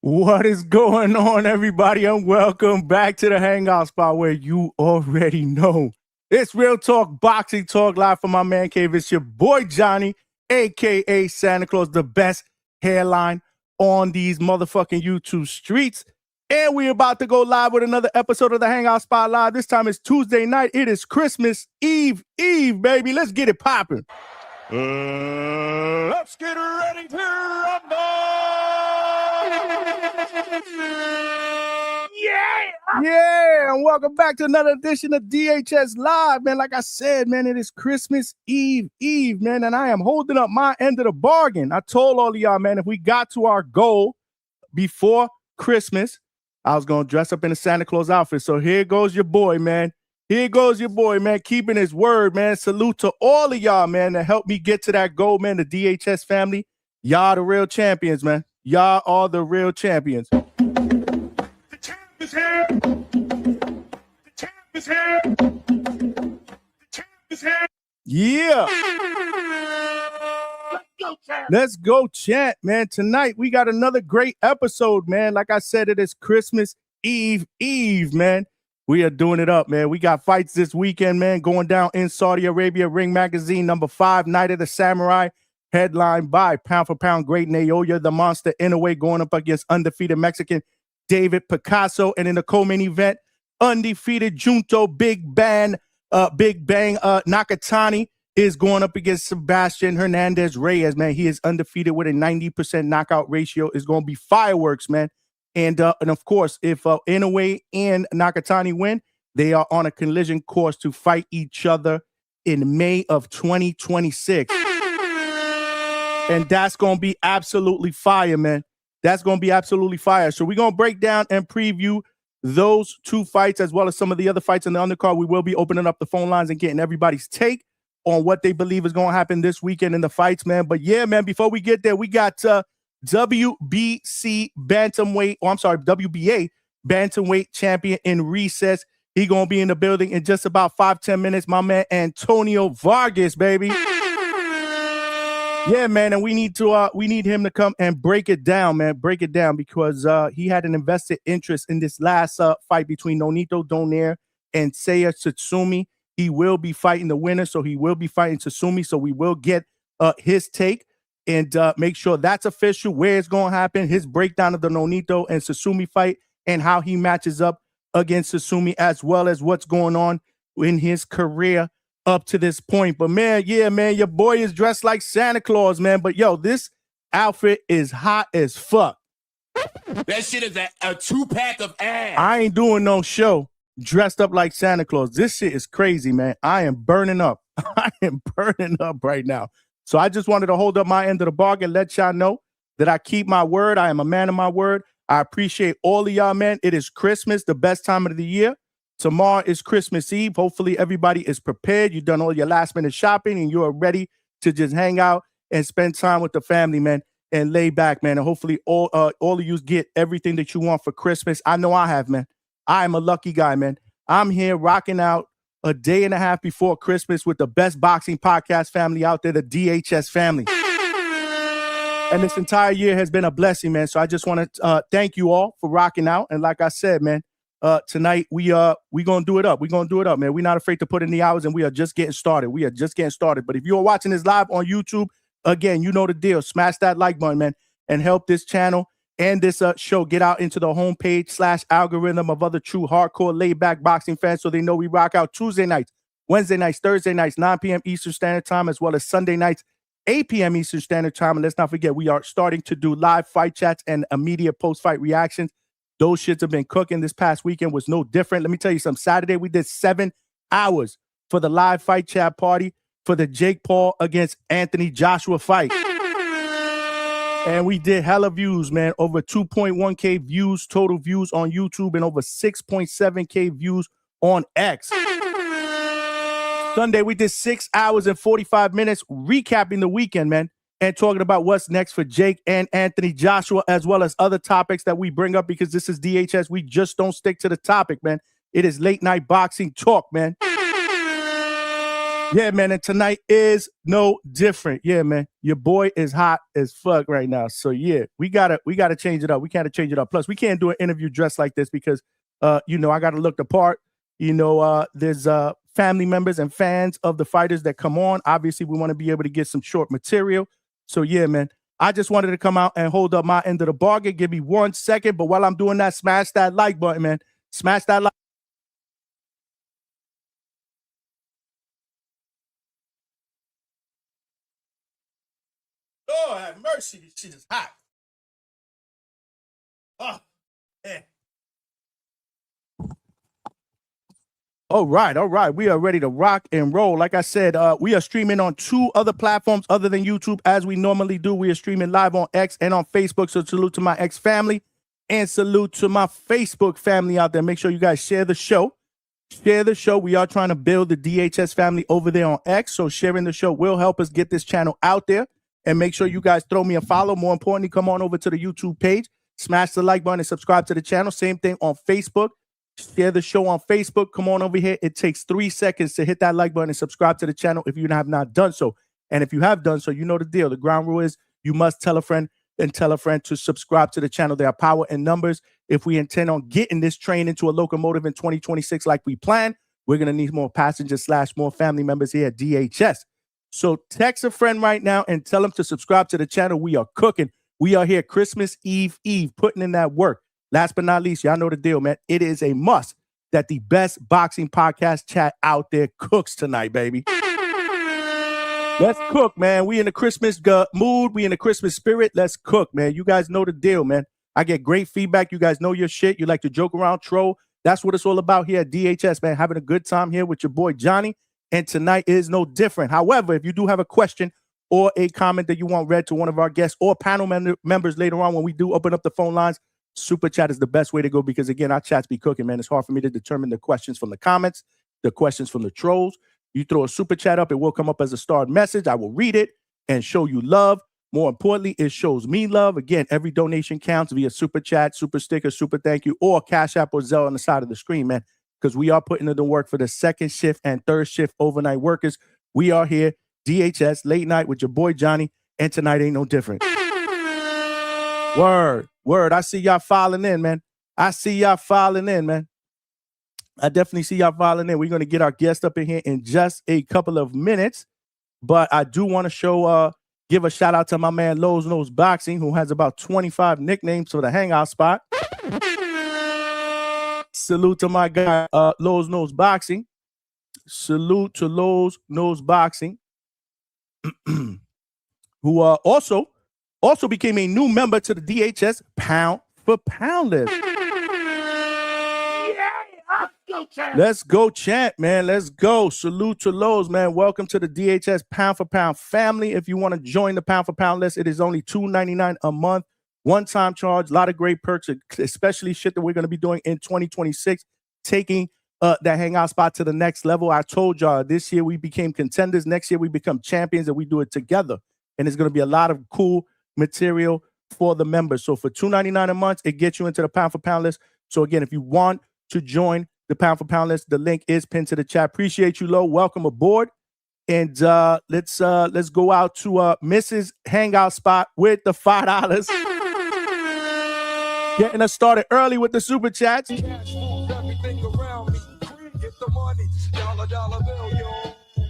What is going on, everybody? And welcome back to the Hangout spot where you already know. It's Real Talk Boxing Talk live from my man cave. It's your boy Johnny, a.k.a. Santa Claus, the best hairline on these motherfucking YouTube streets. And we're about to go live with another episode of the Hangout Spot Live. This time it's Tuesday night. It is Christmas Eve, baby. Let's get it popping. Let's get ready to rumble! Yeah, and welcome back to another edition of DHS Live, man. Like I said, man, it is Christmas Eve, man, and I am holding up my end of the bargain. I told all of y'all, man, if we got to our goal before Christmas, I was going to dress up in a Santa Claus outfit. So here goes your boy, man. Here goes your boy, man, keeping his word, man. Salute to all of y'all, man, that helped me get to that goal, man, the DHS family. Y'all the real champions, man. Y'all are the real champions. The champ is here! The champ is here! The champ is here! Yeah. Let's go, champ! Let's go, champ, man. Tonight, we got another great episode, man. Like I said, it is Christmas Eve, man. We are doing it up, man. We got fights this weekend, man, going down in Saudi Arabia. Ring Magazine, number 5, Night of the Samurai, headlined by pound-for-pound great Naoya the Monster Inoue going up against undefeated Mexican David Picasso. And in the co-main event, undefeated Junto Big Bang Nakatani is going up against Sebastian Hernandez Reyes, man. He is undefeated with a 90% knockout ratio. It's going to be fireworks, man. And of course, if Inoue and Nakatani win, they are on a collision course to fight each other in May of 2026. And that's going to be absolutely fire, man. That's going to be absolutely fire. So we're going to break down and preview those two fights as well as some of the other fights in the undercard. We will be opening up the phone lines and getting everybody's take on what they believe is going to happen this weekend in the fights, man. But yeah, man, before we get there, we got WBA Bantamweight champion in recess. He gonna be in the building in just about 5-10 minutes. My man Antonio Vargas, baby. Yeah, man, and we need him to come and break it down, man. Break it down because he had an invested interest in this last fight between Nonito Donaire and Seiya Tsutsumi. He will be fighting the winner, so he will be fighting Tsutsumi. So we will get his take and make sure that's official, where it's going to happen, his breakdown of the Nonito and Tsutsumi fight, and how he matches up against Tsutsumi, as well as what's going on in his career up to this point. But, man, yeah, man, your boy is dressed like Santa Claus, man. But, yo, this outfit is hot as fuck. That shit is a 2-pack of ass. I ain't doing no show dressed up like Santa Claus. This shit is crazy, man. I am burning up. I am burning up right now. So I just wanted to hold up my end of the bargain, let y'all know that I keep my word. I am a man of my word. I appreciate all of y'all, man. It is Christmas, the best time of the year. Tomorrow is Christmas Eve. Hopefully everybody is prepared. You've done all your last minute shopping and you are ready to just hang out and spend time with the family, man, and lay back, man. And hopefully all of you get everything that you want for Christmas. I know I have, man. I am a lucky guy, man. I'm here rocking out a day and a half before Christmas with the best boxing podcast family out there, the DHS family. And this entire year has been a blessing, man. So I just want to thank you all for rocking out. And like I said, man, tonight we going to do it up. We're going to do it up, man. We're not afraid to put in the hours, and we are just getting started. But if you are watching this live on YouTube, again, you know the deal. Smash that like button, man, and help this channel and this show get out into the homepage / algorithm of other true hardcore laid-back boxing fans, so they know we rock out Tuesday nights, Wednesday nights, Thursday nights, 9 p.m. Eastern Standard Time, as well as Sunday nights, 8 p.m. Eastern Standard Time. And let's not forget, we are starting to do live fight chats and immediate post-fight reactions. Those shits have been cooking. This past weekend was no different. Let me tell you something. Saturday, we did 7 hours for the live fight chat party for the Jake Paul against Anthony Joshua fight. And we did hella views, man. Over 2.1K views, total views on YouTube, and over 6.7K views on X. Sunday, we did 6 hours and 45 minutes recapping the weekend, man, and talking about what's next for Jake and Anthony Joshua, as well as other topics that we bring up, because this is DHS. We just don't stick to the topic, man. It is late night boxing talk, man. Yeah, man, and tonight is no different. Yeah, man, your boy is hot as fuck right now. So yeah, we gotta change it up. We gotta change it up. Plus, we can't do an interview dressed like this because, I gotta look the part. There's family members and fans of the fighters that come on. Obviously, we want to be able to get some short material. So yeah, man, I just wanted to come out and hold up my end of the bargain. Give me 1 second, but while I'm doing that, smash that like button, man. Smash that like. Lord have mercy, this shit is hot. Oh, man. All right. We are ready to rock and roll. Like I said, we are streaming on 2 other platforms other than YouTube as we normally do. We are streaming live on X and on Facebook. So salute to my X family and salute to my Facebook family out there. Make sure you guys share the show. Share the show. We are trying to build the DHS family over there on X. So sharing the show will help us get this channel out there. And make sure you guys throw me a follow. More importantly, come on over to the YouTube page. Smash the like button and subscribe to the channel. Same thing on Facebook. Share the show on Facebook. Come on over here. It takes 3 seconds to hit that like button and subscribe to the channel if you have not done so. And if you have done so, you know the deal. The ground rule is you must tell a friend and tell a friend to subscribe to the channel. There are power in numbers. If we intend on getting this train into a locomotive in 2026 like we planned, we're going to need more passengers / more family members here at DHS. So text a friend right now and tell them to subscribe to the channel. We are cooking. We are here Christmas Eve, putting in that work. Last but not least, y'all know the deal, man. It is a must that the best boxing podcast chat out there cooks tonight, baby. Let's cook, man. We in the Christmas mood. We in the Christmas spirit. Let's cook, man. You guys know the deal, man. I get great feedback. You guys know your shit. You like to joke around, troll. That's what it's all about here at DHS, man. Having a good time here with your boy Johnny. And tonight is no different. However, if you do have a question or a comment that you want read to one of our guests or panel members later on when we do open up the phone lines, Super Chat is the best way to go because, again, our chats be cooking, man. It's hard for me to determine the questions from the comments, the questions from the trolls. You throw a Super Chat up, it will come up as a starred message. I will read it and show you love. More importantly, it shows me love. Again, every donation counts via Super Chat, Super Sticker, Super Thank You, or Cash App or Zelle on the side of the screen, man, because we are putting in the work for the second shift and third shift overnight workers. We are here, DHS, late night with your boy Johnny, and tonight ain't no different. Word. I see y'all filing in, man. I definitely see y'all filing in. We're going to get our guest up in here in just a couple of minutes. But I do want to give a shout out to my man Lowe's Knows Boxing, who has about 25 nicknames for the Hangout spot. Salute to my guy, Lowe's Knows Boxing. Salute to Lowe's Knows Boxing, who also became a new member to the DHS Pound for Pound list. Let's go, champ, man. Let's go. Salute to Lowe's, man. Welcome to the DHS Pound for Pound family. If you want to join the Pound for Pound list, it is only $2.99 a month. One-time charge. A lot of great perks, especially shit that we're going to be doing in 2026, taking that Hangout spot to the next level. I told y'all this year we became contenders. Next year we become champions, and we do it together. And it's going to be a lot of cool material for the members. So for $2.99 a month, it gets you into the Pound for Pound list. So again, if you want to join the Pound for Pound list, the link is pinned to the chat. Appreciate you, Lo. Welcome aboard. And let's go out to Mrs. Hangout spot with the $5. Getting us started early with the super chats.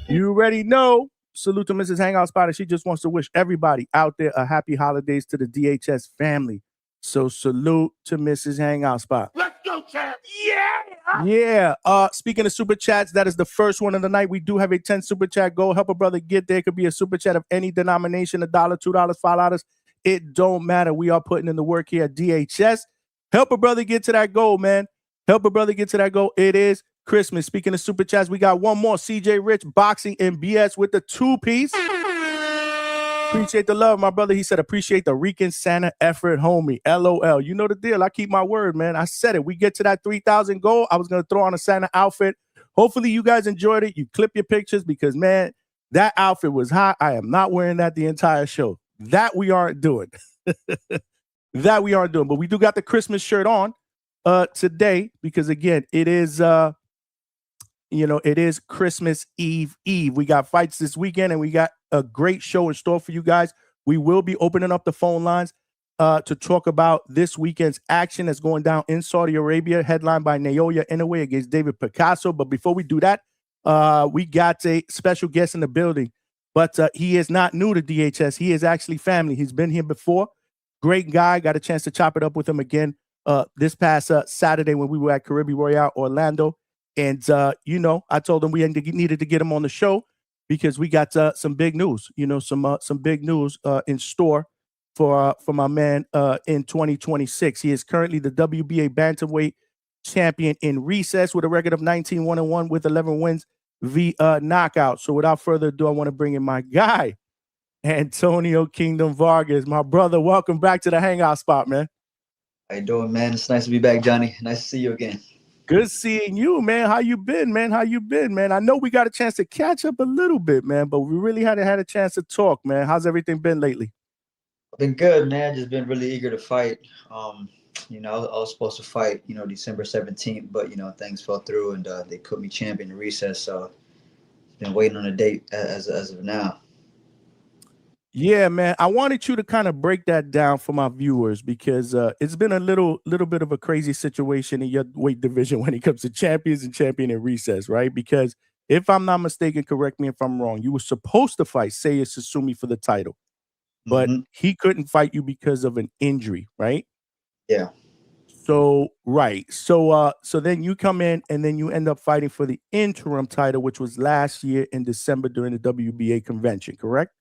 You already know. Salute to Mrs. Hangout Spot. She just wants to wish everybody out there a happy holidays to the DHS family. So salute to Mrs. Hangout Spot. Let's go, champ. Yeah. Speaking of super chats, that is the first one of the night. We do have a 10 super chat goal. Help a brother get there. It could be a super chat of any denomination, $1, $2, $5. It don't matter. We are putting in the work here at DHS. Help a brother get to that goal, man. Help a brother get to that goal. It is Christmas. Speaking of super chats, we got one more. CJ Rich, Boxing and BS with the 2-piece. Appreciate the love, my brother. He said, appreciate the Rican Santa effort, homie. LOL. You know the deal. I keep my word, man. I said it. We get to that 3,000 goal. I was going to throw on a Santa outfit. Hopefully you guys enjoyed it. You clip your pictures because, man, that outfit was hot. I am not wearing that the entire show. That we aren't doing. That we aren't doing. But we do got the Christmas shirt on today because, again, it is it is Christmas Eve. We got fights this weekend, and we got a great show in store for you guys. We will be opening up the phone lines to talk about this weekend's action that's going down in Saudi Arabia, headlined by Naoya Inoue against David Picasso. But before we do that, we got a special guest in the building. But he is not new to DHS. He is actually family. He's been here before. Great guy. Got a chance to chop it up with him again this past Saturday when we were at Caribbean Royale Orlando. And, I told him we needed to get him on the show because we got some big news, some big news in store for my man in 2026. He is currently the WBA Bantamweight champion in recess with a record of 19-1-1 with 11 wins via knockout. So without further ado, I want to bring in my guy, Antonio Kingdom Vargas. My brother, welcome back to the Hangout spot, man. How you doing, man? It's nice to be back, Johnny. Nice to see you again. Good seeing you, man. How you been, man? I know we got a chance to catch up a little bit, man, but we really hadn't had a chance to talk, man. How's everything been lately? I've been good, man. Just been really eager to fight. I was supposed to fight, December 17th, but, things fell through and they put me champion in recess. So been waiting on a date as of now. Yeah, man. I wanted you to kind of break that down for my viewers because it's been a little bit of a crazy situation in your weight division when it comes to champions and champion in recess, right? Because if I'm not mistaken, correct me if I'm wrong, you were supposed to fight Seiya Tsutsumi for the title, but he couldn't fight you because of an injury, right? Yeah. So, right. So then you come in and then you end up fighting for the interim title, which was last year in December during the WBA convention, correct?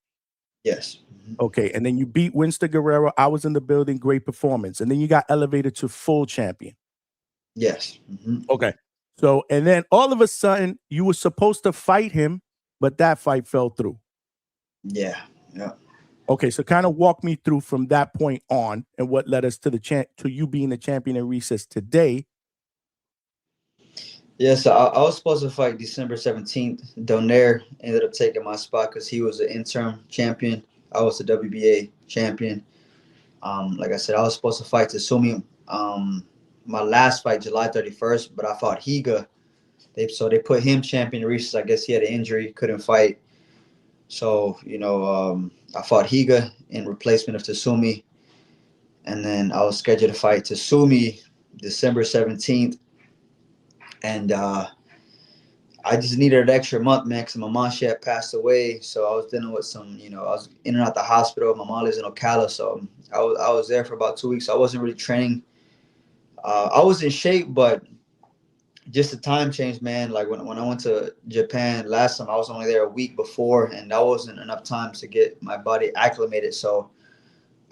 Yes. Okay, and then you beat Winston Guerrero. I was in the building, great performance. And then you got elevated to full champion. Yes. Okay. So, and then all of a sudden, you were supposed to fight him, but that fight fell through. Yeah. Okay, so kind of walk me through from that point on and what led us to to you being the champion in recess today. Yeah, so I was supposed to fight December 17th. Donaire ended up taking my spot because he was the interim champion. I was the WBA champion. Like I said, I was supposed to fight Tsutsumi. My last fight, July 31st, but I fought Higa. They put him champion in recess. I guess he had an injury, couldn't fight. So, I fought Higa in replacement of Tsutsumi. And then I was scheduled to fight Tsutsumi December 17th. And I just needed an extra month, man, because my mom, she had passed away. So I was dealing with some, I was in and out the hospital. My mom lives in Ocala. So I was there for about 2 weeks. I wasn't really training. I was in shape, but just the time change, man. Like when I went to Japan last time, I was only there a week before, and that wasn't enough time to get my body acclimated. So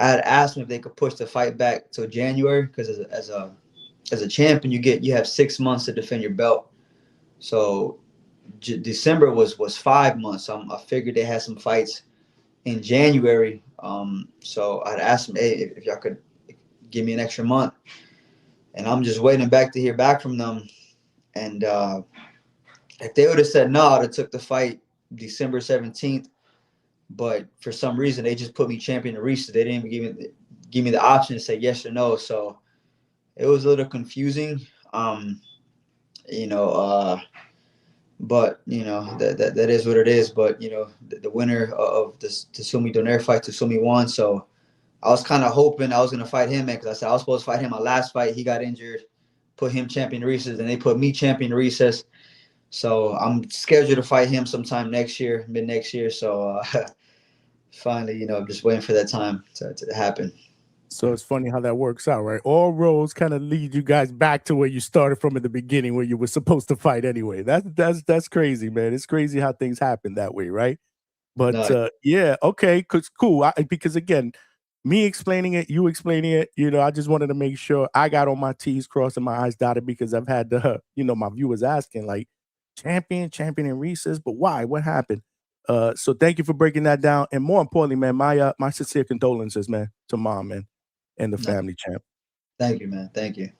I had asked them if they could push the fight back till January, because as a champion, you have 6 months to defend your belt. So December was 5 months. I figured they had some fights in January. So I'd asked them, hey, if y'all could give me an extra month. And I'm just waiting back to hear back from them. And if they would have said no, they took the fight December 17th. But for some reason, they just put me champion in recess. They didn't even give me the option to say yes or no. So it was a little confusing. But that is what it is. But the winner of the Tsutsumi Donaire fight, Tsutsumi won. So I was kind of hoping I was gonna fight him, man, because I said I was supposed to fight him my last fight. He got injured, put him champion in recess, and they put me champion in recess. So I'm scheduled to fight him sometime next year, mid next year. So finally, I'm just waiting for that time to happen. So it's funny how that works out, right? All roads kind of lead you guys back to where you started from at the beginning, where you were supposed to fight anyway. That's crazy, man. It's crazy how things happen that way, right? But yeah, okay, cool. Because again, me explaining it, you explaining it, I just wanted to make sure I got on my T's crossed and my I's dotted, because I've had my viewers asking like, champion in recess, but why? What happened? So thank you for breaking that down, and more importantly, man, my sincere condolences, man, to mom, man, and the family, champ. Thank you, man. Thank you.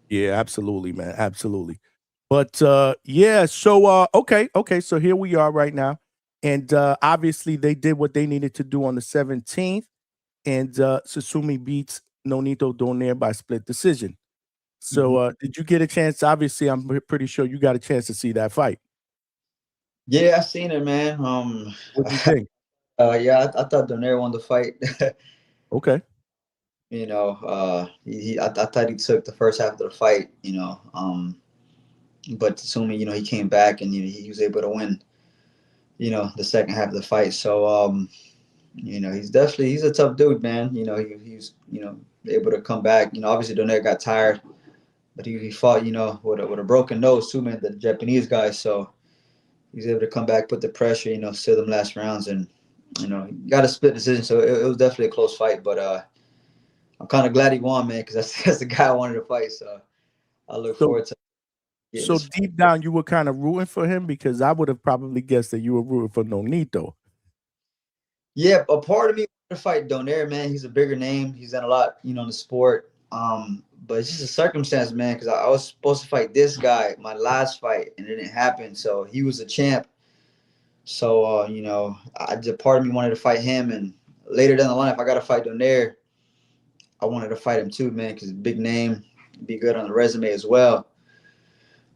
Yeah, absolutely, man, absolutely. But yeah, so okay, so here we are right now, and obviously they did what they needed to do on the 17th, and Tsutsumi beats Nonito Donaire by split decision. So did you get a chance? Obviously, I'm pretty sure you got a chance to see that fight. Yeah, I seen it, man. What do you think? Yeah, I thought Donaire won the fight. Okay. You know, I thought he took the first half of the fight. But Tsumi, he came back and he was able to win. The second half of the fight. So, he's a tough dude, man. He's able to come back. Obviously Donaire got tired, but he fought, with a broken nose too, man. The Japanese guy, so he's able to come back, put the pressure, seal them last rounds, and he got a split decision. So it was definitely a close fight, but I'm kind of glad he won, man, because that's the guy I wanted to fight. So I look So forward to getting so this fight. deep down, you were kind of rooting for him because I would have probably guessed that you were rooting for Nonito. Yeah, a part of me wanted to fight Donaire, man. He's a bigger name. He's done a lot, in the sport. But it's just a circumstance, man, because I was supposed to fight this guy my last fight, and it didn't happen. So he was a champ. So I just part of me wanted to fight him, and later down the line, if I got to fight Donaire, I wanted to fight him too, man, because big name, be good on the resume as well.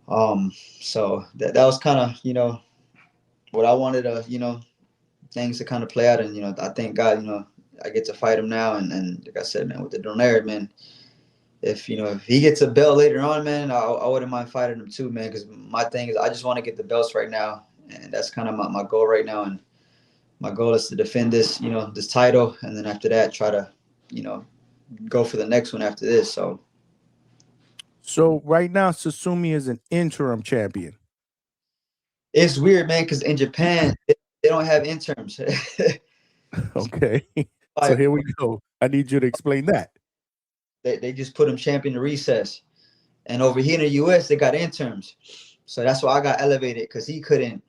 So that was kind of what I wanted to things to kind of play out, and I thank God I get to fight him now, and like I said, man, with the Donaire, man, if he gets a belt later on, man, I wouldn't mind fighting him too, man, because my thing is I just want to get the belts right now, and that's kind of my goal right now, and my goal is to defend this title, and then after that try to go for the next one after this. So right now, Tsutsumi is an interim champion. It's weird, man, because in Japan they don't have interims. Okay. So here we go. I need you to explain that. They just put him champion to recess, and over here in the U.S. they got interims, so that's why I got elevated, because he couldn't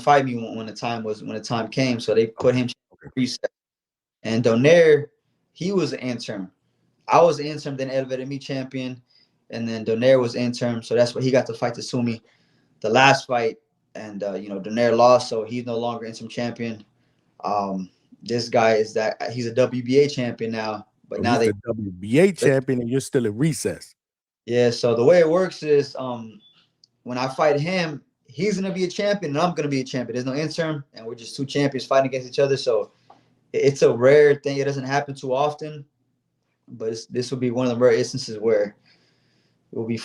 fight me when the time came, so they put him champion to recess. And Donaire, he was an interim. I was an interim, then elevated me champion, and then Donaire was interim, so that's why he got to fight Tsumi the last fight, and Donaire lost, so he's no longer interim champion. This guy he's a WBA champion now, but So now he's the WBA champion, and you're still at recess. yeah. So the way it works is, when I fight him, he's gonna be a champion, and I'm gonna be a champion. There's no interim, and we're just two champions fighting against each other. So it's a rare thing. It doesn't happen too often, but this will be one of the rare instances where we'll be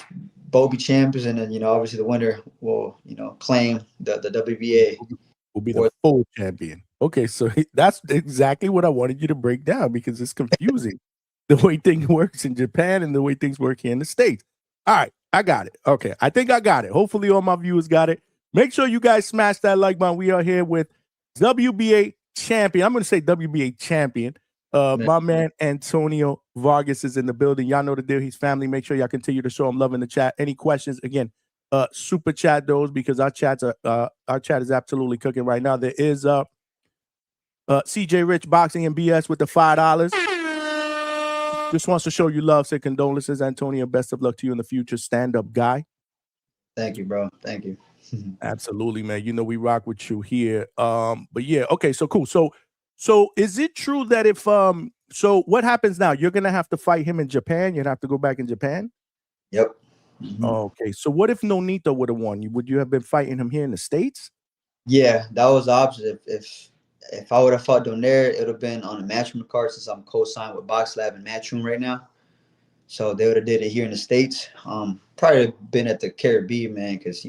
both be champions, and then obviously the winner will claim the WBA. Will be the full champion. Okay, so that's exactly what I wanted you to break down, because it's confusing the way things works in Japan and the way things work here in the States. All right, I got it. Okay, I think I got it. Hopefully all my viewers got it. Make sure you guys smash that like button. We are here with WBA champion. I'm going to say WBA champion. My man Antonio Vargas is in the building. Y'all know the deal. He's family. Make sure y'all continue to show him love in the chat. Any questions? Again, super chat those, because our chat is absolutely cooking right now. There is CJ Rich Boxing and BS with the $5. Just wants to show you love. Say condolences, Antonio. Best of luck to you in the future. Stand-up guy. Thank you, bro. Thank you. Absolutely, man. We rock with you here. But yeah, okay, so cool. So is it true that if so what happens now? You're gonna have to fight him in Japan. You'd have to go back in Japan. Yep. Mm-hmm. Okay, so what if Nonito would have won? Would you have been fighting him here in the States? Yeah, that was the opposite. If I would have fought Donaire, it would have been on a matchroom card, since I'm co-signed with Box Lab and Matchroom right now. So they would have did it here in the States. Probably been at the Caribbean, man, because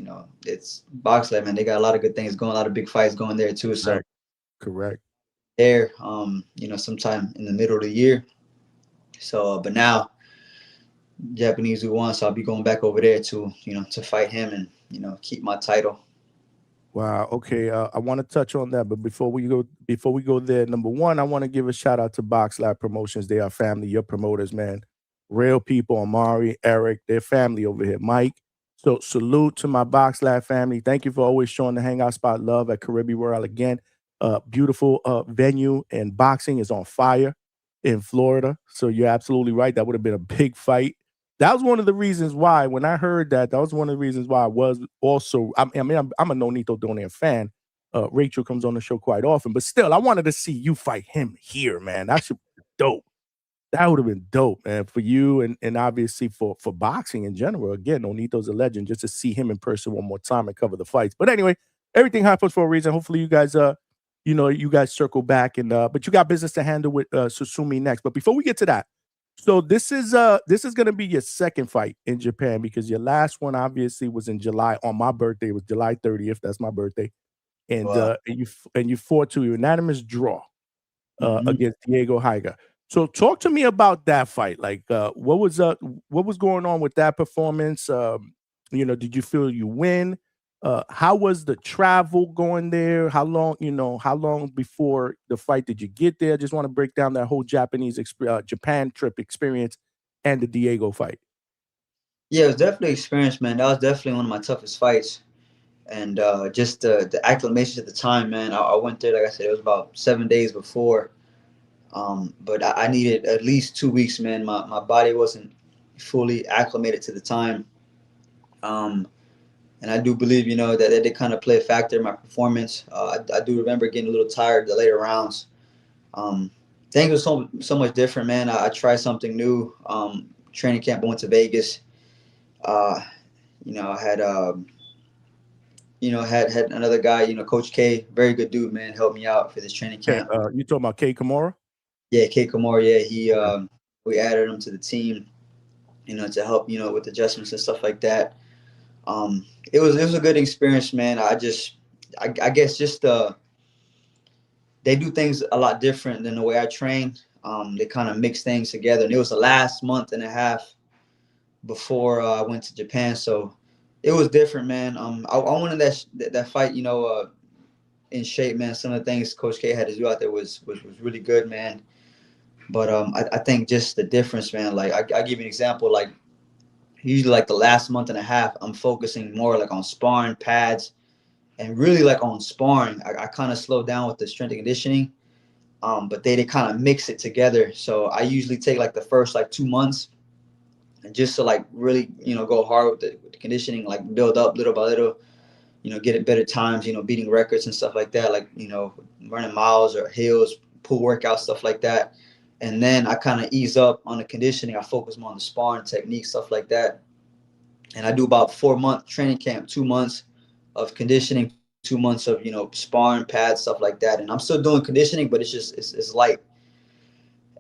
it's Box Lab, man. They got a lot of good things going, a lot of big fights going there too. So correct. There, sometime in the middle of the year. So, but now Japanese who won, so I'll be going back over there to to fight him and keep my title. Wow. Okay. I want to touch on that, but before we go there, number one, I want to give a shout out to Box Lab Promotions. They are family. Your promoters, man, real people. Amari, Eric, they're family over here. Mike. So salute to my Box Lab family. Thank you for always showing the Hangout spot love at Caribbean World again. Beautiful venue, and boxing is on fire in Florida. So you're absolutely right. That would have been a big fight. That was one of the reasons why, when I heard that was one of the reasons why I was also, I'm a Nonito Donaire fan. Rachel comes on the show quite often, but still, I wanted to see you fight him here, man. That should be dope. That would have been dope, man, for you and obviously for boxing in general. Again, Nonito's a legend. Just to see him in person one more time and cover the fights. But anyway, everything happens for a reason. Hopefully you guys you guys circle back and but you got business to handle with Tsutsumi next. But before we get to that, so this is gonna be your second fight in Japan because your last one obviously was in July on my birthday. It was July 30th. That's my birthday. And Wow. and you fought to a unanimous draw Mhm. against Diego Higa. So talk to me about that fight. Like what was going on with that performance? Did you feel you win? How was the travel going there? How long before the fight did you get there? I just want to break down that whole Japan trip experience and the Diego fight. Yeah, it was definitely experience, man. That was definitely one of my toughest fights. And just the acclimation at the time, man. I went there, like I said, it was about 7 days before. But I needed at least 2 weeks, man. My body wasn't fully acclimated to the time. And I do believe, that did kind of play a factor in my performance. I do remember getting a little tired the later rounds. Things were so much different, man. I tried something new. Training camp, I went to Vegas. Uh, I had had another guy, Coach K, very good dude, man, helped me out for this training Okay, camp. you talking about Kei Kamara? Yeah, K Kamara, yeah, he Okay. we added him to the team, to help, with adjustments and stuff like that. It was a good experience, man. I guess just they do things a lot different than the way I train. They kind of mix things together, and it was the last month and a half before I went to Japan, so it was different, man. I wanted that fight, in shape, man. Some of the things Coach K had to do out there was really good, man. But I think just the difference, man. Like I give you an example. Like usually, like the last month and a half, I'm focusing more like on sparring pads and really like on sparring. I kind of slowed down with the strength and conditioning. But they kind of mix it together. So I usually take like the first like 2 months and just to like really go hard with the conditioning, like build up little by little. Get at better times, beating records and stuff like that, like, running miles or hills, pool workouts, stuff like that. And then I kind of ease up on the conditioning. I focus more on the sparring technique, stuff like that. And I do about 4 month training camp, 2 months of conditioning, 2 months of, sparring pads, stuff like that. And I'm still doing conditioning, but it's light.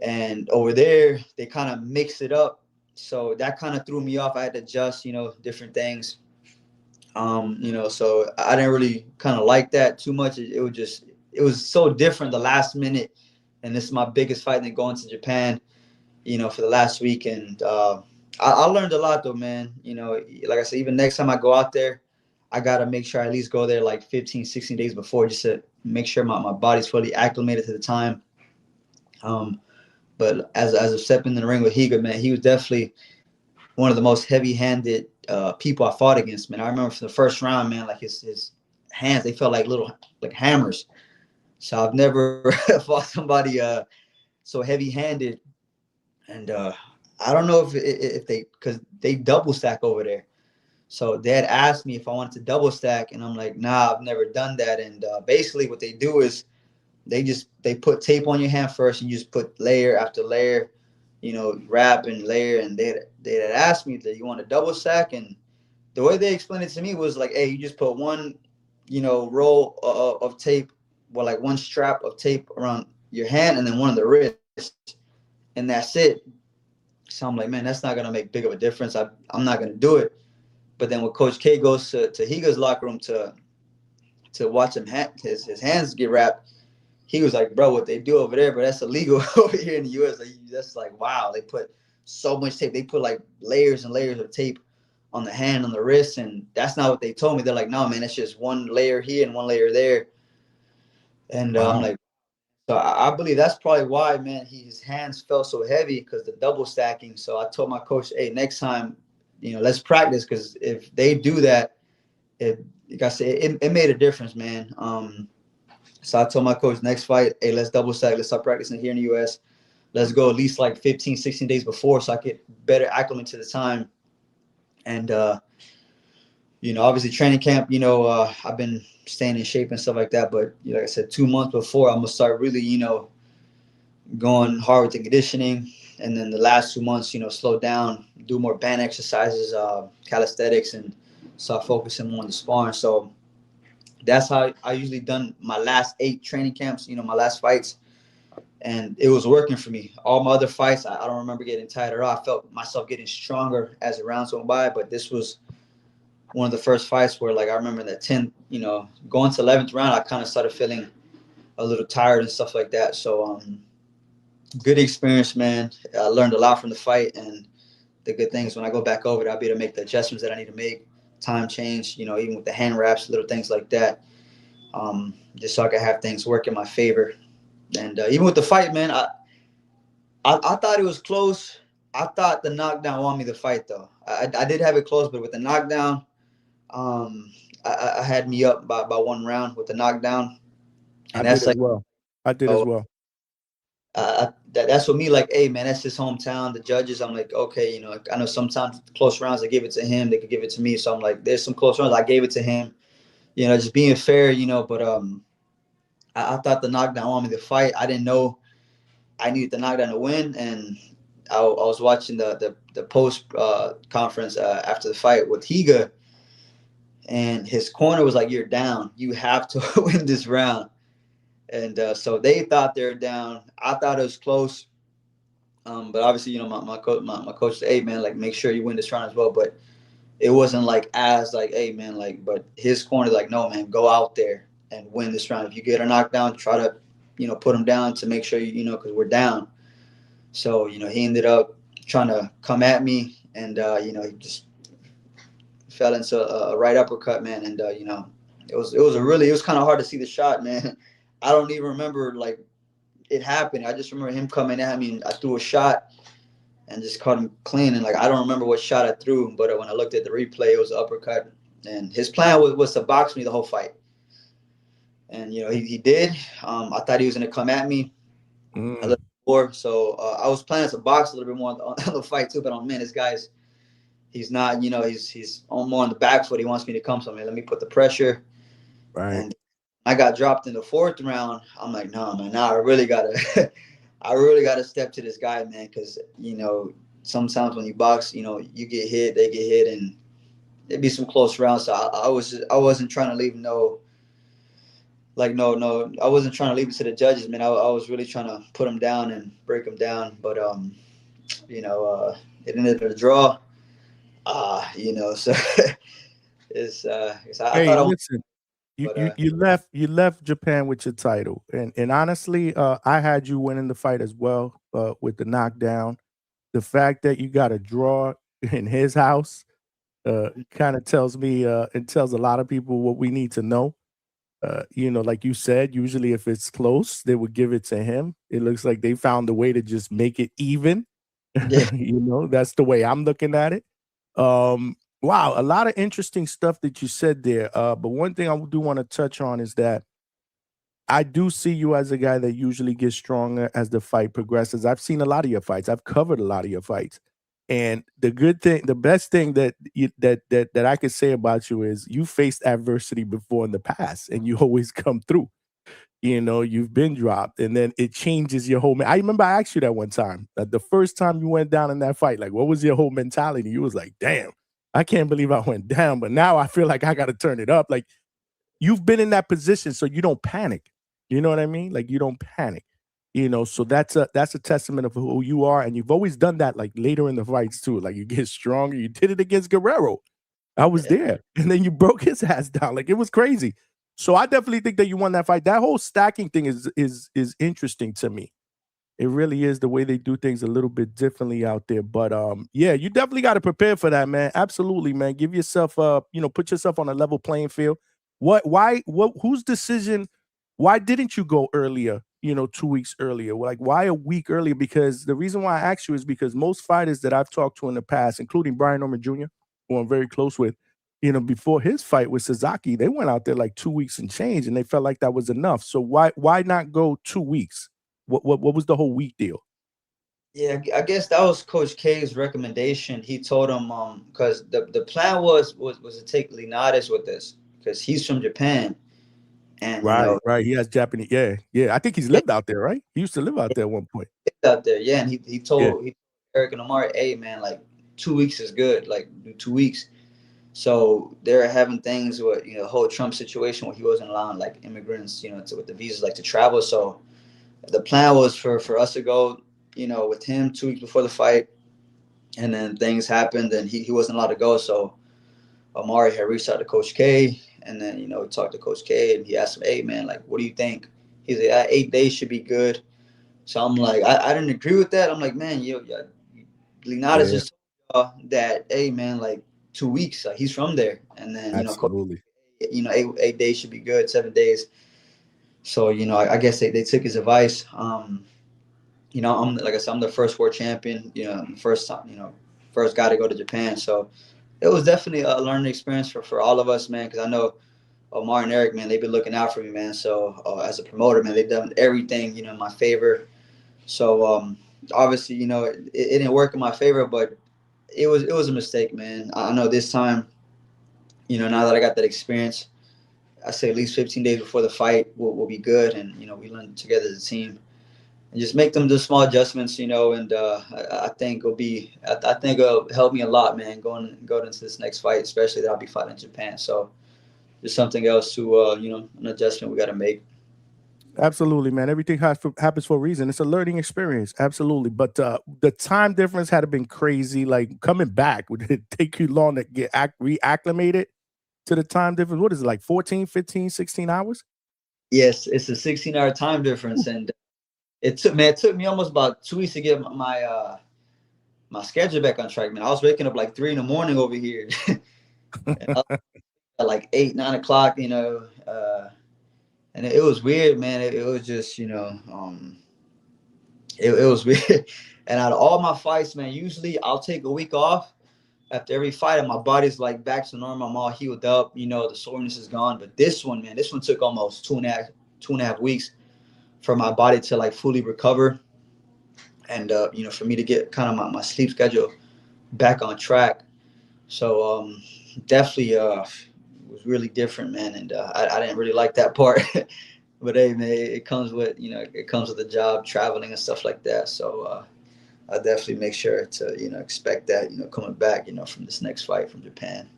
And over there, they kind of mix it up. So that kind of threw me off. I had to adjust, different things. So I didn't really kind of like that too much. It was so different the last minute, and this is my biggest fight. Then going to Japan, for the last week, and I learned a lot though, man. Like I said, even next time I go out there, I gotta make sure I at least go there like 15, 16 days before, just to make sure my body's fully acclimated to the time. But as of stepping in the ring with Higa, man, he was definitely one of the most heavy-handed people I fought against, man. I remember from the first round, man, like his hands, they felt like little like hammers. So I've never fought somebody so heavy-handed, and I don't know if they, because they double stack over there. So they had asked me if I wanted to double stack, and I'm like, nah, I've never done that. And basically, what they do is they put tape on your hand first, and you just put layer after layer, wrap and layer. And they had asked me that you want to double stack, and the way they explained it to me was like, hey, you just put one, roll of tape, well, like one strap of tape around your hand, and then one on the wrist, and that's it. So I'm like, man, that's not gonna make big of a difference. I'm not gonna do it. But then when Coach K goes to Higa's locker room to watch his hands get wrapped, he was like, bro, what they do over there, bro, that's illegal over here in the US. Like, that's like, wow, they put so much tape. They put like layers and layers of tape on the hand, on the wrist, and that's not what they told me. They're like, no, man, it's just one layer here and one layer there. And I'm Wow. like, so I believe that's probably why, man, his hands felt so heavy, because the double stacking. So I told my coach, hey, next time, let's practice, because if they do that, like I said, it made a difference, man. So I told my coach, next fight, hey, let's double stack. Let's start practicing here in the U.S. Let's go at least like 15, 16 days before, so I get better acclimate to the time. And, obviously training camp, I've been staying in shape and stuff like that. But like I said, 2 months before, I'm going to start really, going hard with the conditioning. And then the last 2 months, slow down, do more band exercises, calisthenics, and start focusing more on the sparring. So that's how I usually done my last 8 training camps, my last fights. And it was working for me. All my other fights, I don't remember getting tighter. I felt myself getting stronger as the rounds went by. But this was one of the first fights where, like, I remember that 10, going to 11th round, I kind of started feeling a little tired and stuff like that. So, good experience, man. I learned a lot from the fight, and the good things when I go back over it, I'll be able to make the adjustments that I need to make. Time change, even with the hand wraps, little things like that, just so I can have things work in my favor. And even with the fight, man, I thought it was close. I thought the knockdown won me the fight, though. I did have it close, but with the knockdown, I had me up by 1 round with the knockdown, and I did that's as like, well. I did as oh, well. that's what me like. Hey, man, that's his hometown. The judges, I'm like, okay, I know sometimes close rounds they give it to him, they could give it to me. So I'm like, there's some close rounds I gave it to him. Just being fair. But I thought the knockdown won me the fight. I didn't know I needed the knockdown to win, and I was watching the post conference after the fight with Higa, and his corner was like, "You're down. You have to win this round." And so they thought they were down. I thought it was close, but obviously, my coach said, "Hey, man, like, make sure you win this round as well." But it wasn't like as like, "Hey, man, like," but his corner like, "No, man, go out there and win this round. If you get a knockdown, try to, put him down to make sure because we're down." So, he ended up trying to come at me, and, he just fell into a right uppercut, man. And, it was kind of hard to see the shot, man. I don't even remember, like, it happened. I just remember him coming at me, and I threw a shot and just caught him clean. And, like, I don't remember what shot I threw, but when I looked at the replay, it was an uppercut. And his plan was to box me the whole fight. And, he did. I thought he was going to come at me. A little more. So I was planning to box a little bit more on the fight too, but man, this guy's he's not, he's on more on the back foot. He wants me to come, so let me put the pressure. Right. And I got dropped in the 4th round. I'm like, no, man, now I really gotta, I really gotta step to this guy, man, because sometimes when you box, you get hit, they get hit, and there'd be some close rounds. So I wasn't trying to leave no. Like, no, I wasn't trying to leave it to the judges, man. I was really trying to put them down and break them down. But, it ended up a draw. So I Hey, thought I won, listen, you, but you you left Japan with your title, and honestly, I had you winning the fight as well with the knockdown. The fact that you got a draw in his house kind of tells me it tells a lot of people what we need to know. Like you said, usually if it's close, they would give it to him. It looks like they found a way to just make it even. yeah, That's the way I'm looking at it. Wow, a lot of interesting stuff that you said there. But one thing I do want to touch on is that I do see you as a guy that usually gets stronger as the fight progresses. I've seen a lot of your fights. I've covered a lot of your fights. And the good thing, the best thing that I could say about you is you faced adversity before in the past and you always come through. You've been dropped and then it changes your whole. I remember I asked you that one time, the first time you went down in that fight, like, what was your whole mentality? You was like, damn, I can't believe I went down, but now I feel like I got to turn it up. Like, you've been in that position, so you don't panic. You know what I mean? Like, you don't panic. So that's a testament of who you are, and you've always done that. Like later in the fights too, like you get stronger. You did it against Guerrero. I was there, and then you broke his ass down. Like, it was crazy. So I definitely think that you won that fight. That whole stacking thing is interesting to me. It really is the way they do things a little bit differently out there. But yeah, you definitely got to prepare for that, man. Absolutely, man. Give yourself put yourself on a level playing field. Whose decision? Why didn't you go earlier? 2 weeks earlier. Like, why a week earlier? Because the reason why I asked you is because most fighters that I've talked to in the past, including Brian Norman Jr., who I'm very close with, before his fight with Sasaki, they went out there like 2 weeks and change, and they felt like that was enough. So why not go 2 weeks? What was the whole week deal? Yeah, I guess that was Coach K's recommendation. He told him because the plan was to take Linares with us because he's from Japan, and Right. He has Japanese. Yeah. I think he's lived out there, right? He used to live out there at one point. out there, yeah. And he Yeah. told Eric and Omar, hey, man, like 2 weeks is good, like do 2 weeks. So they're having things with, you know, the whole Trump situation where he wasn't allowing like immigrants, you know, with the visas like to travel. So the plan was for us to go, you know, with him 2 weeks before the fight, and then things happened and he wasn't allowed to go. So Amari had reached out to Coach K, and then, you know, he talked to Coach K and he asked him, hey man, like, what do you think? He's like, 8 days should be good. So I'm like, I didn't agree with that. I'm like, man, Linares Yeah, just that, hey man, like 2 weeks. Like, he's from there, and then, you know, Coach, absolutely. you know, eight days should be good, 7 days. So, you know, I guess they took his advice. You know, I'm like I said, I'm the first world champion. You know, first time, you know, first guy to go to Japan. So it was definitely a learning experience for all of us, man. Because I know Omar and Eric, man, they've been looking out for me, man. So as a promoter, man, they've done everything, you know, in my favor. So obviously, you know, it didn't work in my favor, but it was a mistake, man. I know this time, you know, now that I got that experience, I say at least 15 days before the fight will be good, and you know, we learn together as a team and just make them do small adjustments, you know. And I think I think it'll help me a lot, man, going into this next fight, especially that I'll be fighting in Japan. So just something else to you know, an adjustment we got to make. Absolutely, man. Everything happens for a reason. It's a learning experience. Absolutely. But the time difference had to been crazy. Like coming back, would it take you long to get reacclimated to the time difference? What is it, like 14, 15, 16 hours? Yes, it's a 16-hour time difference, and it took me almost about 2 weeks to get my schedule back on track, man. I was waking up like 3 in the morning over here, and I was at like 8, 9 o'clock, you know. And it was weird, man. It was just, you know, it was weird. And out of all my fights, man, usually I'll take a week off after every fight, and my body's like back to normal. I'm all healed up, you know, the soreness is gone. But this one, man, this one took almost 2.5 weeks for my body to like fully recover, and you know, for me to get kind of my sleep schedule back on track. So definitely was really different, man, and I didn't really like that part. But hey, man, it comes with, you know, it comes with the job, traveling and stuff like that. So I definitely make sure to, you know, expect that, you know, coming back, you know, from this next fight from Japan.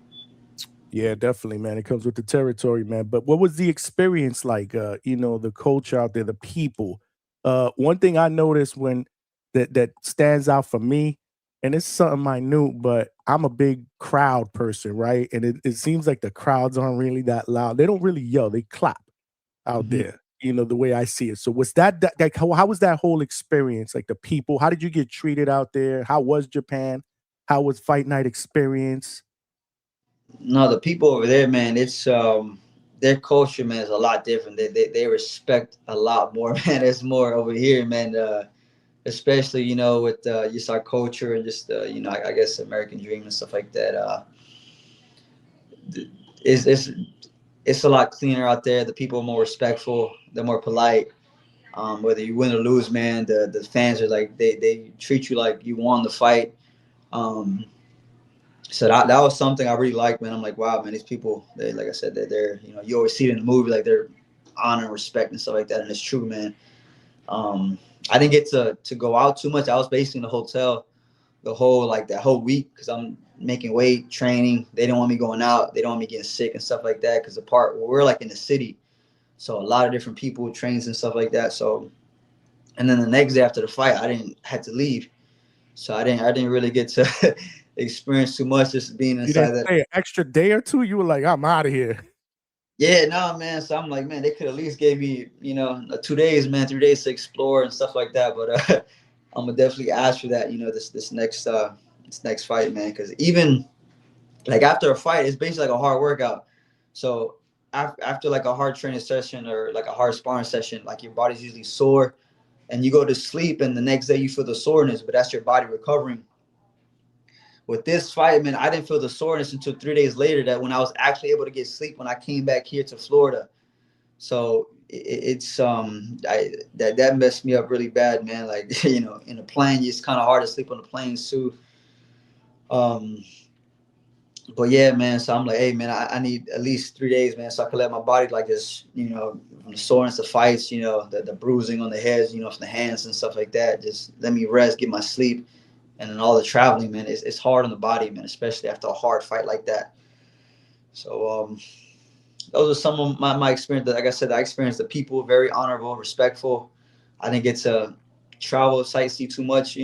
Yeah, definitely, man. It comes with the territory, man. But what was the experience like? You know, the culture out there, the people. One thing I noticed when that stands out for me, and it's something minute, but I'm a big crowd person, right? And it seems like the crowds aren't really that loud. They don't really yell, they clap out Mm-hmm. there, you know, the way I see it. So was that like how was that whole experience? Like the people, how did you get treated out there? How was Japan? How was fight night experience? No, the people over there, man, it's their culture, man, is a lot different. They respect a lot more, man. It's more over here, man. Especially, you know, with just our culture and just you know, I guess American dream and stuff like that. It's it's it's a lot cleaner out there. The people are more respectful. They're more polite. Whether you win or lose, man, the fans are like they treat you like you won the fight. Um, so that was something I really liked, man. I'm like, wow, man, these people, they, like I said, they're, you know, you always see it in the movie, like they're honor and respect and stuff like that, and it's true, man. Um, I didn't get to go out too much. I was basically in the hotel the whole like that whole week because I'm making weight training. They don't want me going out. They don't want me getting sick and stuff like that because the part we're like in the city, so a lot of different people, trains and stuff like that. So, and then the next day after the fight, I didn't had to leave, so I didn't really get to experience too much just being You inside didn't that. stay an extra day or two? You were like, "I'm out of here." Yeah, no, man. So I'm like, man, they could at least gave me, you know, 2 days, man, 3 days to explore and stuff like that. But I'm gonna definitely ask for that, you know, this next fight, man, because even like after a fight, it's basically like a hard workout. So after like a hard training session or like a hard sparring session, like your body's usually sore, and you go to sleep, and the next day you feel the soreness, but that's your body recovering. With this fight, man, I didn't feel the soreness until 3 days later. That when I was actually able to get sleep when I came back here to Florida. So it's that messed me up really bad, man. Like you know, in the plane, it's kind of hard to sleep on the planes too. Um, but yeah, man. So I'm like, hey, man, I need at least 3 days, man, so I can let my body like just, you know, from the soreness of fights, you know, the bruising on the heads, you know, from the hands and stuff like that. Just let me rest, get my sleep, and then all the traveling, man. It's hard on the body, man, especially after a hard fight like that. So those are some of my experience. Like I said, I experienced the people very honorable, respectful. I didn't get to travel, sightsee too much,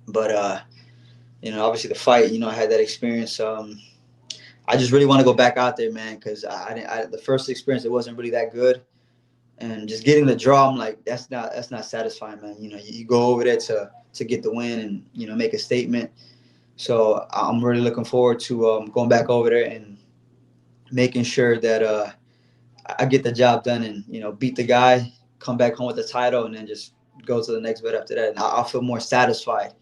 but obviously the fight, I had that experience. I just really want to go back out there, man, because I didn't. The first experience, it wasn't really that good, and just getting the draw, I'm like, that's not satisfying, man. You go over there to get the win and make a statement. So I'm really looking forward to going back over there and making sure that I get the job done and beat the guy, come back home with the title, and then just go to the next bit after that. And I'll feel more satisfied.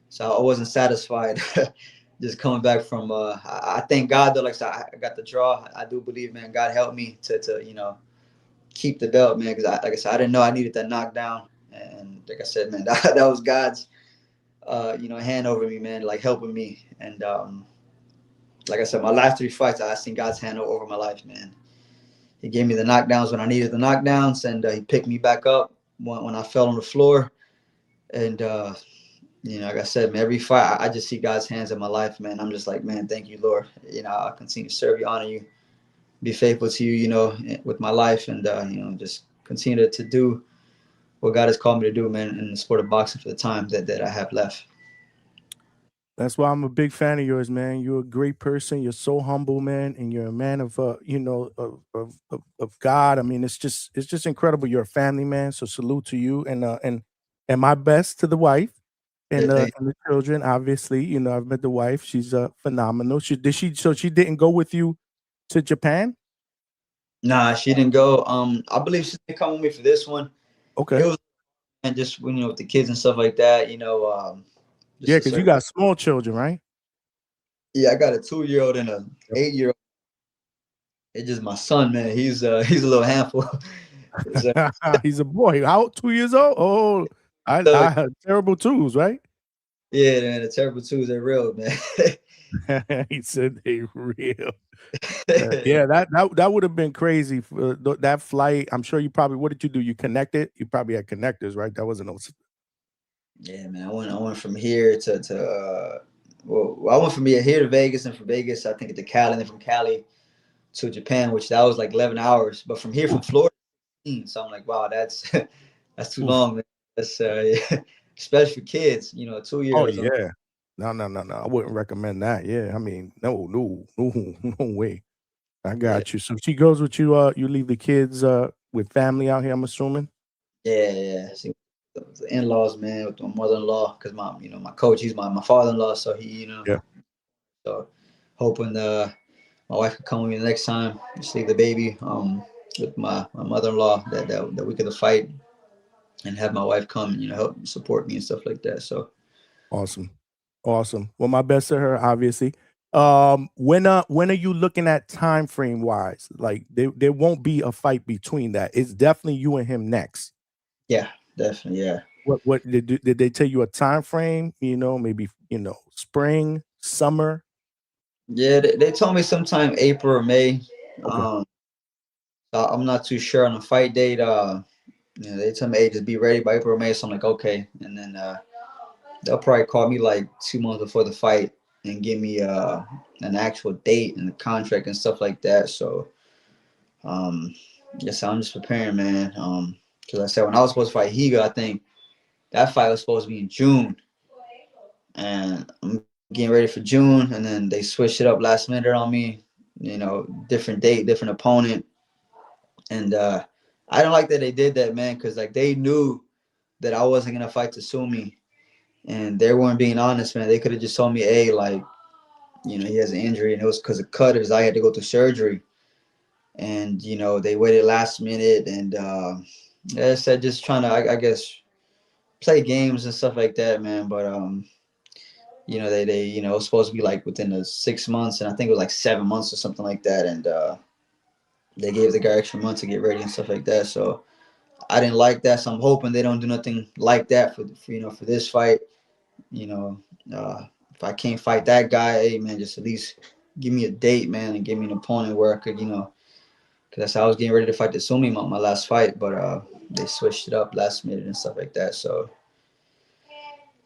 So I wasn't satisfied just coming back from. I thank God though. Like I said, I got the draw. I do believe, man, God helped me to keep the belt, man. Because like I said, I didn't know I needed that knockdown, and like I said, man, that was God's hand over me, man, like helping me. And like I said, my last 3 fights, I seen God's hand over my life, man. He gave me the knockdowns when I needed the knockdowns, and he picked me back up when I fell on the floor. And like I said, man, every fight, I just see God's hands in my life, man. I'm just like, man, thank you, Lord. I'll continue to serve you, honor you, be faithful to you, with my life, and just continue to do what God has called me to do, man, in the sport of boxing for the time that I have left. That's why I'm a big fan of yours, man. You're a great person. You're so humble, man, and you're a man of, of God. I mean, it's just incredible. You're a family man, so salute to you, and my best to the wife Yeah, and the children. Obviously, I've met the wife. She's phenomenal. So she didn't go with you to Japan? nah, she didn't go. I believe she didn't come with me for this one. Okay. It was, and just with the kids and stuff like that, just Yeah, a because you certain. got small children, right? Yeah, I got a 2-year-old and an Yep. 8-year-old. It's just my son, man. He's a little handful. So, He's a boy. How 2 years old? Oh, I had terrible twos, right? yeah, man, the terrible twos are real, man. He said they real. Yeah, that would have been crazy for that flight. I'm sure you probably. What did you do? You connected. You probably had connectors, right? That wasn't no. Yeah, man. I went from here to I went from here to Vegas, and from Vegas, I think to Cali, and then from Cali to Japan, which that was like 11 hours. But from here, from Florida, so I'm like, wow, that's that's too Oof. long, man. That's yeah. Especially for kids, 2 years. Oh yeah. No. I wouldn't recommend that. Yeah, I mean, no, no way. I Yeah, got you. So she goes with you. You leave the kids with family out here. I'm assuming. yeah. See, the in-laws, man, with my mother-in-law, because my coach, he's my father-in-law, so Yeah. so hoping my wife could come with me the next time, just leave the baby, with my mother-in-law that week of the fight, and have my wife come and help support me and stuff like that. So Awesome. Awesome. Well, my best to her, obviously. When are you looking at time frame wise? Like there won't be a fight between that. It's definitely you and him next. yeah, definitely, yeah. What did they tell you a time frame? Maybe spring, summer. Yeah, they told me sometime April or May. Okay. I'm not too sure on the fight date. They told me, hey, just be ready by April or May. So I'm like, okay. And then they'll probably call me like 2 months before the fight and give me an actual date and the contract and stuff like that. So yes, I'm just preparing, man. Because I said when I was supposed to fight Higa, I think that fight was supposed to be in June, and I'm getting ready for June, and then they switched it up last minute on me. Different date, different opponent, and I don't like that they did that, man, because like they knew that I wasn't gonna fight Tsumi, and they weren't being honest, man. They could have just told me, hey, like, he has an injury, and it was because of cutters. I had to go through surgery, and they waited last minute, and I said just trying to, I guess, play games and stuff like that, man. But they it was supposed to be like within the 6 months, and I think it was like 7 months or something like that, and they gave the guy extra months to get ready and stuff like that. So I didn't like that. So I'm hoping they don't do nothing like that for this fight. If I can't fight that guy, hey man, just at least give me a date, man, and give me an opponent where I could, because I was getting ready to fight the Sumi my last fight, but they switched it up last minute and stuff like that. So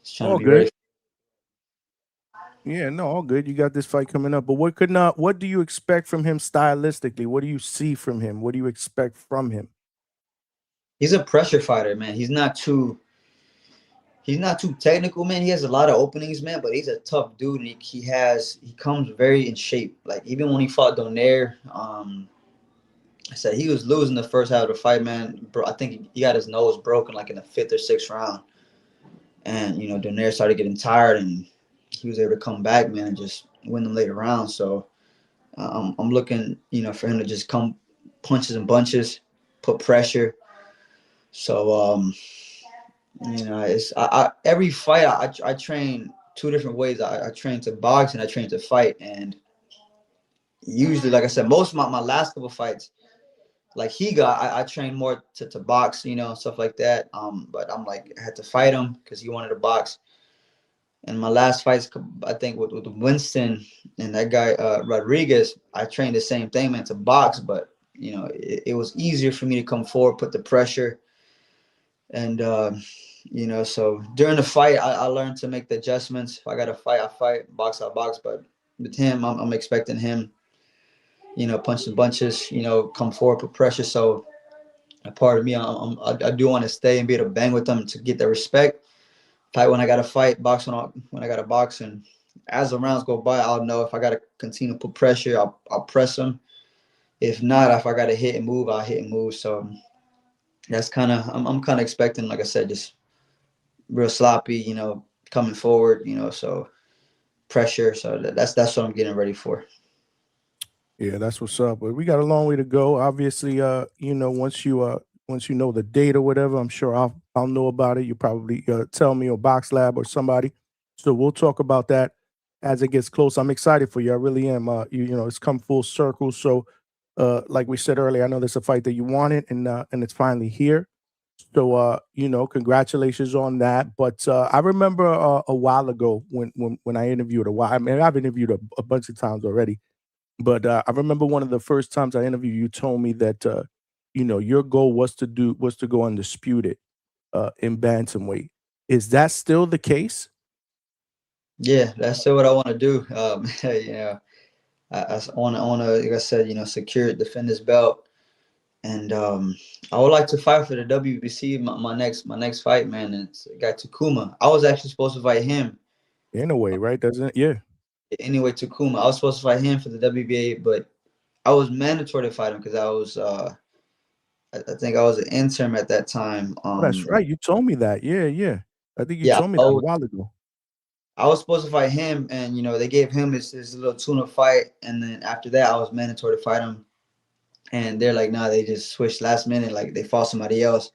just trying to All be ready. good. Yeah, no, all good. You got this fight coming up, but what do you expect from him stylistically? What do you see from him? What do you expect from him? He's a pressure fighter, man. He's not too technical, man. He has a lot of openings, man, but he's a tough dude, and he comes very in shape. Like even when he fought Donaire, I said he was losing the first half of the fight, man. Bro, I think he got his nose broken like in the fifth or sixth round, and Donaire started getting tired, and he was able to come back, man, and just win them later rounds. So I'm looking, for him to just come punches and bunches, put pressure. So it's every fight I train two different ways. I train to box and I train to fight, and usually, like I said, most of my last couple fights, like I trained more to box, stuff like that. But I'm like, I had to fight him because he wanted to box. And my last fights, I think with Winston and that guy Rodriguez, I trained the same thing, man, to box. But it was easier for me to come forward, put the pressure, and so during the fight, I learned to make the adjustments. If I got to fight, I fight. Box, I box. But with him, I'm expecting him, punch the bunches, come forward, put pressure. So a part of me, I do want to stay and be able to bang with them to get the respect. Fight when I got to fight, box when I got to box. And as the rounds go by, I'll know if I got to continue to put pressure, I'll press them. If not, if I got to hit and move, I'll hit and move. So that's I'm kind of expecting, like I said, just real sloppy, coming forward, so pressure. So that's what I'm getting ready for. Yeah, that's what's up. But we got a long way to go. Obviously, once you know the date or whatever, I'm sure I'll know about it. You probably tell me or Box Lab or somebody. So we'll talk about that as it gets close. I'm excited for you. I really am. It's come full circle. So, like we said earlier, I know there's a fight that you wanted, and it's finally here. So, congratulations on that. But I remember a while ago when I interviewed I mean, I've interviewed a bunch of times already, but I remember one of the first times I interviewed you told me that your goal was to go undisputed in bantamweight. Is that still the case? Yeah, that's still what I want to do. I want to, like I said, secure, defend this belt, and I would like to fight for the WBC. My next fight, man, it's guy Takuma. I was actually supposed to fight him In a way, right? Doesn't it? Yeah. anyway. Takuma, I was supposed to fight him for the WBA, but I was mandatory to fight him because I think I was an intern at that time. Oh, that's right. You told me that. Yeah, yeah. I think you Yeah, told me that a while ago. I was supposed to fight him, and they gave him his little tuna fight, and then after that, I was mandatory to fight him, and they're like, nah, they just switched last minute, like they fought somebody else.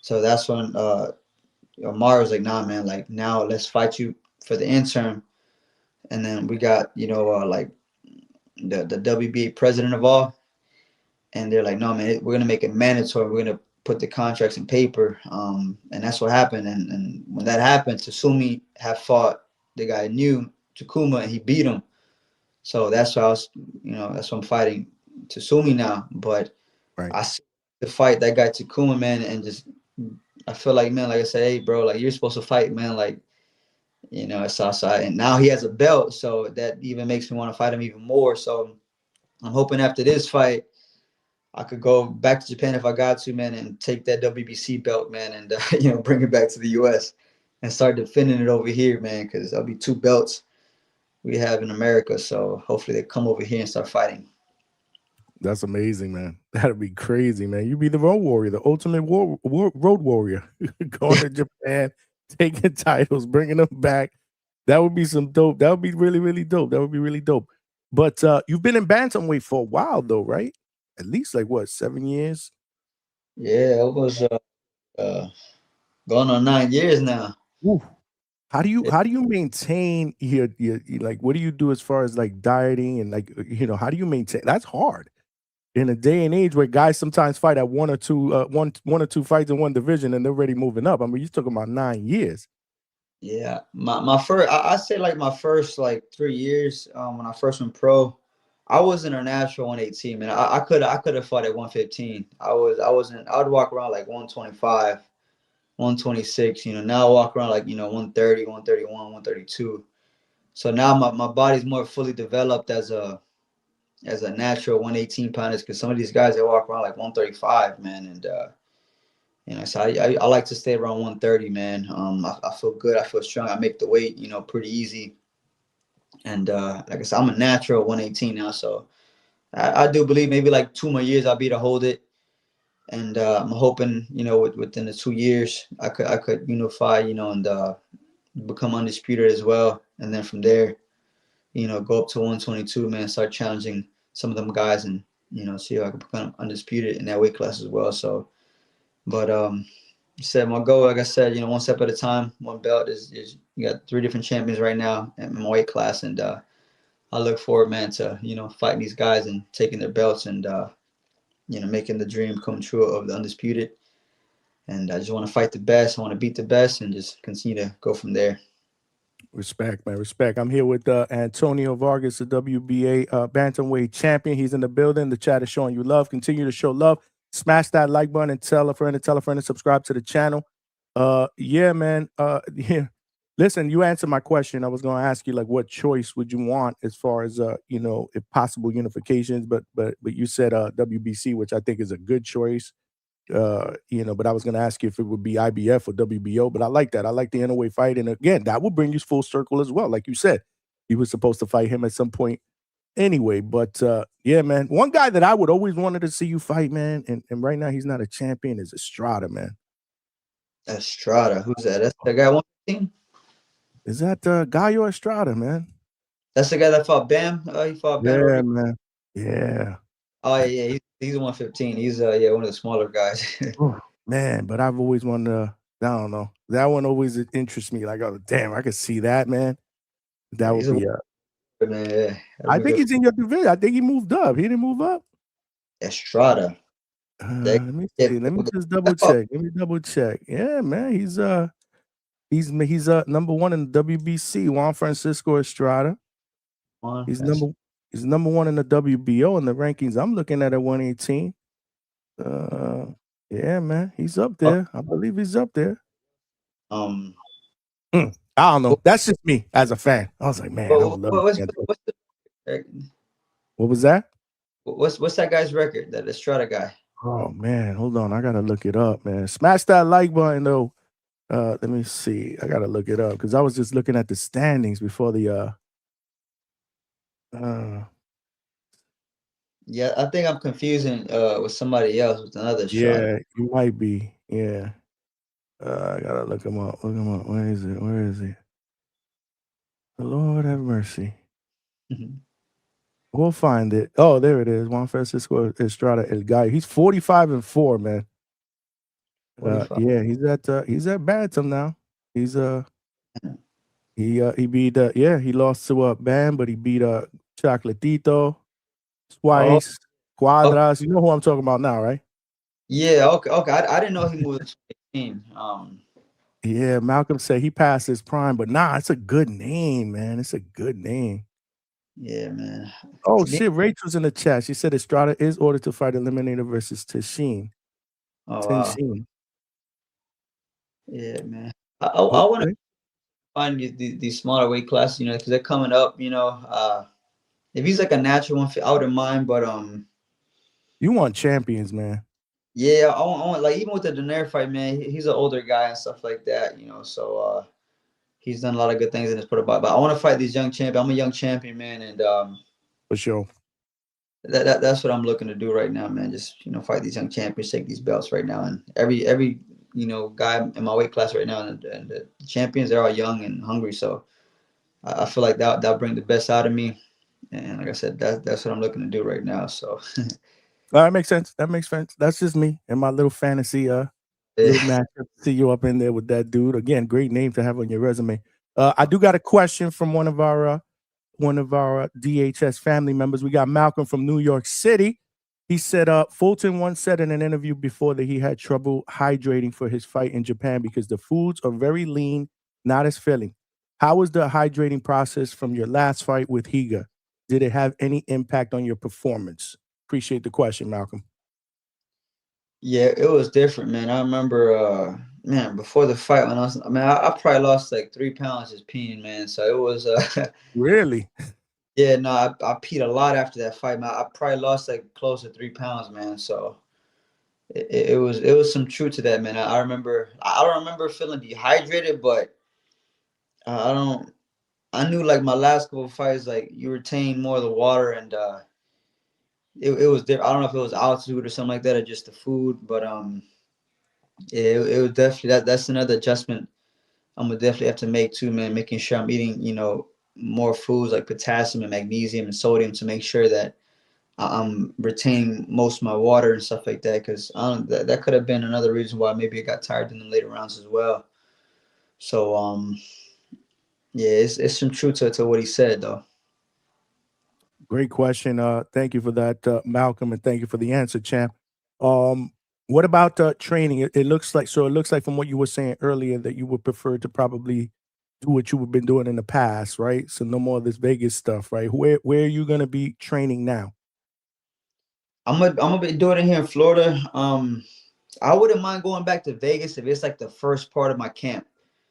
So that's when Omar was like, nah, man, like now let's fight you for the interim, and then we got like the WBA president of all, and they're like, no, man, we're gonna make it mandatory. We're gonna put the contracts in paper, and that's what happened. And when that happened, Tsumi had fought the guy new Takuma, and he beat him. So that's why that's why I'm fighting Tsumi now. But Right. I see the fight that guy Takuma, man, and just I feel like, man, like I said, hey, bro, like you're supposed to fight, man, like it's outside, and now he has a belt, so that even makes me want to fight him even more. So I'm hoping after this fight, I could go back to Japan if I got to, man, and take that WBC belt, man, and bring it back to the U.S. and start defending it over here, man, because there'll be two belts we have in America. So hopefully they come over here and start fighting. That's amazing, man. That'd be crazy, man. You'd be the road warrior, the ultimate road warrior, going to Japan, taking titles, bringing them back. That would be some dope. That would be really, really dope. That would be really dope. But you've been in bantamweight for a while, though, right? At least like what, 7 years? Yeah, it was uh, going on 9 years now. Ooh. How do you maintain your like what do you do as far as like dieting and like how do you maintain that's hard in a day and age where guys sometimes fight at one or two fights in one division and they're already moving up. I mean, you're talking about 9 years. Yeah, my first, I say like my first like 3 years, when I first went pro, I was international 118, man. I could have fought at 115. I would walk around like 125, 126. Now I walk around like 130, 131, 132. So now my body's more fully developed as a natural 118 pounders, because some of these guys, they walk around like 135, man. And so I like to stay around 130, man. I feel good, I feel strong, I make the weight, pretty easy. And like I said, I'm a natural 118 now, so I do believe maybe like 2 more years I'll be to hold it. And I'm hoping, within the 2 years I could unify, and become undisputed as well. And then from there, go up to 122, man, start challenging some of them guys, and, see if I can become undisputed in that weight class as well. So, but you said my goal, like I said, one step at a time, one belt is you got 3 different champions right now in my weight class. And I look forward, man, to, fighting these guys and taking their belts and, making the dream come true of the undisputed. And I just want to fight the best. I want to beat the best and just continue to go from there. Respect, man. Respect. I'm here with Antonio Vargas, the WBA Bantamweight champion. He's in the building. The chat is showing you love. Continue to show love. Smash that like button and tell a friend and subscribe to the channel. Yeah, man. Yeah. Listen, you answered my question. I was going to ask you, like, what choice would you want as far as if possible unifications, but you said WBC, which I think is a good choice. But I was going to ask you if it would be IBF or WBO, but I like that. I like the Inoue fight. And again, that will bring you full circle as well. Like you said, you were supposed to fight him at some point anyway. But yeah, man, one guy that I would always wanted to see you fight, man, and right now he's not a champion, is Estrada, man. Estrada, who's that? That's the guy 115? Is that Gallo Estrada, man? That's the guy that fought Bam? He fought Bam? Yeah, man. Yeah. Oh, yeah, he's 115. He's one of the smaller guys. Man, but I've always wanted to, I don't know. That one always interests me. Like, oh, damn, I could see that, man. That would be man, yeah. I think he's in your division. I think he moved up. He didn't move up. Estrada. Let me see. Let me just double check. Let me double check. Yeah, man. He's number 1 in the WBC. Juan Francisco Estrada. He's number 1 in the WBO in the rankings. I'm looking at 118. Yeah, man. He's up there. I believe he's up there. I don't know. That's just me as a fan. I was like, man, I would love what was that? What's that guy's record? That Estrada guy. Oh man, hold on. I gotta look it up, man. Smash that like button though. Let me see. I gotta look it up because I was just looking at the standings before the yeah, I think I'm confusing with somebody else, with another Estrada. Yeah, you might be. Yeah. I gotta look him up. Look him up. Where is it? Where is he? The Lord have mercy. We'll find it. Oh, there it is. Juan Francisco Estrada El Gallo. He's 45-4, man. Yeah, he's at Bantam now. He's he beat he lost to Bam, but he beat Chocolatito twice. Cuadras. You know who I'm talking about now, right? Yeah, okay. I didn't know he moved to 18. Yeah, Malcolm said he passed his prime, but nah, it's a good name, man. It's a good name. Yeah, man. Oh shit, Rachel's in the chat. She said Estrada is ordered to fight Eliminator versus Tenshin. Oh, wow. Yeah, man. I want to find these smaller weight classes, because they're coming up. If he's like a natural one, I wouldn't mind. But you want champions, man. Yeah, I want like, even with the Donaire fight, man. He's an older guy and stuff like that, So he's done a lot of good things in his sport. But I want to fight these young champions. I'm a young champion, man, and for sure. That's what I'm looking to do right now, man. Just fight these young champions, take these belts right now, and every guy in my weight class right now, and the champions, they're all young and hungry. So I feel like that'll bring the best out of me, and like I said, that's what I'm looking to do right now. So that makes sense. That makes sense. That's just me and my little fantasy little matchup. See you up in there with that dude. Again, great name to have on your resume. I do got a question from one of our DHS family members. We got Malcolm from New York City. He said, Fulton once said in an interview before that he had trouble hydrating for his fight in Japan because the foods are very lean, not as filling. How was the hydrating process from your last fight with Higa? Did it have any impact on your performance? Appreciate the question, Malcolm. Yeah, it was different, man. I remember man, before the fight, when I probably lost like 3 pounds just peeing, man. So it was, Really? yeah, no, I peed a lot after that fight, man. I probably lost like close to 3 pounds, man. So it was some truth to that, man. I don't remember feeling dehydrated, but I don't. I knew like my last couple of fights, like you retain more of the water, and it was different. I don't know if it was altitude or something like that, or just the food, but yeah, it was definitely that's another adjustment I'm gonna definitely have to make too, man. Making sure I'm eating, more foods like potassium and magnesium and sodium to make sure that I'm retaining most of my water and stuff like that. Because that could have been another reason why maybe I got tired in the later rounds as well. So yeah, it's some truth to what he said though. Great question. Thank you for that, Malcolm, and thank you for the answer, champ. Um, what about training? It looks like so. It looks like from what you were saying earlier that you would prefer to probably do what you've been doing in the past, right? So no more of this Vegas stuff, right? Where are you going to be training now? I'm gonna be doing it here in Florida. I wouldn't mind going back to Vegas if it's like the first part of my camp,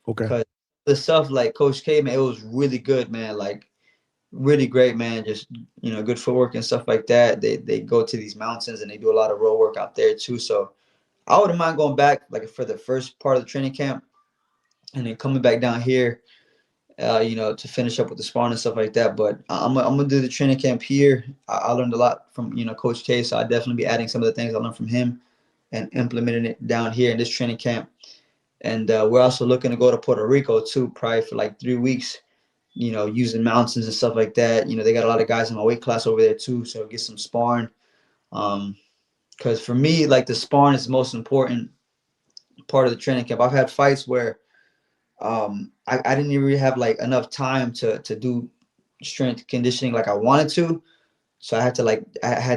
Okay. because the stuff like Coach K, man, it was really good, man. Like really great, man. Just good footwork and stuff like that. They go to these mountains and they do a lot of road work out there too. So I wouldn't mind going back like for the first part of the training camp and then coming back down here, to finish up with the sparring and stuff like that. But I'm gonna do the training camp here. I learned a lot from Coach K, so I definitely be adding some of the things I learned from him and implementing it down here in this training camp. And we're also looking to go to Puerto Rico too, probably for like 3 weeks. Using mountains and stuff like that. They got a lot of guys in my weight class over there too, so get some sparring. Because for me, like the sparring is the most important part of the training camp. I've had fights where I didn't even really have like enough time to do strength conditioning like I wanted to. So I had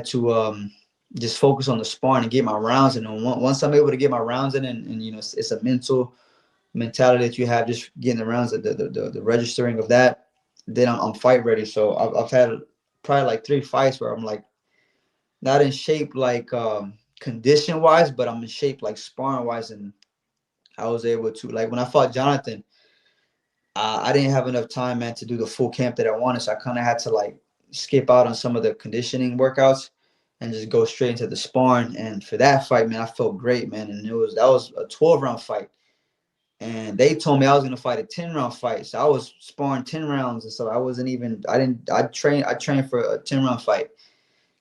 to just focus on the sparring and get my rounds in. And once I'm able to get my rounds in, and it's a mental mentality that you have, just getting the rounds, the registering of that, then I'm fight ready. So I've had probably like 3 fights where I'm like not in shape like condition wise, but I'm in shape like sparring wise, and I was able to, like, when I fought Jonathan, I didn't have enough time, man, to do the full camp that I wanted, so I kind of had to like skip out on some of the conditioning workouts and just go straight into the sparring. And for that fight, man, I felt great, man, and that was a 12-round fight. And they told me I was gonna fight a 10-round fight. So I was sparring 10 rounds, and so I trained for a 10-round fight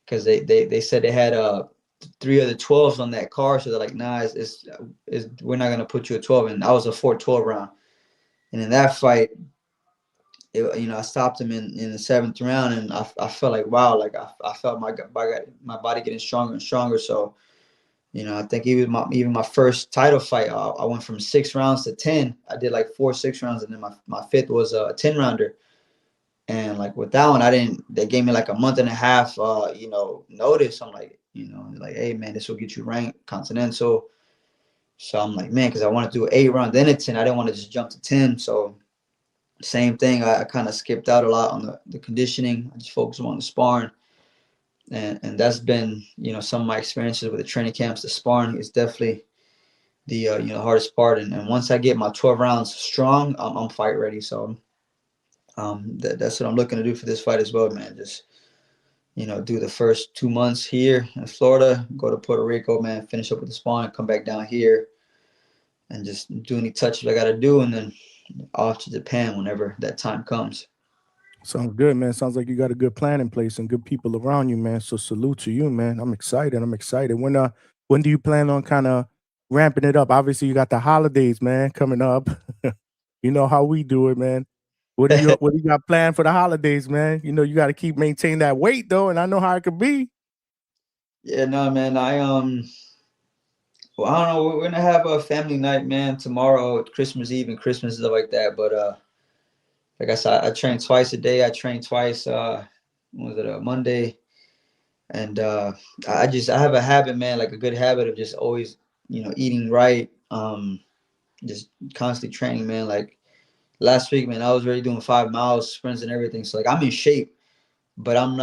because they said they had 3 other 12s on that card. So they're like, nah, it's we're not gonna put you at 12. And I was a 4-12 round. And in that fight, I stopped him in the 7th round, and I felt like, wow, like I felt my body getting stronger and stronger. So I think even my first title fight, I went from 6 rounds to 10. I did like 4 6 rounds, and then my fifth was a 10-rounder. And like with that one, they gave me like a month and a half, notice. I'm like, hey man, this will get you ranked continental. So I'm like, man, because I want to do 8 rounds, then a 10. I didn't want to just jump to 10. So same thing. I kind of skipped out a lot on the conditioning. I just focused on the sparring. And that's been, some of my experiences with the training camps. The sparring is definitely the hardest part. And once I get my 12 rounds strong, I'm fight ready. So that's what I'm looking to do for this fight as well, man. Just do the first 2 months here in Florida, go to Puerto Rico, man, finish up with the sparring, come back down here, and just do any touches I got to do, and then off to Japan whenever that time comes. Sounds good, man. Sounds like you got a good plan in place and good people around you, man. So salute to you, man. I'm excited. I'm excited. When do you plan on kind of ramping it up? Obviously, you got the holidays, man, coming up. You know how we do it, man. What do you got planned for the holidays, man? You got to keep maintaining that weight though, and I know how it could be. Yeah, no, man. Well, I don't know. We're gonna have a family night, man, tomorrow, Christmas Eve and Christmas stuff like that. But like I said, I train twice a day. I train twice. Was it a Monday? And I have a habit, man, like a good habit of just always, eating right. Just constantly training, man. Like last week, man, I was already doing 5 miles, sprints and everything. So like I'm in shape, but I'm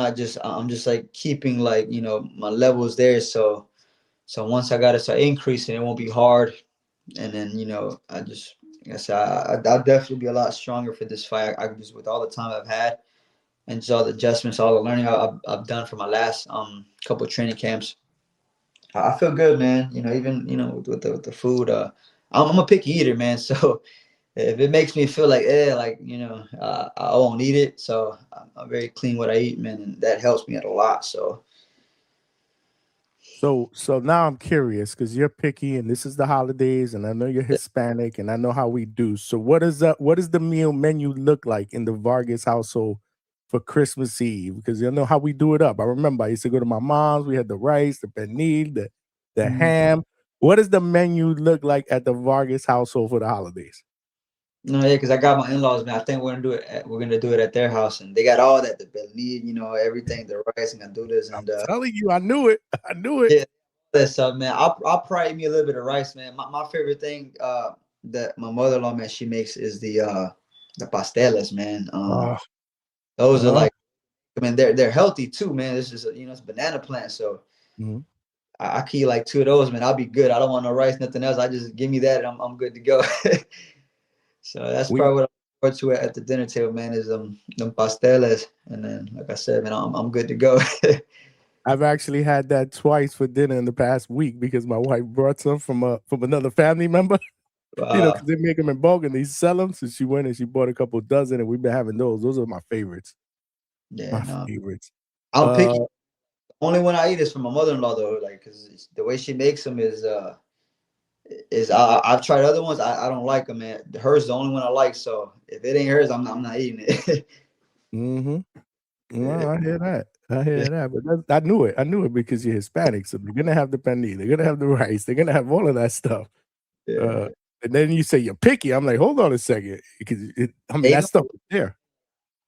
just like keeping like, my levels there. So once I got to start increasing, it won't be hard. And then, you know, like I said, I'll definitely be a lot stronger for this fight. I just, with all the time I've had and just all the adjustments, all the learning I've done for my last couple of training camps, I feel good, man. You know, even, you know, with the food, I'm a picky eater, man. So if it makes me feel like, like, you know, I won't eat it. So I'm very clean what I eat, man, and that helps me out a lot. So So now I'm curious because you're picky and this is the holidays and I know you're Hispanic and I know how we do. So what is the meal menu look like in the Vargas household for Christmas Eve? Because you know how we do it up. I remember I used to go to my mom's, we had the rice, the pernil, the ham. What does the menu look like at the Vargas household for the holidays? no, yeah, because I got my in-laws, man. I think we're gonna do it at their house, and they got all that, the believe, you know, everything, the rice, and do this, I'm and telling you, I knew it. I knew it. yeah, that stuff, man. I'll probably eat me a little bit of rice, man. My favorite thing that my mother-in-law, man, she makes is the pasteles, man. Oh, Those are oh. like, I mean, they're healthy too, man. It's just you know, it's banana plant, so Mhm. I can eat like two of those, man. I'll be good. I don't want no rice, nothing else. I just give me that, and I'm good to go. So that's We probably what I look forward to at the dinner table, man, is them pasteles. And then, like I said, man, I'm good to go. I've actually had that twice for dinner in the past week because my wife brought some from another family member. You know, because they make them in bulk and they sell them. So she went and she bought a couple dozen, and we've been having those. Those are my favorites. Yeah, My no, favorites. I'm Uh, picky. Only one I eat is from my mother-in-law though, like, cause the way she makes them is I've tried other ones. I don't like them, man. Hers is the only one I like. So if it ain't hers, I'm not eating it. mm-hmm. Yeah, Well, I hear that. I yeah, hear that. But I knew it. I knew it because you're Hispanic. So they're gonna have the paneer. They're gonna have the rice. They're gonna have all of that stuff. Uh, yeah. and then you say you're picky. I'm like, hold on a second, because I mean that Even, stuff is there.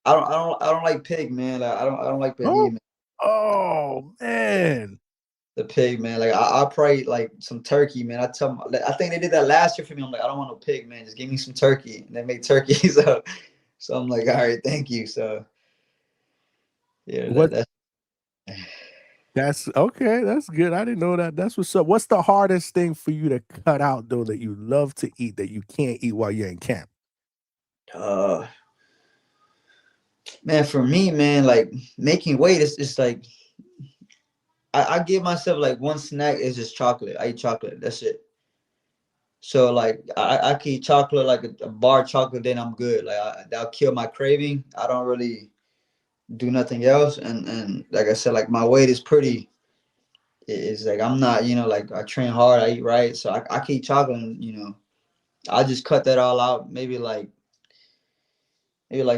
I don't like pig, man. Like, I don't like Oh, pernil, man. oh man. The pig, man. Like I probably like some turkey, man. I think they did that last year for me. I'm like, I don't want no pig, man. Just give me some turkey. And they make turkey, so I'm like, all right, thank you. So yeah, What that's That's okay. That's good. I didn't know that. That's what's up. What's the hardest thing for you to cut out though that you love to eat that you can't eat while you're in camp? uh man, for me, man, like making weight is it's like I give myself like one snack is just chocolate. I eat chocolate. That's it. So like I can eat chocolate like a bar of chocolate, then I'm good. Like that'll kill my craving. I don't really do nothing else. And like I said, like my weight is pretty. It's like I'm not, you know, like I train hard, I eat right, so I can eat chocolate, and, you know, I just cut that all out. Maybe like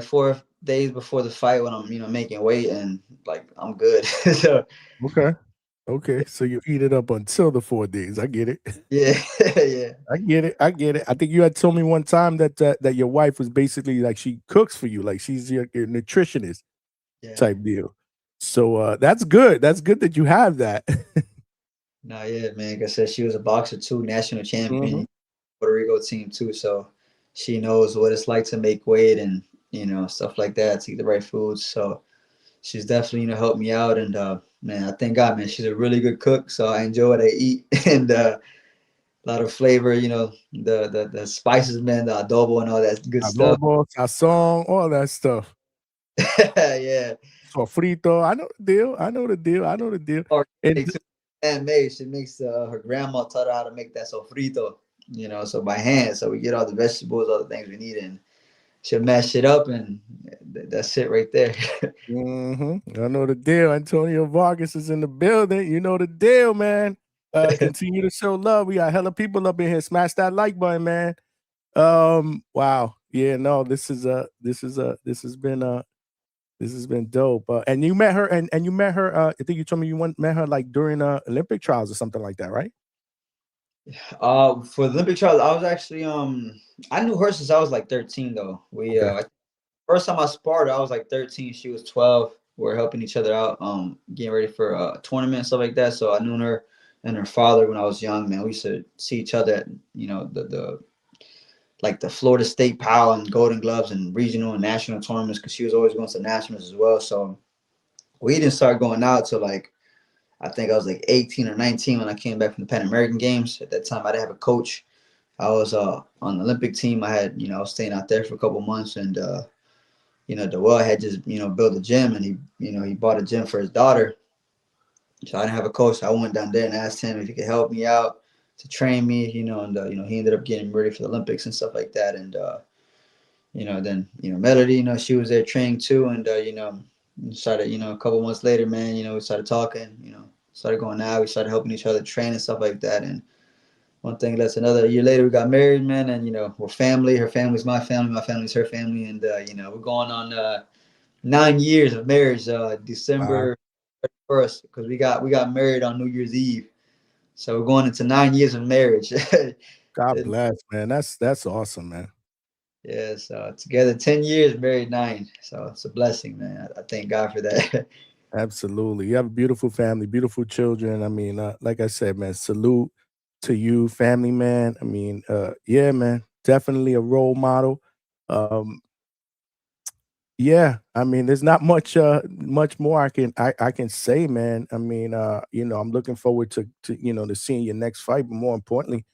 4 days before the fight when I'm, you know, making weight, and like I'm good. So Okay. Okay. So you eat it up until the 4 days. I get it. yeah, yeah, I get it. I get it. I think you had told me one time that that your wife was basically like she cooks for you, like she's your nutritionist yeah. type deal. So that's good. That's good that you have that. No, yeah, man. Like I said, she was a boxer too, national Mhm. champion, Puerto Rico team too. So she knows what it's like to make weight and, you know, stuff like that, to eat the right foods. So she's definitely, you know, helped me out. And man, I thank God, man, she's a really good cook. So I enjoy what I eat. And a lot of flavor, you know, the spices, man, the adobo and all that good stuff. Adobo, sazon, all that stuff. Yeah. Sofrito. I know the deal. I know the deal. I know the deal. And Organic too. Handmade. She makes her grandma taught her how to make that sofrito, you know, so by hand. So we get all the vegetables, all the things we need, and she'll mash it up, and that's it right there. I know the deal. Antonio Vargas is in the building. You know the deal, man. Continue to show love. We got hella people up in here. Smash that like button, man. Wow. Yeah, no, this has been dope. And you met her, and you met her. I think you told me met her like during Olympic trials or something like that, right? For the Olympic trials, I was actually I knew her since I was like 13 though. Okay. First time I sparred, I was like 13. She was 12. We were helping each other out, getting ready for a tournament and stuff like that. So I knew her and her father when I was young, man. We used to see each other at, you know, the like the Florida State PAL and Golden Gloves and regional and national tournaments, because she was always going to nationals as well. So we didn't start going out till like I think I was like 18 or 19 when I came back from the Pan American Games. At that time, I didn't have a coach. I was on the Olympic team. I had, I was staying out there for a couple months, and Doel had just, built a gym, and he bought a gym for his daughter. So I didn't have a coach. I went down there and asked him if he could help me out to train me, and he ended up getting ready for the Olympics and stuff like that. And then Melody, she was there training too, and started, a couple months later, man, we started talking, started going out, we started helping each other train and stuff like that. And one thing led to another. A year later, we got married, man, and we're family. Her family's my family's her family, and we're going on 9 years of marriage. Wow. December 1st, because we got married on New Year's Eve, so we're going into 9 years of marriage. God bless, man. That's awesome, man. Yeah, so together 10 years, married 9. So it's a blessing, man. I thank God for that. Absolutely. You have a beautiful family, beautiful children. I mean, like I said, man, salute to you, family man. I mean, yeah, man, definitely a role model. Um, yeah, I mean, there's not much more I can say, man. I mean, I'm looking forward to seeing your next fight, but more importantly,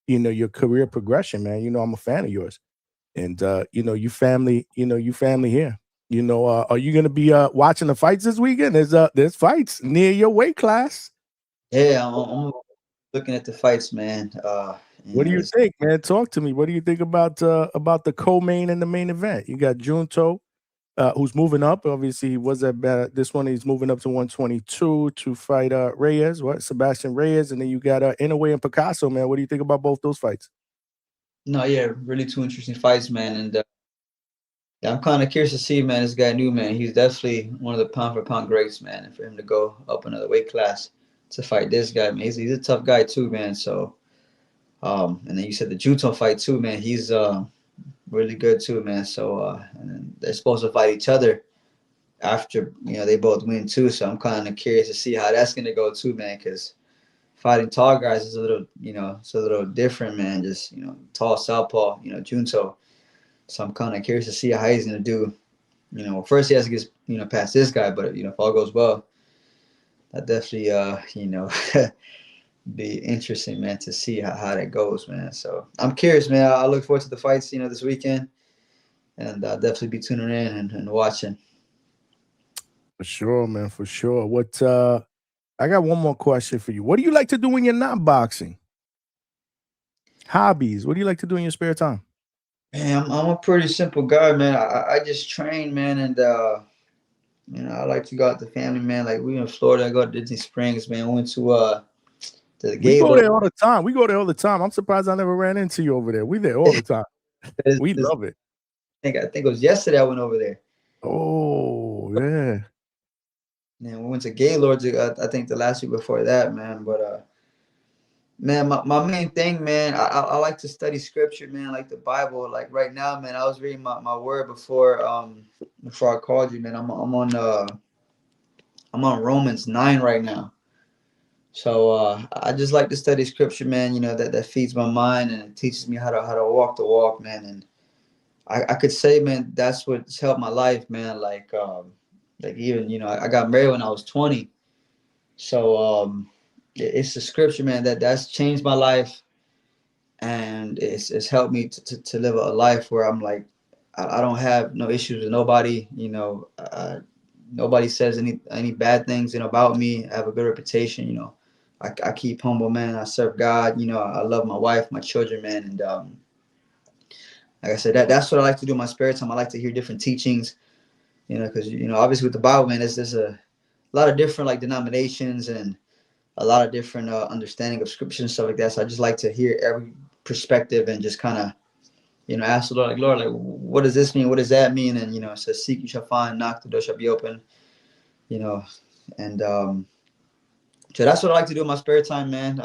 your career progression, man. I'm a fan of yours. And you family here. Are you gonna be watching the fights this weekend? There's fights near your weight class. Yeah, I'm looking at the fights, man. What do you It's, think, man? Talk to me. What do you think about the co-main and the main event? You got Junto, who's moving up. Obviously, he was at this one. He's moving up to 122 to fight Reyes. What Sebastian Reyes, and then you got Inoue and Picasso, man. What do you think about both those fights? no, yeah, really two interesting fights, man. And yeah, I'm kind of curious to see, man, this guy new, man. He's definitely one of the pound for pound greats, man. And for him to go up another weight class to fight this guy, man, he's a tough guy too, man. So, and then you said the Juto fight too, man. He's really good too, man. So, and then they're supposed to fight each other after they both win too. So I'm kind of curious to see how that's gonna go too, man. Because fighting tall guys is a little, it's a little different, man. Just tall southpaw, Junto. So I'm kind of curious to see how he's gonna do. First he has to get past this guy, but if all goes well, that definitely be interesting, man, to see how that goes, man. So I'm curious, man. I look forward to the fights, this weekend, and I'll definitely be tuning in and watching. For sure, man. For sure. I got one more question for you. What do you like to do when you're not boxing? Hobbies. What do you like to do in your spare time? Man, I'm a pretty simple guy, man. I just train, man, and I like to go out with the family, man. Like we in Florida, I go to Disney Springs, man. We went to the We go Gaylord. there all the time. We go there all the time. I'm surprised I never ran into you over there. We there all the time. We This- love it. I think it was yesterday I went over there. Oh, yeah. Man, we went to Gaylord. I think the last week before that, man. But man, my main thing, man, I like to study scripture, man, like the Bible. Like right now, man, I was reading my word before I called you, man. I'm on Romans 9 right now. So I just like to study scripture, man. That feeds my mind and it teaches me how to walk the walk, man. And I could say, man, that's what's helped my life, man. Like even I got married when I was 20, so it's the scripture, man, that's changed my life, and it's helped me to live a life where I'm like I don't have no issues with nobody. Nobody says any bad things about me. I have a good reputation. I keep humble, man. I serve God. I love my wife, my children, man, and like I said, that's what I like to do in my spare time. I like to hear different teachings, because obviously with the Bible, man, there's a lot of different like denominations and a lot of different understanding of scripture and stuff like that. So I just like to hear every perspective and just kind of ask the Lord, like, Lord, like, what does this mean? What does that mean? And it says, seek you shall find, knock the door shall be open. you know and so that's what I like to do in my spare time, man.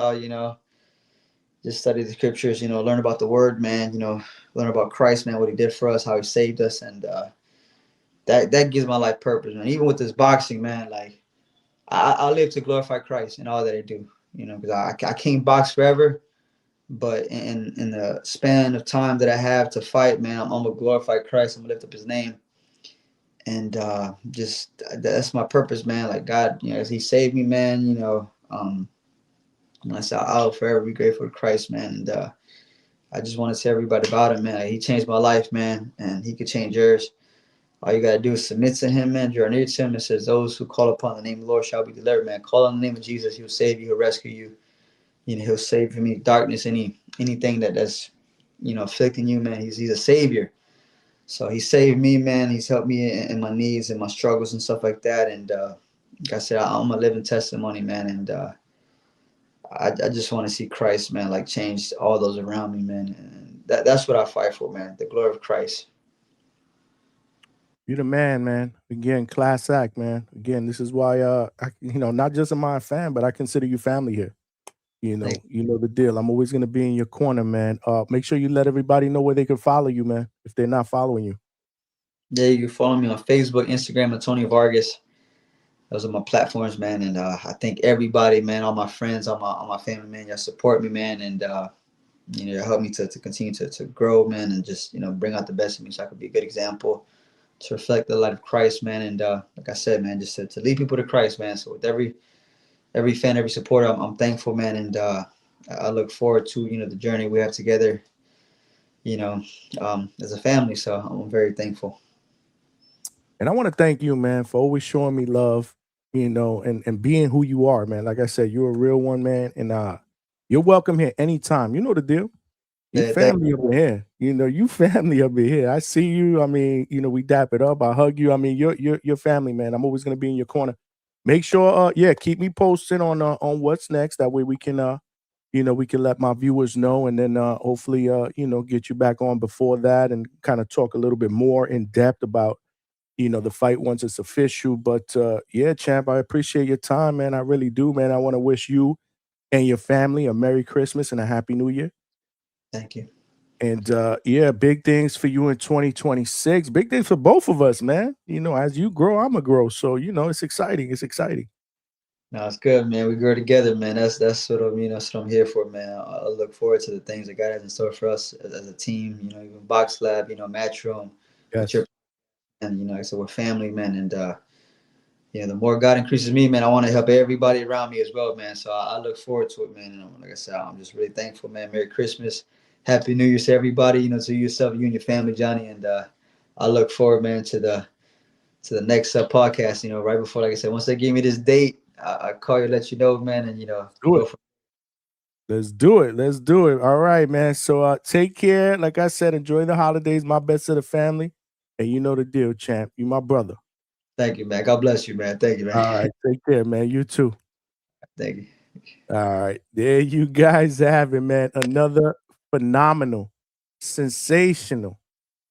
Just study the scriptures, learn about the word, man. Learn about Christ, man, what he did for us, how he saved us, and that gives my life purpose, man. Even with this boxing, man, like I live to glorify Christ in all that I do, because I can't box forever, but in the span of time that I have to fight, man, I'm gonna glorify Christ. I'm gonna lift up his name, and just that's my purpose, man. Like God, as he saved me, man, and I said I'll forever be grateful to Christ, man. And I just want to tell everybody about him, man. He changed my life, man, and he could change yours. All you gotta do is submit to him, man. Draw near to him. It says, "Those who call upon the name of the Lord shall be delivered." Man, call on the name of Jesus. He'll save you. He'll rescue you. He'll save from any darkness, anything that's afflicting you, man. He's a savior. So he saved me, man. He's helped me in my needs and my struggles and stuff like that. And like I said, I'm a living testimony, man. And I just want to see Christ, man, like change all those around me, man. And that's what I fight for, man. The glory of Christ. You're the man. Again, class act, man. Again, this is why not just am I a fan, but I consider you family here. You know the deal. I'm always gonna be in your corner, man. Make sure you let everybody know where they can follow you, man, if they're not following you. Yeah, you can follow me on Facebook, Instagram, Antonio Vargas. Those are my platforms, man. And I thank everybody, man, all my friends, all my family, man. Y'all support me, man, and help me to continue to grow, man, and just bring out the best of me so I could be a good example to reflect the light of Christ, man. And like I said, man, just to lead people to Christ, man. So with every fan, every supporter, I'm thankful, man, and I look forward to the journey we have together, as a family. So I'm very thankful. And I want to thank you, man, for always showing me love, and being who you are, man. Like I said, you're a real one, man, and you're welcome here anytime. You know the deal. You family up in here. You family up in here. I see you. I mean, we dap it up. I hug you. I mean, you're family, man. I'm always gonna be in your corner. Make sure, keep me posted on what's next. That way we can, we can let my viewers know, and then hopefully, get you back on before that and kind of talk a little bit more in depth about, the fight once it's official. But yeah, champ, I appreciate your time, man. I really do, man. I want to wish you and your family a Merry Christmas and a Happy New Year. Thank you. And big things for you in 2026. Big things for both of us, man. As you grow, I'm gonna grow. So it's exciting. It's exciting. No, it's good, man. We grow together, man. That's what that's what I'm here for, man. I look forward to the things that God has in store for us as a team. Even Box Lab, Matchroom, Yes. and so we're family, man. And the more God increases me, man, I want to help everybody around me as well, man. So I look forward to it, man. And like I said, I'm just really thankful, man. Merry Christmas, Happy New Year to everybody. To yourself, you and your family, Johnny. And I look forward, man, to the next podcast. Right before, like I said, once they give me this date, I call you, let you know, man, and Let's do it. Let's do it. All right, man. So take care. Like I said, enjoy the holidays. My best to the family. And you know the deal, champ. You my brother. Thank you, man. God bless you, man. Thank you, man. All right. Take care, man. You too. Thank you. All right. There you guys have it, man. Another phenomenal, sensational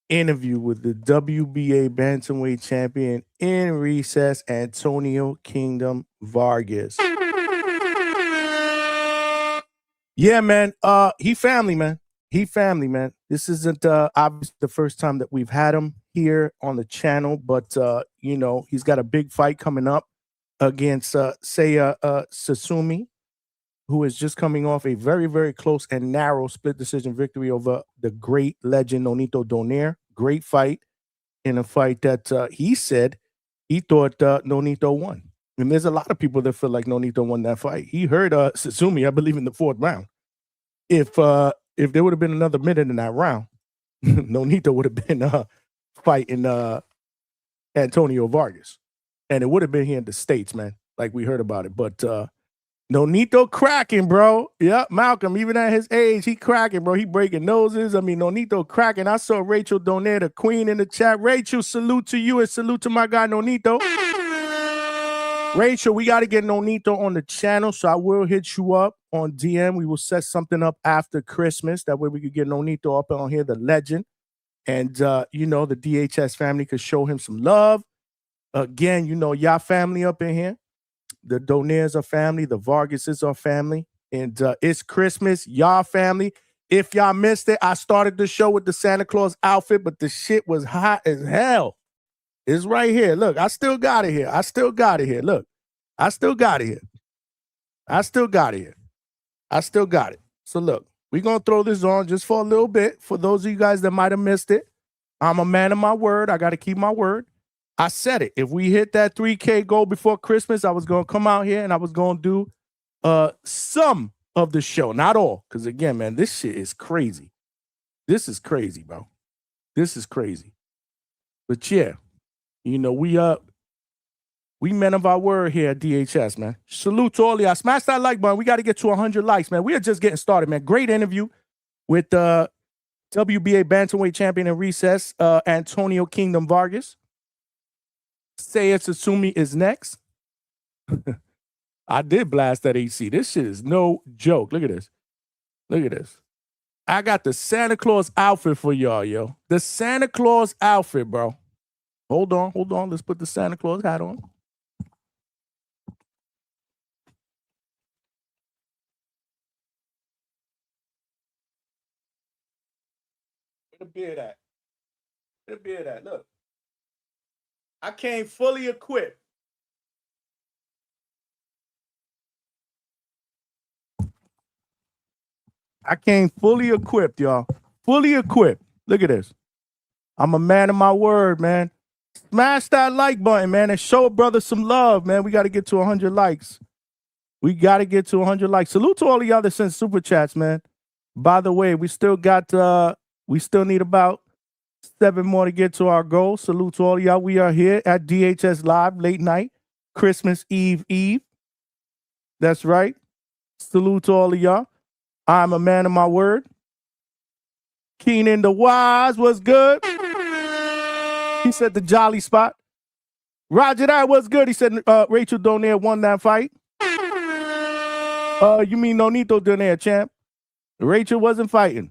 interview with the WBA Bantamweight champion in recess, Antonio Kingdom Vargas. Yeah, man. He family, man. This isn't obviously the first time that we've had him here on the channel, but he's got a big fight coming up against Seiya Tsutsumi, who is just coming off a very, very close and narrow split decision victory over the great legend Nonito Donaire. Great fight, in a fight that he said he thought Nonito won. And there's a lot of people that feel like Nonito won that fight. He heard Tsutsumi, I believe, in the 4th round. If there would have been another minute in that round, Nonito would have been fighting Antonio Vargas. And it would have been here in the States, man, like we heard about it. But Nonito cracking, bro. Yeah, Malcolm, even at his age, he cracking, bro. He breaking noses. I mean, Nonito cracking. I saw Rachel Donaire, the queen, in the chat. Rachel, salute to you and salute to my guy, Nonito. Rachel, we got to get Nonito on the channel, so I will hit you up on DM. We will set something up after Christmas. That way we could get Nonito up on here, the legend. And, the DHS family could show him some love. Again, y'all family up in here. The Donairs are family. The Vargases are family. And it's Christmas. Y'all family. If y'all missed it, I started the show with the Santa Claus outfit, but the shit was hot as hell. It's right here. Look, I still got it here. Look, I still got it here. I still got it. So look, we're going to throw this on just for a little bit. For those of you guys that might have missed it, I'm a man of my word. I got to keep my word. I said it. If we hit that 3K goal before Christmas, I was going to come out here and I was going to do some of the show. Not all. Because again, man, this shit is crazy. This is crazy, bro. This is crazy. But yeah, you know, we men of our word here at DHS, man. Salute to all of y'all. Smash that like button. We got to get to 100 likes, man. We are just getting started, man. Great interview with WBA Bantamweight champion in recess, Antonio Kingdom Vargas. Seiya Tsutsumi is next. I did blast that AC. This shit is no joke. Look at this. Look at this. I got the Santa Claus outfit for y'all, yo. The Santa Claus outfit, bro. Hold on. Let's put the Santa Claus hat on. Where the beard at? Where the beard at? Look. I came fully equipped. I came fully equipped, y'all. Fully equipped. Look at this. I'm a man of my word, man. Smash that like button, man, and show a brother some love, man. We got to get to 100 likes. We got to get to 100 likes. Salute to all of y'all that sent super chats, man. By the way, we still need about 7 more to get to our goal. Salute to all of y'all. We are here at DHS Live, late night, Christmas Eve. That's right. Salute to all of y'all. I'm a man of my word. Keenan the Wise was good. He said the jolly spot. Roger that was good. He said Rachel Donaire won that fight. You mean Nonito Donaire, champ? Rachel wasn't fighting.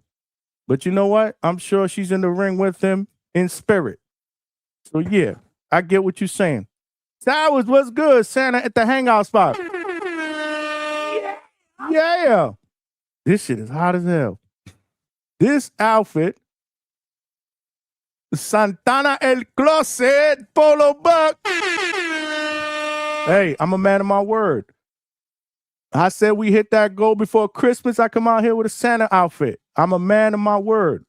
But you know what? I'm sure she's in the ring with him in spirit. So yeah, I get what you're saying. Towers was good. Santa at the Hangout spot. Yeah. This shit is hot as hell. This outfit, Santana El Closet Polo Buck. Hey, I'm a man of my word. I said we hit that goal before Christmas. I come out here with a Santa outfit. I'm a man of my word.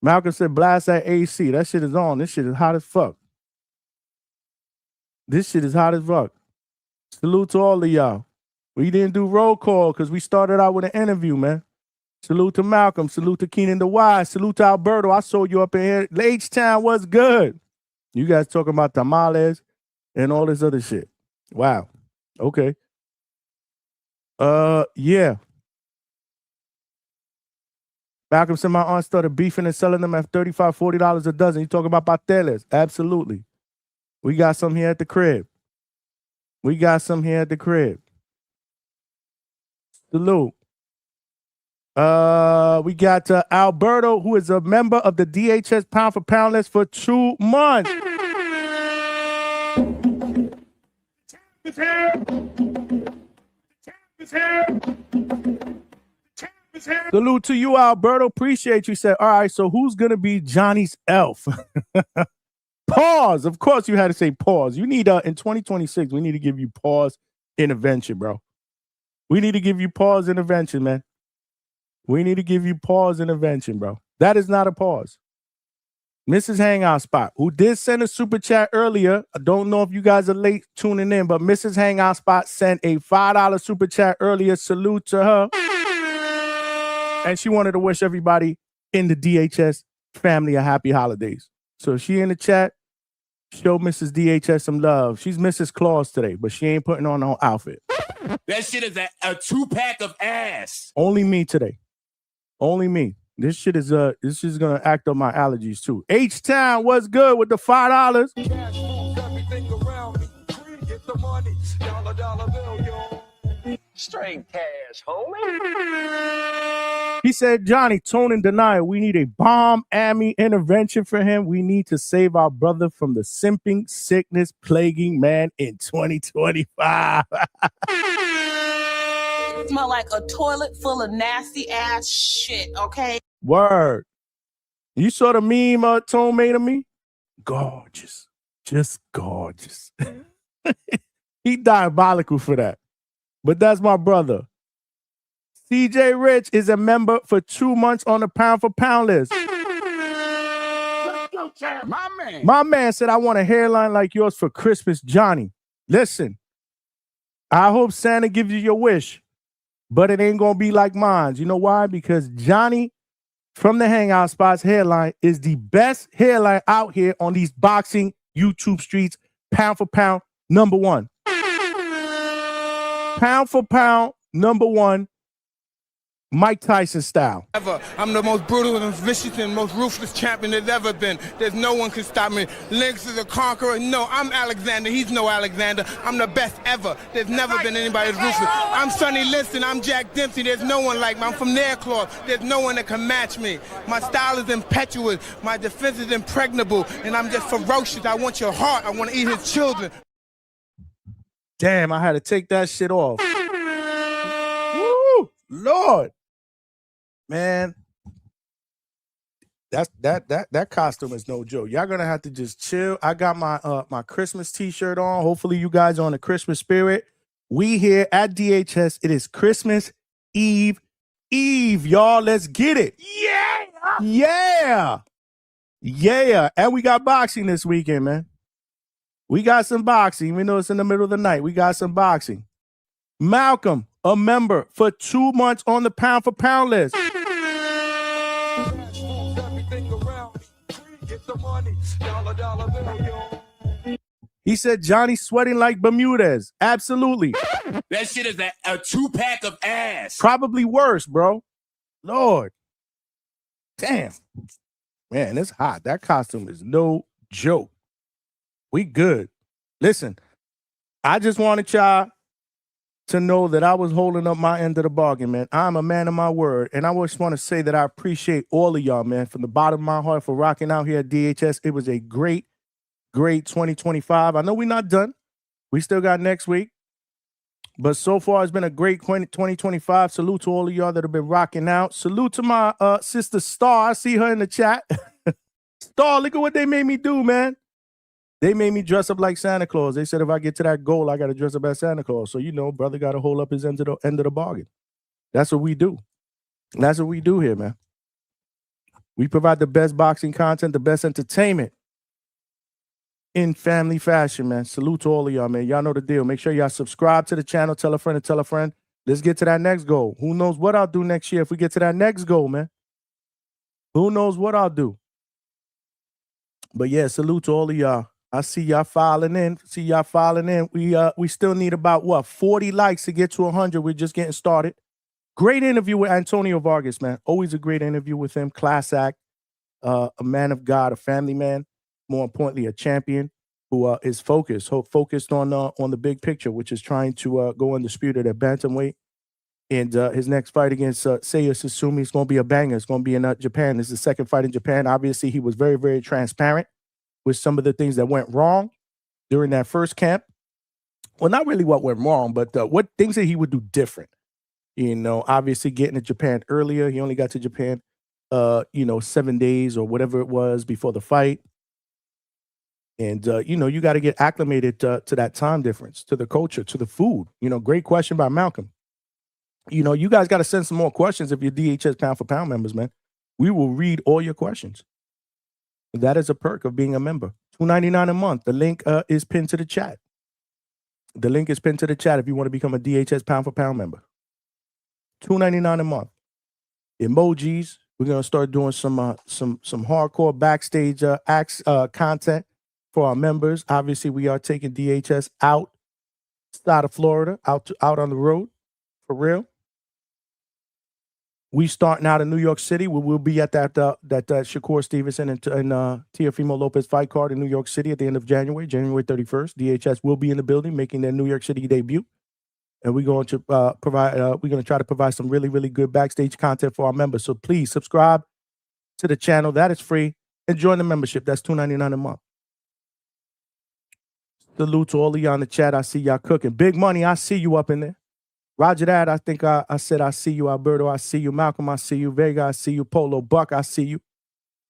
Malcolm said blast that AC. That shit is on. This shit is hot as fuck. Salute to all of y'all. We didn't do roll call because we started out with an interview, man. Salute to Malcolm. Salute to Keenan the Wise. Salute to Alberto. I saw you up in here. H-Town was good. You guys talking about tamales and all this other shit. Wow. Okay. Yeah. Malcolm said my aunt started beefing and selling them at $35, $40 a dozen. You talking about pateles? Absolutely. We got some here at the crib. Salute. We got Alberto, who is a member of the DHS Pound for Pound list for 2 months. Salute to you, Alberto. Appreciate you. Said, all right, so who's going to be Johnny's elf? Pause. Of course you had to say pause. You need, in 2026, we need to give you pause intervention, bro. We need to give you pause intervention, man. We need to give you pause intervention, bro. That is not a pause. Mrs. Hangout Spot, who did send a super chat earlier. I don't know if you guys are late tuning in, but Mrs. Hangout Spot sent a $5 super chat earlier. Salute to her. And she wanted to wish everybody in the DHS family a happy holidays. So she in the chat, show Mrs. DHS some love. She's Mrs. Claus today, but she ain't putting on no outfit. That shit is a 2-pack of ass. Only me today. Only me. This shit is gonna act on my allergies too. H-Town, what's good with the $5? Cash moves everything around me. Free, get the money. Dollar bill, yo. Straight cash, homie. He said, Johnny, tone and denial. We need a bomb army intervention for him. We need to save our brother from the simping, sickness, plaguing man in 2025. Smell like a toilet full of nasty ass shit, okay? Word. You saw the meme Tone made of me? Gorgeous. Just gorgeous. He diabolical for that. But that's my brother. CJ Rich is a member for 2 months on the pound for pound list. My man said, I want a hairline like yours for Christmas, Johnny. Listen, I hope Santa gives you your wish, but it ain't going to be like mine. You know why? Because Johnny from the Hangout Spots hairline is the best hairline out here on these boxing YouTube streets, pound for pound, number one. Pound for pound, number one, Mike Tyson style. I'm the most brutal and vicious and most ruthless champion there's ever been. There's no one can stop me. Lynx is a conqueror. No, I'm Alexander. He's no Alexander. I'm the best ever. There's never been anybody as ruthless. I'm Sonny Liston. I'm Jack Dempsey. There's no one like me. I'm from Nairclaw. There's no one that can match me. My style is impetuous. My defense is impregnable. And I'm just ferocious. I want your heart. I want to eat his children. Damn, I had to take that shit off. Woo! Lord. Man, that costume is no joke. Y'all gonna have to just chill. I got my my Christmas t-shirt on. Hopefully you guys are on the Christmas spirit. We here at DHS. It is Christmas Eve, y'all. Let's get it. Yeah. And we got boxing this weekend, man. We got some boxing. Even though it's in the middle of the night, we got some boxing. Malcolm, a member for 2 months on the pound for pound list. He said Johnny's sweating like Bermudez. Absolutely. That shit is a 2-pack of ass. Probably worse, bro. Lord. Damn. Man, it's hot. That costume is no joke. We good. Listen, I just wanted y'all to know that I was holding up my end of the bargain, man. I'm a man of my word. And I just want to say that I appreciate all of y'all, man, from the bottom of my heart for rocking out here at DHS. It was a great 2025. I know we're not done. We still got next week. But so far, it's been a great 2025. Salute to all of y'all that have been rocking out. Salute to my sister Star. I see her in the chat. Star, look at what they made me do, man. They made me dress up like Santa Claus. They said if I get to that goal, I got to dress up as Santa Claus. So, you know, brother got to hold up his end of the bargain. That's what we do. That's what we do here, man. We provide the best boxing content, the best entertainment in family fashion, man. Salute to all of y'all, man. Y'all know the deal. Make sure y'all subscribe to the channel. Tell a friend and tell a friend. Let's get to that next goal. Who knows what I'll do next year if we get to that next goal, man. Who knows what I'll do. But, yeah, salute to all of y'all. I see y'all filing in. We still need about 40 likes to get to 100. We're just getting started. Great interview with Antonio Vargas, man. Always a great interview with him. Class act, a man of God, a family man. More importantly, a champion who is focused on the big picture, which is trying to go undisputed at bantamweight. And his next fight against Seiya Tsutsumi is going to be a banger. It's going to be in Japan. This is the second fight in Japan. Obviously, he was very, very transparent with some of the things that went wrong during that first camp. Well, not really what went wrong, but what things that he would do different. You know, obviously getting to Japan earlier. He only got to Japan, 7 days or whatever it was before the fight. And, you got to get acclimated to that time difference, to the culture, to the food. Great question by Malcolm. You guys got to send some more questions if you're DHS Pound for Pound members, man. We will read all your questions. That is a perk of being a member. $2.99 a month. The link is pinned to the chat. The link is pinned to the chat if you want to become a DHS Pound for Pound member. $2.99 a month. Emojis. We're gonna start doing some hardcore backstage acts content for our members. Obviously, we are taking DHS outside of Florida, out on the road for real. We starting out in New York City. We will be at that Shakur Stevenson and Teofimo Lopez fight card in New York City at the end of January 31st. DHS will be in the building making their New York City debut. And we're going to try to provide some really, really good backstage content for our members. So please subscribe to the channel. That is free. And join the membership. That's $2.99 a month. Salute to all of y'all in the chat. I see y'all cooking. Big Money, I see you up in there. Roger that. I think I said I see you. Alberto, I see you. Malcolm, I see you. Vega, I see you. Polo Buck, I see you.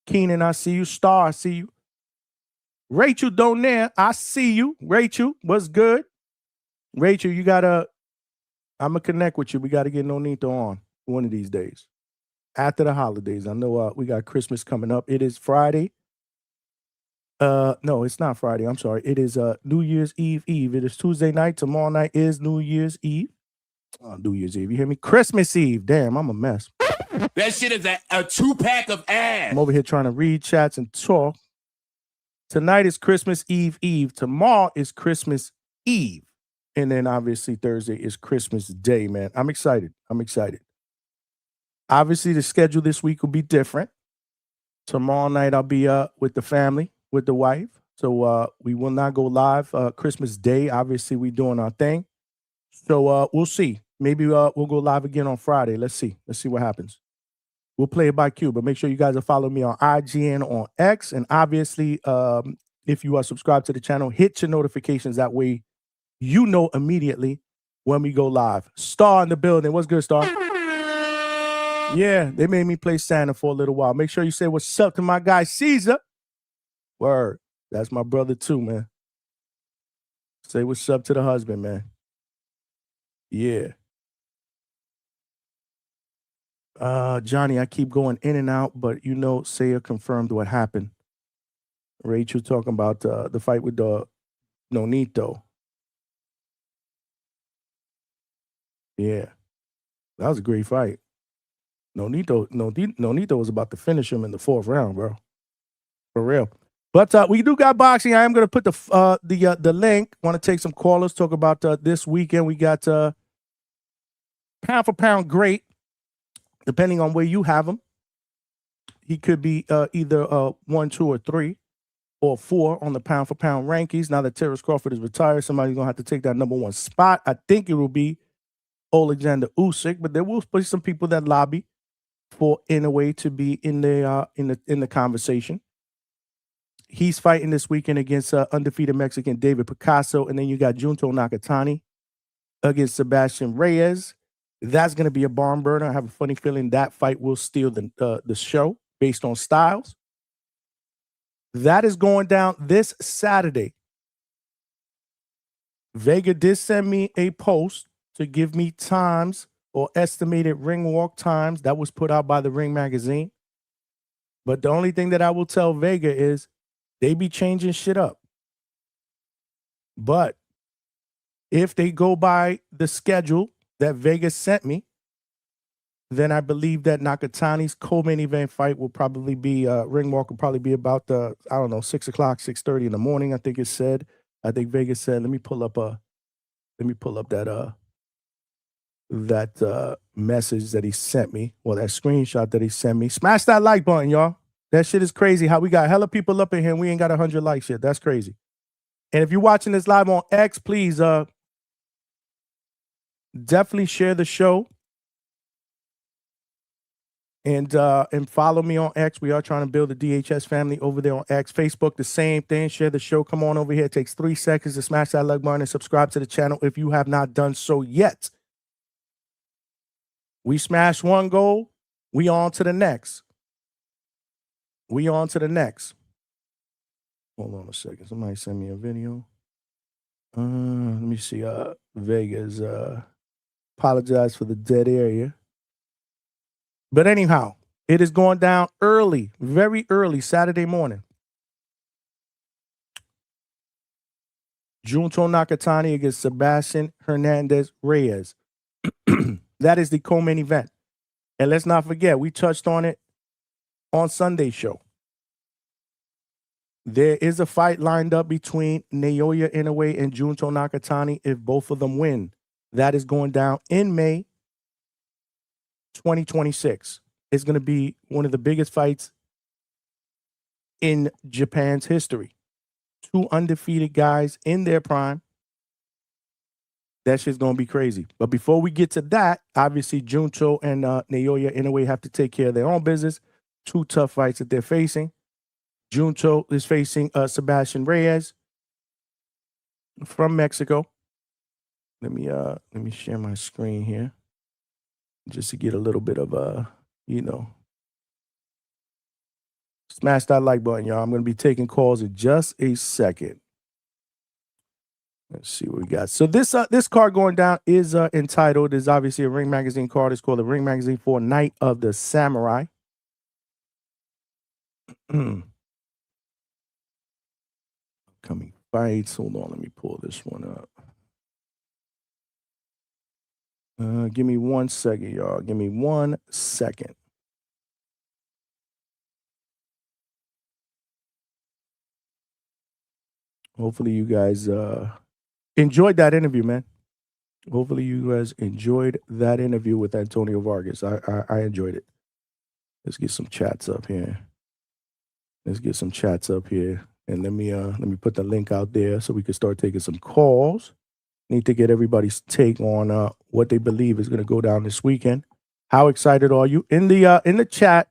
Keenan, I see you. Star, I see you. Rachel Donaire, I see you. Rachel, what's good? Rachel, I'm going to connect with you. We got to get Nonito on one of these days. After the holidays. I know we got Christmas coming up. It is Friday. No, it's not Friday. I'm sorry. It is New Year's Eve. It is Tuesday night. Tomorrow night is New Year's Eve. New Year's Eve. You hear me? Christmas Eve. Damn, I'm a mess. That shit is a 2-pack of ass. I'm over here trying to read chats and talk. Tonight is Christmas Eve. Tomorrow is Christmas Eve. And then obviously Thursday is Christmas Day, man. I'm excited. Obviously, the schedule this week will be different. Tomorrow night I'll be with the family, with the wife. So we will not go live Christmas Day. Obviously, we doing our thing. So we'll see. Maybe we'll go live again on Friday. Let's see what happens. We'll play it by cue, but make sure you guys are following me on IG and on X. And obviously, if you are subscribed to the channel, hit your notifications. That way you know immediately when we go live. Star in the building. What's good, Star? Yeah, they made me play Santa for a little while. Make sure you say what's up to my guy, Caesar. Word. That's my brother too, man. Say what's up to the husband, man. Yeah. Johnny, I keep going in and out, but you know, Seiya confirmed what happened. Rachel talking about the fight with the Nonito. Yeah, that was a great fight. Nonito was about to finish him in the 4th round, bro. For real. But we do got boxing. I am going to put the link. Want to take some callers, talk about this weekend. We got pound for pound great. Depending on where you have him, he could be either 1, 2, or 3, or 4 on the pound for pound rankings. Now that Terrence Crawford is retired, somebody's gonna have to take that #1 spot. I think it will be Alexander Usyk, but there will be some people that lobby for Inoue to be in the conversation. He's fighting this weekend against undefeated Mexican David Picasso, and then you got Junto Nakatani against Sebastian Reyes. That's going to be a barn burner. I have a funny feeling that fight will steal the show based on styles. That is going down this Saturday. Vega did send me a post to give me times or estimated ring walk times. That was put out by the Ring Magazine. But the only thing that I will tell Vega is they be changing shit up. But if they go by the schedule that Vegas sent me, then I believe that Nakatani's co-main event fight will probably be, ring walk will probably be about 6 o'clock, 6:30 in the morning, I think it said. I think Vegas said, let me pull up that message that he sent me, or that screenshot that he sent me. Smash that like button, y'all. That shit is crazy how we got hella people up in here and we ain't got 100 likes yet. That's crazy. And if you're watching this live on X, please, definitely share the show and follow me on X. We are trying to build the DHS family over there on X. Facebook, the same thing. Share the show. Come on over here. It takes 3 seconds to smash that like button and subscribe to the channel if you have not done so yet. We smashed one goal. We on to the next. Hold on a second. Somebody send me a video. Let me see. Vegas. Apologize for the dead area. But anyhow, it is going down early, very early, Saturday morning. Junto Nakatani against Sebastian Hernandez Reyes. That is the co-main event. And let's not forget, we touched on it on Sunday's show. There is a fight lined up between Naoya Inoue and Junto Nakatani if both of them win. That is going down in May 2026. It's going to be one of the biggest fights in Japan's history. 2 undefeated guys in their prime. That shit's going to be crazy. But before we get to that, obviously Junto and Naoya Inoue have to take care of their own business. 2 tough fights that they're facing. Junto is facing Sebastian Reyes from Mexico. Let me share my screen here just to get a little bit of smash that like button, y'all. I'm going to be taking calls in just a second. Let's see what we got. So this card going down is entitled, is obviously a Ring Magazine card. It's called the Ring Magazine for Night of the Samurai. Coming fights. Hold on, let me pull this one up. Give me 1 second, y'all. Give me 1 second. Hopefully you guys enjoyed that interview, man. Hopefully you guys enjoyed that interview with Antonio Vargas. I enjoyed it. Let's get some chats up here. And let me put the link out there so we can start taking some calls. Need to get everybody's take on what they believe is going to go down this weekend. How excited are you? In the chat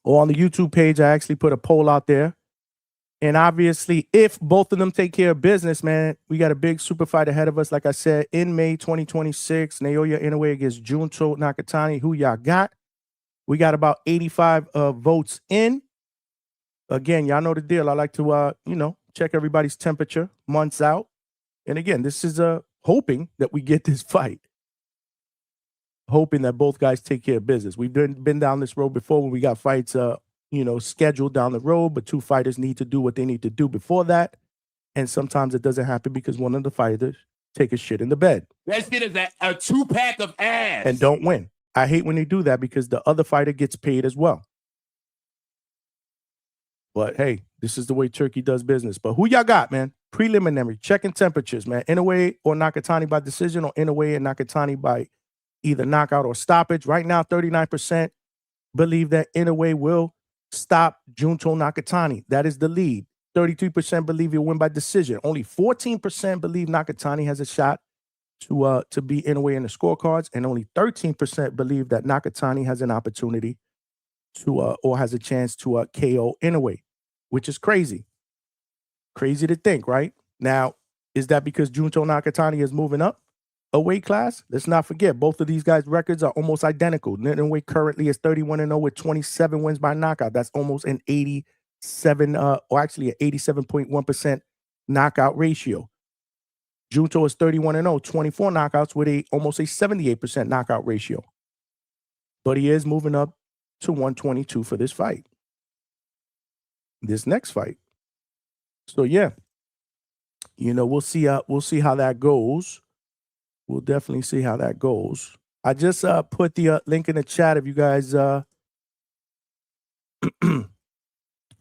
or on the YouTube page, I actually put a poll out there. And obviously, if both of them take care of business, man, we got a big super fight ahead of us. Like I said, in May 2026, Naoya Inoue against Junto Nakatani. Who y'all got? We got about 85 votes in. Again, y'all know the deal. I like to, check everybody's temperature months out. And again, this is hoping that we get this fight. Hoping that both guys take care of business. We've been down this road before when we got fights, scheduled down the road, but two fighters need to do what they need to do before that. And sometimes it doesn't happen because one of the fighters take a shit in the bed. That shit is a 2-pack of ass. And don't win. I hate when they do that because the other fighter gets paid as well. But hey, this is the way Turkey does business. But who y'all got, man? Preliminary, checking temperatures, man. Inoue or Nakatani by decision, or Inoue and Nakatani by either knockout or stoppage. Right now, 39% believe that Inoue will stop Junto Nakatani. That is the lead. 33% believe he'll win by decision. Only 14% believe Nakatani has a shot to be Inoue in the scorecards, and only 13% believe that Nakatani has an opportunity to or has a chance to KO Inoue, which is crazy. Crazy to think, right? Now, is that because Junto Nakatani is moving up a weight class? Let's not forget, both of these guys' records are almost identical. Inoue currently is 31-0 with 27 wins by knockout. That's almost an 87.1% knockout ratio. Junto is 31-0, 24 knockouts with almost a 78% knockout ratio. But he is moving up to 122 for this fight. This next fight. So yeah, we'll see how that goes. We'll definitely see how that goes. I just put the link in the chat if you guys want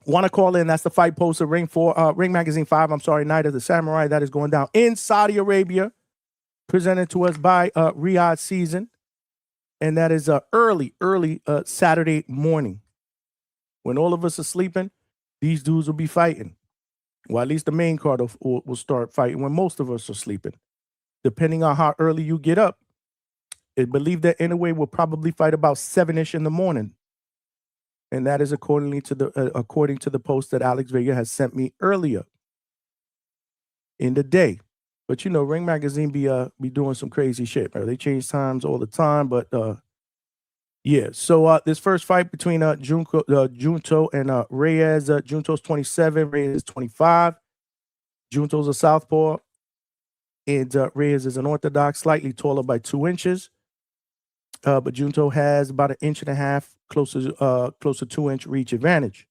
to call in. That's the fight poster, Ring Magazine 5. Night of the Samurai. That is going down in Saudi Arabia, presented to us by Riyadh Season, and that is early Saturday morning when all of us are sleeping. These dudes will be fighting. Well, at least the main card will start fighting when most of us are sleeping. Depending on how early you get up, it's believed that Inoue will probably fight about 7-ish in the morning. And that is according to the post that Alex Vega has sent me earlier in the day. But Ring Magazine be doing some crazy shit, man. They change times all the time, but yeah. So this first fight between Junto and Reyes. Junto's 27, Reyes is 25. Junto's a southpaw, and Reyes is an orthodox, slightly taller by 2 inches. But Junto has about 1.5 inches, close to 2-inch reach advantage.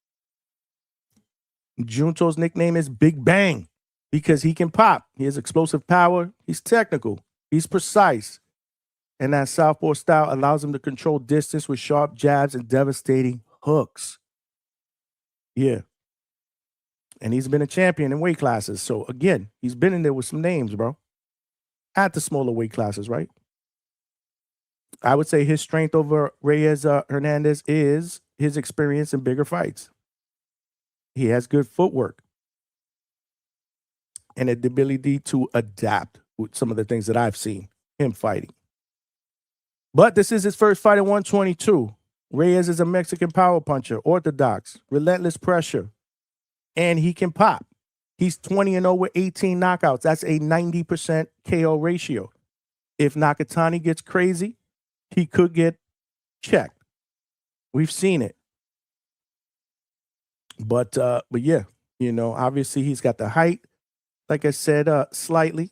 Junto's nickname is Big Bang because he can pop. He has explosive power. He's technical. He's precise. And that southpaw style allows him to control distance with sharp jabs and devastating hooks. Yeah. And he's been a champion in weight classes. So, again, he's been in there with some names, bro. At the smaller weight classes, right? I would say his strength over Reyes Hernandez is his experience in bigger fights. He has good footwork and the ability to adapt with some of the things that I've seen him fighting. But this is his first fight at 122. Reyes is a Mexican power puncher, orthodox, relentless pressure, and he can pop. He's 20-0 with 18 knockouts. That's a 90% KO ratio. If Nakatani gets crazy, he could get checked. We've seen it. But yeah, obviously he's got the height, like I said, slightly,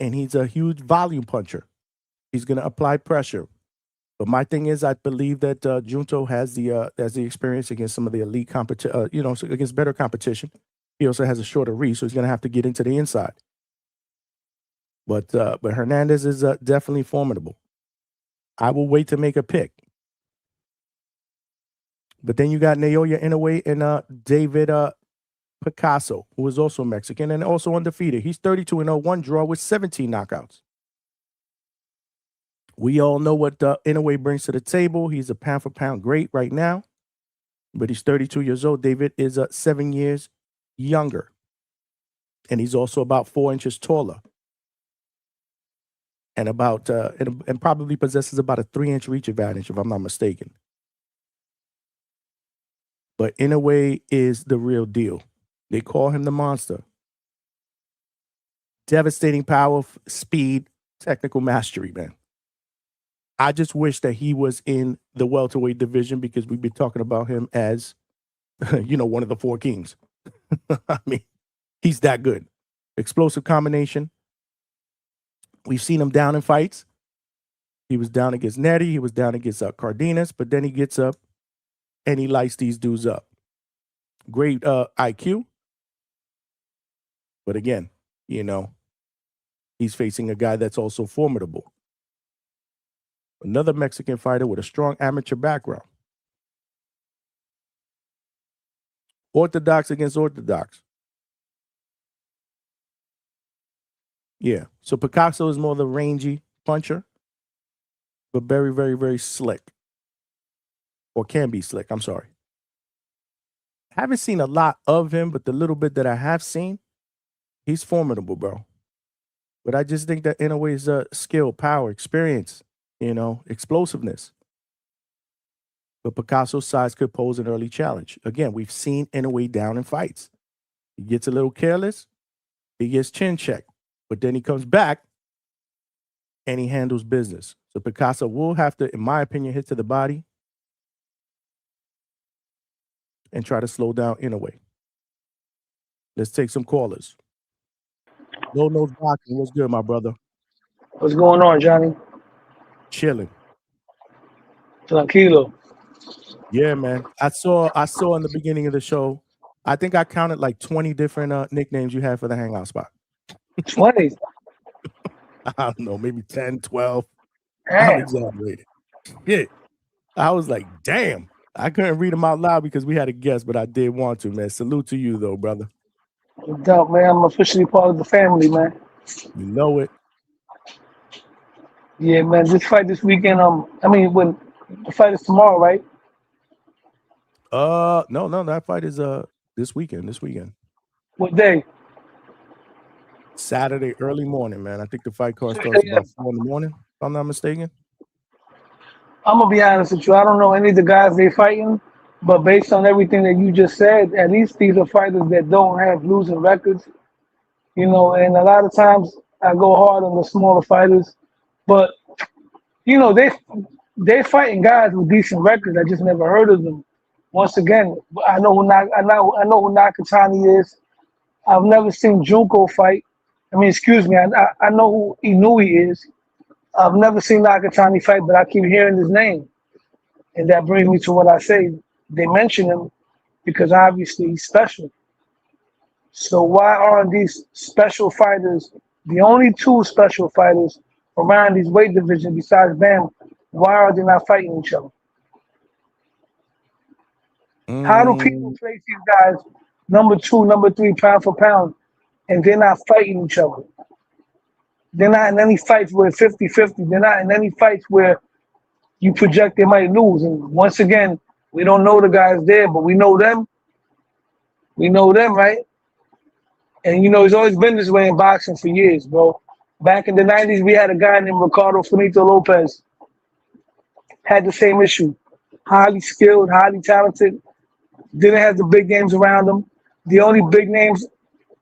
and he's a huge volume puncher. He's going to apply pressure. But my thing is, I believe that Junto has the experience against some of the elite competition, against better competition. He also has a shorter reach, so he's going to have to get into the inside. But Hernandez is definitely formidable. I will wait to make a pick. But then you got Naoya Inoue and David Picasso, who is also Mexican and also undefeated. He's 32-0, one draw with 17 knockouts. We all know what Inoue brings to the table. He's a pound-for-pound great right now, but he's 32 years old. David is 7 years younger, and he's also about 4 inches taller, and about and probably possesses about a 3-inch reach advantage, if I'm not mistaken. But Inoue is the real deal. They call him the monster. Devastating power, speed, technical mastery, man. I just wish that he was in the welterweight division because we've been talking about him as, one of the 4 kings. I mean, he's that good. Explosive combination. We've seen him down in fights. He was down against Nettie. He was down against Cardenas, but then he gets up and he lights these dudes up. Great IQ. But again, he's facing a guy that's also formidable. Another Mexican fighter with a strong amateur background. Orthodox against orthodox. Yeah. So Picasso is more the rangy puncher, but very, very, very slick. Or can be slick. I'm sorry. Haven't seen a lot of him, but the little bit that I have seen, he's formidable, bro. But I just think that Inoue's skill, power, experience, explosiveness. But Picasso's size could pose an early challenge. Again, we've seen Inoue down in fights. He gets a little careless. He gets chin checked. But then he comes back and he handles business. So Picasso will have to, in my opinion, hit to the body and try to slow down Inoue. Let's take some callers. Low Nose Boxing, what's good, my brother? What's going on, Johnny? Chilling. Tranquilo. Yeah, man. I saw in the beginning of the show, I think I counted like 20 different nicknames you had for the Hangout spot. 20? I don't know, maybe 10, 12. Damn. I'm exaggerating. Yeah. I was like, damn. I couldn't read them out loud because we had a guest, but I did want to, man. Salute to you, though, brother. No doubt, man. I'm officially part of the family, man. You know it. Yeah, man. This fight this weekend, when the fight is tomorrow, right? No, that fight is this weekend. What day? Saturday, early morning, man. I think the fight card starts about 4 in the morning, if I'm not mistaken. I'm gonna be honest with you. I don't know any of the guys they fighting, but based on everything that you just said, at least these are fighters that don't have losing records. And a lot of times I go hard on the smaller fighters, but they're fighting guys with decent records. I just never heard of them. Once again, I know who Nakatani is. I've never seen Junko fight. I know who Inoue is. I've never seen Nakatani fight, but I keep hearing his name. And that brings me to what I say. They mention him because obviously he's special. So why aren't these special fighters, the only 2 special fighters around these weight divisions besides Bam, why are they not fighting each other? How do people place these guys number 2, number 3, pound for pound, and they're not fighting each other? They're not in any fights where 50-50. They're not in any fights where you project they might lose. And once again, we don't know the guys there, but we know them. We know them, right? And it's always been this way in boxing for years, bro. Back in the 90s, we had a guy named Ricardo Finito Lopez. Had the same issue. Highly skilled, highly talented. Didn't have the big names around him. The only big names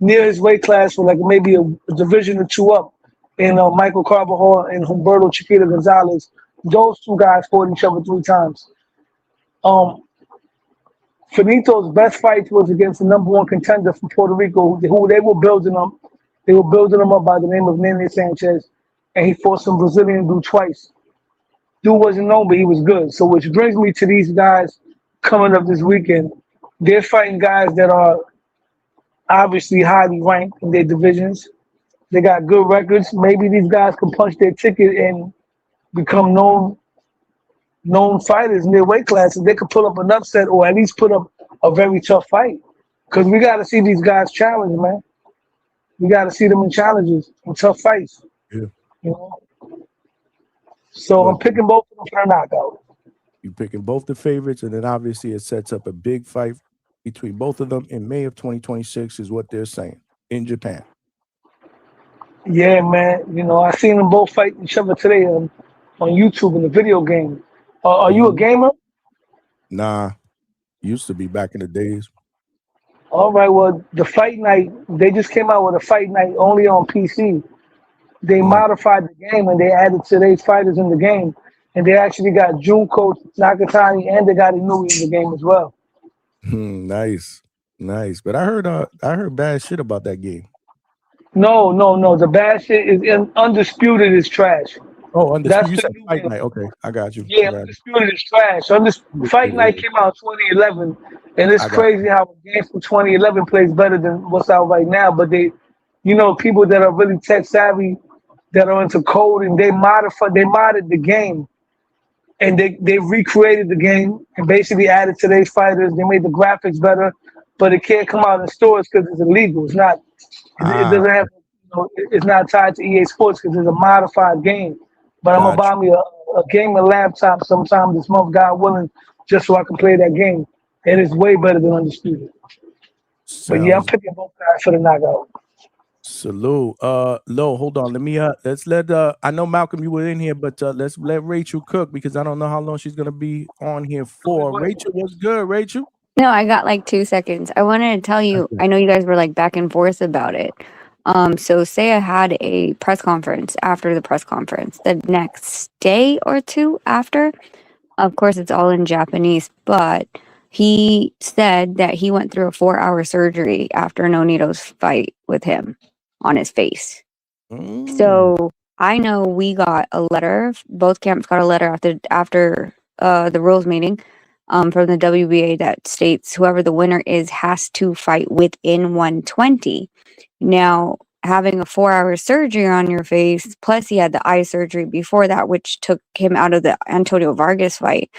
near his weight class were like maybe a division or 2 up. And Michael Carbajal and Humberto Chiquita Gonzalez. Those 2 guys fought each other 3 times. Finito's best fight was against the number 1 contender from Puerto Rico, who they were building up. They were building him up by the name of Nene Sanchez, and he fought some Brazilian dude twice. Dude wasn't known, but he was good. So which brings me to these guys coming up this weekend. They're fighting guys that are obviously highly ranked in their divisions. They got good records. Maybe these guys can punch their ticket and become known fighters in their weight classes. They could pull up an upset or at least put up a very tough fight. Because we got to see these guys challenge, man. We got to see them in challenges, in tough fights. Yeah. You know. So I'm But picking both of them for a knockout. you're picking both the favorites, and then obviously it sets up a big fight between both of them in May of 2026, is what they're saying in Japan. Yeah, man. You know, I seen them both fight each other today on YouTube in the video game. Are you a gamer? Nah, used to be back in the days. All right. Well, the fight night, they just came out with a fight night only on PC. They modified the game and they added today's fighters in the game. And they actually got Junko Nakatani and they got Inoue in the game as well. Nice. But I heard bad shit about that game. No. The bad shit is Undisputed is trash. Oh, Undisputed. You That's said the Fight Night. Okay, I got you. Yeah, Undisputed is trash. Fight Night came out in 2011, and it's crazy how a game from 2011 plays better than what's out right now. But they, you know, people that are really tech savvy, that are into coding, they modded the game, and they recreated the game and basically added today's fighters. They made the graphics better, but it can't come out in stores because it's illegal. It's not. It doesn't have. You know, it's not tied to EA Sports because it's a modified game. But I'm gonna buy me a gaming laptop sometime this month, God willing, just so I can play that game. And it's way better than Undisputed. But yeah, I'm picking both guys for the knockout. Salute. Lo, hold on. Let me let's let I know Malcolm, you were in here, but let's let Rachel cook because I don't know how long she's gonna be on here for. Rachel, what's good, Rachel? No, I got like 2 seconds. I wanted to tell you, I know you guys were like back and forth about it. So Seiya had a press conference after the press conference the next day or two after. Of course, it's all in Japanese, but he said that he went through a 4-hour surgery after Nonito's fight with him on his face. So I know we got a letter, both camps got a letter after the rules meeting from the WBA that states whoever the winner is has to fight within 120. Now, having a 4-hour surgery on your face, plus he had the eye surgery before that, which took him out of the Antonio Vargas fight.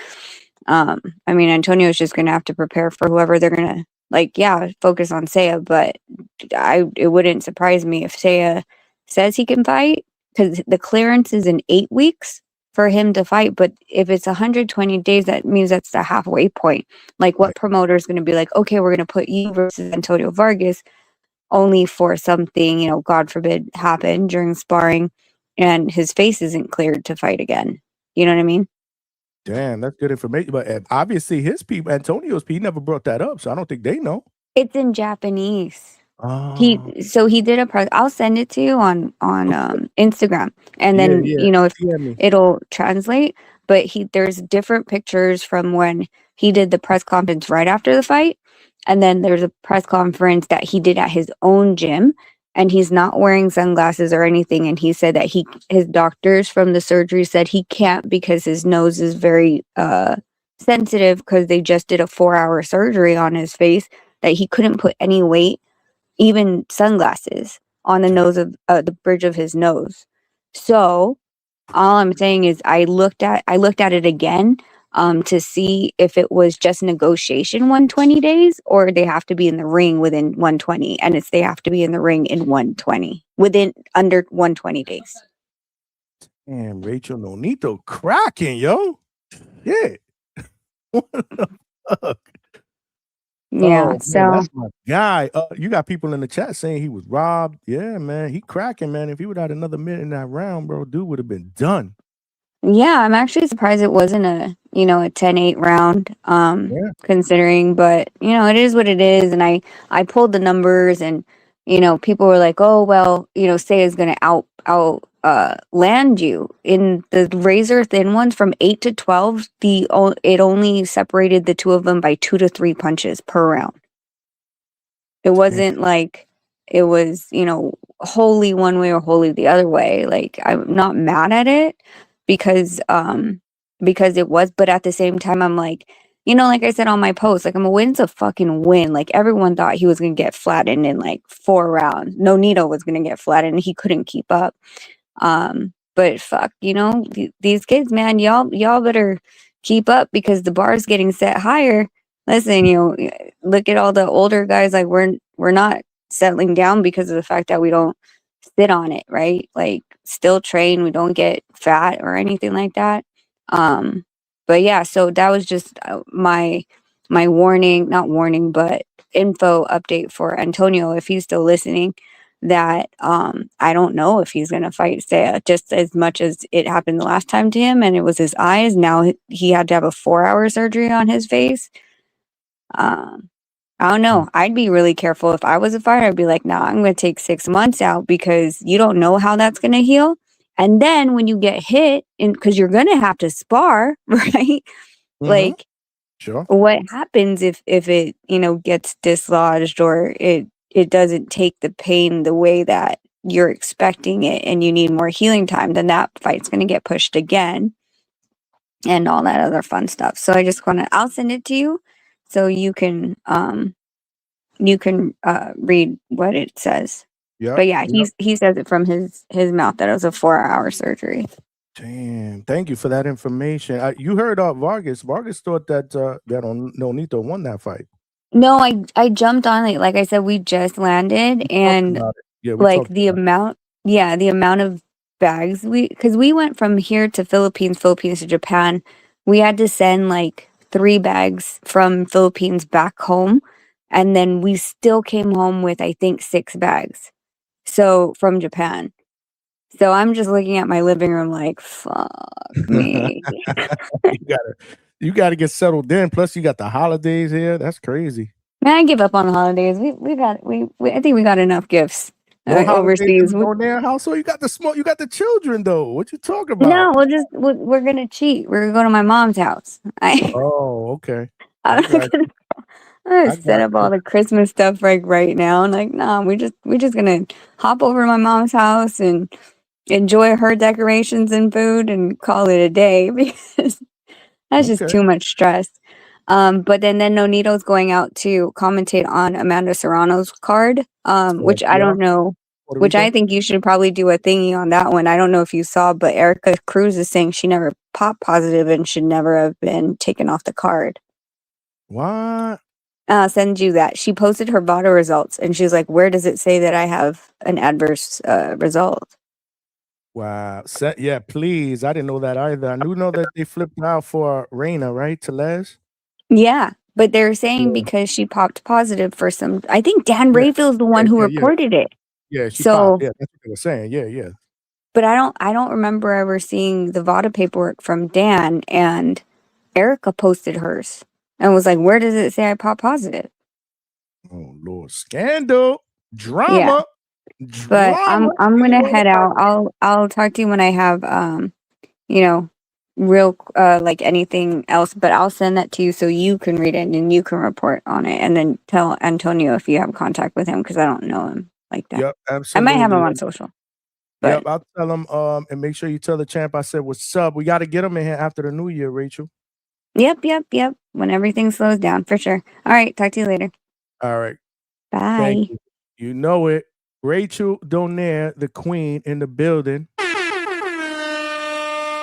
I mean, Antonio's just going to have to prepare for whoever they're going to, focus on Seiya, but it wouldn't surprise me if Seiya says he can fight, because the clearance is in 8 weeks for him to fight, but if it's 120 days, that means that's the halfway point. Like, what promoter is going to be like, okay, we're going to put you versus Antonio Vargas, only for something, God forbid, happen during sparring and his face isn't cleared to fight again. You know what I mean? Damn, that's good information. But obviously his people, Antonio's people, he never brought that up, so I don't think they know. It's in Japanese. He did a press. I'll send it to you on Instagram, and then if it'll translate. But there's different pictures from when he did the press conference right after the fight, and then there's a press conference that he did at his own gym, and he's not wearing sunglasses or anything. And he said that his doctors from the surgery said he can't because his nose is very sensitive because they just did a 4-hour surgery on his face, that he couldn't put any weight, even sunglasses, on the nose of the bridge of his nose. So all I'm saying is I looked at it again to see if it was just negotiation 120 days or they have to be in the ring within 120, and they have to be in the ring in 120 under 120 days. And Rachel Nonito cracking, yo. Yeah. What the fuck? Yeah, so man, that's my guy. You got people in the chat saying he was robbed. Yeah, man, he cracking, man. If he would have had another minute in that round, bro, dude would have been done. Yeah, I'm actually surprised it wasn't a 10-8 round, considering, but it is what it is. And I pulled the numbers, and people were like, oh well, Seiya's gonna out land you in the razor thin ones from 8 to 12. It only separated the two of them by 2 to 3 punches per round. It wasn't like it was wholly one way or wholly the other way. Like, I'm not mad at it because it was, but at the same time I'm like, like I said on my post, like, I'm a win's a fucking win. Like, everyone thought he was gonna get flattened in like 4 rounds. Nonito was gonna get flattened, and he couldn't keep up. But fuck, these kids, man, y'all better keep up because the bar's getting set higher. listen, look at all the older guys. Like we're not settling down because of the fact that we don't sit on it, right? Like still train, we don't get fat or anything like that. But yeah, so that was just my warning, not warning, but info update for Antonio if he's still listening. That I don't know if he's gonna fight Seiya just as much as it happened the last time to him, and it was his eyes. Now he had to have a 4-hour surgery on his face. I don't know. I'd be really careful if I was a fighter. I'd be like, nah, I'm going to take 6 months out because you don't know how that's going to heal. And then when you get hit, because you're going to have to spar, right? Like, Sure. what happens if it, gets dislodged or it doesn't take the pain the way that you're expecting it and you need more healing time, then that fight's going to get pushed again and all that other fun stuff. So I just I'll send it to you so you can read what it says. Yeah. But yeah, he says it from his mouth that it was a 4-hour surgery. Damn. Thank you for that information. You heard Vargas. Vargas thought that Nonito won that fight. No, I jumped on it. Like I said, we just landed and like the amount of bags because we went from here to Philippines to Japan. We had to send like 3 bags from Philippines back home. And then we still came home with, I think, 6 bags. So from Japan. So I'm just looking at my living room like, fuck me. you gotta get settled in. Plus you got the holidays here. That's crazy. Man, I give up on the holidays. I think we got enough gifts overseas. On their household, you got the children though. What you talking about? No, we're gonna cheat. We're gonna go to my mom's house. Oh, okay. I'm gonna set up all the Christmas stuff right now. And like, nah, we're just gonna hop over to my mom's house and enjoy her decorations and food and call it a day because that's just too much stress. But then Nonito's going out to commentate on Amanda Serrano's card, which I don't know, which I think you should probably do a thingy on that one. I don't know if you saw, but Erica Cruz is saying she never popped positive and should never have been taken off the card. What? I'll send you that. She posted her VADA results and she's like, where does it say that I have an adverse result? Wow. Yeah, please. I didn't know that either. I know that they flipped out for Reina, right? Tellez? Yeah, but they're saying because she popped positive for some. I think Dan Rayfield's the one who reported it. Yeah, she popped. Yeah, that's what they were saying. Yeah. But I don't remember ever seeing the VADA paperwork from Dan, and Erica posted hers and was like, where does it say I popped positive? Oh Lord, scandal, drama. Yeah. But I'm gonna head out. I'll talk to you when I have real like anything else, but I'll send that to you so you can read it and you can report on it, and then tell Antonio if you have contact with him because I don't know him like that. Yep, absolutely. I might have him on social. Yep, I'll tell him. And make sure you tell the champ I said what's up. We got to get him in here after the new year, Rachel. Yep. When everything slows down, for sure. All right, talk to you later. All right. Bye. Thank you. You know it. Rachel Donaire, the queen in the building.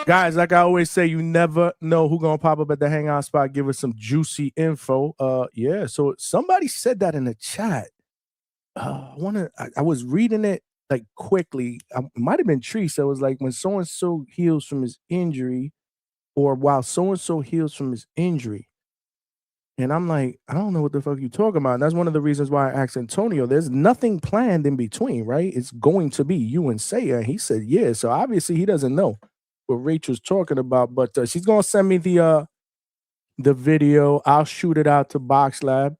Guys, like I always say, you never know who's gonna pop up at the hangout spot. Give us some juicy info. Yeah. So somebody said that in the chat. I was reading it like quickly. It might have been Tree. So it was like when so and so heals from his injury, or while so and so heals from his injury. And I'm like, I don't know what the fuck you talking about. And that's one of the reasons why I asked Antonio. There's nothing planned in between, right? It's going to be you and Seiya. He said, yeah. So obviously he doesn't know what Rachel's talking about, but she's gonna send me the video. I'll shoot it out to Box Lab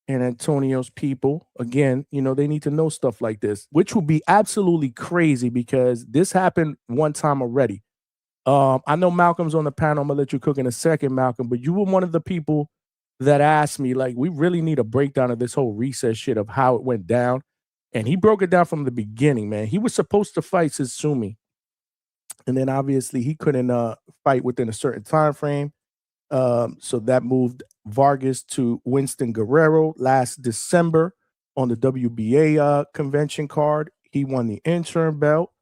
and Antonio's people. Again, they need to know stuff like this, which will be absolutely crazy because this happened one time already. I know Malcolm's on the panel. I'm gonna let you cook in a second, Malcolm, but you were one of the people that asked me, like, we really need a breakdown of this whole recess shit of how it went down. And he broke it down from the beginning, man. He was supposed to fight Tsutsumi. And then obviously he couldn't fight within a certain time frame. So that moved Vargas to Winston Guerrero last December on the WBA convention card. He won the interim belt.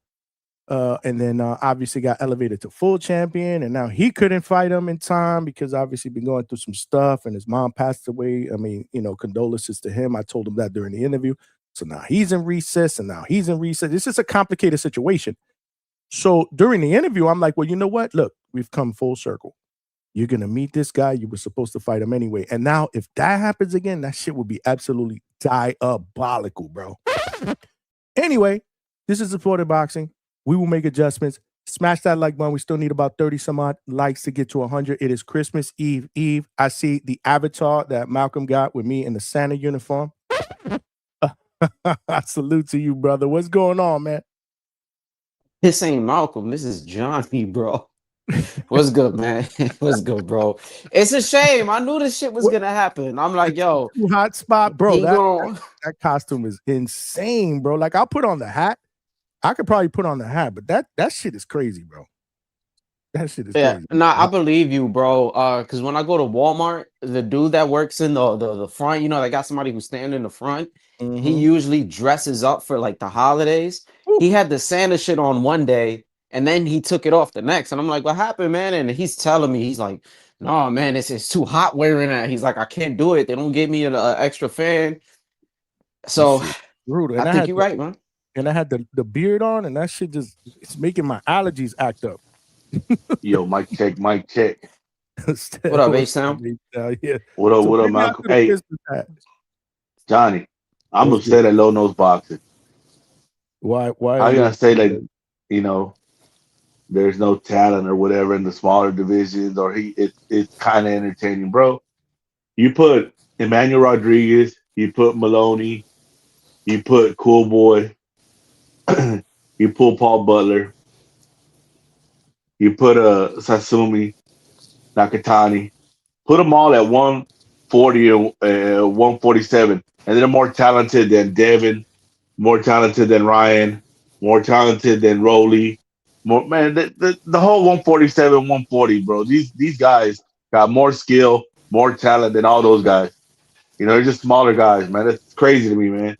And then obviously got elevated to full champion, and now he couldn't fight him in time because obviously been going through some stuff, and his mom passed away. I mean, condolences to him. I told him that during the interview. So now he's in recess, and now he's in recess. It's just a complicated situation. So during the interview, I'm like, well, you know what? Look, we've come full circle. You're gonna meet this guy. You were supposed to fight him anyway. And now, if that happens again, that shit will be absolutely diabolical, bro. Anyway, this is Supported Boxing. We will make adjustments. Smash that like button. We still need about 30 some odd likes to get to 100. It is Christmas Eve. I see the avatar that Malcolm got with me in the Santa uniform. I salute to you, brother. What's going on, man? This ain't Malcolm. This is Johnny, bro. What's good, man? What's good, bro? It's a shame. I knew this shit was gonna happen. I'm like, yo, hot spot, bro. That costume is insane, bro. Like, I'll put on the hat. I could probably put on the hat, but that shit is crazy, bro. That shit is crazy. Nah, I believe you, bro. Because when I go to Walmart, the dude that works in the front, they got somebody who's standing in the front. He usually dresses up for like the holidays. He had the Santa shit on one day, and then he took it off the next. And I'm like, what happened, man? And he's telling me, he's like, no, man, it's too hot wearing that. He's like, I can't do it. They don't give me an extra fan. So brutal. I think you're right, man. And I had the beard on, and that shit it's making my allergies act up. Yo, mic check. What up, H-Town? Yeah. What up, Malcolm? Hey, Johnny, I'm upset at low nose boxing. Why? How you gonna say that? There's no talent or whatever in the smaller divisions, or it's kind of entertaining, bro. You put Emmanuel Rodriguez, you put Maloney, you put Cool Boy, you pull Paul Butler, you put Tsutsumi, Nakatani, put them all at 140 and 147, and they're more talented than Devin, more talented than Ryan, more talented than Rowley. The whole 147, 140, bro. These guys got more skill, more talent than all those guys. They're just smaller guys, man. That's crazy to me, man.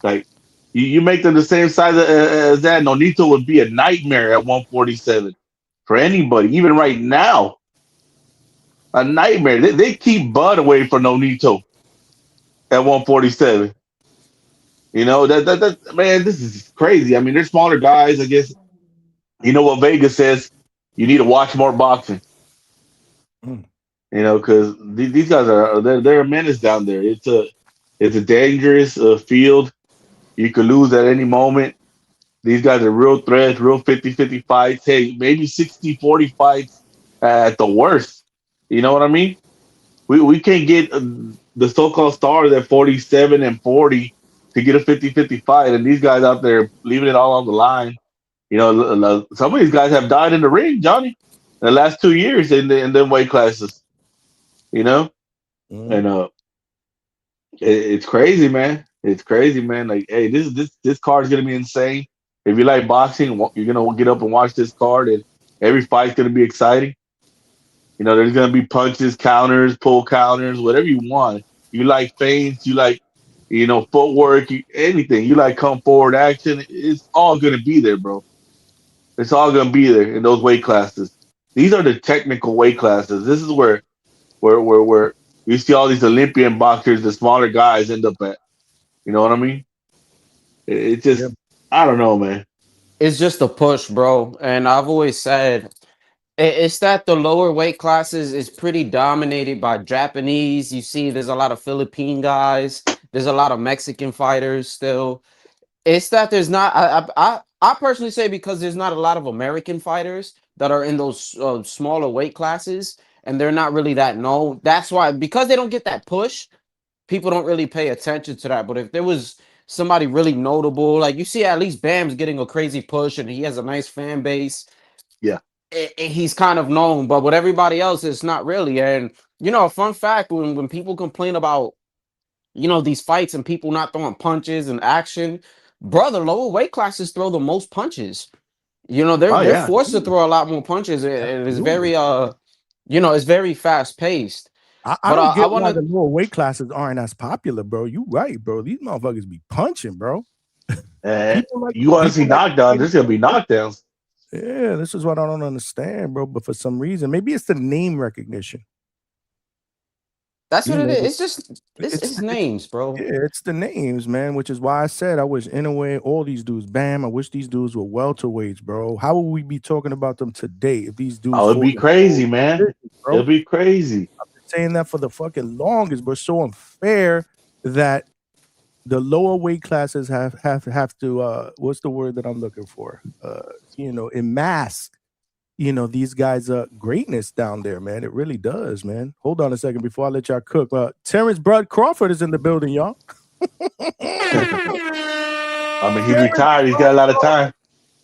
Like, you make them the same size as that, Nonito would be a nightmare at 147 for anybody, even right now. A nightmare. They keep Bud away from Nonito at 147. That man, this is crazy. I mean, they're smaller guys, I guess. You know what Vegas says? You need to watch more boxing. Because these guys they're a menace down there. It's a dangerous field. You could lose at any moment. These guys are real threats, real 50-50 fights. Hey, maybe 60-40 fights at the worst. You know what I mean? We can't get the so-called stars at 47 and 40 to get a 50-50 fight, and these guys out there leaving it all on the line. Some of these guys have died in the ring, Johnny, in the last 2 years in them weight classes. And it's crazy, man. It's crazy, man. Like, hey, this card is gonna be insane. If you like boxing, you're gonna get up and watch this card, and every fight's gonna be exciting. There's gonna be punches, counters, pull counters, whatever you want. You like feints, you like, footwork, anything. You like come forward action. It's all gonna be there, bro. It's all gonna be there in those weight classes. These are the technical weight classes. This is where you see all these Olympian boxers, the smaller guys end up at. You know what I mean? It's just, I don't know, man. It's just a push, bro. And I've always said it's that the lower weight classes is pretty dominated by Japanese. You see, there's a lot of Philippine guys. There's a lot of Mexican fighters still. It's that there's not. I personally say because there's not a lot of American fighters that are in those smaller weight classes, and they're not really that known. That's why, because they don't get that push, people don't really pay attention to that. But if there was somebody really notable, like you see, at least Bam's getting a crazy push, and he has a nice fan base. Yeah, he's kind of known, but with everybody else, it's not really. And a fun fact: when people complain about these fights and people not throwing punches and action, brother, lower weight classes throw the most punches. They're forced to throw a lot more punches. It's very it's very fast paced. I don't get why the lower weight classes aren't as popular, bro. You right, bro. These motherfuckers be punching, bro. People like You want to see people like knockdowns? There's gonna be knockdowns. Yeah, this is what I don't understand, bro. But for some reason, maybe it's the name recognition. That's You what it know, is. It's just it's it's names, bro. yeah, it's the names, man. Which is why I said I wish Inoue, all these dudes, bam. I wish these dudes were welterweights, bro. How would we be talking about them today if these dudes Oh, it'd fought be in crazy, full man. divisions, bro? It'll be crazy. I've been saying that for the fucking longest, but so unfair that the lower weight classes have to what's the word that I'm looking for? Enmask, these guys greatness down there, man. It really does, man. Hold on a second before I let y'all cook. Terrence Bud Crawford is in the building, y'all. I mean, he's retired. He's got a lot of time.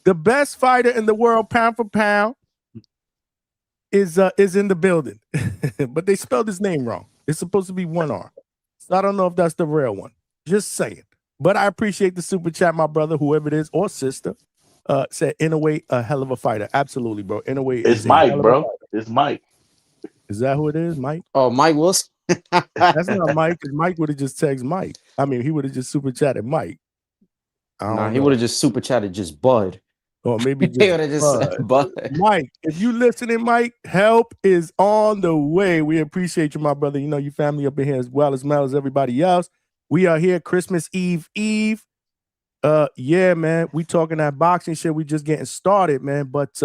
The best fighter in the world, pound for pound, is in the building. But they spelled his name wrong. It's supposed to be one R. So I don't know if that's the real one. Just saying. But I appreciate the super chat, my brother, whoever it is, or sister. Said Inoue, a hell of a fighter. Absolutely, bro. Inoue It's is Mike, bro. It's Mike. Is that who it is, Mike? Oh, Mike Wilson. That's not Mike, because Mike would have just texted Mike. I mean, he would have just super chatted Mike. Nah, he would have just super chatted just Bud. Or maybe just, he would have just said Bud. Mike, if you listening, Mike, help is on the way. We appreciate you, my brother. You know, your family up in here as well as everybody else. We are here Christmas Eve. Yeah, man. We talking that boxing shit. We just getting started, man. But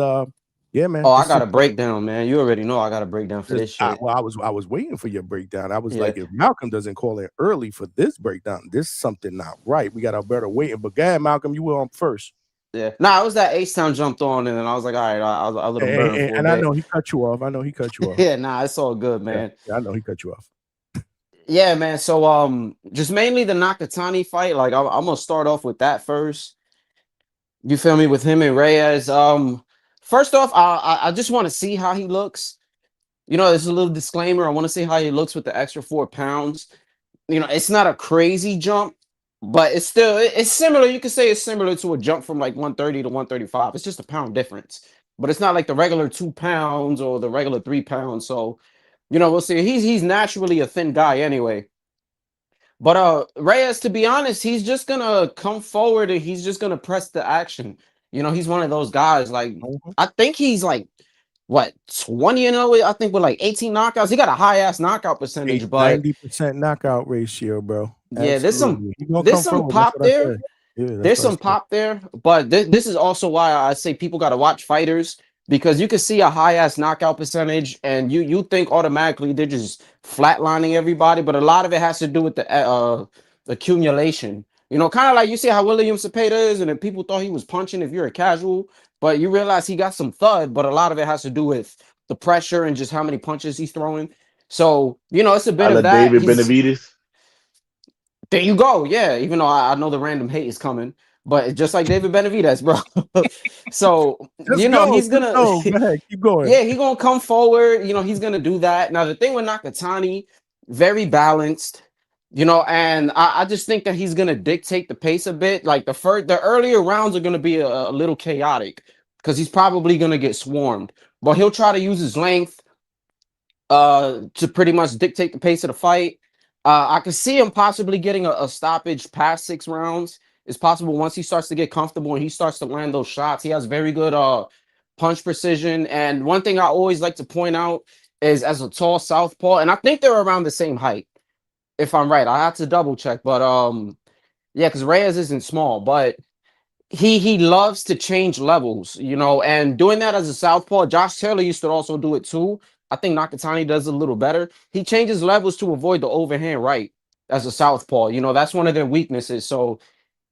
yeah, man. Oh, I got a breakdown, man. You already know I got a breakdown for this shit. I was waiting for your breakdown. I was like, if Malcolm doesn't call in early for this breakdown, this is something not right. We got Alberto waiting. But go ahead, Malcolm, you were on first. Yeah. Nah, it was that H-Town jumped on, and then I was like, all right, I'll let him burn for a bit. I know he cut you off. Yeah, nah, it's all good, man. Yeah, I know he cut you off. Yeah, man. So just mainly the Nakatani fight. Like I'm gonna start off with that first. You feel me? With him and Reyes. First off, I just want to see how he looks. You know, there's a little disclaimer. I want to see how he looks with the extra 4 pounds. You know, it's not a crazy jump, but it's similar. You could say it's similar to a jump from like 130 to 135. It's just a pound difference, but it's not like the regular 2 pounds or the regular 3 pounds. So, you know, we'll see. He's naturally a thin guy anyway. But Reyes, to be honest, he's just gonna come forward and he's just gonna press the action. You know, he's one of those guys. Like, I think he's like what 20-0, I think, with like 18 knockouts. He got a high ass knockout percentage, but 90% knockout ratio, bro. Yeah, there's some forward. pop there. Yeah, there's some pop there, but this is also why I say people got to watch fighters, because you can see a high ass knockout percentage and you think automatically they're just flatlining everybody, but a lot of it has to do with the accumulation. You know, kind of like you see how William Cepeda is, and then people thought he was punching if you're a casual, but you realize he got some thud, but a lot of it has to do with the pressure and just how many punches he's throwing. So, you know, it's a bit of that. David Benavidez. There you go. Yeah, even though I know the random hate is coming, but just like David Benavidez, bro. So, he's gonna go ahead, keep going. Yeah, he's gonna come forward. You know, he's gonna do that. Now, the thing with Nakatani, very balanced. You know, and I just think that he's gonna dictate the pace a bit. Like the earlier rounds are gonna be a little chaotic because he's probably gonna get swarmed, but he'll try to use his length to pretty much dictate the pace of the fight. I could see him possibly getting a stoppage past 6 rounds. It's possible once he starts to get comfortable and he starts to land those shots. He has very good punch precision. And one thing I always like to point out is, as a tall southpaw, and I think they're around the same height, if I'm right. I have to double check, but yeah, because Reyes isn't small, but he loves to change levels, you know, and doing that as a southpaw. Josh Taylor used to also do it too. I think Nakatani does a little better. He changes levels to avoid the overhand right as a southpaw. You know, that's one of their weaknesses. So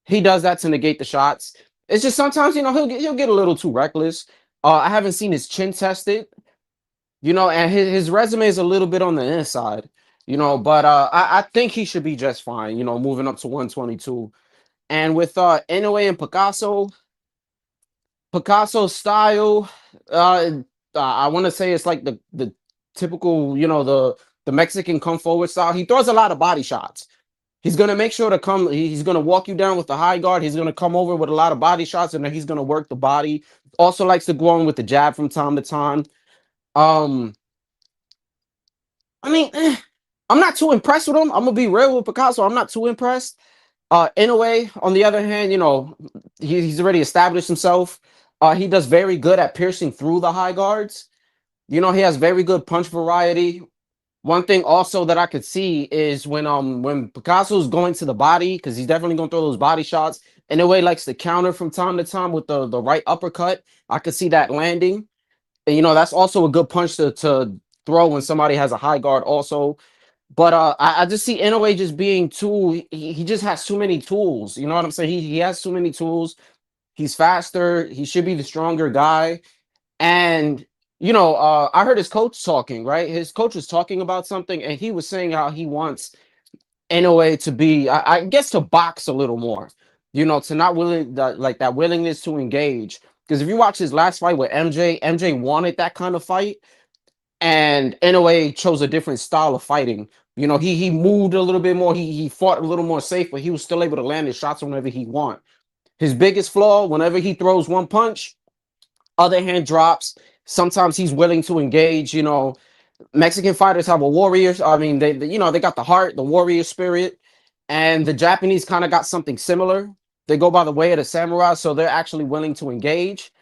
he does that to negate the shots. It's just sometimes, you know, he'll get a little too reckless. I haven't seen his chin tested, you know, and his resume is a little bit on the inside, you know, but I think he should be just fine, you know, moving up to 122. And with Inoue and Picasso's style, I want to say it's like the typical, you know, the Mexican come forward style. He throws a lot of body shots. He's going to make sure to come. He's going to walk you down with the high guard. He's going to come over with a lot of body shots, and then he's going to work the body. Also likes to go in with the jab from time to time. I mean, I'm not too impressed with him. I'm going to be real with Picasso. I'm not too impressed. Inoue, on the other hand, he's already established himself. He does very good at piercing through the high guards. He has very good punch variety. One thing also that I could see is when Picasso's going to the body, because he's definitely going to throw those body shots. Inoue likes to counter from time to time with the right uppercut. I could see that landing. And, that's also a good punch to throw when somebody has a high guard also. But I just see Inoue just being he just has too many tools. You know what I'm saying? He has too many tools. He's faster. He should be the stronger guy. And, I heard his coach talking, right? His coach was talking about something, and he was saying how he wants Inoue to be, I guess, to box a little more, to not that willingness to engage. Because if you watch his last fight with MJ wanted that kind of fight. And Inoue chose a different style of fighting. He moved a little bit more. He fought a little more safe, but he was still able to land his shots whenever he want. His biggest flaw, whenever he throws one punch, other hand drops. Sometimes he's willing to engage. Mexican fighters have a warrior. I mean, they got the heart, the warrior spirit, and the Japanese kind of got something similar. They go by the way of the samurai, so they're actually willing to engage.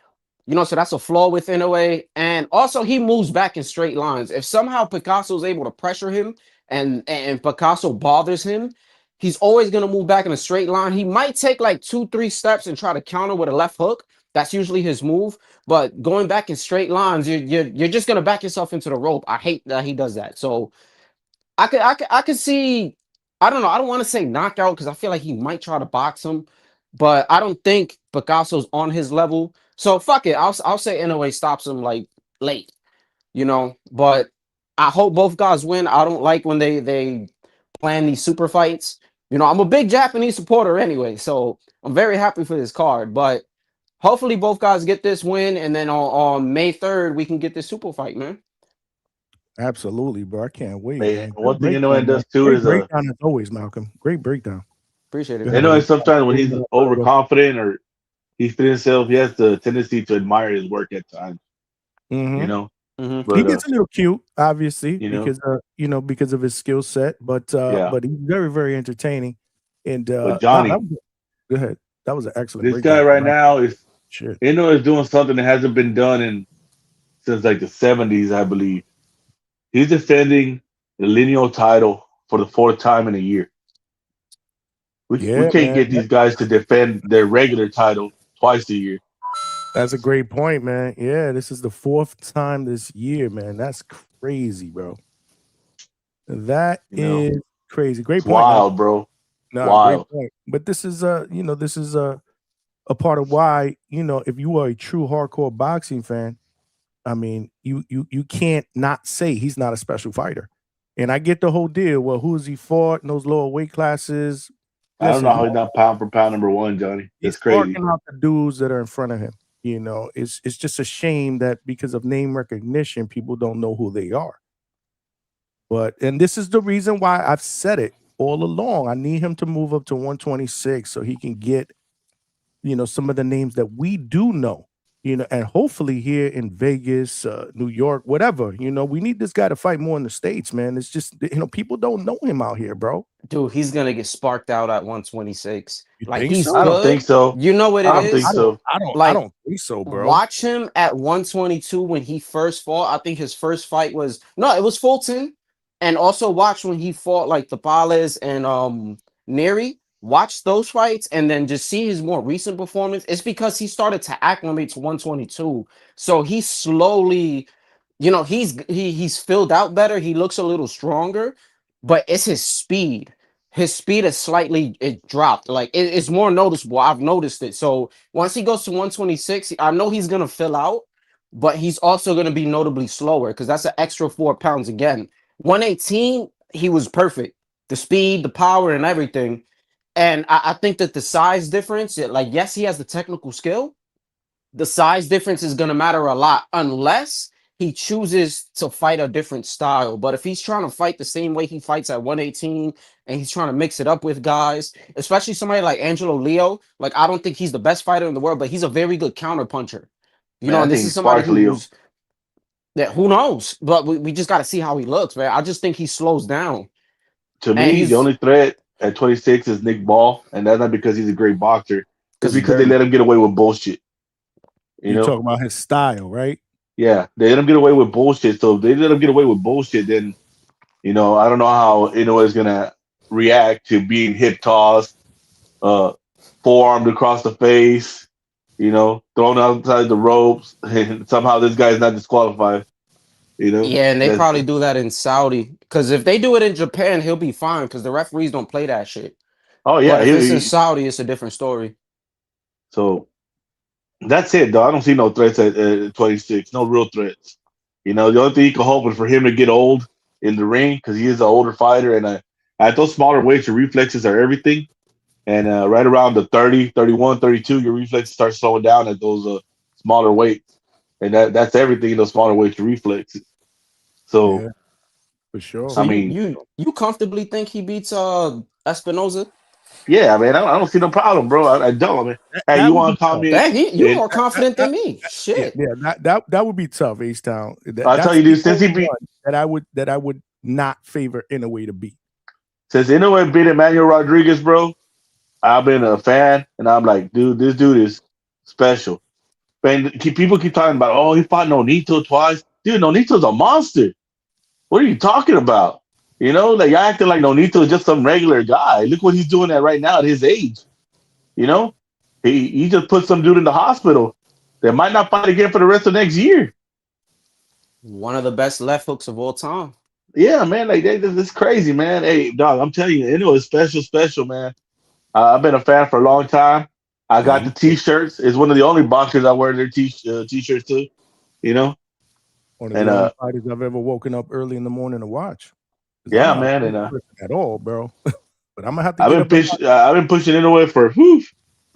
So that's a flaw with Inoue. And also he moves back in straight lines. If somehow Picasso is able to pressure him and Picasso bothers him, he's always going to move back in a straight line. He might take like 2-3 steps and try to counter with a left hook. That's usually his move. But going back in straight lines, you're just going to back yourself into the rope. I hate that he does that. So I could see, I don't know. I don't want to say knockout because I feel like he might try to box him, but I don't think Picasso's on his level. So fuck it. I'll say Inoue stops him like late, But I hope both guys win. I don't like when they plan these super fights. I'm a big Japanese supporter anyway, so I'm very happy for this card. But hopefully both guys get this win, and then on May 3rd we can get this super fight, man. Absolutely, bro. I can't wait. Man, one thing Inoue does too is breakdown as always, Malcolm. Great breakdown. Appreciate it. Inoue sometimes when he's overconfident or he's feeling himself, he has the tendency to admire his work at times. Mm-hmm. But, he gets a little cute, obviously, because of his skill set, but he's very, very entertaining. And Johnny, go ahead. That was an excellent. This guy right now is Inoue is doing something that hasn't been done since like the 70s, I believe. He's defending the lineal title for the 4th time in a year. We can't get these guys to defend their regular title twice a year. That's a great point, man. Yeah, this is the 4th time this year, man. That's crazy, bro. That is crazy. Great point. Wild, bro. No, wild. Great point. But this is a part of why, if you are a true hardcore boxing fan, I mean, you can't not say he's not a special fighter. And I get the whole deal. Well, who has he fought in those lower weight classes? I don't know how he's not pound for pound number 1, Johnny. That's crazy. He's out the dudes that are in front of him. It's just a shame that because of name recognition, people don't know who they are. And this is the reason why I've said it all along. I need him to move up to 126 so he can get, some of the names that we do know. And hopefully here in Vegas, New York, whatever, we need this guy to fight more in the States, man. It's just, people don't know him out here, bro. Dude, he's going to get sparked out at 126. He's so? I don't think so. You know what it is? I don't think so. I don't think so, bro. Watch him at 122 when he first fought. I think his first fight it was Fulton. And also watch when he fought like Tapales and Neri. Watch those fights and then just see his more recent performance. It's because he started to acclimate to 122. So he's slowly, he's filled out better. He looks a little stronger, but it's his speed. His speed is it dropped. Like it's more noticeable. I've noticed it. So once he goes to 126, I know he's going to fill out, but he's also going to be notably slower because that's an extra 4 pounds again. 118, he was perfect. The speed, the power, and everything. And I think that the size difference, yes, he has the technical skill. The size difference is going to matter a lot unless he chooses to fight a different style. But if he's trying to fight the same way he fights at 118 and he's trying to mix it up with guys, especially somebody like Angelo Leo, I don't think he's the best fighter in the world, but he's a very good counter puncher. And this is somebody who knows? But we just got to see how he looks, man. I just think he slows down. To me, the only threat at 26 is Nick Ball, and that's not because he's a great boxer. It's Because he's because they dirty. let him get away with bullshit. You You're know? talking about his style, right? Yeah, they let him get away with bullshit. So if they let him get away with bullshit, then I don't know how Inoue is gonna react to being hip tossed, forearmed across the face, thrown outside the ropes, and somehow this guy is not disqualified. Yeah, and they That's, probably do that in Saudi. Because if they do it in Japan, he'll be fine. Because the referees don't play that shit. oh yeah, But if it's in Saudi, it's a different story. so that's it, though. I don't see no threats at 26, no real threats. The only thing you can hope is for him to get old in the ring because he is an older fighter, and at those smaller weights, your reflexes are everything. And right around the 30, 31, 32, your reflexes start slowing down at those smaller weights. And that's everything in those smaller weights, your reflexes. So, Yeah, for sure. So I you mean, you comfortably think he beats Espinoza? yeah, I mean, I don't see no problem, bro. I don't. I mean, hey, That you would want be to call tough. me? Dang, you And more confident than me. Yeah, Shit. yeah, that would be tough, H Town. I'll tell That's you the this: since only he beat, one that I would not favor in a way to beat. since Inoue beat Emmanuel Rodriguez, bro, I've been a fan, and I'm like, dude, this dude is special. And people keep talking about, oh, he fought Nonito twice. Dude, Nonito's a monster. What are you talking about? Like y'all acting like Nonito is just some regular guy. Look what he's doing at right now at his age. You know, he just put some dude in the hospital that might not fight again for the rest of next year. One of the best left hooks of all time. Yeah, man, like this is crazy, man. Hey, dog, I'm telling you, it's special, special, man. I've been a fan for a long time. I got the T-shirts. It's one of the only boxers I wear their T-shirts to. You know, One of and the only fighters I've ever woken up early in the morning to watch. 'Cause yeah, I'm not a man, morning and person at all, bro. But I'm gonna have to I've get been up and watch. I've been pushing it away for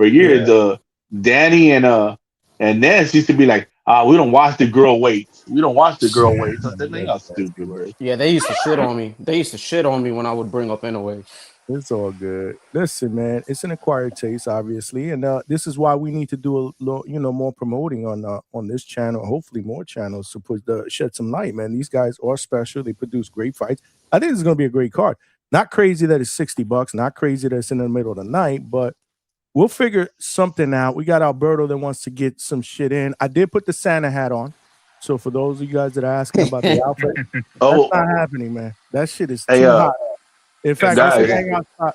years. Yeah, Danny and Ness used to be like, we don't watch the girl weights. We don't watch the girl weights. I said, man, y'all stupid, bro. Yeah, they used to shit on me. They used to shit on me when I would bring up Inoue. it's all good. Listen, man, it's an acquired taste, obviously, and this is why we need to do a little, more promoting on this channel. Hopefully, more channels to shed some light, man. These guys are special. They produce great fights. I think this is gonna be a great card. Not crazy that it's $60. Not crazy that it's in the middle of the night, but we'll figure something out. We got Alberto that wants to get some shit in. I did put the Santa hat on. So for those of you guys that are asking about the outfit, that's not happening, man. That shit is Hey, too hot. In fact, guys,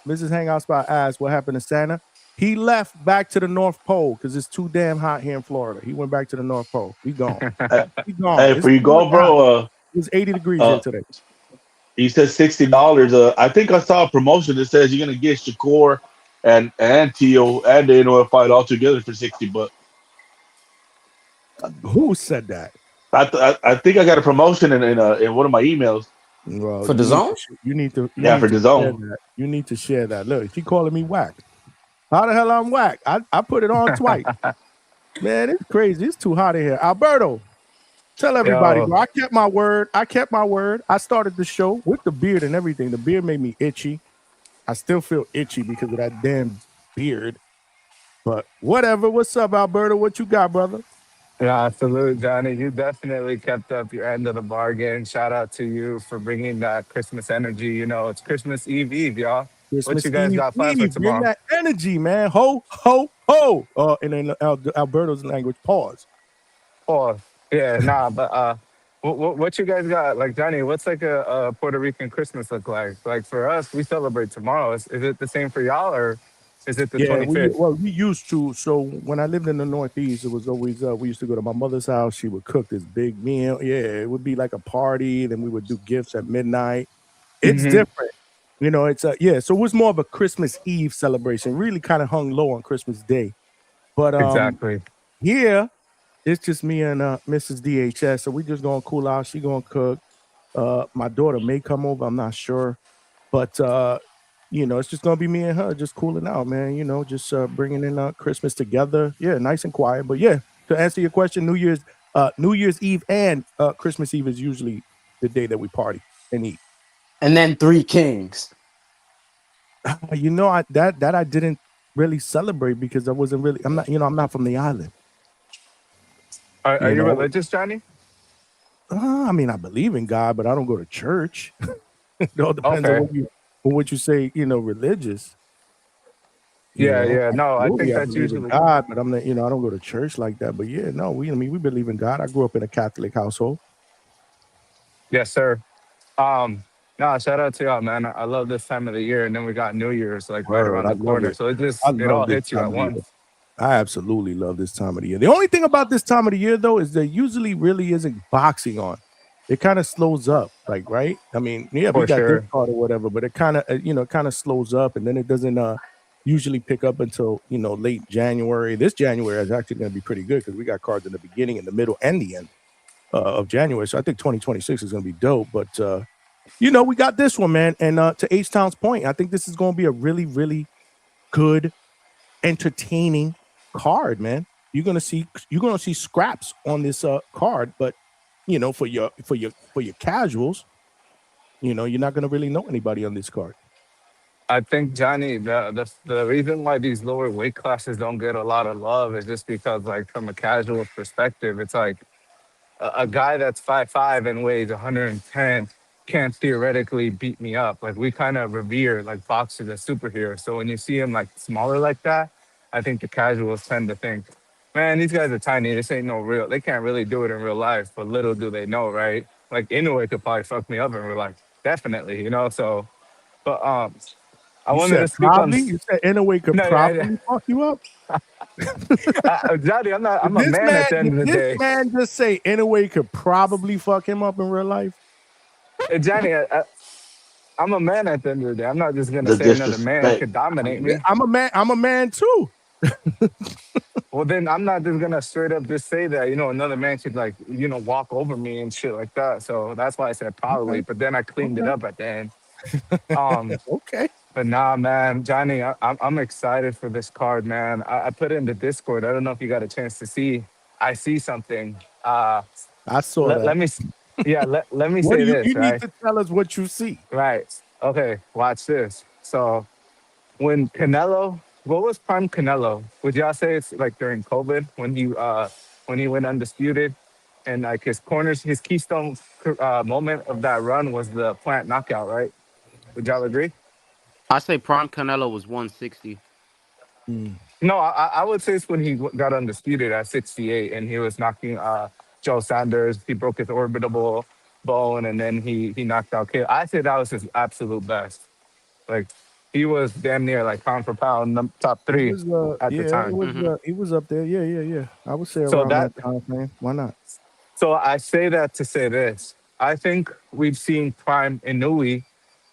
Mrs. Hangout Spot asked what happened to Santa. He left back to the North Pole because it's too damn hot here in Florida. He went back to the North Pole. He gone. He gone. hey, It's for you too go, bro. It was 80 degrees here today. He said $60. I think I saw a promotion that says you're gonna get Shakur and Tio and the Inoue fight all together for $60. Who said that? I think I got a promotion in one of my emails. Well, For the zone? You need to for the share zone. that. You need to share that. Look, she calling me whack. How the hell I'm whack? I put it on twice. Man, it's crazy. It's too hot in here. Alberto, tell everybody, bro. I kept my word. I started the show with the beard and everything. The beard made me itchy. I still feel itchy because of that damn beard. But whatever. What's up, Alberto? What you got, brother? Yeah, salute, Johnny. You definitely kept up your end of the bargain. Shout out to you for bringing that Christmas energy. It's Christmas Eve, y'all. What you Christmas guys Eve, got planned for bring tomorrow? that energy, man. Ho, ho, ho. And in Alberto's language, pause. Oh, yeah, nah, but what you guys got? Like, Johnny, what's like a Puerto Rican Christmas look like? Like, for us, we celebrate tomorrow. Is it the same for y'all, or is it the Yeah, 25th? we used to. So when I lived in the Northeast, it was always we used to go to my mother's house. She would cook this big meal. Yeah, it would be like a party. Then we would do gifts at midnight. It's different, It's So it was more of a Christmas Eve celebration. Really kind of hung low on Christmas Day, but Exactly. here it's just me and Mrs. DHS. So we just gonna cool out. She gonna cook. My daughter may come over. I'm not sure, but it's just gonna be me and her, just cooling out, man. Just bringing in Christmas together. Yeah, nice and quiet. But yeah, to answer your question, New Year's Eve and Christmas Eve is usually the day that we party and eat. And then Three Kings. That I didn't really celebrate because I wasn't really. I'm not from the island. Are you religious, Johnny? I mean, I believe in God, but I don't go to church. It all depends on But what you say, religious, Yeah. No, I absolutely, think I that's believe in usually God, but I'm not, I don't go to church like that. But yeah, no, we believe in God. I grew up in a Catholic household. yes, sir. Um, no, shout out to y'all, man. I love this time of the year, and then we got New Year's like right Word, around I the love corner, it. so I it all love this hits you time at of the year. once. I absolutely love this time of the year. The only thing about this time of the year, though, is there usually really isn't boxing on. It kind of slows up, like, right? I mean, yeah, we For got this sure. card or whatever, but it kind of, kind of slows up, and then it doesn't usually pick up until late January. This January is actually going to be pretty good because we got cards in the beginning, in the middle, and the end of January. So I think 2026 is going to be dope. But we got this one, man. And to H Town's point, I think this is going to be a really, really good, entertaining card, man. You're gonna see scraps on this card, but for your casuals, you're not gonna really know anybody on this card. I think Johnny, the reason why these lower weight classes don't get a lot of love is just because, like, from a casual perspective, it's like a guy that's 5'5" and weighs 110 can't theoretically beat me up. Like, we kind of revere like boxers as superheroes. So when you see him like smaller like that, I think the casuals tend to think, man, these guys are tiny. This ain't no real. They can't really do it in real life. But little do they know, right? Like Inoue could probably fuck me up in real life, definitely. So, but I You wanted said to speak on. probably. You said Inoue could No, yeah, probably fuck you up. Johnny, I'm Did a this man man? at the end Did of the this day. man just say Inoue could probably fuck him up in real life? Johnny, I'm a man at the end of the day. I'm not just gonna The say another man disrespect. could dominate Yeah, me. I'm a man. I'm a man too. Well, then I'm not just gonna straight up just say that, another man could like, walk over me and shit like that. So that's why I said probably, Okay. but then I cleaned it Okay. up at the end. Um, Okay. but nah, man, Johnny, I'm excited for this card, man. I put it in the Discord. I don't know if you got a chance to see. I see something. I saw Let that. me, yeah, let me What say do you? this, You need right? to tell us what you see. Right. Okay, watch this. So when Canelo, what was prime Canelo? Would y'all say it's like during COVID when he went undisputed, and like his keystone moment of that run was the plant knockout, right? Would y'all agree? I say Prime Canelo was 160. Mm. No, I would say it's when he got undisputed at 68 and he was knocking Joe Sanders. He broke his orbital bone and then he knocked out Kid. I say that was his absolute best. Like he was damn near like pound for pound top It three was at the yeah, it time. was Hmm. he was up there. Yeah. I would say So around that that time frame. Why not? so I say that to say this. I think we've seen Prime Inui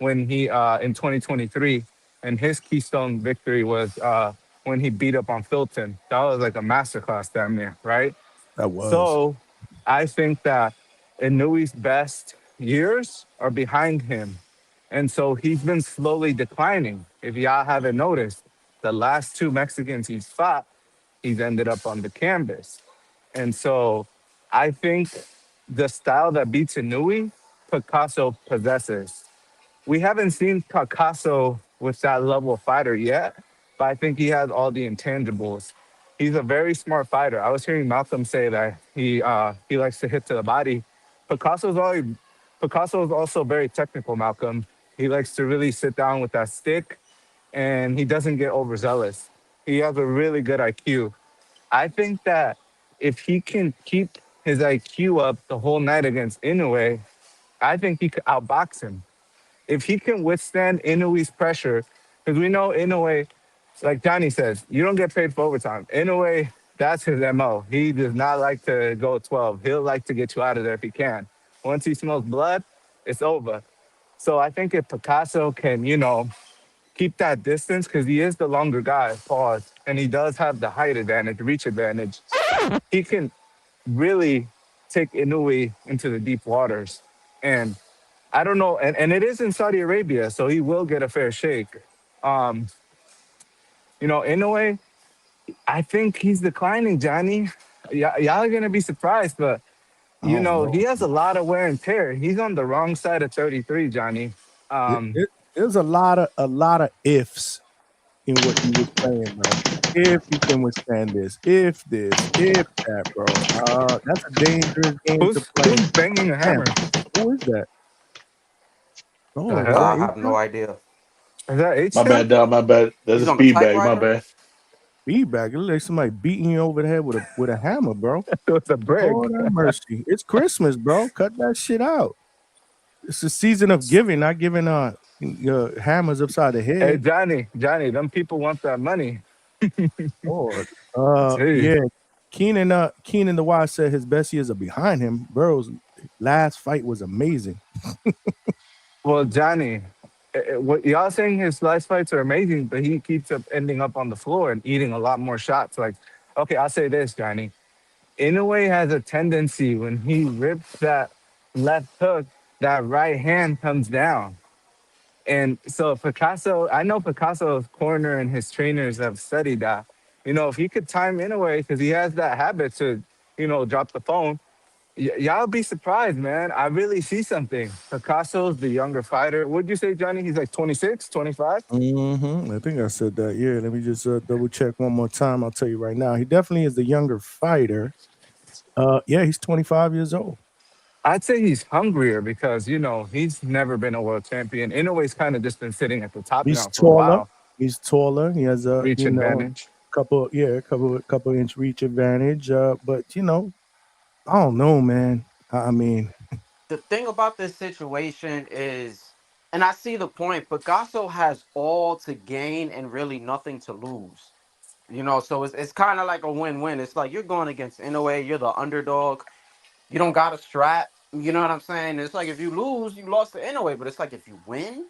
when he in 2023 and his keystone victory was when he beat up on Filton. That was like a masterclass damn near, right? That was. So I think that Inui's best years are behind him. And so he's been slowly declining. If y'all haven't noticed, the last two Mexicans he's fought, he's ended up on the canvas. And so I think the style that beats Inui, Picasso possesses. We haven't seen Picasso with that level of fighter yet, but I think he has all the intangibles. He's a very smart fighter. I was hearing Malcolm say that he likes to hit to the body. Picasso's always Picasso is also very technical, Malcolm. He likes to really sit down with that stick and he doesn't get overzealous. He has a really good IQ. I think that if he can keep his IQ up the whole night against Inoue, I think he could outbox him. If he can withstand Inoue's pressure, because we know Inoue, like Johnny says, you don't get paid for overtime. Inoue, that's his MO. He does not like to go 12. He'll like to get you out of there if he can. Once he smells blood, it's over. So I think if Picasso can, keep that distance, because he is the longer guy, pause, and he does have the height advantage, reach advantage, he can really take Inoue into the deep waters. And I don't know, and it is in Saudi Arabia, so he will get a fair shake. Um, Inoue, I think he's declining, Johnny. Y'all are gonna be surprised, but I don't know. he has a lot of wear and tear. He's on the wrong side of 33, Johnny. It, it, there's a lot of ifs in what you were saying, bro. If you can withstand this, if that, bro. That's a dangerous game to play. Who's banging a Damn, hammer? who is that? The Oh, is hell? that I have no Asia? idea. Is that My bad, H10? dog. My bad. That's a He's on the speed bag. My typewriter. bad. Feedback. It looks like somebody beating you over the head with a hammer, bro. With a brick. Lord have mercy. It's Christmas, bro. Cut that shit out. It's a season of giving, not giving hammers upside the Hey, head. Johnny, them people want that money. Lord. Gee. Yeah. Keenan the Wise said his best years are behind him. Burrow's last fight was amazing. Well, Johnny, what y'all saying his last fights are amazing, but he keeps up ending up on the floor and eating a lot more shots. Like, okay, I'll say this, Johnny. Inoue has a tendency when he rips that left hook, that right hand comes down. And so Picasso, I know Picasso's corner and his trainers have studied that. You know, if he could time Inoue, because he has that habit to, drop the phone, y'all be surprised, man. I really see something. Picasso's the younger fighter. What'd you say, Johnny? He's like 26, 25? I think I said that. Yeah, let me just double check one more time. I'll tell you right now. He definitely is the younger fighter. Yeah, he's 25 years old. I'd say he's hungrier because, he's never been a world champion. Inoue's kind of just been sitting at the top He's now for a taller. while. He's taller. He has a Reach advantage. couple inch reach advantage. But I don't know, man. I mean, The thing about this situation is, and I see the point, Picasso has all to gain and really nothing to lose. So it's kind of like a win-win. It's like you're going against Inoue, you're the underdog. You don't got a strap. You know what I'm saying? It's like if you lose, you lost to Inoue. But it's like if you win, you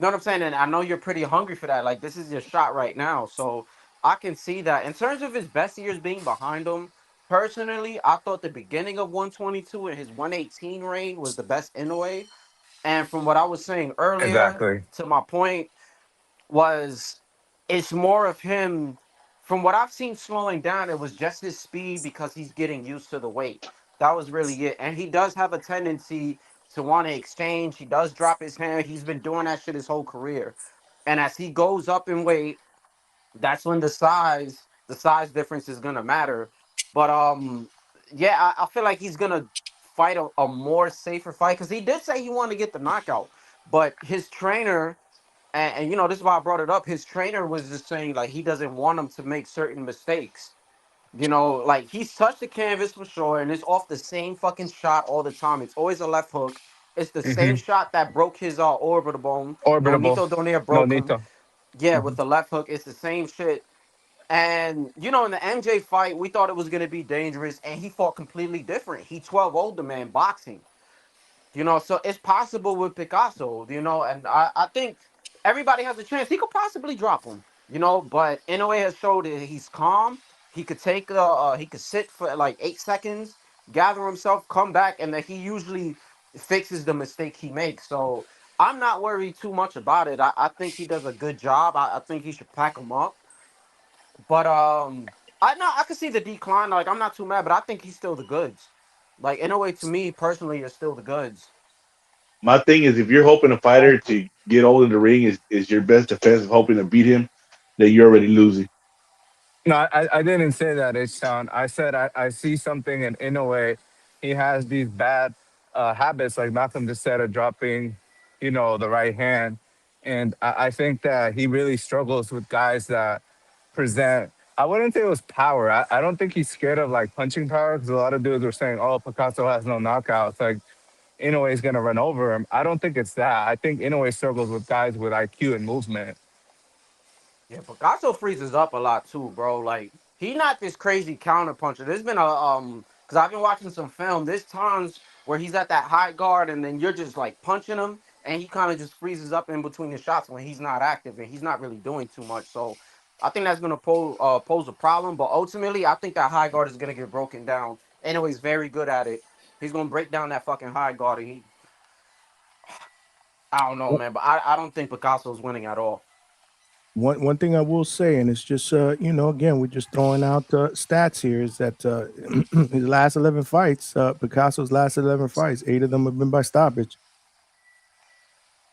know what I'm saying? And I know you're pretty hungry for that. Like this is your shot right now. So I can see that. In terms of his best years being behind him, personally, I thought the beginning of 122 and his 118 reign was the best Inoue. And from what I was saying earlier, Exactly. to my point, was it's more of him from what I've seen slowing down. It was just his speed because he's getting used to the weight. That was really it. And he does have a tendency to want to exchange. He does drop his hand. He's been doing that shit his whole career. And as he goes up in weight, that's when the size difference is gonna matter. But yeah, I feel like he's gonna fight a more safer fight because he did say he wanted to get the knockout. But his trainer and this is why I brought it up. His trainer was just saying like he doesn't want him to make certain mistakes. Like he's touched the canvas for sure, and it's off the same fucking shot all the time. It's always a left hook. It's the same Mm-hmm. shot that broke his orbital bone. Orbitable. Nonito Donaire No, broke him. Nito. Yeah, Hmm. with the left hook, it's the same shit. And in the MJ fight, we thought it was gonna be dangerous, and he fought completely different. He 12 older man boxing. So it's possible with Picasso, and I think everybody has a chance. He could possibly drop him, but Inoue has showed that he's calm. He could he could sit for like 8 seconds, gather himself, come back, and then he usually fixes the mistake he makes. So I'm not worried too much about it. I think he does a good job. I think he should pack him up. But I know I can see the decline. Like I'm not too mad, but I think he's still the goods. Like Inoue to me personally is still the goods. My thing is, if you're hoping a fighter to get old in the ring is your best defense of hoping to beat him, then you're already losing. No, I didn't say that, H Town. I said I see something in a way. He has these bad habits, like Malcolm just said, of dropping, the right hand. And I think that he really struggles with guys that present. I wouldn't say it was power. I don't think he's scared of like punching power because a lot of dudes were saying, oh, Picasso has no knockouts. Like, Inoue is going to run over him. I don't think it's that. I think Inoue struggles with guys with IQ and movement. Yeah, Picasso freezes up a lot too, bro. Like he not this crazy counter puncher. There's been a because I've been watching some film. There's times where he's at that high guard and then you're just like punching him and he kind of just freezes up in between the shots when he's not active and he's not really doing too much. So I think that's gonna pose a problem. But ultimately, I think that high guard is gonna get broken down. Anyway, he's very good at it. He's gonna break down that fucking high guard and I don't know, man, but I don't think Picasso's winning at all. One thing I will say, and it's just again, we're just throwing out stats here, is that his last 11 fights, Picasso's last 11 fights, 8 of them have been by stoppage.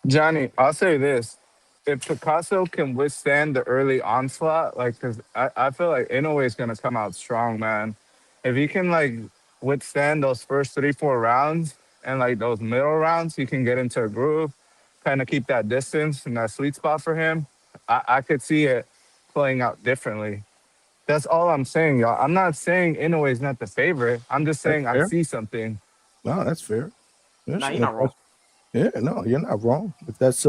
Johnny, I'll say this. If Picasso can withstand the early onslaught, like, because I feel like Inoue is going to come out strong, man. If he can, like, withstand those first 3, 4 rounds and, like, those middle rounds, he can get into a groove. kind of keep that distance and that sweet spot for him, I could see it playing out differently. That's all I'm saying, y'all. I'm not saying Inoue is not the favorite. I'm just That's saying I fair. see something. No, that's fair. Nah, you're Listen, not wrong. yeah, no, you're not wrong. If that's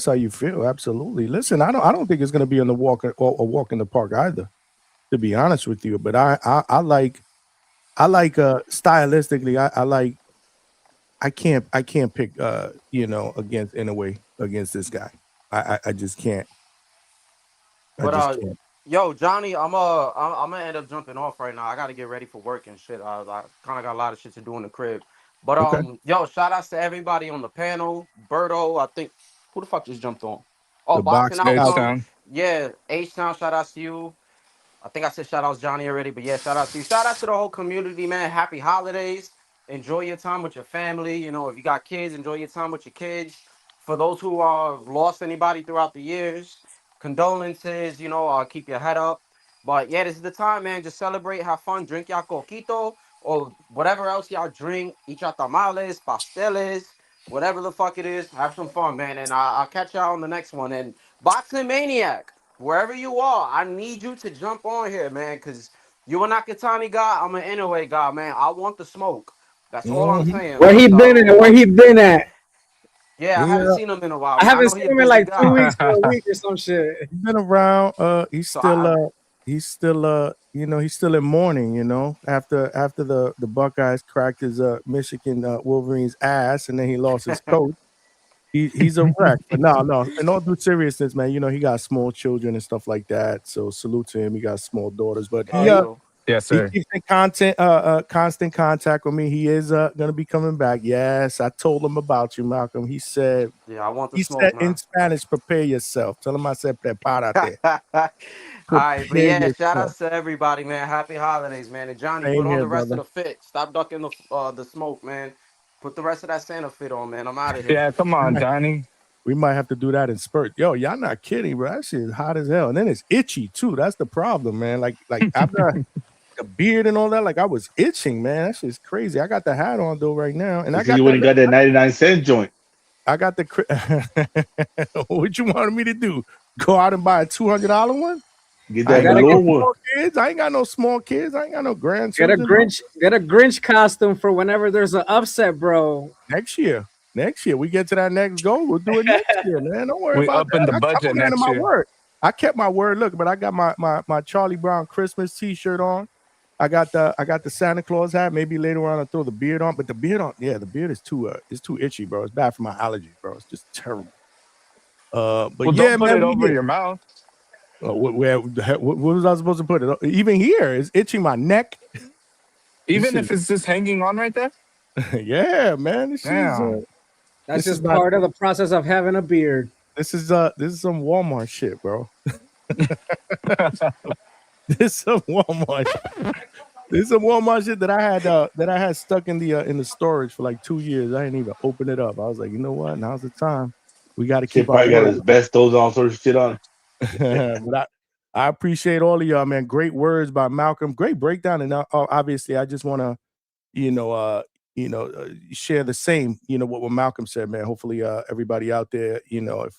how you feel, absolutely. Listen, I don't think it's gonna be on the walk or a walk in the park either, to be honest with you. But I like stylistically, I can't pick against in a way against this guy. I just can't. I But just can't. yo, Johnny, I'm gonna end up jumping off right now. I gotta get ready for work and shit. I kind of got a lot of shit to do in the crib. But Okay. yo, shout outs to everybody on the panel. Berto, I think who the fuck just jumped on? Oh, The Boxing boxing H outcome. Outcome. Town. Yeah, H Town, shout outs to you. I think I said shout outs Johnny already, but yeah, shout out to you. Shout out to the whole community, man. Happy holidays. Enjoy your time with your family. You know, if you got kids, enjoy your time with your kids. For those who lost anybody throughout the years, condolences, keep your head up. But yeah, this is the time, man. Just celebrate, have fun, drink your coquito or whatever else y'all drink. Eat your tamales, pasteles, whatever the fuck it is. Have some fun, man. And I'll catch y'all on the next one. And Boxing Maniac, wherever you are, I need you to jump on here, man, because you a Nakatani guy, I'm an Inoue guy, man. I want the smoke. That's all I'm Mhm. saying, Where man. he been So, at? Where he been at? yeah, I haven't Yeah, seen him in a while, I man. I haven't know he seen a him in busy like 2 guy. weeks or a week or some shit. he's been around. So I He's still he's still in mourning. After the Buckeyes cracked his Michigan Wolverines ass, and then he lost his coach. He's a wreck. But no. In all due seriousness, man, he got small children and stuff like that. So salute to him. He got small daughters, but yeah, he do. Yes, he sir. keeps in constant contact with me. He is gonna be coming back. Yes, I told him about you, Malcolm. He said Yeah, I want the he said smoke, in man. Spanish, prepare yourself. Tell him I said prepárate. All right, but Prepare yeah, shout yourself. outs to everybody, man. Happy holidays, man. And Johnny, put Same on here, the rest of brother. the fit. Stop ducking the smoke, man. Put the rest of that Santa fit on, man. I'm out of here. Yeah, come We on, might, Johnny. we might have to do that in spurt. Yo, y'all not kidding, bro. That shit is hot as hell. And then it's itchy too. That's the problem, man. Like after the beard and all that, like I was itching, man. That shit's crazy. I got the hat on though right now. And You I see, got you went and got that 99-cent joint. I got the what you wanted me to do? Go out and buy a $200 one? Get I that ain't got velour no one. small kids. I ain't got no small kids. I ain't got no Get a grandchildren. Grinch. Get a Grinch costume for whenever there's an upset, bro. Next year. We get to that next goal. We'll do it next year, man. Don't worry We about up in the that. I'm budget a man of next my year. word. I kept my word. Look, but I got my Charlie Brown Christmas T-shirt on. I got the Santa Claus hat. Maybe later on I'll throw the beard on. But the beard is too it's too itchy, bro. It's bad for my allergies, bro. It's just terrible. But Well, yeah, don't put man, it we over here. your mouth. Where what was I supposed to put it? Even here, it's itching my neck. Even This if it's just hanging on right there. shit, yeah, man. This shit is Damn. That's this is just not. part of the process of having a beard. This is some Walmart shit, bro. This is some Walmart. This is some Walmart shit that I had stuck in the storage for like 2 years. I didn't even open it up. I was like, you know what? Now's the time. We got to Shit keep our probably got his word. bestos on sort of shit on. But I appreciate all of y'all, man. Great words by Malcolm. Great breakdown. And obviously, I just want to, share the same, what Malcolm said, man. Hopefully, everybody out there, if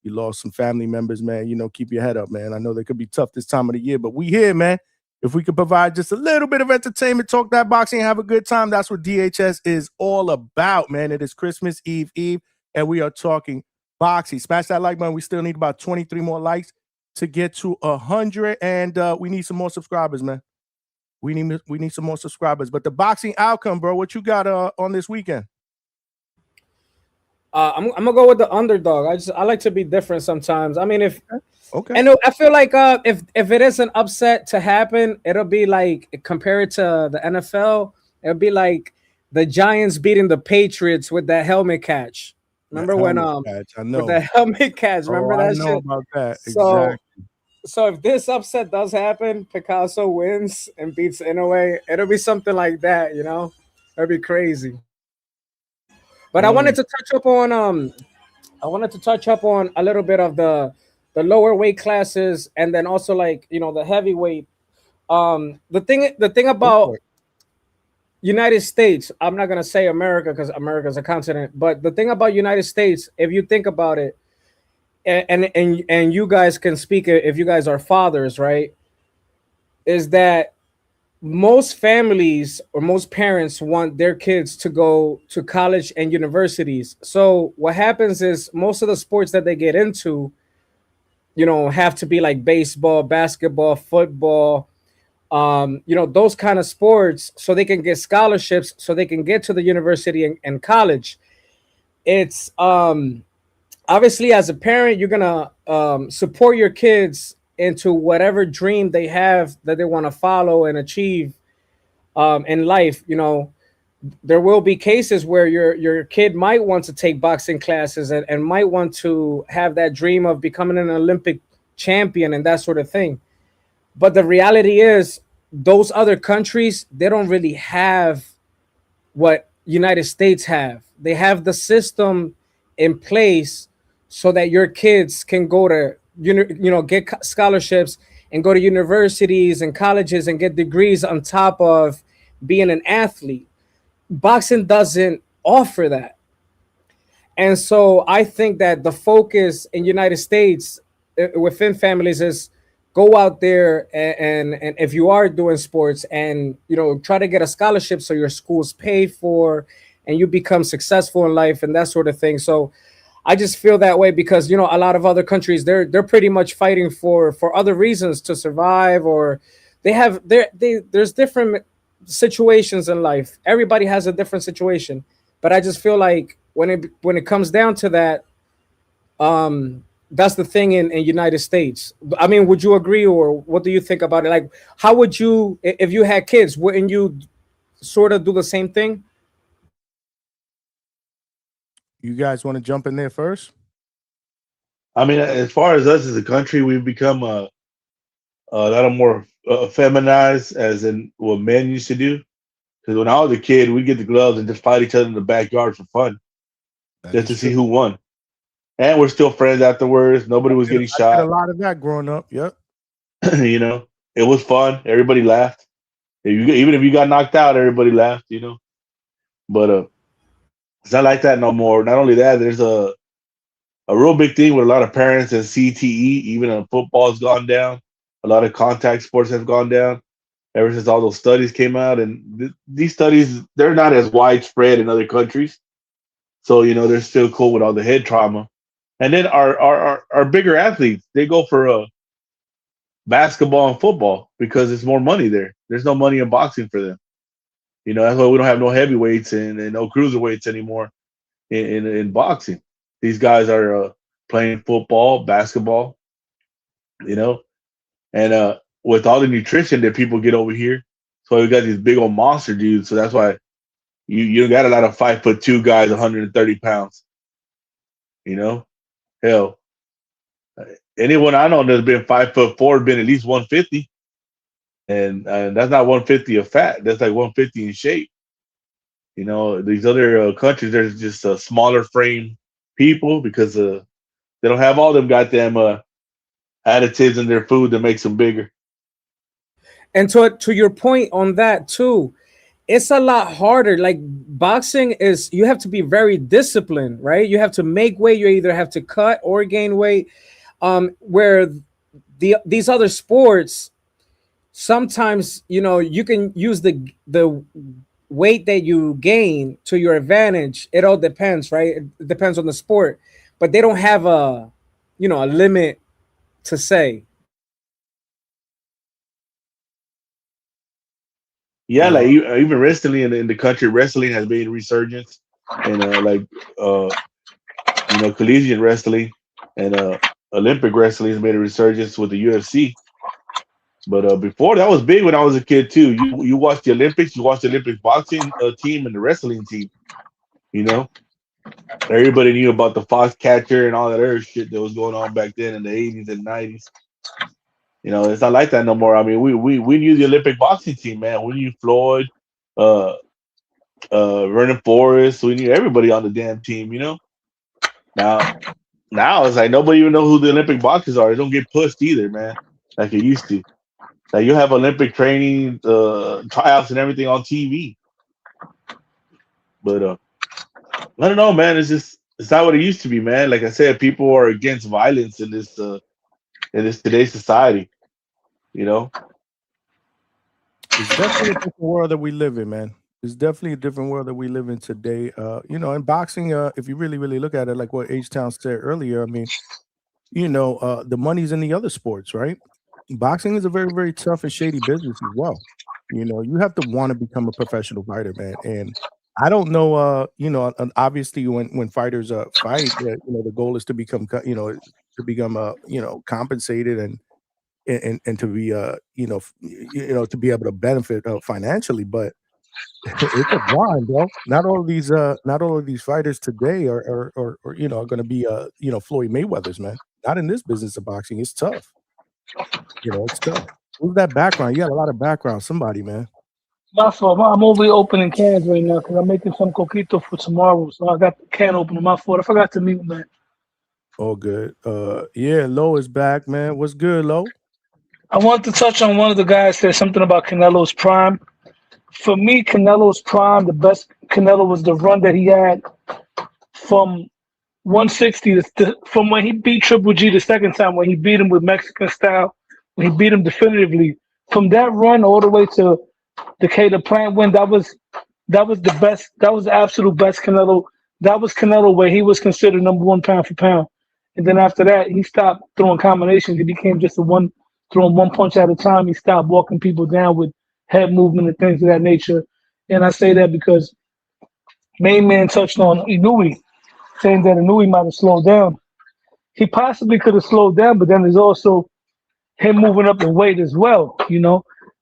you lost some family members, man, keep your head up, man. I know they could be tough this time of the year, but we here, man. If we could provide just a little bit of entertainment, talk that boxing, have a good time, that's what DHS is all about, man. It is Christmas Eve, and we are talking boxing. Smash that like button. We still need about 23 more likes to get to 100, and we need some more subscribers, man. We need some more subscribers. But the boxing outcome, bro, what you got on this weekend? I'm gonna go with the underdog. I like to be different sometimes. I mean, Okay. And I feel like if it is an upset to happen, it'll be like compared to the NFL, it'll be like the Giants beating the Patriots with that helmet catch. Remember when catch, I know. with the helmet catch? Remember that I know shit? about that. So, Exactly. So if this upset does happen, Picasso wins and beats Inoue, it'll be something like that, It'll be crazy. But I wanted to touch up on a little bit of the lower weight classes, and then also like the heavyweight. The thing about United States. I'm not gonna say America because America is a continent. But the thing about United States, if you think about it, and you guys can speak if you guys are fathers, right? Is that most families or most parents want their kids to go to college and universities. So what happens is most of the sports that they get into, have to be like baseball, basketball, football, those kind of sports, so they can get scholarships, so they can get to the university and college. It's obviously, as a parent, you're gonna support your kids into whatever dream they have that they want to follow and achieve in life. There will be cases where your kid might want to take boxing classes and might want to have that dream of becoming an Olympic champion and that sort of thing. But the reality is, those other countries, they don't really have what United States have. They have the system in place so that your kids can go to get scholarships and go to universities and colleges and get degrees on top of being an athlete. Boxing doesn't offer that. And so I think that the focus in United States within families is go out there and if you are doing sports and try to get a scholarship so your school's paid for and you become successful in life and that sort of thing. So I just feel that way because a lot of other countries, they're pretty much fighting for other reasons to survive, or there's different situations in life. Everybody has a different situation, but I just feel like when it comes down to that, that's the thing in United States. I mean, would you agree, or what do you think about it? Like, how would you, if you had kids, wouldn't you sort of do the same thing? You guys want to jump in there first? I mean, as far as us as a country, we've become a lot more feminized, as in what men used to do. Because when I was a kid, we'd get the gloves and just fight each other in the backyard for fun, just to see who won. And we're still friends afterwards. Nobody was getting I shot. did a lot of that growing up. Yep. It was fun. Everybody laughed. Even if you got knocked out, everybody laughed. But it's not like that no more. Not only that, there's a real big thing with a lot of parents and CTE. Even football's gone down. A lot of contact sports have gone down ever since all those studies came out. And these studies, they're not as widespread in other countries. So they're still cool with all the head trauma. And then our bigger athletes, they go for basketball and football because there's more money there. There's no money in boxing for them. That's why we don't have no heavyweights and no cruiserweights anymore in boxing. These guys are playing football, basketball, and with all the nutrition that people get over here, so we got these big old monster dudes. So that's why you got a lot of 5'2" guys, 130 pounds. Hell, anyone I know that's been 5'4" been at least 150, and that's not 150 of fat. That's like 150 in shape. These other countries, there's just smaller frame people because they don't have all them goddamn additives in their food that makes them bigger. And to your point on that too, it's a lot harder. Like boxing is, you have to be very disciplined, right? You have to make weight. You either have to cut or gain weight. Where these other sports, sometimes you can use the weight that you gain to your advantage. It all depends, right? It depends on the sport, but they don't have a limit to say. Yeah, like even wrestling in the country, wrestling has made a resurgence, and collegiate wrestling and Olympic wrestling has made a resurgence with the UFC. But before that was big when I was a kid too. You watched the Olympics, you watched the Olympic boxing team and the wrestling team. Everybody knew about the Foxcatcher and all that other shit that was going on back then in the 80s and 90s. It's not like that no more. I mean, we knew the Olympic boxing team, man. We knew Floyd, Vernon Forrest. We knew everybody on the damn team. Now it's like nobody even know who the Olympic boxers are. They don't get pushed either, man, like it used to. Like you have Olympic training, tryouts, and everything on TV. But I don't know, man. It's not what it used to be, man. Like I said, people are against violence in this today's society. You know, It's definitely a different world that we live in, man. It's definitely a different world that we live in today. In boxing, if you really, really look at it, like what H Town said earlier, I mean, the money's in the other sports, right? Boxing is a very, very tough and shady business as well. You have to want to become a professional fighter, man. And I don't know, and obviously when fighters fight, the goal is to become, compensated and to be, to be able to benefit financially. But it's a grind, bro. Not all of these fighters today are going to be, Floyd Mayweather's, man. Not in this business of boxing. It's tough. It's tough. Who's that background? You got a lot of background. Somebody, man. My fault. I'm over here opening cans right now because I'm making some coquito for tomorrow. So I got the can opener. My fault. I forgot to mute, man. All good. Yeah, Lo is back, man. What's good, Lo? I want to touch on one of the guys said something about Canelo's prime. For me, Canelo's prime, the best Canelo was the run that he had from 160 from when he beat Triple G the second time, when he beat him with Mexican style, when he beat him definitively. From that run all the way to the Cater Plant win, that was the best. That was the absolute best Canelo. That was Canelo where he was considered number one pound for pound. And then after that, he stopped throwing combinations. He became just throwing one punch at a time. He stopped walking people down with head movement and things of that nature. And I say that because main man touched on Inoue, saying that Inoue might have slowed down. He possibly could have slowed down, but then there's also him moving up in weight as well,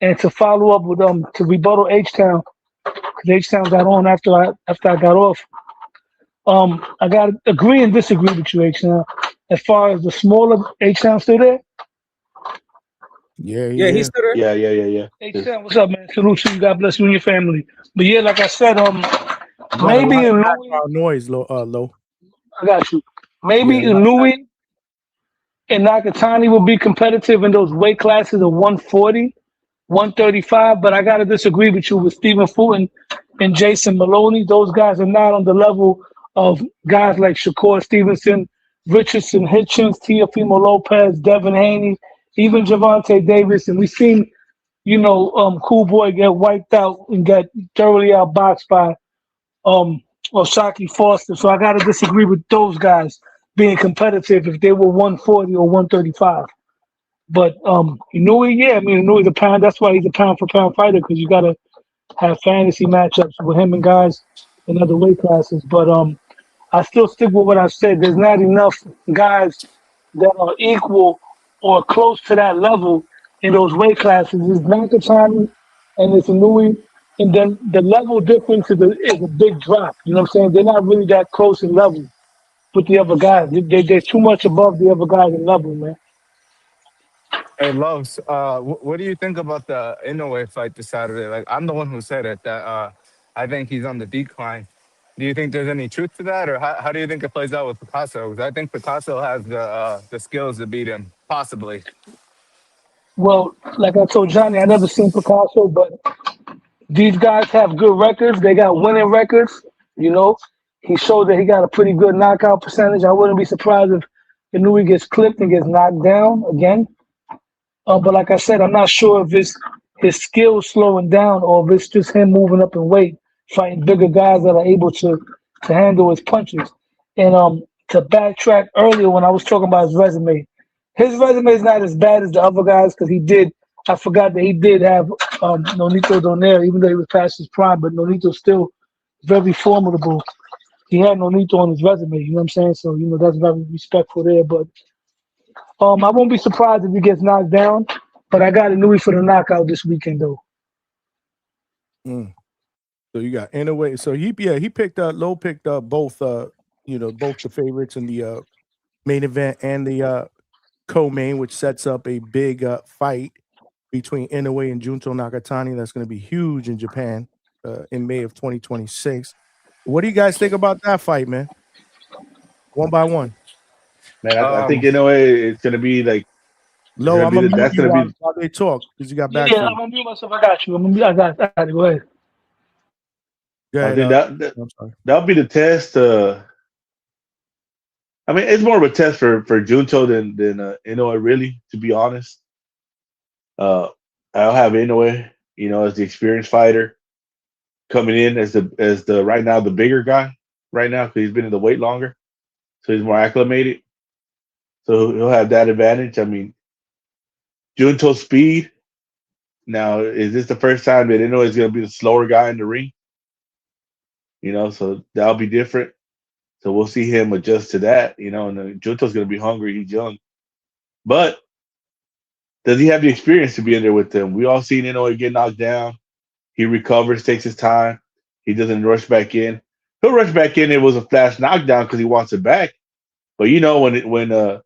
And to follow up with to rebuttal H-Town, because H-Town got on after I got off. I got to agree and disagree with you, H-Town. As far as the smaller H-Town still there? Yeah, he's still there. Yeah. H-Town, what's up, man? Salute to you. God bless you and your family. But yeah, like I said, maybe Inoue. Noise, Lo. I got you. Maybe Inoue and Nakatani will be competitive in those weight classes of 140, 135, but I got to disagree with you with Stephen Fulton and Jason Maloney. Those guys are not on the level of guys like Shakur Stevenson, Richardson Hitchens, Teofimo Lopez, Devin Haney, even Javante Davis. And we've seen, Cool Boy get wiped out and get thoroughly outboxed by Oshaki Foster. So I got to disagree with those guys being competitive if they were 140 or 135. But Inoue the pound. That's why he's a pound for pound fighter, because you got to have fantasy matchups with him and guys in other weight classes. But I still stick with what I said. There's not enough guys that are equal or close to that level in those weight classes. It's Nakatani and it's Inoue, and then the level difference is a big drop. You know what I'm saying? They're not really that close in level with the other guys. They're too much above the other guys in level, man. Hey, Loves, what do you think about the Inoue fight this Saturday? Like, I'm the one who said it, that I think he's on the decline. Do you think there's any truth to that, or how do you think it plays out with Picasso? Because I think Picasso has the skills to beat him, possibly. Well, like I told Johnny, I never seen Picasso, but these guys have good records. They got winning records. He showed that he got a pretty good knockout percentage. I wouldn't be surprised if Inoue gets clipped and gets knocked down again. But like I said, I'm not sure if it's his skills slowing down or if it's just him moving up in weight, fighting bigger guys that are able to handle his punches. And to backtrack earlier when I was talking about his resume is not as bad as the other guys, because I forgot that he did have Nonito Donaire, even though he was past his prime, but Nonito's still very formidable. He had Nonito on his resume, you know what I'm saying? So, that's very respectful there. But I won't be surprised if he gets knocked down, but I got Inoue for the knockout this weekend, though. So you got Inoue. So he picked up, Low picked up both, both the favorites in the main event and the co-main, which sets up a big fight between Inoue and Junto Nakatani. That's going to be huge in Japan in May of 2026. What do you guys think about that fight, man? One by one. Man, I think Inoue it's going to be like Low. I'm gonna mute you while they talk because you got back. Yeah, I'm gonna mute myself. I got you. I got it. Go ahead. Yeah, I think I'm sorry. that'll be the test. I mean, it's more of a test for Junto than Inoue, really, to be honest. Uh, I'll have Inoue, as the experienced fighter coming in as the right now the bigger guy right now because he's been in the weight longer, so he's more acclimated. So he'll have that advantage. I mean, Junto's speed. Now, is this the first time that Inoue is going to be the slower guy in the ring? So that'll be different. So we'll see him adjust to that. And Junto's going to be hungry. He's young, but does he have the experience to be in there with them? We all seen Inoue get knocked down. He recovers, takes his time. He doesn't rush back in. He'll rush back in. It was a flash knockdown because he wants it back. But when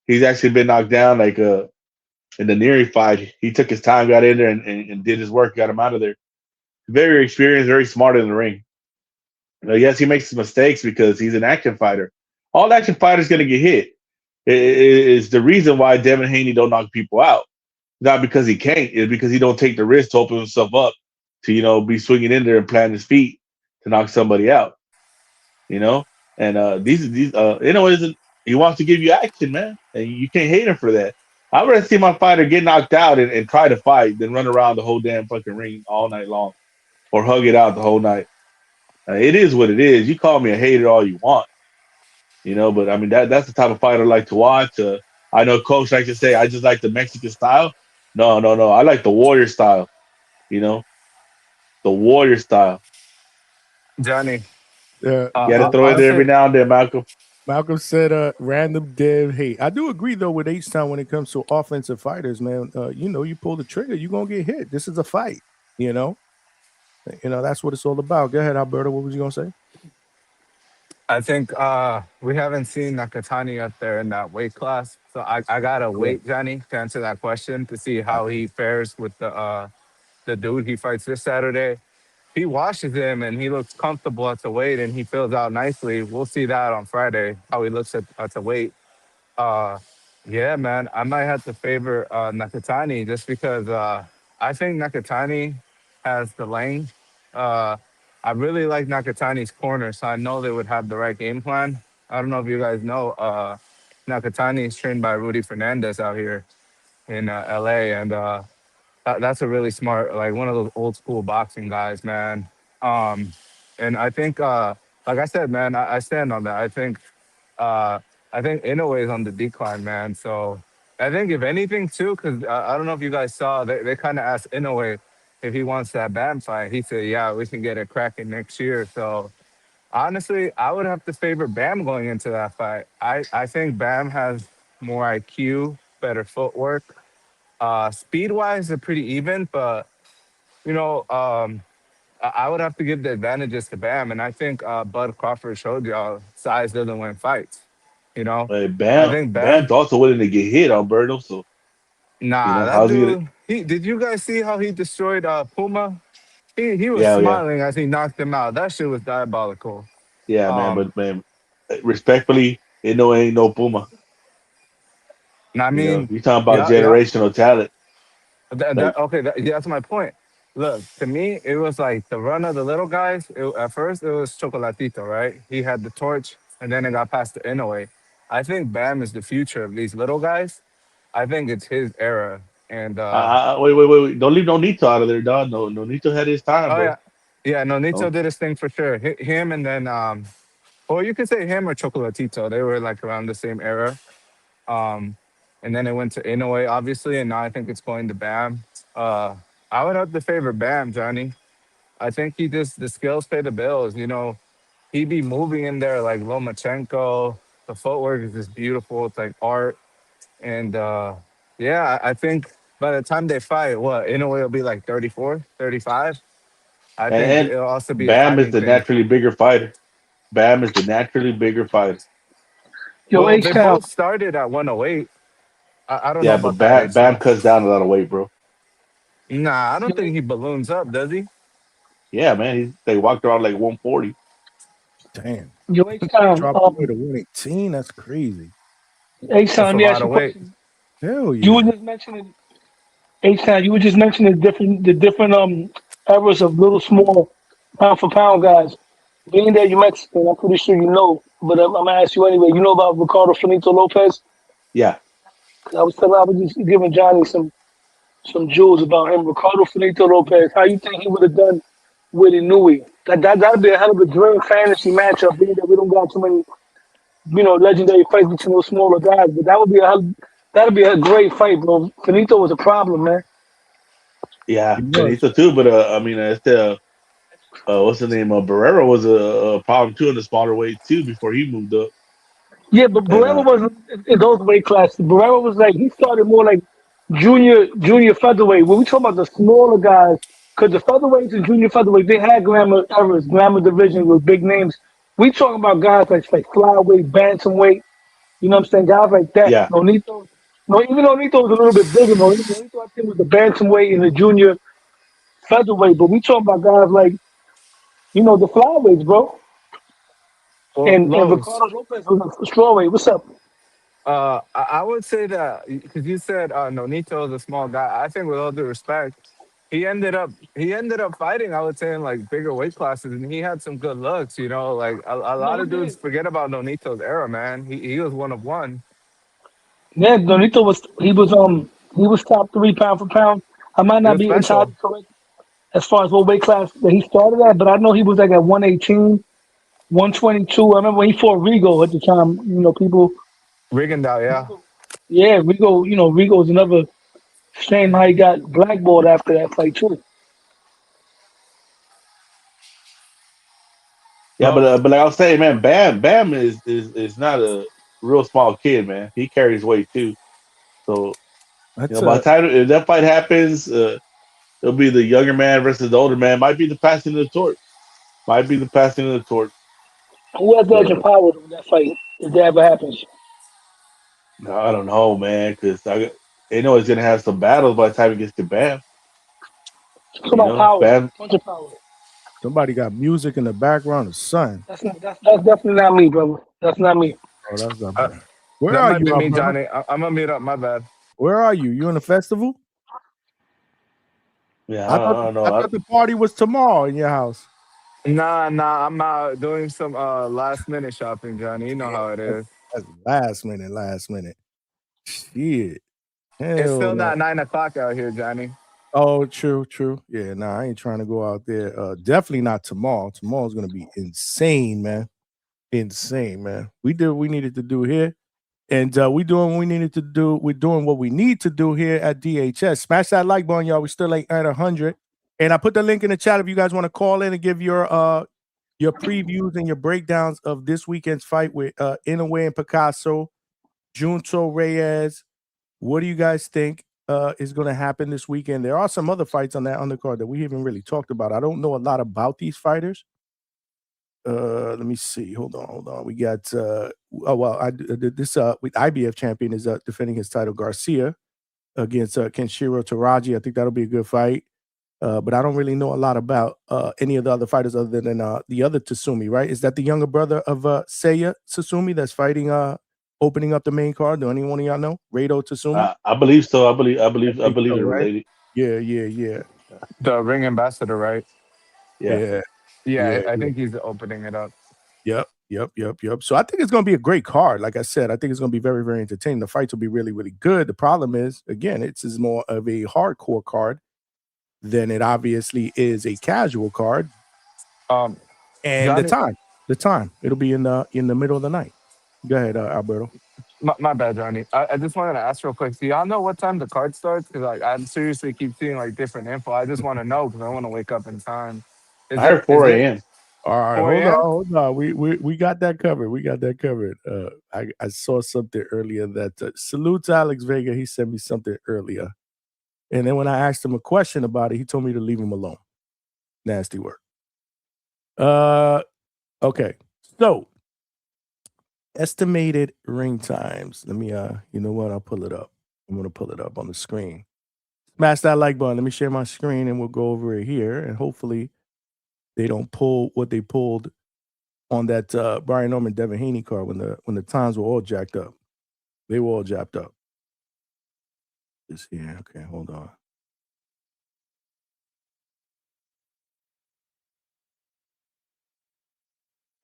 he's actually been knocked down, like in the Neri fight, he took his time, got in there, and did his work, got him out of there. Very experienced, very smart in the ring. Yes, he makes mistakes because he's an action fighter. All action fighters going to get hit. It's the reason why Devin Haney don't knock people out. Not because he can't. It's because he don't take the risk to open himself up to be swinging in there and planting his feet to knock somebody out. And these isn't. He wants to give you action, man, and you can't hate him for that. I'd rather see my fighter get knocked out and try to fight than run around the whole damn fucking ring all night long or hug it out the whole night. It is what it is. You call me a hater all you want, but I mean that's the type of fighter I like to watch. I know Coach likes to say I just like the Mexican style. No. I like the warrior style. The warrior style. Johnny. Yeah, You got to throw it there every now and then, Malcolm. Malcolm said, "Random dev hate." I do agree though with H-Town when it comes to offensive fighters, man. You pull the trigger, you're gonna get hit. This is a fight. That's what it's all about. Go ahead, Alberto. What was you gonna say? I think we haven't seen Nakatani up there in that weight class, so I gotta wait, Johnny, to answer that question to see how he fares with the dude he fights this Saturday. If he washes him and he looks comfortable at the weight and he fills out nicely, we'll see that on Friday how he looks at the weight. Yeah, man, I might have to favor Nakatani just because I think Nakatani has the length. I really like Nakatani's corner, so I know they would have the right game plan. I don't know if you guys know, Nakatani is trained by Rudy Fernandez out here in LA, and that's a really smart, like one of those old school boxing guys, man. And I think, like I said, man, I stand on that. Uh, I think Inoue is on the decline, man. So I think if anything too, because I don't know if you guys saw, they kind of asked Inoue if he wants that Bam fight. He said, yeah, we can get it cracking next year. So honestly, I would have to favor Bam going into that fight. I think Bam has more IQ, better footwork. Speed-wise, they're pretty even, but, I would have to give the advantages to Bam. And I think Bud Crawford showed y'all size doesn't win fights. Hey, I Bam, think Bam's Bam. also willing to get hit, Alberto. So Nah, that how's he gonna? dude. Did you guys see how he destroyed Puma? He was Yeah. smiling as he knocked him out. That shit was diabolical. Yeah, man. Um, But man, respectfully, Inoue ain't no Puma. and I mean, You talking about yeah, yeah. generational talent. Like, Okay, that's my point. Look, to me, it was like the run of the little guys. At first, it was Chocolatito, right? He had the torch, and then it got passed to Inoue. I think Bam is the future of these little guys. I think it's his era. And wait. Don't leave Nonito out of there, dog. No, Nonito had his time, oh bro. yeah, no, Nito Oh, did his thing for sure. Him and then or you could say him or Chocolatito. They were like around the same era. Um, and then it went to Inoue, obviously, and now I think it's going to Bam. Uh, I would have to favor Bam, Johnny. I think the skills pay the bills. He be moving in there like Lomachenko. The footwork is just beautiful. It's like art. And yeah, I think by the time they fight, Inoue will be like 34, 35. I think and it'll also be a Bam is timing the thing. naturally bigger fighter. Bam is the naturally bigger fighter. Yo, Well, H they Town. both started at 108. I don't know Yeah, but about that, Bam H-Town. cuts down a lot of weight, bro. Nah, I don't Yo, think he balloons up, does he? Yeah, man. They walked around like 140. Damn. yo, H Town. Dropped away to 118. That's crazy. H Town. That's Let a me ask lot you of a weight. question. Hell You were yeah. just mentioning H Town. You were just mentioning the different eras of little small pound for pound guys. Being that you're Mexican, I'm pretty sure you know, but I'm gonna ask you anyway. You know about Ricardo Finito Lopez? Yeah. 'Cause I was just giving Johnny some jewels about him. Ricardo Finito Lopez. How you think he would have done with Inoue? That'd be a hell of a dream fantasy matchup. Being that we don't got too many, legendary fights between those smaller guys, but that'd be a great fight, bro. Finito was a problem, man. Yeah, He was. Benito too, but I mean, it's what's the name? Barrera was a problem too in the smaller weight too before he moved up. Yeah, but And Barrera wasn't in those weight classes. Barrera was like he started more like junior featherweight. When we talk about the smaller guys, because the featherweights and junior featherweight, they had glamour eras, glamour divisions with big names. We talking about guys like flyweight, bantamweight. You know what I'm saying? Guys like that. yeah, Nonito, no, even though Nonito was a little bit bigger, Nonito I think was the bantamweight and the junior featherweight. But we talking about guys like the flyweights, bro. Well, And Lowe's. Ricardo Lopez was a strawweight. What's up? I would say that because you said Nonito is a small guy. I think with all due respect, he ended up fighting. I would say in like bigger weight classes, and he had some good looks. Like a No, lot he of dudes did. forget about Nonito's era, man. He was one of one. Yeah, Donito was top three pound for pound. I might He not was be entirely special. correct as far as what weight class that he started at, but I know he was like at 118, 122. I remember when he fought Rigo at the time. People Rigondeaux, yeah. Rigo, yeah, Rigo. Rigo's another shame how he got blackballed after that fight too. yeah. Well, But like I was saying, man, Bam is not a real small kid, man. He carries weight too. So That's by a the time if that fight happens, it'll be the younger man versus the older man. Might be the passing of the torch. Might be the passing of the torch. Who has the edge in But power in that fight if that ever happens? I don't know, man, because they know he's gonna have some battles by the time he gets to Bam. Talk about power, Bam. punch of power. somebody got music in the background of sun. That's definitely not me, brother. That's not me. Oh, that's not uh, bad. Where that are might you, be our me, brother? Johnny. I'm gonna meet up. My bad. Where are you? You in a festival? Yeah, I thought I don't I know. thought the party was tomorrow in your house. Nah. I'm out doing some last minute shopping, Johnny. You know Yeah, how it is. that's last minute, last minute. Shit. It's Hell still no. not 9 o'clock out here, Johnny. Oh, true, true. Yeah, nah, I ain't trying to go out there. Definitely not tomorrow. Tomorrow's gonna be insane, man. Insane, man. We did what we needed to do here. And we doing what we needed to do. We're doing what we need to do here at DHS. Smash that like button, y'all. We still like at 100. And I put the link in the chat if you guys want to call in and give your previews and your breakdowns of this weekend's fight with Inoue and Picasso, Junto Reyes. What do you guys think is going to happen this weekend? There are some other fights on that undercard that we haven't really talked about. I don't know a lot about these fighters. Let me see. Hold on. We got this with IBF champion is defending his title, Garcia against Kenshiro Taraji. I think that'll be a good fight. But I don't really know a lot about any of the other fighters other than the other Tsutsumi, right? Is that the younger brother of Seiya Tsutsumi that's fighting opening up the main card? Do anyone of y'all know? Rado Tsutsumi? I believe so. I I think believe so, they're right? related. Yeah. The ring ambassador, right? Yeah. Yeah. Yeah, Yeah. I think he's opening it up. Yep. So I think it's going to be a great card. Like I said, I think it's going to be very, very entertaining. The fights will be really, really good. The problem is, again, it's more of a hardcore card than it obviously is a casual card. Um, And Johnny, the time, it'll be in the middle of the night. Go ahead, Alberto. my bad, Johnny. I just wanted to ask real quick. Do y'all know what time the card starts? Because I'm seriously keep seeing like different info. I just want to know because I want to wake up in time. I Is it heard is 4 it a.m. All right, 4 hold a.m.? on. We got that covered. I saw something earlier that salute to Alex Vega. He sent me something earlier. And then when I asked him a question about it, he told me to leave him alone. Nasty work. Okay. So estimated ring times. Let me you know what? I'll pull it up. I'm gonna pull it up on the screen. Smash that like button. Let me share my screen and we'll go over it here. And hopefully they don't pull what they pulled on that Brian Norman Devin Haney card when the times were all jacked up. They were all jacked up. This here. Okay, hold on.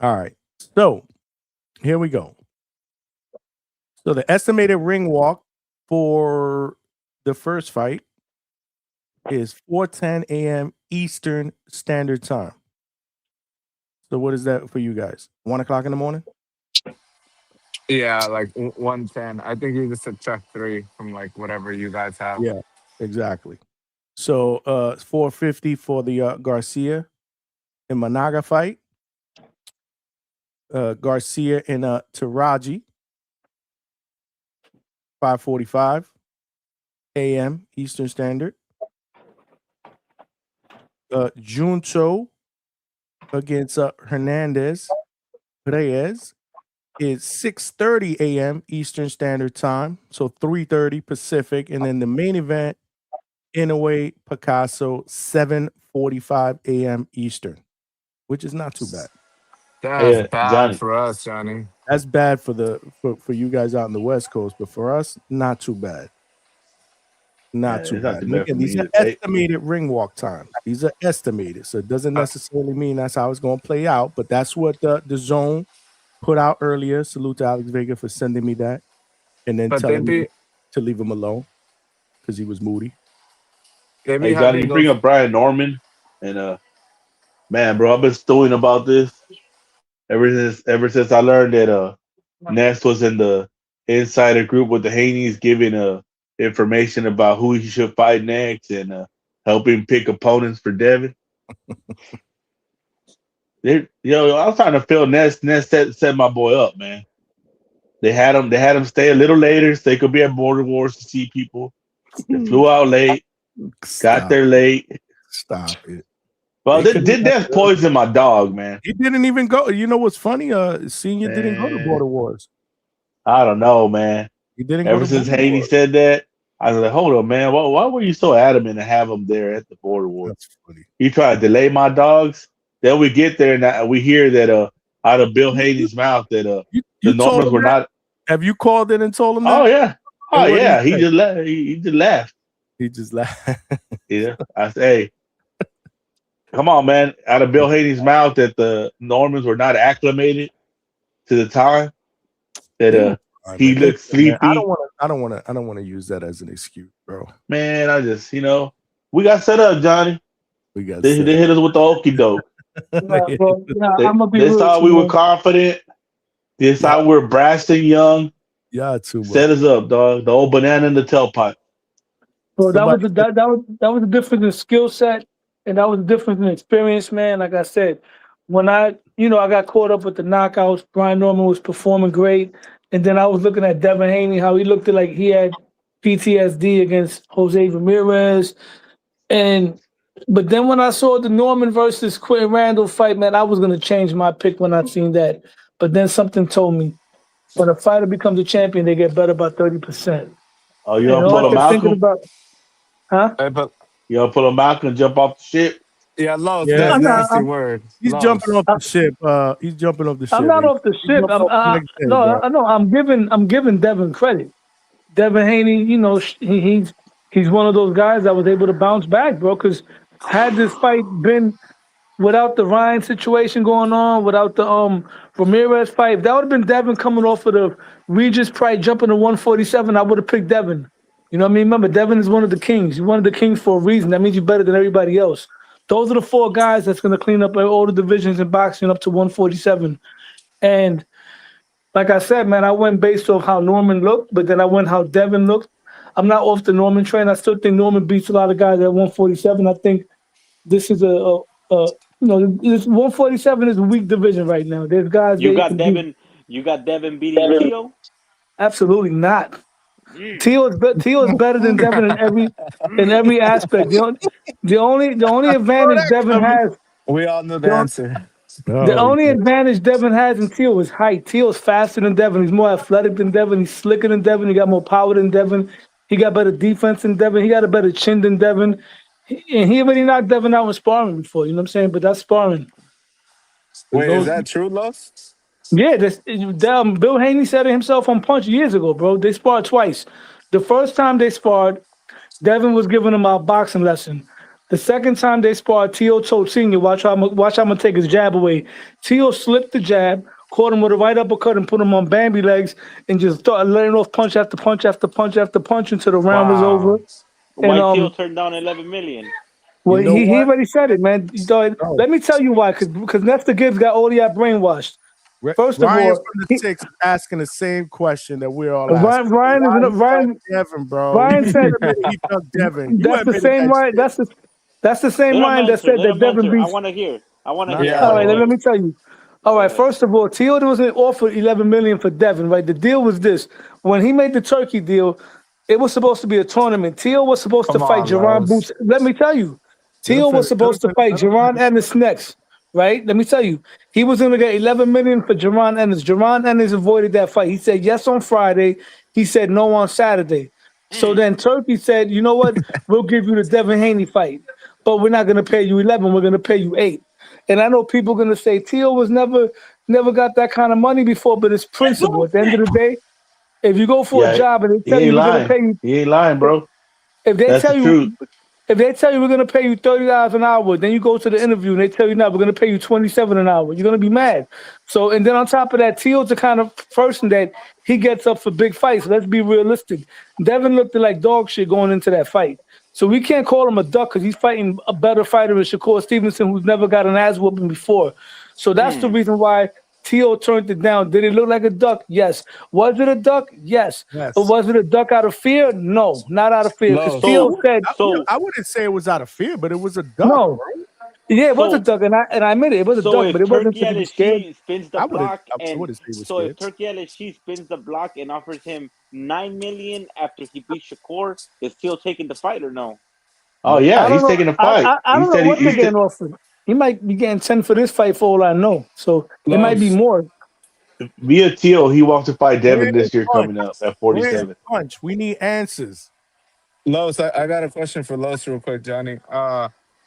All right. So here we go. So the estimated ring walk for the first fight is 4:10 a.m. Eastern Standard Time. So what is that for you guys? 1 o'clock in the morning? Yeah, like 110. I think you just subtract 3 from like whatever you guys have. Yeah, exactly. So 4:50 for the Garcia and Managa fight. Garcia and Taraji. 5:45 a.m. Eastern Standard. Junto against Hernandez Reyes is 6:30 a.m. Eastern Standard Time, so 3:30 Pacific, and then the main event, Inoue Picasso, 7:45 a.m. Eastern, which is not too bad. That's bad Johnny. for us, Johnny. That's bad for you guys out in the West Coast, but for us, not too bad. Not too bad. Again, these are estimated ring walk times. These are estimated, so it doesn't necessarily mean that's how it's going to play out. But that's what the zone put out earlier. Salute to Alex Vega for sending me that, and then telling me to leave him alone because he was moody. Hey, Johnny, you bring up Brian Norman, and man, bro, I've been stewing about this ever since I learned that Ness was in the insider group with the Haneys, giving information about who he should fight next and helping pick opponents for Devin. I was trying to feel Ness set my boy up, man. They had him stay a little later so they could be at Border Wars to see people. They flew out late, got there late. Stop it. Well, did Ness poison my dog, man? He didn't even go. You know what's funny? Senior didn't go to Border Wars. I don't know, man. He didn't. Ever since Haney said that, I was like, hold on, man. Why were you so adamant to have him there at the Border Wars? That's funny. You try to delay my dogs. Then we get there and we hear that out of Bill Haney's mouth that the Normans were not. Have you called in and told him that? Oh yeah, He just laughed. He just laughed. He just laughed. Yeah, I say, hey, come on, man. Out of Bill Haney's mouth that the Normans were not acclimated to the time that he looked sleepy. Man, I don't want to use that as an excuse, bro. Man, I just we got set up, Johnny. They hit us with the okie doke. This how we were confident. This how we're brash and young. Yeah, too much. Set us up, dog. The old banana in the tailpipe. Bro, that was a difference in skill set, and that was a difference in experience, man. Like I said, when I got caught up with the knockouts, Brian Norman was performing great, and then I was looking at Devin Haney, how he looked like he had PTSD against Jose Ramirez, but then when I saw the Norman versus Quentin Randall fight, man, I was gonna change my pick when I seen that, but then something told me, when a fighter becomes a champion, they get better by 30%. Oh, you gonna pull a Malcolm? Huh? You gonna pull a Malcolm and jump off the ship? Yeah, lost. That's a nasty word. He's jumping off the ship. He's jumping off the ship. I'm not off the ship. I'm giving Devin credit. Devin Haney, he's one of those guys that was able to bounce back, bro. Because had this fight been without the Ryan situation going on, without the Ramirez fight, if that would have been Devin coming off of the Regis Price jumping to 147, I would have picked Devin. You know what I mean? Remember, Devin is one of the kings. He's one of the kings for a reason. That means you're better than everybody else. Those are the 4 guys that's going to clean up all the divisions in boxing up to 147. And like I said, man, I went based off how Norman looked, but then I went how Devin looked. I'm not off the Norman train. I still think Norman beats a lot of guys at 147. I think this is this 147 is a weak division right now. There's guys. You got Devin beating Tio? Absolutely not. Tio is better than Devin in every aspect. The only advantage Devin has. We all know the answer. The only advantage Devin has in Tio is height. Tio's faster than Devin. He's more athletic than Devin. He's slicker than Devin. He got more power than Devin. He got better defense than Devin. He got a better chin than Devin. And he already knocked Devin out in sparring before. You know what I'm saying? But that's sparring. Wait, is that true, Love? Yeah, Bill Haney said it himself on Punch years ago, bro. They sparred twice. The first time they sparred, Devin was giving him a boxing lesson. The second time they sparred, Tio told Senior, watch how I'm gonna take his jab away. Tio slipped the jab, caught him with a right uppercut, and put him on Bambi legs, and just started letting off punch after punch after punch after punch until the round was over. Why Teal And turned down 11 million? well, You know he what? already said it, man. Oh. Let me tell you why, because Nestor Gibbs got all y'all brainwashed. First of Ryan all, from the six is asking the same question that we're all Ryan, asking. Ryan Why is he Ryan. ducked Devin, bro. Ryan You said admitted he ducked Devin. You that's the admitted same that Ryan. shit. That's the same Let him Ryan that answer. said Let that him Devin answer. I beats. want to hear. I want to Not hear. that I All want right, to let hear. me tell you. All right, first of all, Teal wasn't offered 11 million for Devin, right? The deal was this: when he made the Turkey deal, it was supposed to be a tournament. Teal was supposed to Come fight on, Jerron Los. Boots. Let me tell you, Let him Teal was finish. Let him supposed to finish. fight Let him Jerron finish. Ennis next, right? Let me tell you, he was going to get 11 million for Jerron Ennis. Jerron Ennis avoided that fight. He said yes on Friday. He said no on Saturday. So then Turkey said, you know what? We'll give you the Devin Haney fight, but we're not going to pay you 11. We're going to pay you 8. And I know people are going to say Teal was never got that kind of money before, but it's principle. At the end of the day, if you go for a Yeah, job and they he tell you ain't we're going to lying. pay you, He ain't lying, bro. if they That's the tell you truth. if they tell you we're gonna pay you $30 an hour, then you go to the interview and they tell you now we're gonna pay you $27 an hour. You're gonna be mad. So and then on top of that, Teal's the kind of person that he gets up for big fights. Let's be realistic. Devin looked like dog shit going into that fight. So we can't call him a duck because he's fighting a better fighter than Shakur Stevenson, who's never got an ass whooping before. So that's the reason why Teal turned it down. Did it look like a duck? Yes. Was it a duck? Yes. But Yes. was it a duck out of fear? No, not out of fear. Because Los. Teal said I wouldn't say it was out of fear, but it was a duck, no. bro. Yeah, it was a So, duck, and I admit it. It was a so duck, but if it wasn't Turkey to be scared. LSG spins the I block, and wouldn't say he was so if scared. Turkey LSG spins the block and offers him 9 million after he beats Shakur, is Teal taking the fight or no? Oh Nope. yeah, I don't he's know. taking a I, fight. I, I He don't know said what they're he's getting offered. He might be getting 10 for this fight for all I know. So it might be Los. more. via Teal. He wants to fight Devin Where's this year punch? coming up at Where's 47. punch? We need answers. Los, I got a question for Los real quick, Johnny.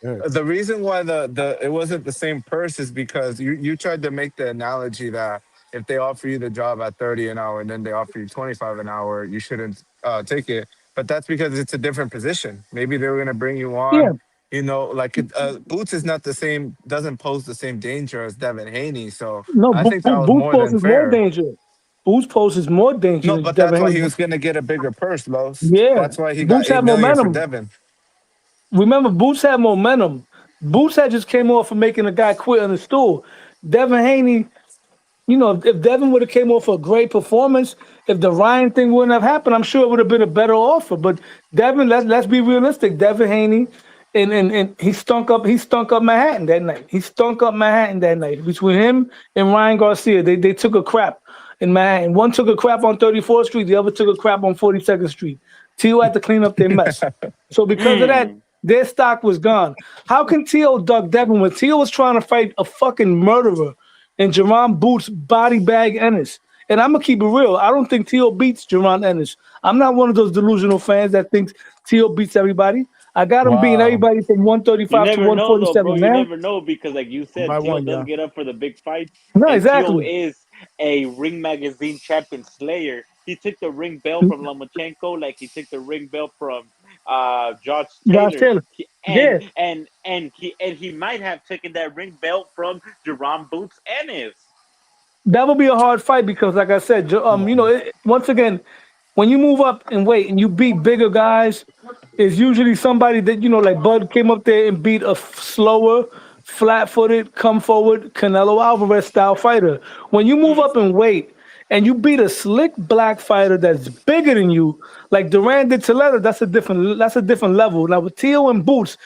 Yeah. The reason why the it wasn't the same purse is because you tried to make the analogy that if they offer you the job at 30 an hour and then they offer you 25 an hour, you shouldn't take it. But that's because it's a different position. Maybe they were gonna bring you Yeah. on. Boots is not the same, doesn't pose the same danger as Devin Haney. So No, I think that was Boost more than poses more fair. danger. Boost poses more danger No, than but that's Devin why he Haney. was gonna get a bigger purse, Los. Yeah. That's why he got Boots 8 had million for momentum. Devin. Remember, Boots had momentum. Boots had just came off of making a guy quit on the stool. Devin Haney, if Devin would have came off a great performance, if the Ryan thing wouldn't have happened, I'm sure it would have been a better offer. But Devin, let's be realistic. Devin Haney, and he stunk up Manhattan that night. He stunk up Manhattan that night. Between him and Ryan Garcia, they took a crap in Manhattan. One took a crap on 34th Street, the other took a crap on 42nd Street. T.O. had to clean up their mess. So because of that, their stock was gone. How can T.O. duck Devin when T.O. was trying to fight a fucking murderer and Jerron Boots body bag Ennis? And I'm gonna keep it real. I don't think T.O. beats Jerron Ennis. I'm not one of those delusional fans that thinks T.O. beats everybody. I got him beating Wow. everybody from You 135 to never know though, bro. 147 You now. never know because, like you One said, by Teal one, does yeah. get up for the big fights, No, and Teal exactly. is a Ring Magazine champion slayer. He took the ring belt from Lomachenko, like he took the ring belt from George Josh Taylor. Taylor. Yeah. He might have taken that ring belt from Jerron Boots Ennis. That would be a hard fight because, like I said, once again, when you move up and weight and you beat bigger guys, it's usually somebody that like Bud came up there and beat a slower, flat-footed, come forward Canelo Alvarez style fighter. When you move up in weight and you beat a slick black fighter that's bigger than you, like Duran did to Leather, that's a different level. Now with Teal and Boots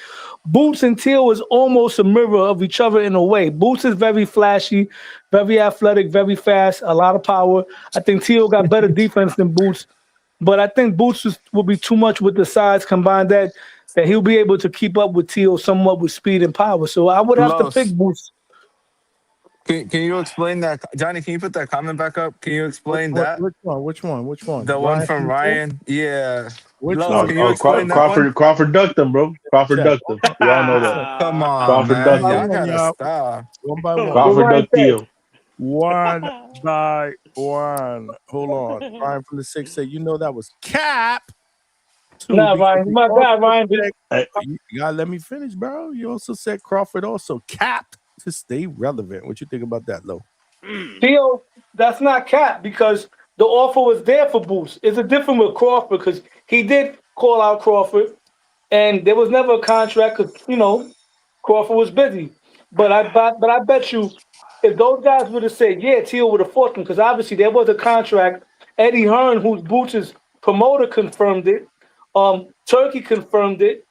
and Teal is almost a mirror of each other in a way. Boots is very flashy, very athletic, very fast, a lot of power. I think Teal got better defense than Boots, but I think Boots will be too much with the size combined that he'll be able to keep up with Teal somewhat with speed and power. So I would have to pick Los. Boots. Can you explain that, Johnny? Can you put that comment back up? Can you explain that? Which one? The one Ryan from from the six? Ryan. Yeah. Which Los, one? can you explain that one? Crawford ducked him, bro. Crawford Check. ducked him. We all know that. Come on, Crawford One man. ducked by him. Y'all one, gotta y'all. stop. One by one. What Crawford Ryan ducked said. Teal. One by one. Hold on. Ryan from the six said, that was cap. too. Nah, because Ryan, you my also guy, Ryan. said- you gotta let me finish, bro. You also said Crawford also capped to stay relevant. What you think about that, Lo? Theo, that's not cap because the offer was there for Boots. It's a different with Crawford because he did call out Crawford, and there was never a contract because Crawford was busy. But I bet you, if those guys would have said, yeah, Theo would have fought him because obviously there was a contract. Eddie Hearn, who's Boots' promoter, confirmed it. Turkey confirmed it.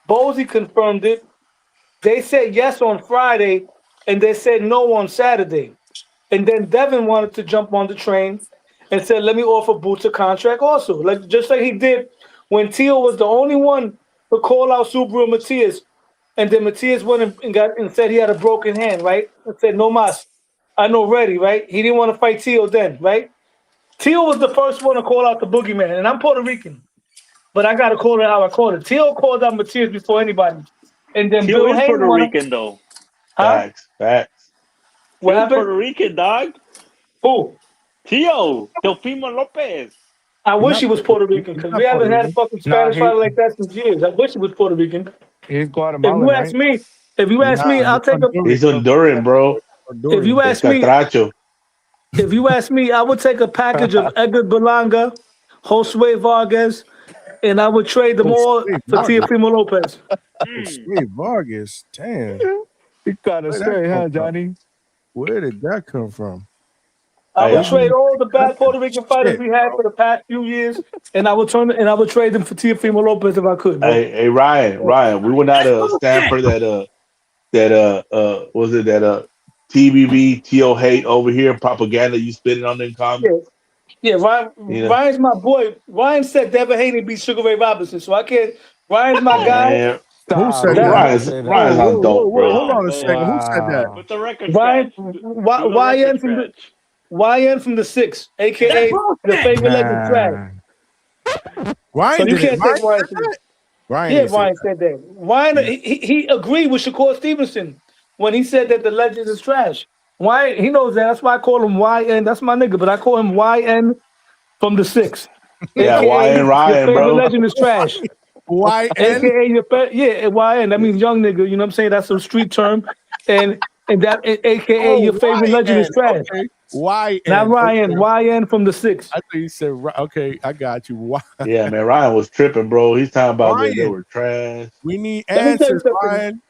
Bozy confirmed it. They said yes on Friday, and they said no on Saturday. And then Devin wanted to jump on the train and said, "Let me offer Boots a contract also." Like just like he did when Teal was the only one to call out Subaru and Matias, and then Matias went and said he had a broken hand, right? And said, "No mas, I know ready," right? He didn't want to fight Teal then, right? Teal was the first one to call out the boogeyman, and I'm Puerto Rican, but I gotta call it how I call it. Teal called out Matias before anybody, and then Tio Bill is Hayne Puerto wanna, Rican though. huh? Facts. What Tio's happened? Puerto Rican, dog. Who? Tio, Teofimo Lopez. I He's wish not he was Puerto Rican He's because not we Puerto haven't had a Rican. fucking Nah, Spanish fighter like that since years. I wish he was Puerto Rican. he's If you Guatemalan, ask right? me, Nah, I'll he's take a. Honduran. He's Honduran, bro. If you Honduran. El ask me, Catracho. I would take a package of Edgar Berlanga, Josue Vargas, and I would trade them all Jose for Vargas. Teofimo Lopez. Jose Vargas. Damn. You got it Where that straight, come huh, from? Johnny? Where did that come from? I would I, trade all the bad That's Puerto Rican fighters shit, we had bro. for the past few years, and I would trade them for Teofimo Lopez if I could, bro. hey, Ryan, we would not stand for that was it that TBV TO hate over here propaganda you spitting on them Yeah, comments. yeah. You know, Ryan's my boy. Ryan said Devin Haney beat Sugar Ray Robinson, so I can't. Ryan's my guy. man, Who Stop, said That man. that? Don't Ryan's say Ryan's that. on dope, Hold bro. Oh on a second. man. Who said that? Wow. Put the record Ryan, scratch. Do the record scratch. YN from the six, aka your favorite legend trash. Man. So Ryan you did it. can't Ryan take Ryan. said that? Ryan Yeah, didn't say Ryan that. said that. Ryan, Yeah. he agreed with Shakur Stevenson when he said that the legend is trash. Why he knows that. That's why I call him YN. That's my nigga, but I call him YN from the six, Yeah, aka YN your Ryan, favorite bro. legend is trash. YN? AKA YN. That means young nigga. You know what I'm saying? That's a street term, and AKA Oh, your favorite legend is YN. trash. Okay. Not YN. Ryan. Okay. YN from the six. I thought you said, okay, I got you. Yeah, man, Ryan was tripping, bro. He's talking about that they Ryan, were trash. we need Let me tell you answers, something. Ryan.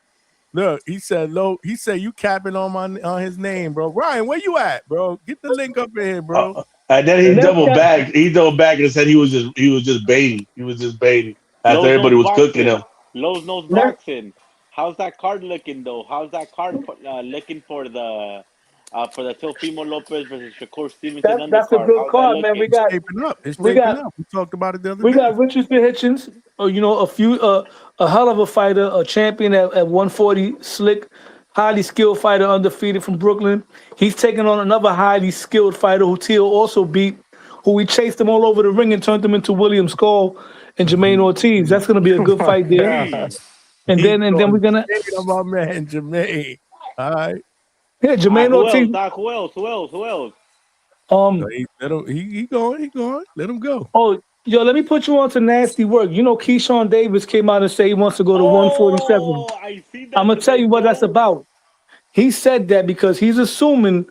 Look, he said you capping on his name, bro. Ryan, where you at, bro? Get the link up in here, bro. And then he Never doubled cap. back. He doubled back and said he was just baiting. He was just baiting after Lowe's everybody knows was cooking him. boxing. Lowe's knows Never, boxing. How's that card looking though? How's that card looking for the Teofimo Lopez versus Shakur Stevenson that's a undercard? good How's that card, man. looking? It's taping up. It's We taping got up. We talked about it the other we day. got Richardson Hitchens, a hell of a fighter, a champion at 140, slick, highly skilled fighter, undefeated from Brooklyn. He's taking on another highly skilled fighter who Teal also beat, who we chased him all over the ring and turned him into William Skull and Jermaine Ortiz. That's gonna be a good fight there. God. And He's then we're going gonna straight on my man Jermaine. All right. Jermaine Who else? Ortiz. Doc, who else? Who else? Who else? So he going. Let him go. Oh, yo, let me put you on to nasty work. You know, Keyshawn Davis came out and said he wants to go to 147. I see I'm that gonna tell today, you what that's bro. about. He said that because he's assuming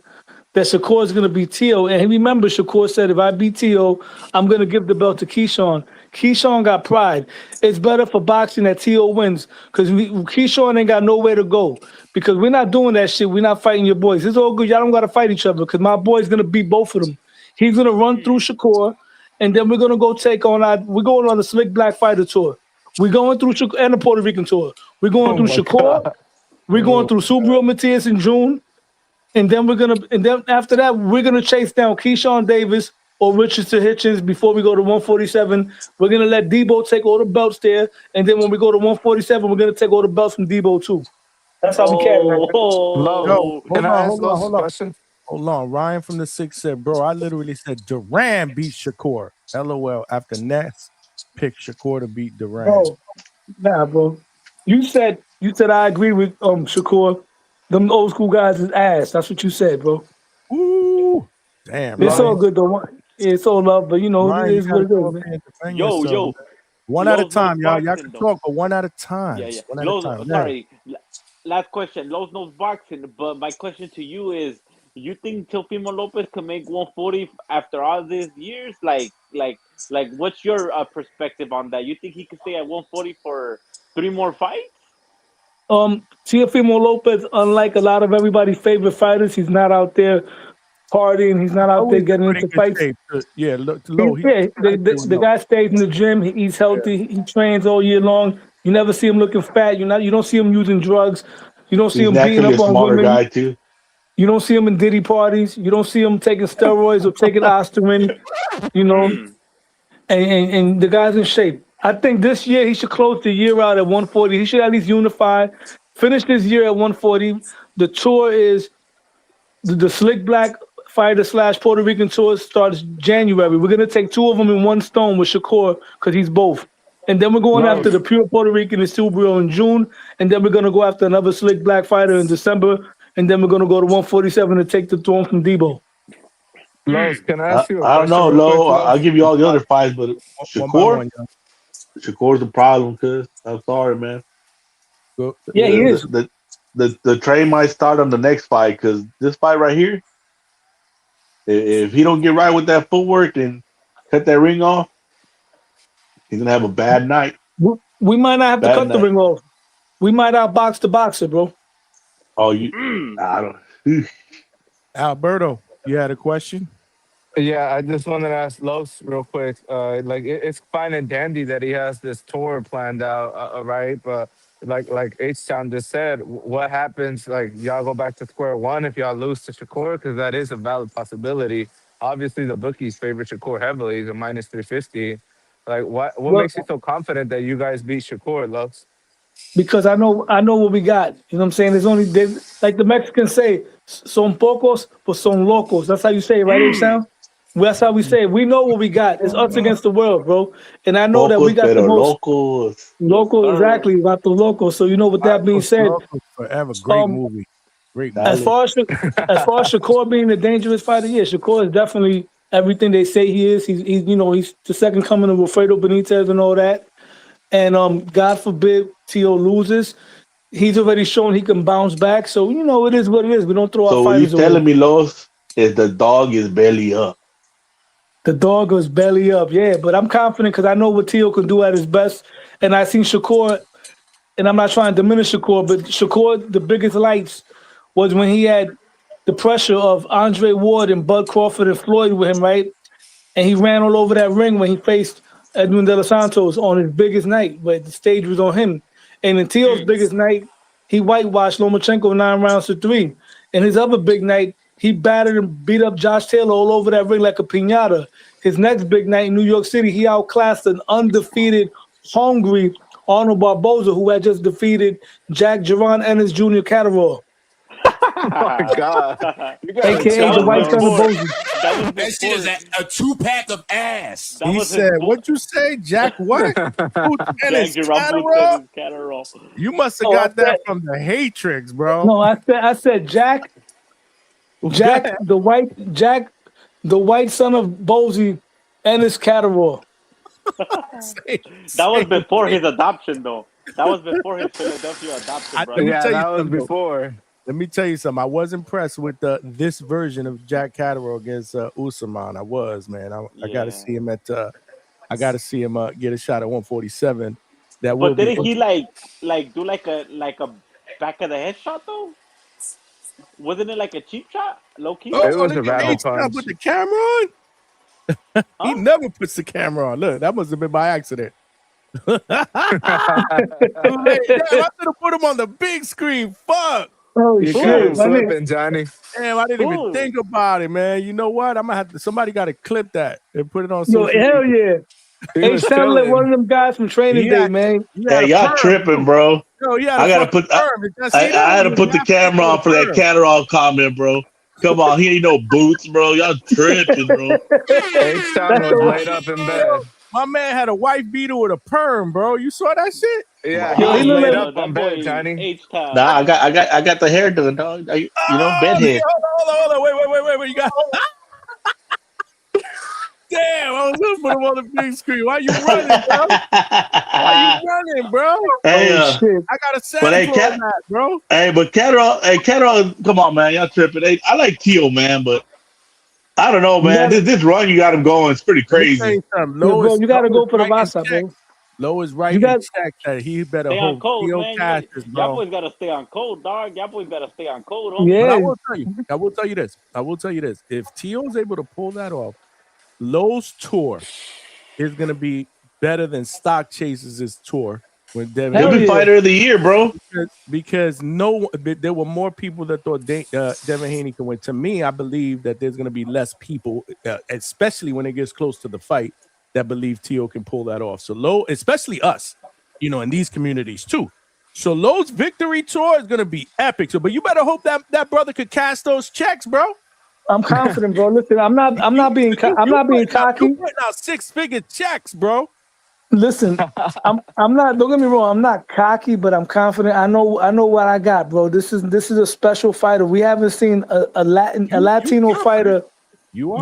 that Shakur is going to beat Tio. And he remembers Shakur said, if I beat Tio, I'm going to give the belt to Keyshawn. Keyshawn got pride. It's better for boxing that Tio wins because Keyshawn ain't got nowhere to go because we're not doing that shit. We're not fighting your boys. It's all good. Y'all don't got to fight each other because my boy's going to beat both of them. He's going to run through Shakur, and then we're going to go take on we're going on the Slick Black Fighter tour. We're going through Shakur and the Puerto Rican tour. We're going Oh through my Shakur. God. We're going through Subaru Matias in June. And then after that, we're gonna chase down Keyshawn Davis or Richardson Hitchens before we go to 147. We're gonna let Debo take all the belts there, and then when we go to 147, we're gonna take all the belts from Debo too. That's how we carry it. Low. Oh, Can I ask Lowe's a question? Hold on. Ryan from the six said, bro, I literally said Duran beat Shakur. LOL. After Ness picked Shakur to beat Duran. Bro, nah, bro. You said I agree with Shakur. Them old school guys is ass. That's what you said, bro. Ooh, damn. It's all Ryan. good though. It's all love, but you know, it Ryan, you is what gotta it come is, up man. here and defend yo, yourself. yo. One at a Lowe's time, knows y'all. Y'all boxing can though. talk, but one at a time. Yeah, yeah. One at a Lowe's, time. Yeah. sorry. Last question. Lowe's knows boxing, but my question to you is: you think Teofimo Lopez can make 140 after all these years? What's your perspective on that? You think he could stay at 140 for 3 more fights? Teofimo Lopez, unlike a lot of everybody's favorite fighters, he's not out there partying. He's not out there Always getting been in into good fights. shape. Yeah, look, low. He Yeah, right there with the low. guy stays in the gym. He eats Yeah. healthy. He trains all year long. You never see him looking fat. You don't see him using drugs. You don't see He's him beating naturally a up on smaller women. guy too. You don't see him in Diddy parties. You don't see him taking steroids or taking aspirin. You know, Mm. and the guy's in shape. I think this year he should close the year out at 140. He should at least unify, finish this year at 140. The tour is the Slick Black Fighter / Puerto Rican tour starts January. We're gonna take two of them in one stone with Shakur because he's both. And then we're going after the Los, pure Puerto Rican and Subrio in June. And then we're gonna go after another Slick Black fighter in December. And then we're gonna go to 147 to take the throne from Debo. Los, can I I, ask you a I don't question know, real quick, Lo. I'll Los? give you all the All right, other fights, but one by Shakur, one, y'all. Shakur's the problem. Cause I'm sorry, man. Go. Yeah, he Yeah. is. The train might start on the next fight because this fight right here, if he don't get right with that footwork and cut that ring off, he's gonna have a bad night. We might not have to Bad cut the night. ring off. We might outbox the boxer, bro. Oh, you, Mm. I don't. Alberto, you had a question? Yeah, I just wanted to ask Los real quick. It's fine and dandy that he has this tour planned out, right? But like H Town just said, what happens? Like y'all go back to square one if y'all lose to Shakur, because that is a valid possibility. Obviously, the bookies favor Shakur heavily. He's a minus 350. Like what Well, makes you so confident that you guys beat Shakur, Los? because I know what we got. You know what I'm saying? There's only like the Mexicans say, son pocos, but son locos. That's how you say it, right, H Mm. Sound? That's how we say it. We know what we got. It's us against the world, bro. And I know that we Pocos got the pero most locos. Yes, local, sir. exactly, about the local. So you know, with that being Marcos said, Locos forever. Great um, movie. Great movie. as Dale. far as Shakur being a dangerous fighter, yeah, Shakur is definitely everything they say he is. He's the second coming of Wilfredo Benitez and all that. And God forbid Tio loses. He's already shown he can bounce back. So, it is what it is. We don't throw our So what you fighters away. telling me, Los, is the dog is belly up? The dog goes belly up, yeah. But I'm confident because I know what Tio can do at his best. And I seen Shakur, and I'm not trying to diminish Shakur, but Shakur, the biggest lights was when he had the pressure of Andre Ward and Bud Crawford and Floyd with him, right? And he ran all over that ring when he faced Edwin De Los Santos on his biggest night, but the stage was on him. And in Teo's biggest night, he whitewashed Lomachenko 9 rounds to 3. And his other big night, he battered and beat up Josh Taylor all over that ring like a piñata. His next big night in New York City, he outclassed an undefeated, hungry Arnold Barboza, who had just defeated Jack Jerron Ennis Jr. Catterall, Oh my God, you guys are a.k.a. That the was chilling, white son of Los. before. Bozy. That was That shit is before. a 2-pack of ass. That He was said, his "What you say, Jack? What? Boots and Jack his Jerome Catterall? Boots Catterall. You must have Oh, I got that said, from the Hatrix, bro." no, I said Jack, the white son of Bozy, Ennis Catterall. Same, That was same before thing. his adoption, though. That was before his Philadelphia adoption, Let me brother. Yeah, tell you that was something, though. before. Let me tell you something. I was impressed with this version of Jack Catterall against Usman. I was, man. I got to Yeah. see him get a shot at 147. That will But be didn't he interesting. do like a back of the head shot though? Wasn't it like a cheap shot, low key? Oh, It was a look at rabbit H-Town put punch. the camera on. He Huh? never puts the camera on. Look, that must have been by accident. I'm like, damn, I should have put him on the big screen. Fuck. Oh You caught shit, him Who? my nigga. slipping, Johnny. Damn, I didn't even Who? think about it, man. You know what? I'm gonna have to. Somebody got to clip that and put it on Yo, social hell media. yeah. He H was sounded like one chilling. of them guys from Training He Day, had, man. he had Hey, a y'all perm tripping, too. bro. Yo, he had a I gotta fucking put. perm. Did y'all I, see that? I had He to was put the laughing camera with on a for that perm. Catterall comment, bro. Come on, he ain't no boots, bro. Y'all tripping, bro. H-Town That's was the laid up in Yo, bed. my man had a wife beater with a perm, bro. You saw that shit? Yeah, he yo, he was look laid like Yo, up on that bed, boy Johnny. H Town. Nah, I got the hair done, dog. Oh, yeah, Bedhead. hold on. Wait. You got. Damn, was gonna put him on the big screen. Why you running, bro? Why you running, bro? Hey, I got a Santa Claus hat, bro. Hey, but Catterall, come on, man, y'all tripping. Hey, I like Teal, man, but I don't know, man. This run you got him going is pretty Let me tell crazy. you something. Yo, bro, you gotta go for the writing Vasa, bro. checks. Low is right You in got check that he better Stay on hold code, Theo man. Cassius, Y'all bro. boys gotta stay on code, dog. Y'all boys better stay on code, homie. But I Yeah. will tell you this. If Teo's able to pull that off, Low's tour is gonna be better than Stock Chase's tour when Devin. He'll be fighter of the year, bro. Because there were more people that thought Devin Haney could win. To me, I believe that there's going to be less people, especially when it gets close to the fight, that believe Teo can pull that off. So Low, especially us, in these communities too. So Low's victory tour is going to be epic. So, but you better hope that brother could cash those checks, bro. I'm confident, bro. Listen, I'm not being cocky. You're putting out 6-figure checks, bro. Listen, I'm not. Don't get me wrong. I'm not cocky, but I'm confident. I know what I got, bro. This is a special fighter. We haven't seen a Latino fighter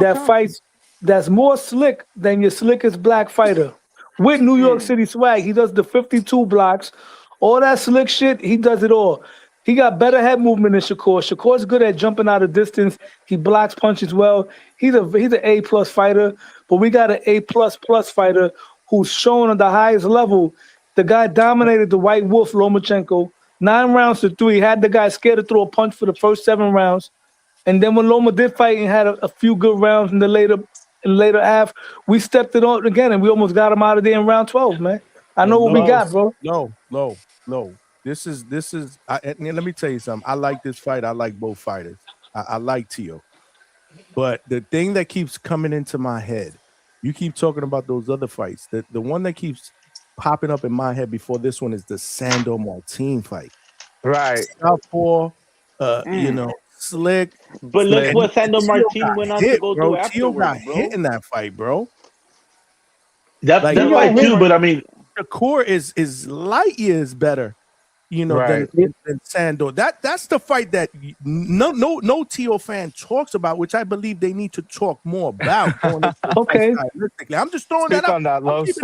that fights that's more slick than your slickest black fighter. With New York City swag, he does the 52 blocks, all that slick shit. He does it all. He got better head movement than Shakur. Shakur's good at jumping out of distance. He blocks punches well. He's an A+ fighter, but we got an A++ fighter who's shown on the highest level. The guy dominated the White Wolf, Lomachenko, 9 rounds to 3. Had the guy scared to throw a punch for the first 7 rounds. And then when Loma did fight and had a few good rounds in the later half, we stepped it on again and we almost got him out of there in round 12, man. I know what we got, bro. No. This is. Let me tell you something. I like this fight. I like both fighters. I like Teo. But the thing that keeps coming into my head, you keep talking about those other fights. The one that keeps popping up in my head before this one is the Sandor Martin fight. Right. Southpaw, slick. But look what Sandor Martin went on to go do afterwards, Teo got bro. hit in that fight, bro. That fight too, but I mean, the core is light years better, right. than Sandor. That's the fight that no Teo fan talks about, which I believe they need to talk more about. Okay. I'm just throwing Speak that on up. that, Los.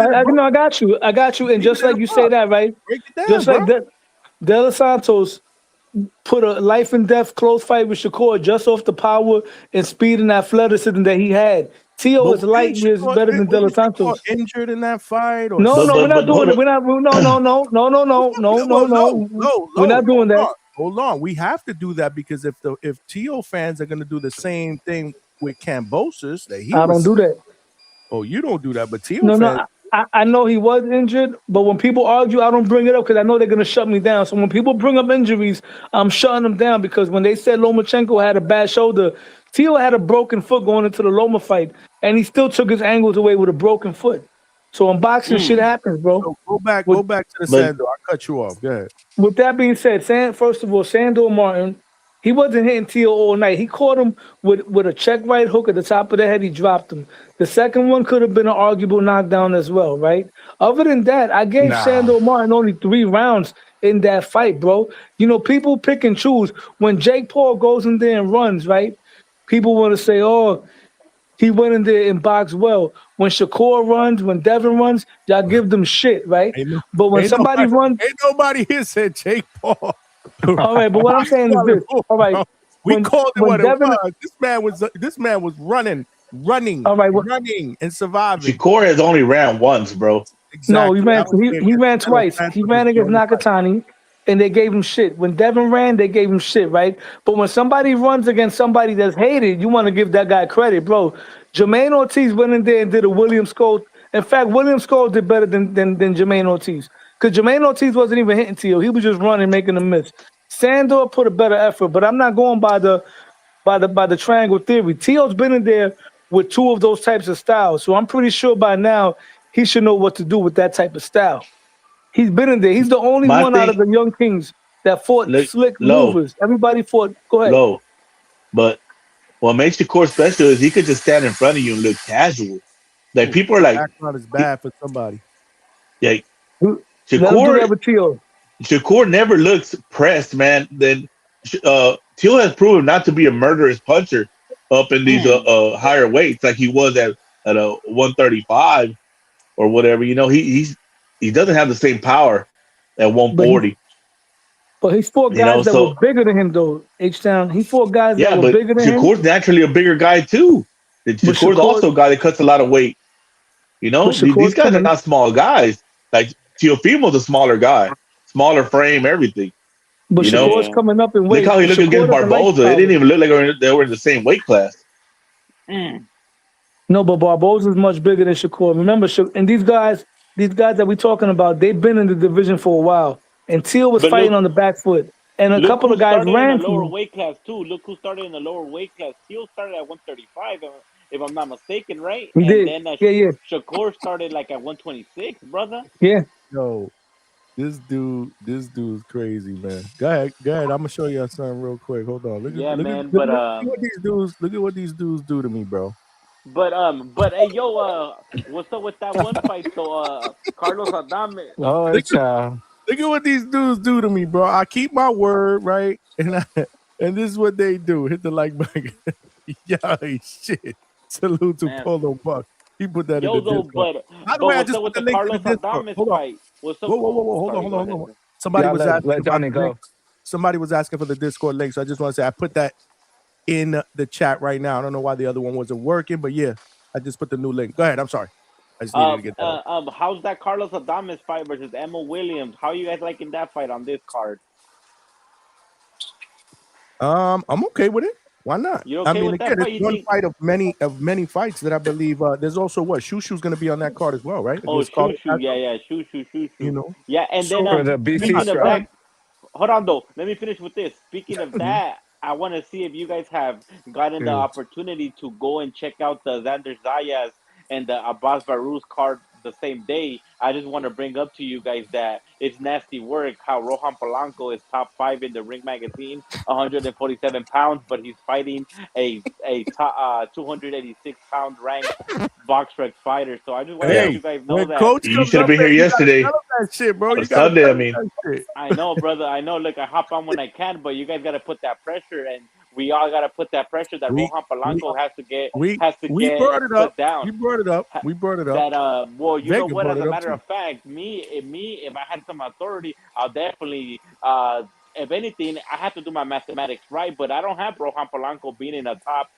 I got you. And just like you say that, right? Break it down, Just bro. like De Los Santos put a life and death close fight with Shakur just off the power and speed and athleticism that he had. Teo is light years better than De Los Santos. Injured in that fight? Or No, we're not doing it. We're not. No. We're not doing that. Hold on. We have to do that because if Teo fans are going to do the same thing with Kambosos, I don't do that. Oh, you don't do that, but Teo fans. No. I know he was injured, but when people argue, I don't bring it up because I know they're going to shut me down. So when people bring up injuries, I'm shutting them down because when they said Lomachenko had a bad shoulder, Teo had a broken foot going into the Loma fight, and he still took his angles away with a broken foot. So in boxing, shit happens, bro. So go back to the Sandor. I cut you off. Go ahead. With that being said, first of all, Sandor Martin, he wasn't hitting Teo all night. He caught him with a check right hook at the top of the head. He dropped him. The second one could have been an arguable knockdown as well, right? Other than that, I gave Sandor Martin only 3 rounds in that fight, bro. People pick and choose. When Jake Paul goes in there and runs, right? People want to say, oh, he went in there and boxed well. When Shakur runs, when Devin runs, y'all give them shit, right? But when somebody runs... Ain't nobody here said Jake Paul. All right, but what I'm saying is this. All right. We called it what it was. This man was running, all right, running and surviving. Shakur has only ran once, bro. Exactly. No, he ran twice. He ran against Nakatani, and they gave him shit. When Devin ran, they gave him shit, right? But when somebody runs against somebody that's hated, you want to give that guy credit, bro. Jermaine Ortiz went in there and did a William Scholes. In fact, William Scholes did better than Jermaine Ortiz. Because Jermaine Ortiz wasn't even hitting Teo. He was just running, making a miss. Sandor put a better effort, but I'm not going by the triangle theory. Teo's been in there with 2 of those types of styles. So I'm pretty sure by now he should know what to do with that type of style. He's been in there. He's the only one out of the young kings that fought slick movers. Everybody fought. Go ahead. But what makes Shakur special is he could just stand in front of you and look casual. Like people are like, background is bad for somebody. Yeah. Shakur never looks pressed, man. Then Teo has proven not to be a murderous puncher up in these higher weights like he was at a 135 or whatever. You know, he doesn't have the same power at 140. But he fought You know, guys that were so bigger than him, though. H-Town. He fought guys that yeah, were but bigger than him. Shakur's naturally a bigger guy too. But Shakur's also a guy that cuts a lot of weight. You know, these guys are not small guys. Like Teofimo's a smaller guy, smaller frame, everything. But You know, Shakur's coming up in look weight. how he looked Shakur against doesn't like Barboza. It power. didn't even look like they were in the same weight class. No, but Barboza's much bigger than Shakur. Remember, and these guys that we're talking about, they've been in the division for a while. And Teal was But fighting look- on the back foot. And a Look couple who of guys started in ran a from lower him. weight class too. Look who started in a lower weight class. Teal started at 135, if I'm not mistaken, right? He And did. then Yeah. Shakur started like at 126, brother. Yeah. Yo, this dude's crazy, man. Go ahead. I'm gonna show you something real quick. Hold on. Look Yeah, at man, look at what these dudes. Look at what these dudes do to me, bro. But hey, yo, what's up with that one fight though? Carlos Adame. Oh, Look at what these dudes do to me, bro. I keep my word, right? And this is what they do. Hit the like button. Yo, shit. Salute to Man. Polo Buck. He put that in Yo, the though, Discord. By the but way, I what's just up put with the the link to Carlos the Discord. Adames Hold on. fight? What's up? Whoa. Hold Sorry, on. go ahead. Somebody was asking let about Johnny the link. go. Somebody was asking for the Discord link, so I just want to say I put that in the chat right now. I don't know why the other one wasn't working, but yeah, I just put the new link. Go ahead. I'm sorry. I just needed to get that out. How's that Carlos Adames fight versus Emma Williams? How you guys liking that fight on this card? I'm okay with it. Why not? You okay I mean, with that again, fight? it's You one think? fight of many fights that I believe. There's also what Shushu's going to be on that card as well, right? Oh, Against Carlos Shushu, Castro, yeah, Shushu. you know. Yeah, and then For the BC speaking of strap. that, hold on though. Let me finish with this. Speaking of that, I want to see if you guys have gotten the Dude. opportunity to go and check out the Xander Zayas and the Abbas Baruz card the same day. I just want to bring up to you guys that it's nasty work how Rohan Polanco is top 5 in the Ring Magazine, 147 pounds, but he's fighting a top 286-pound ranked BoxRec fighter. So I just want to let you guys know when that. Coach You comes should have up been there, here you gotta yesterday tell him that shit, bro. or You got to Sunday. tell I him mean, that shit. I know, brother. I know. Look, I hop on when I can, but you guys got to put that pressure, and we all got to put that pressure that We Rohan Polanco has to get we brought it up. put down. We brought it up. We brought it up. That well, you know Vega what? brought As it a up matter too. of fact, if I had some authority, I'll definitely if anything, I have to do my mathematics right. But I don't have Rohan Polanco being in the top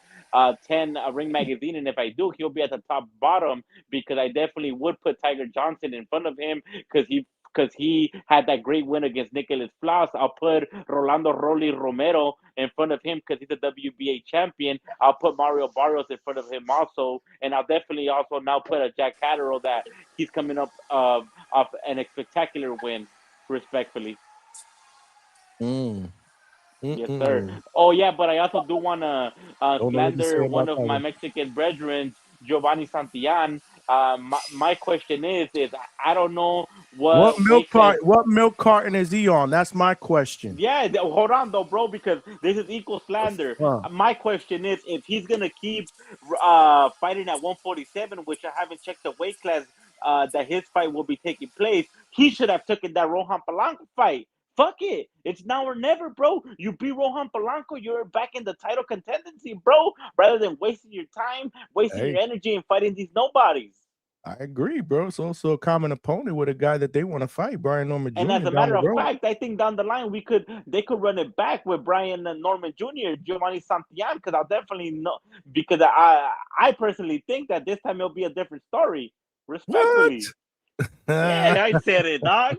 10 Ring Magazine, and if I do, he'll be at the top bottom because I definitely would put Tiger Johnson in front of him because he had that great win against Nicholas Flas. I'll put Rolando Rolly Romero in front of him because he's a WBA champion. I'll put Mario Barrios in front of him also. And I'll definitely also now put a Jack Catterall that he's coming up off a spectacular win, respectfully. Yes, sir. Oh, yeah, but I also do want to Don't know what to say slander one about of that my one. Mexican brethren, Giovanni Santillan. My question is I don't know What what weight class. What milk carton is he on? That's my question. Yeah, hold on though, bro, because this is equal slander. My question is, if he's gonna keep fighting at 147, which I haven't checked the weight class that his fight will be taking place, he should have taken that Rohan Polanco fight. Fuck it, it's now or never, bro. You beat Rohan Polanco, you're back in the title contendency, bro. Rather than wasting your time, wasting your energy, and fighting these nobodies. I agree, bro. It's also a common opponent with a guy that they want to fight, Brian Norman Jr. And as a down matter the of road. fact, I think down the line they could run it back with Brian and Norman Jr., Giovanni Santillan, because I'll definitely know because I personally think that this time it'll be a different story. Respectfully. Yeah, I said it, dog.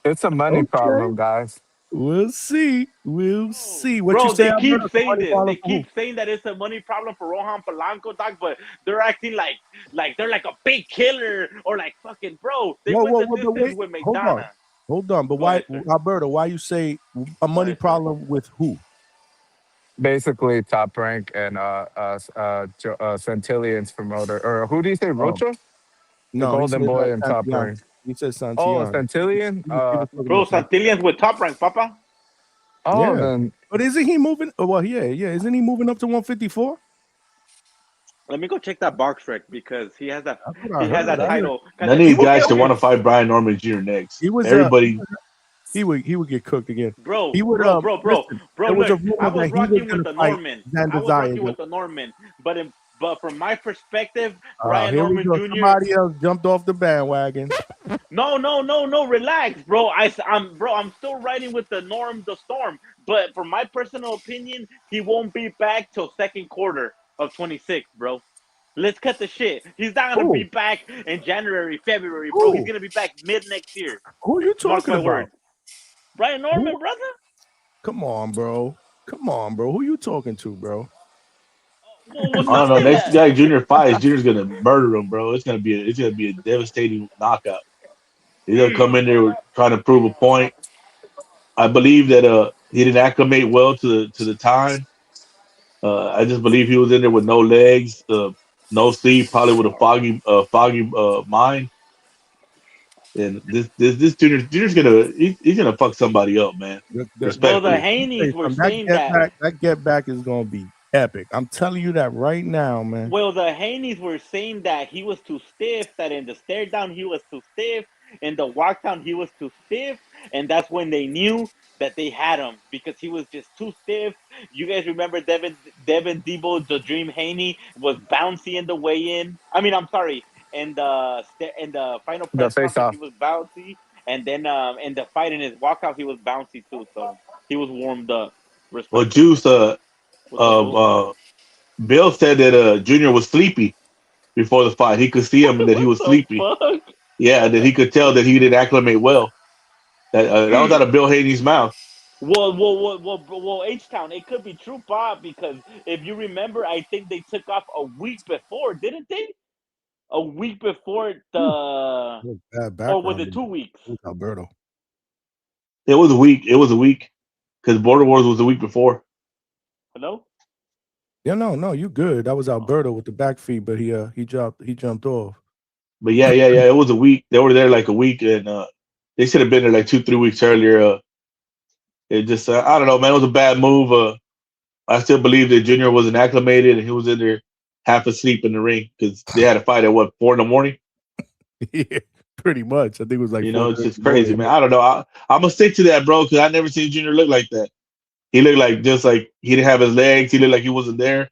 It's a money problem, guys. We'll see. We'll see. What Bro, you say? they keep Alberto? saying Money this. problem They for who? keep saying that it's a money problem for Rohan Polanco, dog, but they're acting like they're like a big killer or like fucking bro. They went the distance with McDonough. Hold on. But why, Alberto? Why you say a money problem with who? Basically, Top Rank and Centillion's promoter, or who do you say, Rocha? No, the Golden Boy and Top Santillan. Rank. He said Santillan. Oh, Centillion. Bro, Santillan's with Top Rank, Papa. Oh, then. But isn't he moving? Well, yeah. Isn't he moving up to 154? Let me go check that box rec because he has that None title. of these guys should want to fight Brian Norman Jr. next. He was everybody. he would get cooked again. Bro, He would listen, there was a look, I rumor was that he was rocking going with to the fight Norman. Xander I was Zayas. rocking with the Norman, but from my perspective, Brian Here we Norman go. Jr. Somebody else jumped off the bandwagon. No, relax, bro. I'm still riding with the storm. But from my personal opinion, he won't be back till second quarter of 26, bro. Let's cut the shit. He's not gonna be back in January, February, bro. He's gonna be back mid next year. Who are you Mark talking my about? words. Brian Norman, brother. Come on, bro. Who you talking to, bro? Well, I don't know. Next guy Junior fights, Junior's gonna murder him, bro. It's gonna be a devastating knockout. He's gonna come in there trying to prove a point. I believe that he didn't acclimate well to the time. I just believe he was in there with no legs, no sleep, probably with a foggy mind. And this Junior's he's gonna fuck somebody up, man. Well, the Respectfully. Haney's were That saying get back is gonna be epic. I'm telling you that right now, man. Well, the Haney's were saying that he was too stiff, that in the stare down he was too stiff, in the walk down he was too stiff, and that's when they knew that they had him because he was just too stiff. You guys remember Devin Debo, the Dream Haney, was bouncy in the weigh-in. I mean, I'm sorry, in the final The press conference face-off. he was bouncy, and then in the fight in his walkout he was bouncy too. So he was warmed up. Well, Respectfully. Juice, Bill said that Junior was sleepy before the fight. He could see him and that he was sleepy. Fuck? Yeah, that he could tell that he didn't acclimate well. That was out of Bill Haney's mouth. Well, H-Town, it could be true, Bob, because if you remember, I think they took off a week before, didn't they? A week before Bad or background. was it 2 weeks? With Alberto. It was a week because Border Wars was the week before. Hello? Yeah, no, you good. That was Alberto with the back feet, but he jumped off. But yeah, it was a week. They were there like a week, and they should have been there like 2-3 weeks earlier. It just I don't know, man. It was a bad move. I still believe that Junior wasn't acclimated and he was in there half asleep in the ring because they had a fight at 4 a.m. Yeah, pretty much. I think it was like It's just crazy, man. I don't know. I'm gonna stick to that, bro, because I never seen Junior look like that. He looked like just like he didn't have his legs. He looked like he wasn't there.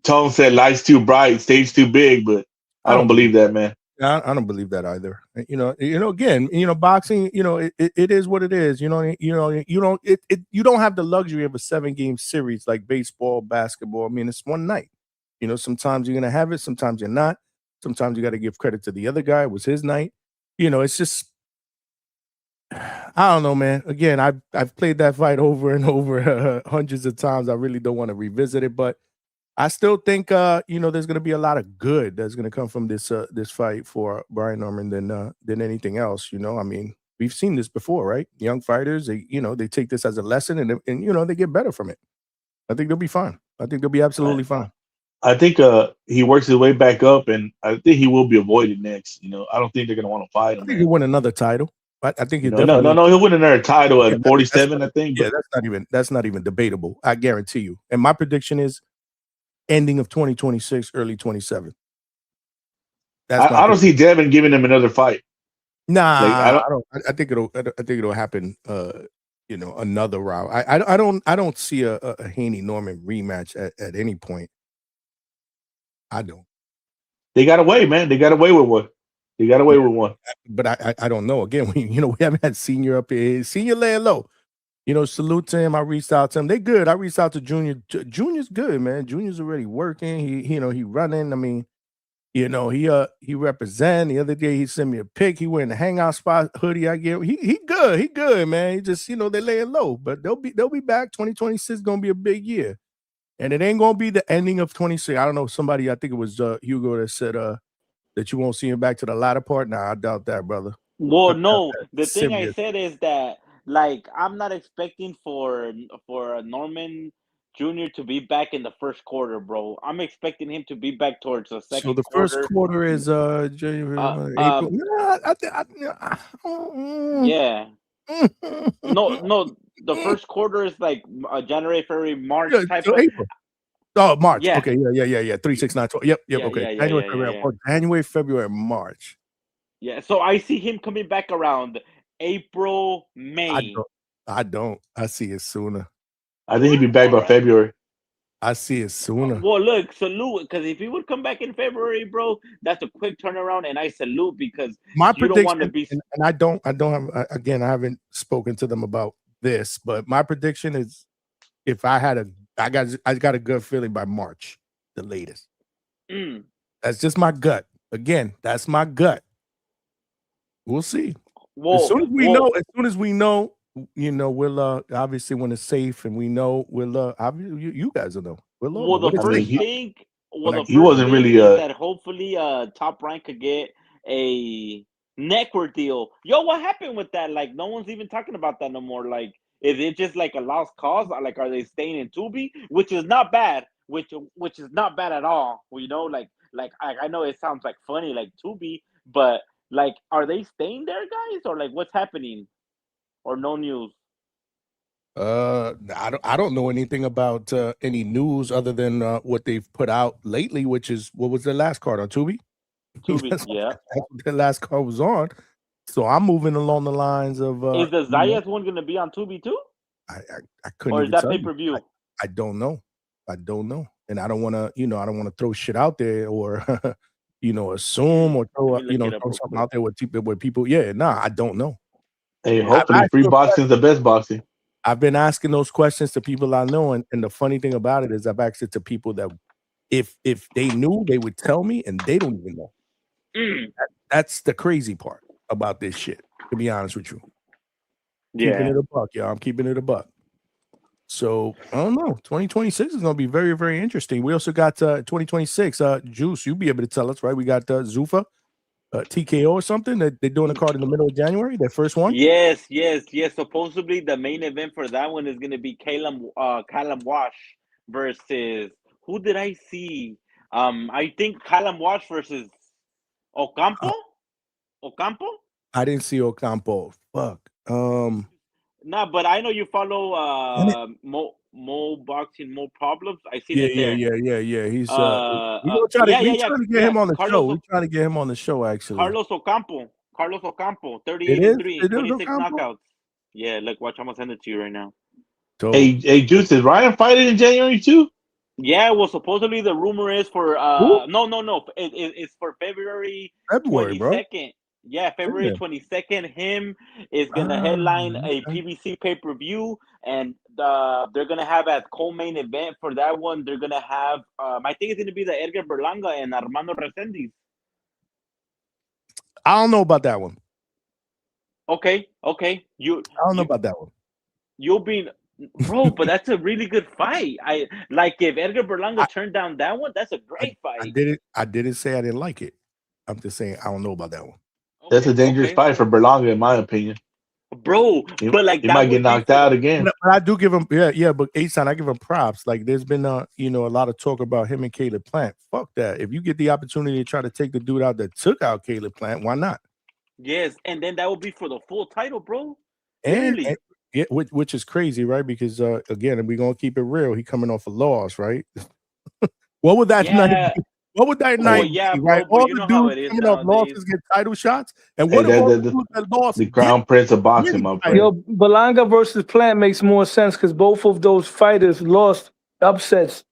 Tone said lights too bright, stage too big, but I don't believe that, man. I don't believe that either. Again, boxing, it is what it is. You don't have the luxury of a 7-game series like baseball, basketball. I mean, it's one night. Sometimes you're gonna have it, sometimes you're not. Sometimes you got to give credit to the other guy. It was his night. It's just I don't know, man. Again, I've played that fight over and over hundreds of times. I really don't want to revisit it, but I still think there's going to be a lot of good that's going to come from this fight for Brian Norman than anything else. I mean, we've seen this before, right? Young fighters, they take this as a lesson and they get better from it. I think they'll be fine. I think they'll be absolutely fine. I think he works his way back up, and I think he will be avoided next. I don't think they're going to want to fight him. I think he'll win another title. I think he'll no, he'll win another title at 47, I think. Yeah, that's not even debatable. I guarantee you. And my prediction is ending of 2026, early 27. I don't see Devin giving him another fight. Nah, I think it'll happen. Another round. I don't see a Haney Norman rematch at any point. I don't. They got away, man. They got away with one. But I don't know. Again, we haven't had Senior up here. Senior laying low. Salute to him. I reached out to him. They good. I reached out to Junior. Junior's good, man. Junior's already working. He running. I mean, he represent. The other day he sent me a pic. He wearing the Hangout spot hoodie I gave him. He good. He good, man. He just, they laying low. But they'll be back. 2026 gonna be a big year. And it ain't gonna be the ending of 26. I don't know. Somebody, I think it was Hugo that said that you won't see him back to the latter part. Nah, I doubt that, brother. Well, no. The thing I said is that, like, I'm not expecting for Norman Jr. to be back in the first quarter, bro. I'm expecting him to be back towards the second quarter. So the first quarter is April. Yeah. No. The first quarter is like January, February, March type of April. Oh, March. Yeah. Okay. Yeah. 3, 6, 9, 12. Yep. Yeah, Okay. yeah. January, February, March. Yeah. So I see him coming back around April, May. I don't. I see it sooner. I think he'd be back by February. I see it sooner. Well, look, salute, because if he would come back in February, bro, that's a quick turnaround, and I salute because My you don't want to prediction, be. and I don't have, again, I haven't spoken to them about this, but my prediction is if I got a good feeling by March, the latest. That's just my gut. Again, that's my gut. We'll see. As soon as we know, you know, we'll obviously when it's safe and we know, we'll you guys will know. Well, the first thing, he wasn't really is that hopefully Top Rank could get a network deal. Yo, what happened with that? Like, no one's even talking about that no more. Like, is it just like a lost cause? Like, are they staying in Tubi? Which is not bad. Which is not bad at all. You know, like I know it sounds like funny, like Tubi, but like, are they staying there, guys, or like what's happening, or no news? I don't know anything about any news other than what they've put out lately, which is what was their last card on Tubi? Tubi, yeah. That's what their last card was on. So I'm moving along the lines of is the Zayas one going to be on Tubi too? I couldn't. Or even is that tell you. pay-per-view? I don't know. I don't know, and I don't want to. You know, I don't want to throw shit out there or you know, assume or throw throw something out there with people. Yeah, nah, I don't know. Hey, hopefully, free boxing is the best boxing. I've been asking those questions to people I know, and the funny thing about it is I've asked it to people that if they knew, they would tell me, and they don't even know. That's the crazy part about this shit, to be honest with you. Keeping it a buck, y'all. I'm keeping it a buck. So I don't know. 2026 is going to be very, very interesting. We also got 2026. Juice, you'll be able to tell us, right? We got Zuffa, TKO or something that they're doing a card in the middle of January. Their first one. Yes. Supposedly the main event for that one is going to be Callum Wash versus who did I see? I think Callum Wash versus Ocampo. I didn't see Ocampo. Fuck. Nah, but I know you follow Mo Boxing, Mo Problems. I see it there. Yeah. He's we're trying to get him on the show. We're trying to get him on the show, actually. Carlos Ocampo, 38-3, 26 knockouts. Yeah, look, watch. I'm gonna send it to you right now. So, hey, Juice, is Ryan fighting in January too? Yeah, well, supposedly the rumor is for no, it's for February 22nd. Bro. Yeah, February 22nd. Him is gonna headline a PBC pay-per-view, and they're gonna have as co-main event for that one. They're gonna have I think it's gonna be the Edgar Berlanga and Armando Resendiz. I don't know about that one. Okay. I don't know about that one. You'll be, bro, but that's a really good fight. I like if Edgar Berlanga turned down that one. That's a great fight. I didn't say I didn't like it. I'm just saying I don't know about that one. That's a dangerous fight for Berlanga, in my opinion. Bro, but like he might get knocked out again. But I do give him, but A-Sign, I give him props. Like there's been a lot of talk about him and Caleb Plant. Fuck that. If you get the opportunity to try to take the dude out that took out Caleb Plant, why not? Yes, and then that will be for the full title, bro. And which is crazy, right? Because again, we're gonna keep it real. He coming off a loss, right? What would that night be? What would that night be, right? Bro, all the dudes coming up losses get title shots, and what the crown prince of boxing, my friend. Yo, Berlanga versus Plant makes more sense because both of those fighters lost upsets.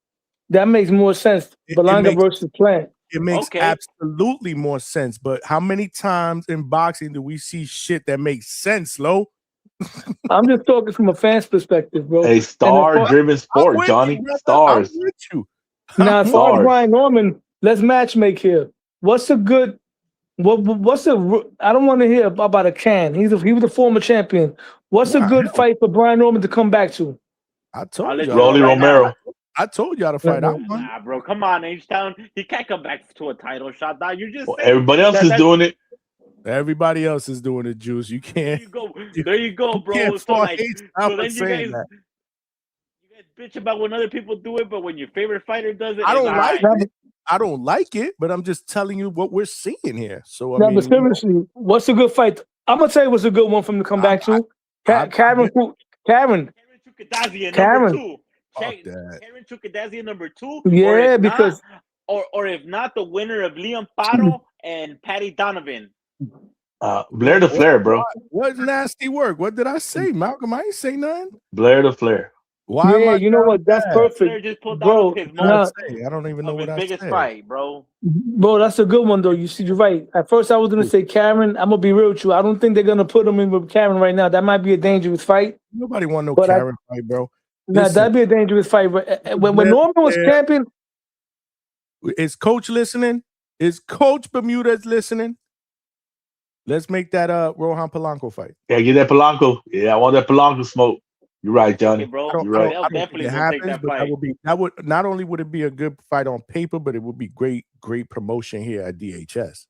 That makes more sense. Berlanga versus Plant. It makes absolutely more sense. But how many times in boxing do we see shit that makes sense, Lo? I'm just talking from a fan's perspective, bro. A star-driven sport, Johnny. Stars. I'm with you. Now, as far as Brian Norman, let's matchmake here. What's a good? What's the? I don't want to hear about a can. He was a former champion. What's a good fight for Brian Norman to come back to? I told you, Rolly Romero. I told y'all to fight out. Nah, bro, come on, H-Town. He can't come back to a title shot. Now you just everybody else is doing it. Everybody else is doing it, Juice. You can't. There you go, bro. So then you guys bitch about when other people do it, but when your favorite fighter does it, I don't like it. I don't like it, but I'm just telling you what we're seeing here. So I mean, but seriously, what's a good fight? I'm gonna tell you what's a good one for him to come back to. Karen Chukadazian number 2. Karen Chukadazian number 2. Yeah, because or if not, the winner of Liam Paro and Patty Donovan. Blair to Flair, bro. What nasty work? What did I say, Malcolm? I ain't say nothing. Blair to Flair. Why am I you know what? That's bad? perfect, Flair just pulled bro. out his What did I most say? I don't even know of what his I biggest said. fight, bro. Bro, that's a good one though. You see, you're right. At first, I was gonna say Karen. I'm gonna be real with you. I don't think they're gonna put him in with Karen right now. That might be a dangerous fight. Nobody want no But Karen fight, bro. Nah, Listen, that'd be a dangerous fight. But when Norman was champion, is Coach listening? Is Coach Bermudez listening? Let's make that Rohan Polanco fight. Yeah, get that Polanco. Yeah, I want that Polanco smoke. You're right, Johnny. Okay, bro. You're right. They'll definitely it will take happens, that but fight. that would not only would it be a good fight on paper, but it would be great promotion here at DHS.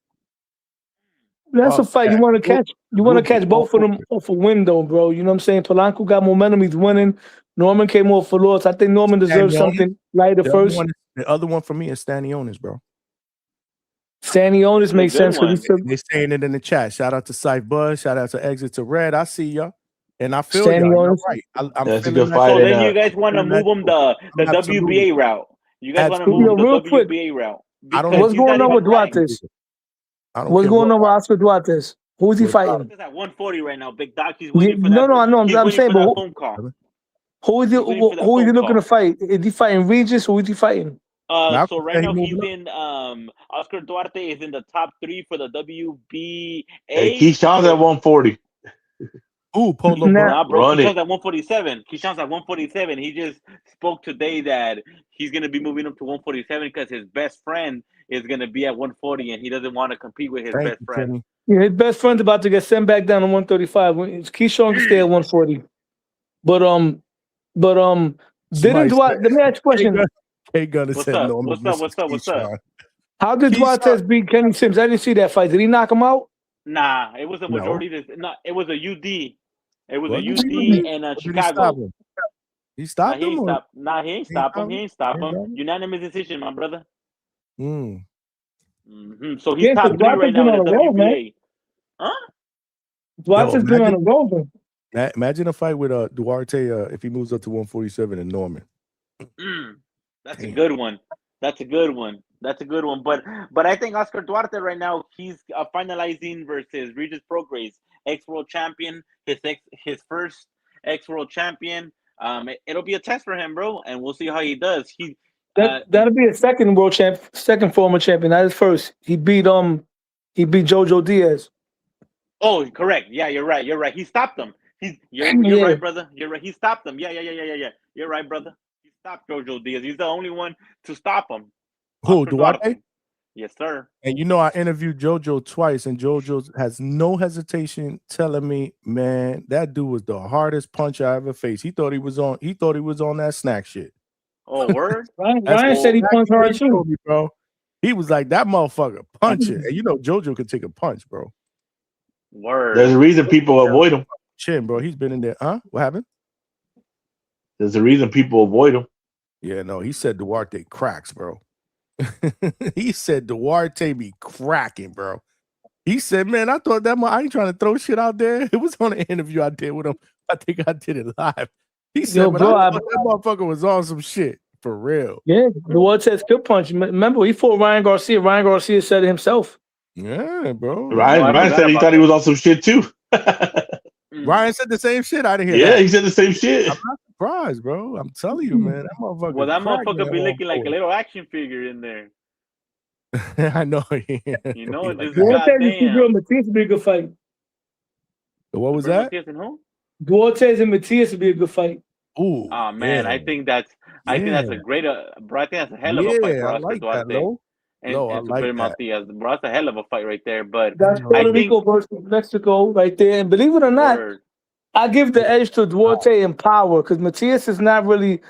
that's a fight you want to catch. You want to catch both of them off a win, though, bro. You know what I'm saying? Polanco got momentum. He's winning. Norman came off for loss. I think Norman deserves something lighter first. The other one for me is Stanionis, bro. Stanionis makes sense. They're saying it in the chat. Shout out to Syfe Buzz. Shout out to Exit to Red. I see y'all. And I feel y'all. You're right. I'm That's a feeling good fight. So then you guys want to move him the WBA route. You guys want to move him the WBA route. What's going on with Duartes? What's going on with Oscar Duartes? Who is he fighting? He's at 140 right now. Big Doc. He's waiting for that. No, I know. I'm saying, but phone call. Who is he looking to fight? Is he fighting Regis? Who is he fighting? So right now he's in Oscar Duarte is in the top 3 for the WBA. Hey, Keyshawn's at 140. Ooh, Polo. Nah, bro. Run Keyshawn's it. at 147. Keyshawn's at 147. He just spoke today that he's gonna be moving up to 147 because his best friend is gonna be at 140 and he doesn't want to compete with his best friend. Yeah, his best friend's about to get sent back down to 135. Keyshawn can stay at 140. But didn't Duarte? Let me ask you a question. What's up? How did Duarte beat Kenny Sims? I didn't see that fight. Did he knock him out? Nah, it was a majority. It was a UD. It was a UD and Chicago. He stopped him? He ain't stop him. Unanimous decision, my brother. So he's top 3 right now in the WBA. Huh? Duarte's been on a roll. Imagine a fight with Duarte if he moves up to 147 and Norman. That's a good one. But I think Oscar Duarte right now he's finalizing versus Regis Prograis, ex-world champion, his first ex-world champion. It'll be a test for him, bro, and we'll see how he does. That'll be a second second former champion, not his first. He beat Jojo Diaz. Oh, correct. Yeah, you're right. He stopped him. You're right, brother. You're right. He stopped him. Yeah. You're right, brother. He stopped Jojo Diaz. He's the only one to stop him. Who, Duarte? Yes, sir. And I interviewed Jojo twice, and Jojo has no hesitation telling me, man, that dude was the hardest punch I ever faced. He thought he was on that snack shit. Oh, word? Ryan said he punched hard too, bro. He was like, that motherfucker punching. And Jojo could take a punch, bro. Word. There's a reason people avoid him. Chin, bro. He's been in there. Huh? What happened? There's a reason people avoid him. Yeah, no, he said Duarte cracks, bro. He said Duarte be cracking, bro. He said, man, I thought I ain't trying to throw shit out there. It was on an interview I did with him. I think I did it live. He said, I thought that motherfucker was on some shit. For real. Yeah, Duarte's good punch. Remember, he fought Ryan Garcia. Ryan Garcia said it himself. Yeah, bro. Ryan said he thought he was on some shit too. Ryan said the same shit. I didn't hear that. Yeah, he said the same shit. I'm not surprised, bro. I'm telling you, man. That motherfucker. Well, that motherfucker be looking like a little action figure in there. I know. You know, this Duarte and Matias would be a good fight. What was that? Duarte and Matias would be a good fight. Ooh. Oh man, I think that's a great. Bro, I think that's a hell of a fight for Oscar Duarte. And Super Matias, bro, that's a hell of a fight right there. But that's Puerto Rico versus Mexico right there. And believe it or not, I give the edge to Duarte in power because Matias is not really.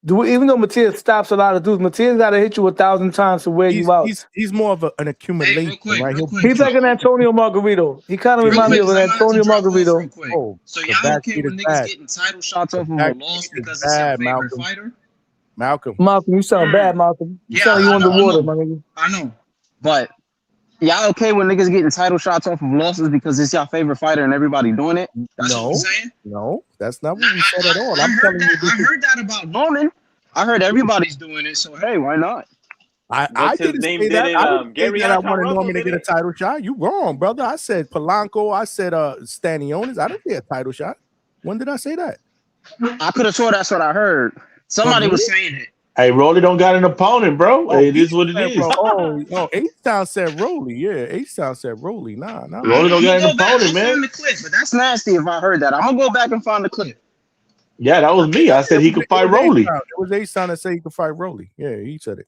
Even though Matias stops a lot of dudes, Matias got to hit you 1,000 times to wear you out. He's more of an accumulation, right? He's like an Antonio Margarito. He kind of reminds me of an Antonio Margarito. So y'all okay with niggas getting title shots off of a loss because it's your favorite fighter? Malcolm, you sound bad, Malcolm. You sound underwater, my nigga. I know, but y'all okay with niggas getting title shots off of losses because it's your favorite fighter and everybody doing it? That's what you're saying? No, that's not what we said at all. I heard that about Norman. I heard everybody's doing it, so hey, why not? I What's his didn't name say did that. it? I didn't say Gary that I Anton wanted Russell Norman to did get a it. title shot. You wrong, brother. I said Polanco. I said Stanionis. I didn't say a title shot. When did I say that? I could have swore that's what I heard. From Somebody me? was saying it. Hey, Rolly don't got an opponent, bro. Oh, It is what it said, is. bro. Oh, H-Town said Rolly. Yeah, H-Town said Rolly. Nah, not Rolly don't got an Go back. opponent, I'll man. find the clip, but that's nasty if I heard that. I'm gonna go back and find the clip. Yeah, that was me. I said he could fight Rolly. It was H-Town that said he could fight Rolly. Yeah, he said it.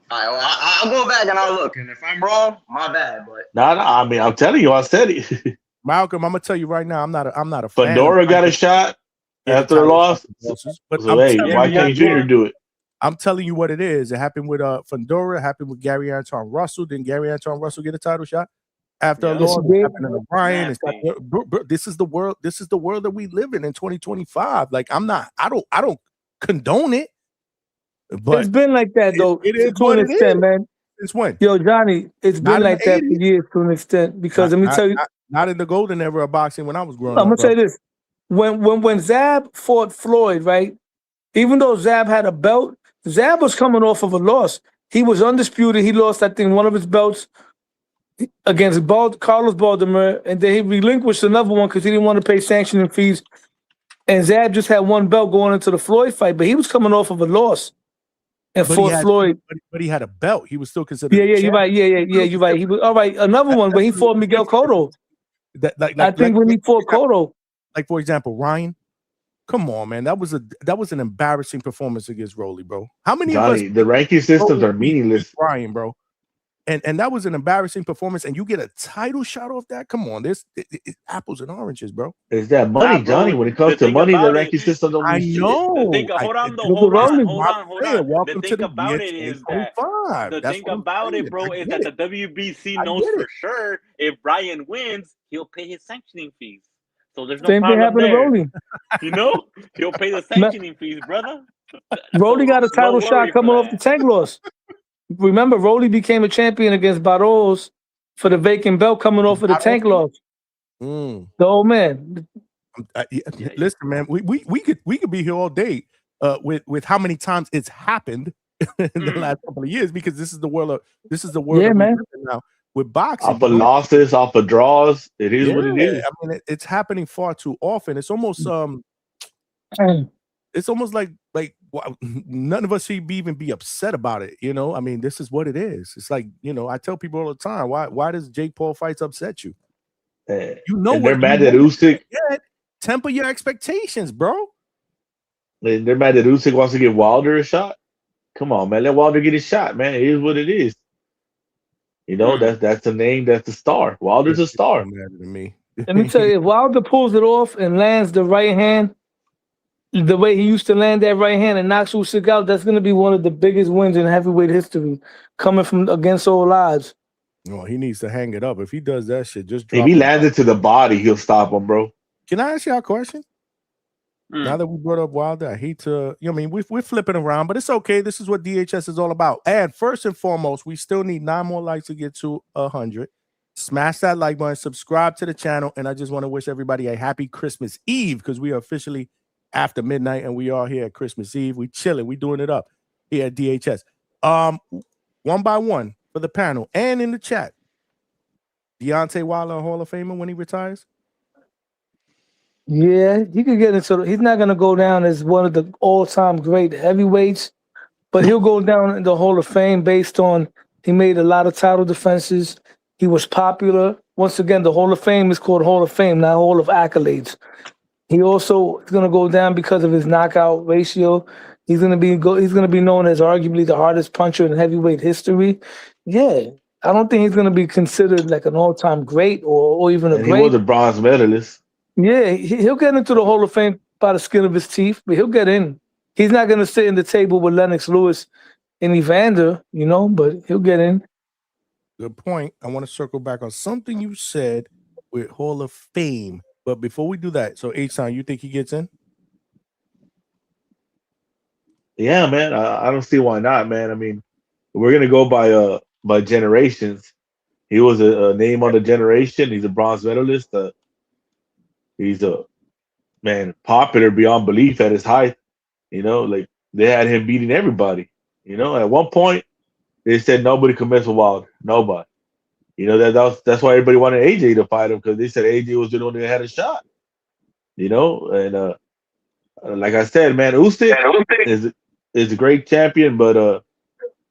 All right, well, I'll go back and I'll look, and if I'm wrong, my bad. But Nah. I mean, I'm telling you, I said it. Malcolm, I'm gonna tell you right now, I'm not a fan. Fedora got a shot after the loss. But So hey, why can't Junior do it? I'm telling you what it is. It happened with Fedora, it happened with Gary Anton Russell. Didn't Gary Anton Russell get a title shot after a loss? It happened to O'Brien. This is the world. This is the world that we live in 2025. Like I don't condone it. But it's been like that though. It is to what an it extent, is. man. Since when? Yo, Johnny, it's Not been in like the that for 80s? years to an extent. Because let me tell you, not in the golden era of boxing when I was growing I'm up. gonna say this: when Zab fought Floyd, right? Even though Zab had a belt, Zab was coming off of a loss. He was undisputed. He lost, I think, one of his belts against Carlos Baldomir, and then he relinquished another one because he didn't want to pay sanctioning fees. And Zab just had one belt going into the Floyd fight, but he was coming off of a loss and fought Floyd. But he had a belt. He was still considered. Yeah, you're right. Yeah, you're right. He was all right. Another one, but he fought Miguel Cotto. I think when he fought Cotto. Like for example, Ryan. Come on, man. That was an embarrassing performance against Rolly, bro. How many Johnny, of us? the ranking systems are meaningless. Ryan, bro. And that was an embarrassing performance, and you get a title shot off that. Come on, it's apples and oranges, bro. Is that money, Johnny? When it comes to money, the ranking system don't mean shit. Hold on. The thing about it is that the thing about it, bro, is that the WBC knows for sure if Brian wins, he'll pay his sanctioning fees. So there's no Same thing problem happened to there. Rolly. You know, he'll pay the sanctioning fees, brother. Rolly got a title shot coming off the tank loss. Remember, Rolly became a champion against Barros for the vacant belt coming off of the tank loss. The old man. Listen, man, we could be here all day with how many times it's happened in the last couple of years, because this is the world Yeah, man. now with boxing. Off of losses, off of draws, it is what it is. I mean, it's happening far too often. It's almost it's almost like wow, none of us should even be upset about it. You know, I mean, this is what it is. It's like, you know, I tell people all the time, why does Jake Paul fights upset you? You know, and they're mad that Usyk. Temper your expectations, bro. And they're mad that Usyk wants to give Wilder a shot. Come on, man, let Wilder get his shot, man. It is what it is. You know, that's a name, that's a star. Wilder's a star. Let me tell you, if Wilder pulls it off and lands the right hand, the way he used to land that right hand and knocks Usyk out, that's going to be one of the biggest wins in heavyweight history, coming from against all odds. No, he needs to hang it up. If he does that shit, just drop if he him. lands it to the body, he'll stop him, bro. Can I ask you a question? Now that we brought up Wilder, I hate to, you know, I mean, we're flipping around, but it's okay. This is what DHS is all about. And first and foremost, we still need 9 more likes to get to 100. Smash that like button, subscribe to the channel, and I just want to wish everybody a happy Christmas Eve, because we are officially after midnight and we are here at Christmas Eve. We chilling, we doing it up here at DHS. One by one for the panel and in the chat. Deontay Wilder, a Hall of Famer when he retires? Yeah, he could get into. He's not going to go down as one of the all-time great heavyweights, but he'll go down in the Hall of Fame based on he made a lot of title defenses. He was popular. Once again, the Hall of Fame is called Hall of Fame, not Hall of Accolades. He also is going to go down because of his knockout ratio. He's going to be known as arguably the hardest puncher in heavyweight history. Yeah, I don't think he's going to be considered like an all-time great or even a great. He was a bronze medalist. Yeah, he'll get into the Hall of Fame by the skin of his teeth, but he'll get in. He's not going to sit in the table with Lennox Lewis and Evander, you know, but he'll get in. Good point. I want to circle back on something you said with Hall of Fame. But before we do that, so H-Town, you think he gets in? Yeah, man. I don't see why not, man. I mean, we're gonna go by generations. He was a name on the generation. He's a bronze medalist. He's a man popular beyond belief at his height. You know, like they had him beating everybody. You know, at one point They said nobody could mess with Wilder. Nobody. You know that's why everybody wanted AJ to fight him because they said AJ was the only one that had a shot. You know, and like I said, man, Usyk is a great champion, but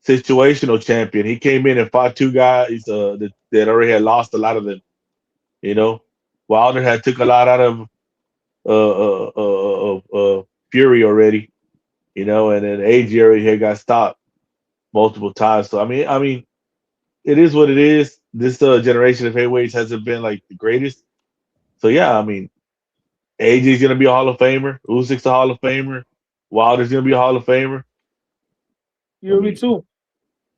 situational champion. He came in and fought two guys that already had lost a lot of them. You know, Wilder had took a lot out of Fury already. You know, and then AJ already had got stopped multiple times. So I mean, it is what it is. This generation of heavyweights hasn't been like the greatest. So yeah, I mean, AJ's gonna be a Hall of Famer. Usyk's a Hall of Famer. Wilder's gonna be a Hall of Famer. Fury too.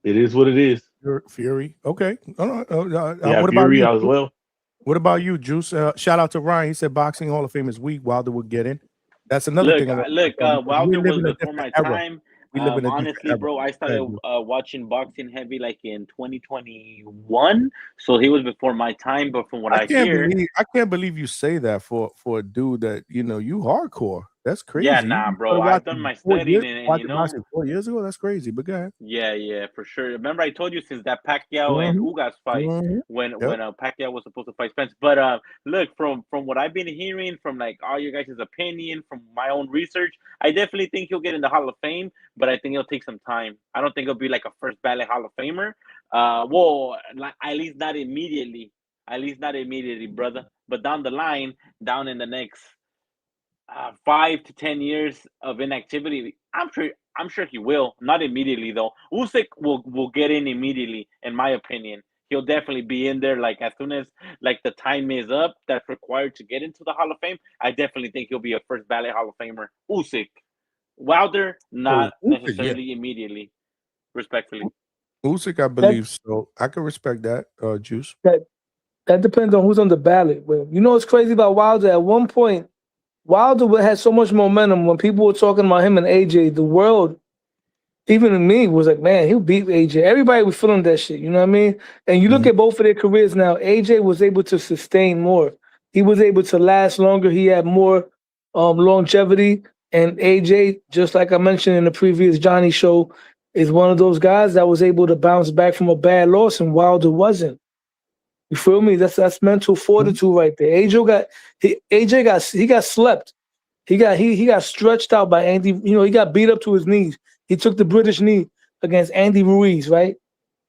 It is what it is. Fury. Okay. Yeah, what about Fury you? as well. What about you, Juice? Shout out to Ryan. He said boxing Hall of Fame is weak. Wilder would get in. That's another thing. Wilder was in a before my different era. time. We live in a different Honestly, era. bro, I started watching boxing heavy like in 2021, so he was before my time. But from what I hear, I can't believe you say that for a dude that you hardcore. That's crazy. yeah, nah, bro, I've done my studying and you know, 4 years ago. That's crazy. But go ahead. yeah, for sure. Remember, I told you since that Pacquiao and Ugas fight when Pacquiao was supposed to fight Spence. But look, from what I've been hearing from like all your guys' opinion, from my own research, I definitely think he'll get in the Hall of Fame. But I think it'll take some time. I don't think he'll be like a first ballot Hall of Famer. Well, at least not immediately. At least not immediately, brother. But down the line, down in the next 5 to 10 years of inactivity, I'm sure he will. Not immediately though. Usyk will get in immediately, in my opinion. He'll definitely be in there like as soon as like the time is up that's required to get into the Hall of Fame. I definitely think he'll be a first ballot Hall of Famer. Usyk. Wilder, not necessarily immediately. Respectfully. Usyk, I believe so. I can respect that, Juice. That depends on who's on the ballot. You know what's crazy about Wilder? At one point, Wilder had so much momentum when people were talking about him and AJ. The world, even me, was like, man, he'll beat AJ. Everybody was feeling that shit. You know what I mean? And you look at both of their careers now. AJ was able to sustain more. He was able to last longer. He had more longevity. And AJ, just like I mentioned in the previous Johnny show, is one of those guys that was able to bounce back from a bad loss, and Wilder wasn't. You feel me? That's mental fortitude right there. AJ got slept. He got stretched out by Andy. You know, he got beat up to his knees. He took the British knee against Andy Ruiz, right?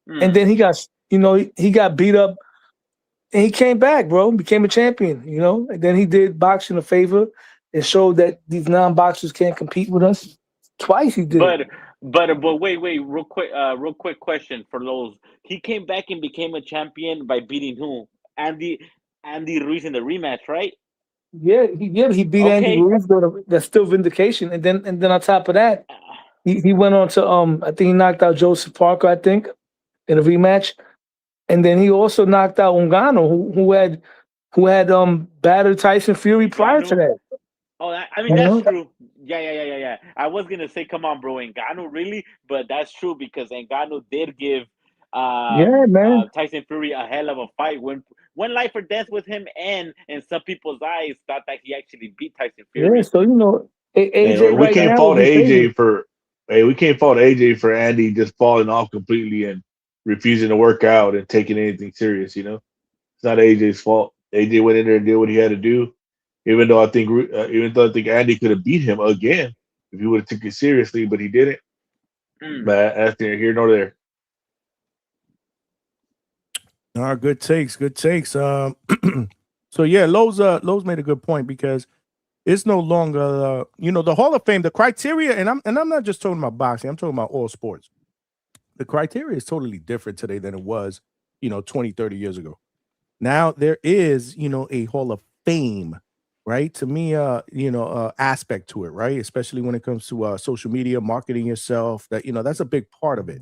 And then he got beat up, and he came back, bro. Became a champion. You know, and then he did boxing a favor. It showed that these non-boxers can't compete with us. Twice he did. But wait, real quick question for Lowe's. He came back and became a champion by beating who? Andy Ruiz in the rematch, right? Yeah, he beat Andy Ruiz. That's still vindication. And then on top of that, he went on to I think he knocked out Joseph Parker, I think, in a rematch. And then he also knocked out Ngannou, who had battered Tyson Fury prior to that. Oh, that's true. Yeah. I was gonna say, come on, bro, Ngannou, really? But that's true because Ngannou did give Tyson Fury a hell of a fight. When life or death with him, and in some people's eyes, thought that he actually beat Tyson Fury. Yeah, so you know, AJ we can't fault AJ for. Hey, we can't fault AJ for Andy just falling off completely and refusing to work out and taking anything serious. You know, it's not AJ's fault. AJ went in there and did what he had to do. Even though I think Andy could have beat him again if he would have took it seriously, but he didn't. But that's neither here nor there. Good takes. So yeah, Lowe's made a good point because it's no longer the Hall of Fame, the criteria, and I'm not just talking about boxing, I'm talking about all sports. The criteria is totally different today than it was, 20, 30 years ago. Now there is, a Hall of Fame, right? To me, aspect to it, right? Especially when it comes to social media, marketing yourself, that's a big part of it.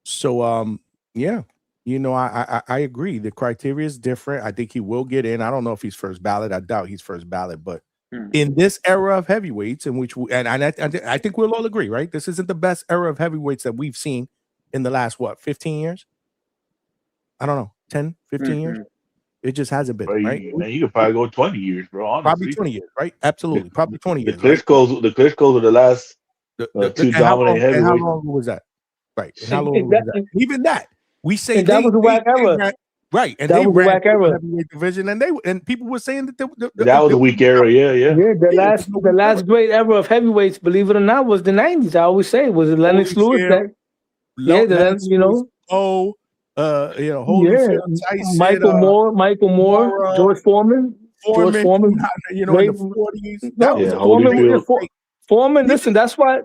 So, yeah, I agree. The criteria is different. I think he will get in. I don't know if he's first ballot. I doubt he's first ballot, but in this era of heavyweights, in which I think we'll all agree, right? This isn't the best era of heavyweights that we've seen in the last 15 years? I don't know, 10, 15 years. It just hasn't been, right? Man, you could probably go 20 years, bro. Honestly. Probably 20 years, right? Absolutely, probably 20 years. The Klitschko's are the last two dominant heavyweights. And how long was that? Right. And how And, long and was that, that? Even that, we say and that was a whack era. ran, right, and That they was a ran whack through the era. heavyweight division, and people were saying that That was a weak era. Yeah. Yeah, the it was no last weak era. great era of heavyweights, believe it or not, was the '90s. I always say it was Lennox Lewis. Holyfield, That yeah, Lennox you Lewis, know, Holyfield, Tyson, Michael Moore, George Foreman, in Ray, the 40s. no, That was Foreman. Holyfield. Foreman. Listen, that's why.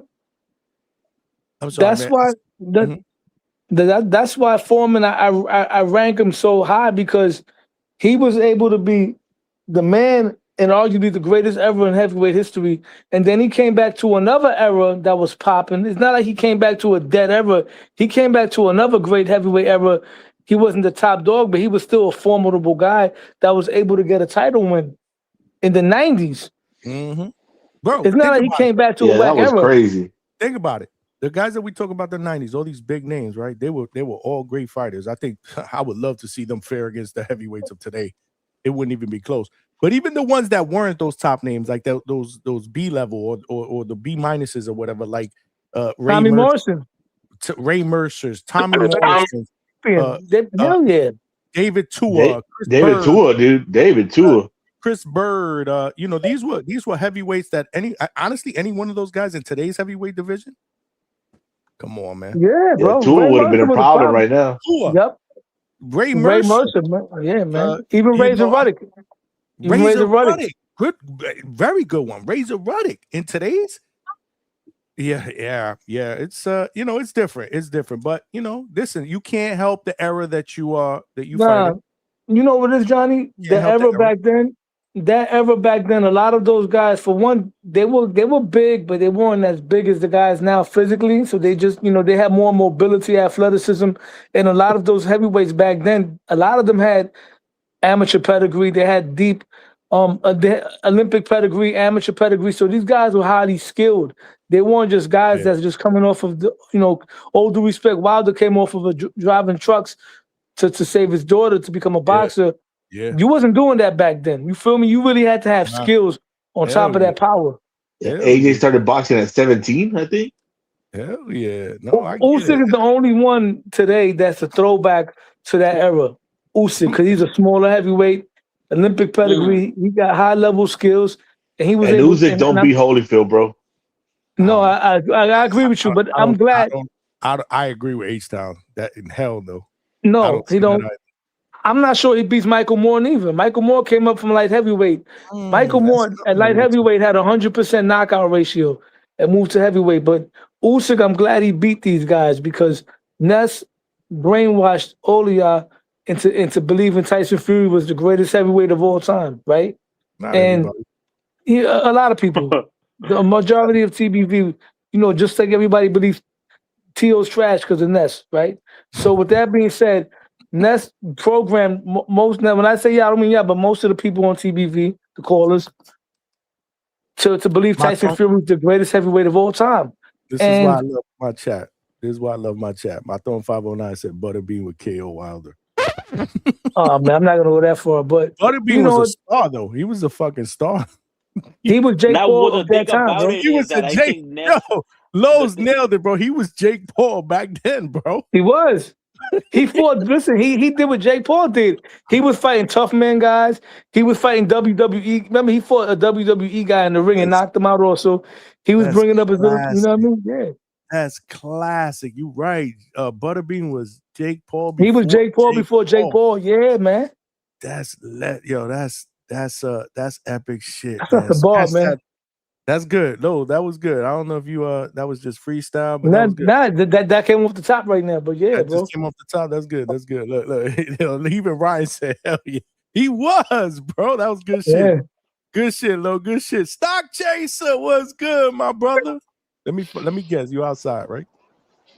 I'm sorry, That's man. why. That's why Foreman. I rank him so high because he was able to be the man and arguably the greatest ever in heavyweight history. And then he came back to another era that was popping. It's not like he came back to a dead era. He came back to another great heavyweight era. He wasn't the top dog, but he was still a formidable guy that was able to get a title win in the '90s. Mm-hmm. Bro, it's not like he came back to a that whack was era. crazy. Think about it. The guys that we talk about the '90s, all these big names, right? They were all great fighters. I think I would love to see them fare against the heavyweights of today. It wouldn't even be close. But even the ones that weren't those top names, like those B level or the B minuses or whatever, like Tommy Morrison, Ray Mercer's, Tommy Morrison, hell yeah, David Tua, David Tua, dude, David Tua, Chris Bird. These were heavyweights that honestly any one of those guys in today's heavyweight division. Come on, man. Yeah, bro. Tua would have been a problem right now. Tua. Yep. Ray Mercer, man. Yeah, man. Even Razor Ruddock. Razor Ruddock. Good, very good one. Razor Ruddock in today's. Yeah. It's it's different. It's different. But listen, you can't help the era that you fight in. You know what it is, Johnny? That era back then, a lot of those guys, for one, they were big, but they weren't as big as the guys now physically. So they just, they had more mobility, athleticism. And a lot of those heavyweights back then, a lot of them had amateur pedigree. They had deep Olympic pedigree, amateur pedigree. So these guys were highly skilled. They weren't just guys that's just coming off of all due respect. Wilder came off of driving trucks to save his daughter to become a boxer. Yeah. You wasn't doing that back then. You feel me? You really had to have skills on top of that power. Yeah, AJ started boxing at 17, I think. Hell yeah. No, I get Usyk is the only one today that's a throwback to that era. Usyk, because he's a smaller heavyweight, Olympic pedigree. He got high level skills, and he was. And Usyk don't beat Holyfield, bro. No, I agree with you, but I'm glad. I agree with H-Town. That in hell no. No, he don't. I'm not sure he beats Michael Moore neither. Michael Moore came up from light heavyweight. Michael Moore at light heavyweight had 100% knockout ratio and moved to heavyweight. But Usyk, I'm glad he beat these guys because Ness brainwashed all of y'all into believing Tyson Fury was the greatest heavyweight of all time, right? A lot of people, the majority of TBV, just like everybody believes T.O.'s trash because of Ness, right? So with that being said, Ness programmed most. When I say I don't mean but most of the people on TBV, the callers, to believe Tyson Fury is the greatest heavyweight of all time. This is why I love my chat. My Throne 509 said Butterbean would KO Wilder. Oh man, I'm not gonna go that far. But Butterbean was a star, though. He was a fucking star. He was Jake Paul at that time, bro. He was a Jake. Lowe's nailed it, bro. He was Jake Paul back then, bro. He was. He fought. Listen, he did what Jake Paul did. He was fighting tough man guys. He was fighting WWE. Remember, he fought a WWE guy in the ring and knocked him out. Also, he was bringing up his little. You know what I mean? Yeah. That's classic. You right. Butterbean was Jake Paul. He was Jake Paul before Jake Paul. Yeah, man. That's epic shit. That's the bar, man. That's good. No, that was good. I don't know if you that was just freestyle, but that came off the top right now. But yeah, that bro. just came off the top. That's good. That's good. Look. Even Ryan said, "Hell yeah, he was, bro." That was good shit. Yeah. Good shit, Lo. Good shit. Stock Chaser was good, my brother. Let me guess. You outside, right?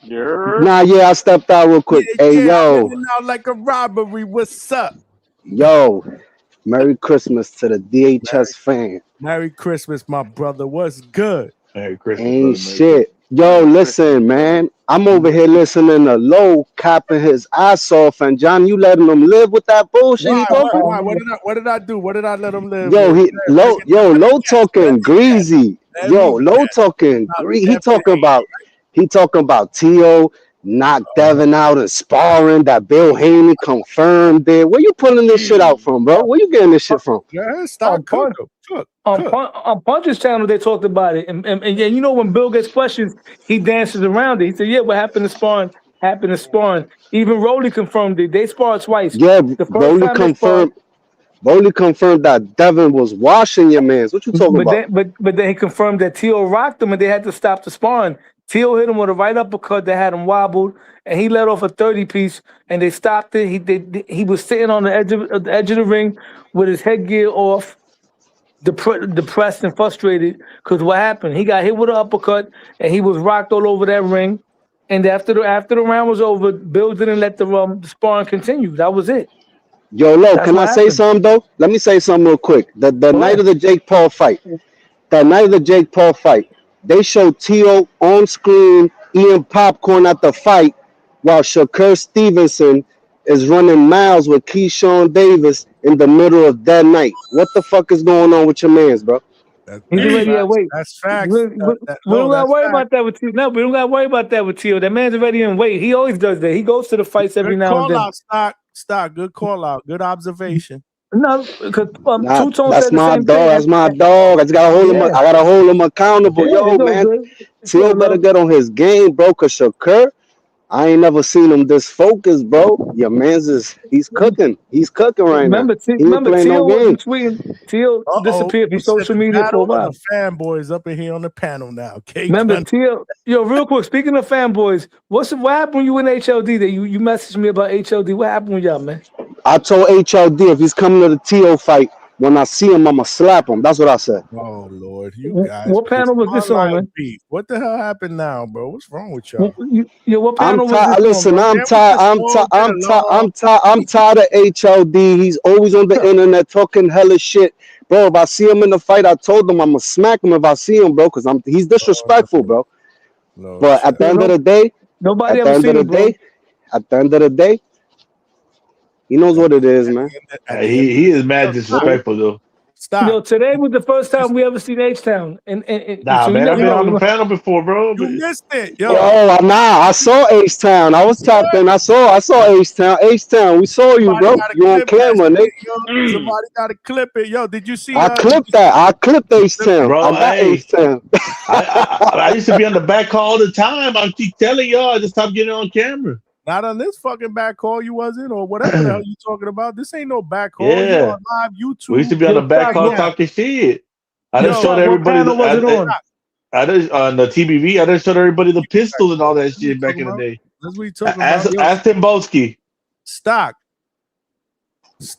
Nah, I stepped out real quick. Yo, out like a robbery. What's up? Yo, Merry Christmas to the DHS fan. Merry Christmas, my brother. What's good? Merry Christmas. Ain't shit. Yo, listen, man. I'm over here listening to Low capping his ass off, and John, you letting him live with that bullshit. Why? What did I do? What did I let him live? Yo, Low talking greasy. Yo, Low talking. He talking about T.O. knocked Devin out in sparring, that Bill Haney confirmed it. Where you pulling this shit out from, bro? Where you getting this shit from? Yeah, stop cook. On Punch's channel, they talked about it, and you know when Bill gets questions, he dances around it. He said, "Yeah, what happened to sparring? Happened to sparring." Even Rolly confirmed it. They sparred twice. Yeah, The first time they sparred, Broly confirmed that Devin was washing your mans. What you talking about? but then he confirmed that Tio rocked him, and they had to stop the sparring. Tio hit him with a right uppercut that had him wobbled, and he let off a 30 piece, and they stopped it. He was sitting on the edge of the ring with his headgear off, depressed and frustrated because what happened? He got hit with an uppercut and he was rocked all over that ring. And after the round was over, Bill didn't let the sparring continue. That was it. Yo, Lo, can I say something though? Let me say something real quick. The night of the Jake Paul fight, they showed Tio on screen eating popcorn at the fight while Shakur Stevenson is running miles with Keyshawn Davis in the middle of that night. What the fuck is going on with your mans, bro? He's already at weight. That's facts. We don't got to worry about that with Tio. No, we don't got to worry about that with Tio. That man's already in weight. He always does that. He goes to the fights every now and then. Stock. Good call out. Good observation. No, because Two-Tone that's said the my same dog. thing. That's my dog. I gotta hold him accountable. Yeah, Yo, man, Tio better get on his game, bro. Cause Shakur, I ain't never seen him this focused, bro. Your man's he's cooking. He's cooking right now. He ain't playing no game. Tio disappeared from social media for a while. Fanboys up in here on the panel now. Remember, Tio, real quick, speaking of fanboys, what happened when you were in HLD? That you messaged me about HLD. What happened with y'all, man? I told HLD if he's coming to the Tio fight, when I see him, I'ma slap him. That's what I said. Oh Lord, you guys. What panel was this on, man? Beef. What the hell happened now, bro? What's wrong with y'all? What panel was this Listen, on, I'm tired of HLD. He's always on the internet talking hella shit. Bro, if I see him in the fight, I told him I'ma smack him if I see him, bro, because he's disrespectful, bro. But at the end of the day, at the end of the day, he knows what it is, man. He is mad disrespectful though. Stop. Today was the first time we ever seen H-Town. And nah, so man, I've been on the panel before, bro. You missed it, yo. I saw H-Town. I was tapped in. I saw H-Town. H-Town, we saw you, bro. You on camera, nigga. Somebody got to clip it. Yo, did you see? I clipped that. I clipped H-Town. Bro, I got H-Town. I used to be on the back all the time. I keep telling y'all, I just stopped getting on camera. Not on this fucking back call you wasn't, or whatever the hell you talking about. This ain't no back call. Yeah. You on live YouTube. We used to be on the back call talking shit. I just showed everybody on the TBV. I just showed everybody the pistols and all that shit back in the day. That's what you talking about. Ask Tim Bolsky. Stock.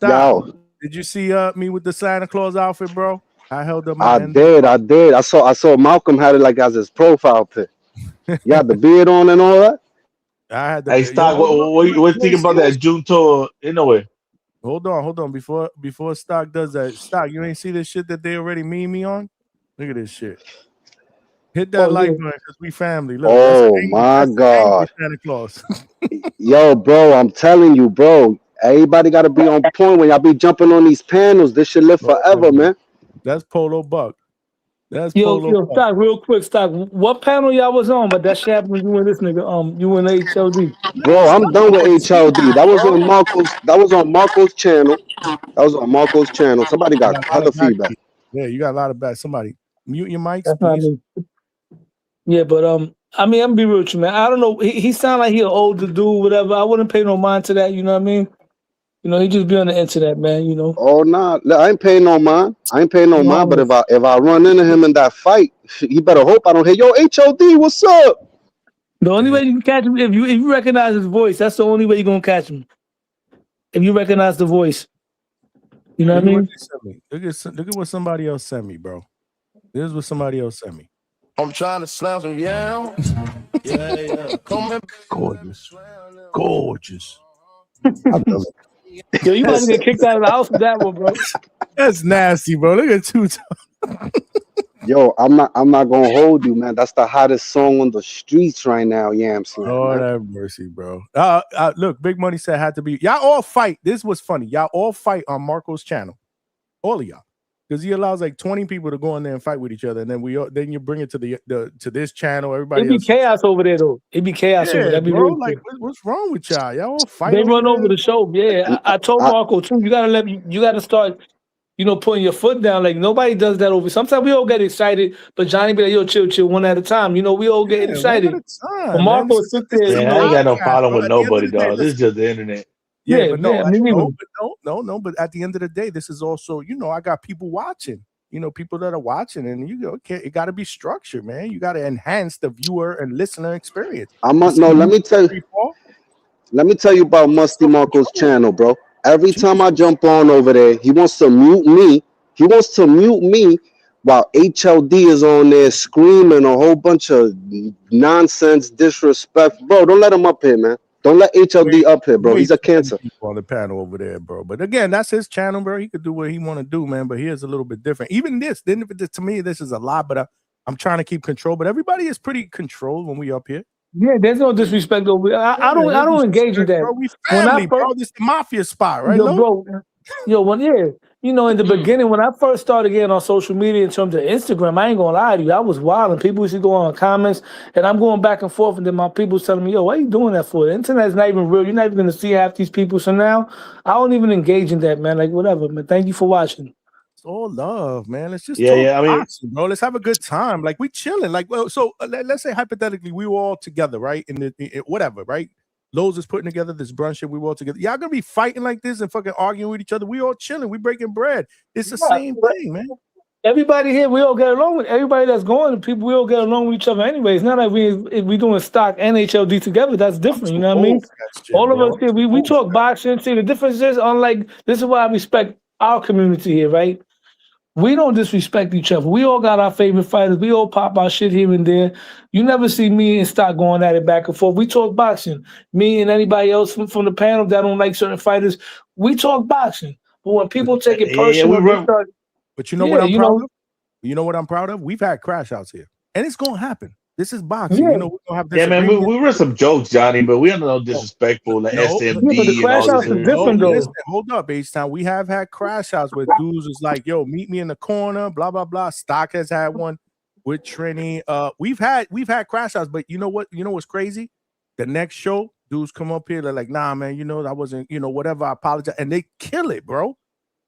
Yo. Did you see me with the Santa Claus outfit, bro? I held up my I did. I saw Malcolm had it like as his profile pic. You had the beard on and all that. I had the Hey, Stock, what you thinking about that Junto Inoue? Hold on. Before Stock does that, Stock, you ain't see this shit that they already meme me on? Look at this shit. Hit that like button because we family. Look, my God. Santa Claus. Yo, bro, I'm telling you, bro. Everybody got to be on point when y'all be jumping on these panels. This should live forever, man. That's Polo Buck. That's Yo, Stock, real quick, Stock. What panel y'all was on? But that shit happened when you and this nigga, you and HLD. Bro, I'm done with HLD. That was on Marco's channel. Somebody got hella feedback. Yeah, you got a lot of back. Somebody mute your mics, That's please. not me. Yeah, but I mean, I'm be real with you, man. I don't know. He sound like he an older dude, whatever. I wouldn't pay no mind to that. You know what I mean? You know, he just be on the internet, man. You know. Oh nah, I ain't paying no mind. But if I run into him in that fight, he better hope I don't hear, yo, HOD, what's up? The only way you can catch him if you recognize his voice. That's the only way you're gonna catch him. If you recognize the voice. You know what I mean? Look at what somebody else sent me, bro. This is what somebody else sent me. I'm trying to slam some yams. Yeah. Gorgeous. Yo, you about to get kicked out of the house with that one, bro. That's nasty, bro. Look at two. Yo, I'm not gonna hold you, man. That's the hottest song on the streets right now, Yamson. Lord have mercy, bro. Look, Big Money said had to be. Y'all all fight. This was funny. Y'all all fight on Marco's channel. All of y'all. because he allows like 20 people to go in there and fight with each other, and then then you bring it to to this channel. Everybody It'd be else, chaos over there though. It'd be chaos over there. yeah, That'd be bro. real Like, shit. what's wrong with y'all? Y'all all fight They over run there. over the show. Yeah, I told Marco too. You gotta start, putting your foot down. Like nobody does that over. Sometimes we all get excited, but Johnny be like, "Yo, chill, one at a time." We all get Yeah, one excited. at a But time, man. Marco sit This is there. a Man, I ain't got no podcast, problem bro. with At the end of nobody, the day, dog. This is listen. just the internet. Yeah, Yeah, but no, yeah, me neither. no. But at the end of the day, this is also, I got people watching. People that are watching, and okay, it got to be structured, man. You got to enhance the viewer and listener experience. Let me tell you about Musty Marco's channel, bro. Every time I jump on over there, he wants to mute me. He wants to mute me while HLD is on there screaming a whole bunch of nonsense, disrespect. Bro, don't let him up here, man. Don't let HLD up here, bro. Way He's a too many cancer. people on the panel over there, bro. But again, that's his channel, bro. He could do what he want to do, man. But here's a little bit different. Even to me, this is a lot. But I'm trying to keep control. But everybody is pretty controlled when we up here. Yeah, there's no disrespect over. I don't engage in that. Bro, we family, bro. This is the mafia spot, right? Bro, in the beginning when I first started getting on social media in terms of Instagram, I ain't gonna lie to you, I was wild, and people used to go on comments, and I'm going back and forth, and then my people's telling me, "Yo, what are you doing that for? The internet's not even real. You're not even gonna see half these people." So now I don't even engage in that, man. Like whatever, man. Thank you for watching. It's all love, man. Let's just Yeah, talk yeah, I mean- boxing, bro. Let's have a good time. Like we chilling. Like, well, so let's say hypothetically we were all together, right? In whatever, right? Lowe's is putting together this brunch shit. We were all together. Y'all gonna be fighting like this and fucking arguing with each other. We all chilling. We breaking bread. It's the same thing, man. Everybody here, we all get along with everybody that's going. The people, we all get along with each other anyway. It's not like we doing stock and HLD together. That's different. You know what I mean? All of us here, we talk boxing. See, the difference is, unlike this is why I respect our community here, right? We don't disrespect each other. We all got our favorite fighters. We all pop our shit here and there. You never see me and Stock going at it back and forth. We talk boxing. Me and anybody else from the panel that don't like certain fighters, we talk boxing. But when people take it personal, But you know what I'm proud of? You know what I'm proud of? We've had crash outs here, and it's gonna happen. This is boxing. Yeah. We're gonna have Yeah, man, we run some jokes, Johnny, but we don't know disrespectful like No, SMD and all this. Listen, hold up, H-Town. We have had crash outs where dudes is like, "Yo, meet me in the corner." Blah blah blah. Stock has had one with Trini. We've had crash outs, but you know what? You know what's crazy? The next show, dudes come up here. They're like, "Nah, man. I wasn't. Whatever. I apologize," and they kill it, bro.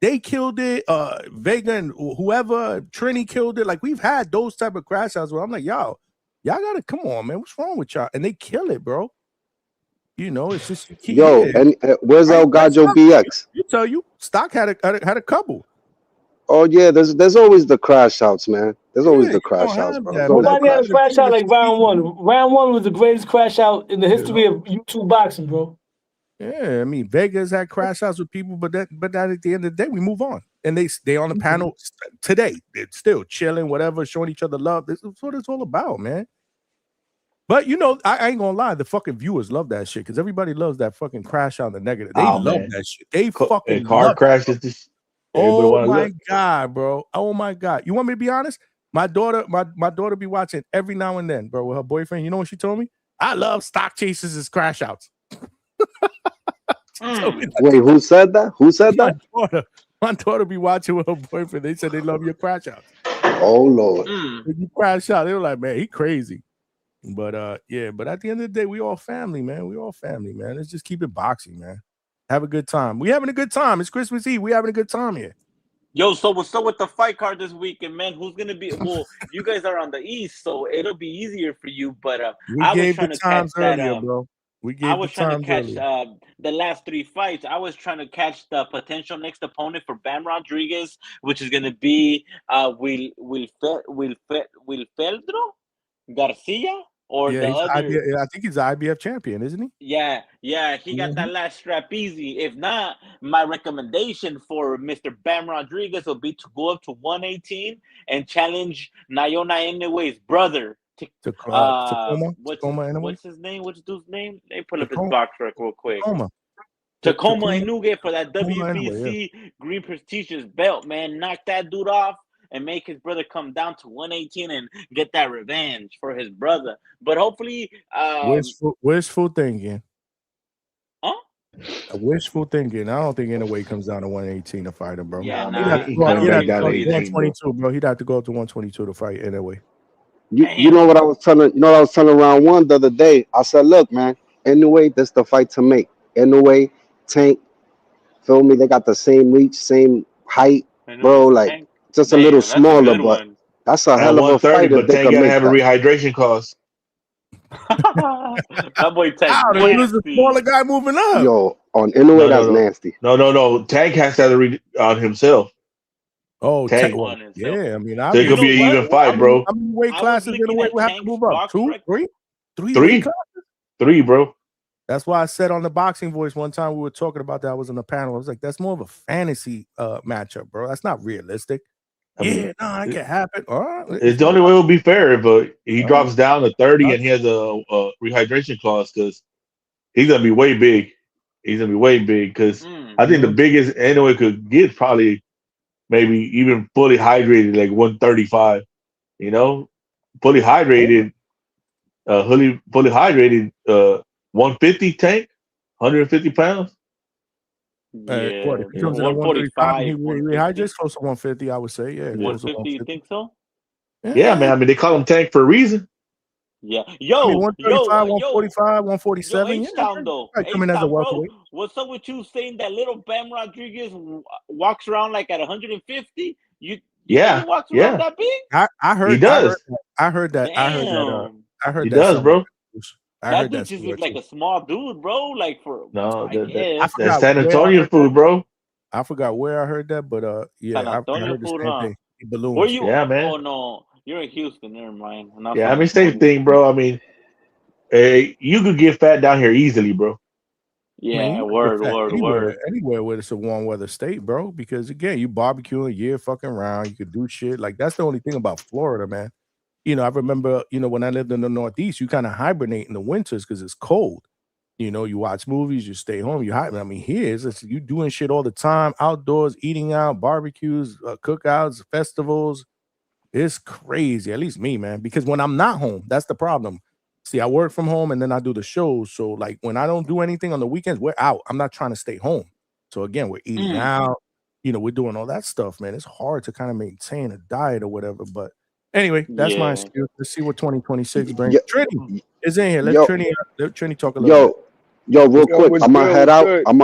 They killed it. Vega and whoever, Trini killed it. Like we've had those type of crash outs where I'm like, y'all gotta come on, man. What's wrong with y'all? And they kill it, bro. It's just and where's El Gajo BX? You tell you, Stock had a couple. Oh yeah, there's always the crash outs, man. There's always the crash outs, bro. Nobody had a crash out like round one. Round one was the greatest crash out in the history of YouTube boxing, bro. Yeah, I mean, Vegas had crash outs with people, but that at the end of the day, we move on. And they on the panel today. They're still chilling, whatever, showing each other love. This is what it's all about, man. But I ain't gonna lie, the fucking viewers love that shit because everybody loves that fucking crash out, the negative. They love that shit. They fucking car love crashes. It. Oh my god, bro! Oh my god! You want me to be honest? My daughter be watching every now and then, bro, with her boyfriend. You know what she told me? I love Stock chases as crash outs. Wait, who said that? Who said that? My daughter be watching with her boyfriend. They said they love your crash outs. Oh Lord. When you crash out, they were like, man, he crazy. But yeah, but at the end of the day, we all family, man. We all family, man. Let's just keep it boxing, man. Have a good time. We having a good time. It's Christmas Eve. We having a good time here. Yo, so what's up with the fight card this weekend, man? Who's gonna be? Well, you guys are on the East, so it'll be easier for you. But we gave the times earlier, bro. I was trying to catch the last three fights. I was trying to catch the potential next opponent for Bam Rodriguez, which is going to be Wilfredo Garcia or the other. I think he's the IBF champion, isn't he? Yeah. He got that last strap easy. If not, my recommendation for Mr. Bam Rodriguez will be to go up to 118 and challenge Naoya Inoue's brother. Tacoma what's his name? What's dude's name? Let me pull up his box real quick. Tacoma Inoue for that WBC green prestigious belt, man. Knock that dude off and make his brother come down to 118 and get that revenge for his brother. But hopefully, where's full thinking? Huh? Wishful thinking. I don't think Inoue comes down to 118 to fight him, bro. Yeah, man, nah. he He'd coming have back to down go to to 18, bro. 122, bro. He'd have to go up to 122 to fight Inoue. You know what I was telling round one the other day. I said, look, man, anyway, that's the fight to make. Anyway, Tank, feel me? They got the same reach, same height, bro. Like Tank. just a Damn, little that's a smaller, good but one. that's a At hell of a 130, fight if but they Tank can gotta make have a that. rehydration cost. That boy Tank How? He was the nasty. smaller guy moving up. Yo, on Inoue, that's nasty. No. Tank has to have on himself. Oh, Tank. well, yeah. I mean, So it obviously. could be an even fight, bro. How many weight classes Inoue would have to move up? Two, three weight Three, classes? bro. That's why I said on the Boxing Voice one time we were talking about that. I was on the panel. I was like, that's more of a fantasy matchup, bro. That's not realistic. I mean, it can happen. All right. It's the only way it would be fair, but he All drops right. down to 30 and he has a rehydration clause because he's gonna be way big. He's gonna be way big because I think the biggest Inoue could get probably maybe even fully hydrated, like 135. You know, fully hydrated, fully hydrated, 150 Tank, 150 pounds. Yeah, What if he comes in at 135 and he rehydrates close to 150? I would say, yeah. Close to 150, you think so? Yeah, man. I mean, they call him Tank for a reason. Yeah. I Yo, mean, 135, 145, 147. H-Town though. Right, coming as a H-Town, bro. welterweight. What's up with you saying that little Bam Rodriguez walks around like at 150? You think he walks around that big? I heard he does. I heard that. Damn. I heard he that. does, bro. That dude just looks like a small dude, bro. Like for that's San Antonio food, bro. I forgot where I heard that, but yeah, San I Antonio heard the food, same huh? thing. He balloons. Where you? Yeah, man. Oh no, you're in Houston. Never mind. Not Yeah, San I mean, same Antonio. thing, bro. I mean, you could get fat down here easily, bro. Yeah, Man, you can word, get fat word, anywhere, word. anywhere where it's a warm weather state, bro. Because again, you barbecue a year fucking round, you could do shit. Like that's the only thing about Florida, man. You know, I remember, when I lived in the Northeast, you kind of hibernate in the winters because it's cold. You know, you watch movies, you stay home, you hibernate. I mean, here it's you doing shit all the time, outdoors, eating out, barbecues, cookouts, festivals. It's crazy. At least me, man. Because when I'm not home, that's the problem. See, I work from home and then I do the shows. So, like, when I don't do anything on the weekends, we're out. I'm not trying to stay home. So, again, we're eating out. We're doing all that stuff, man. It's hard to kind of maintain a diet or whatever. But anyway, that's my excuse. Let's see what 2026 brings. Trini is in here. Let Trini talk a little bit. Yo, real quick, I'm gonna head out. I'm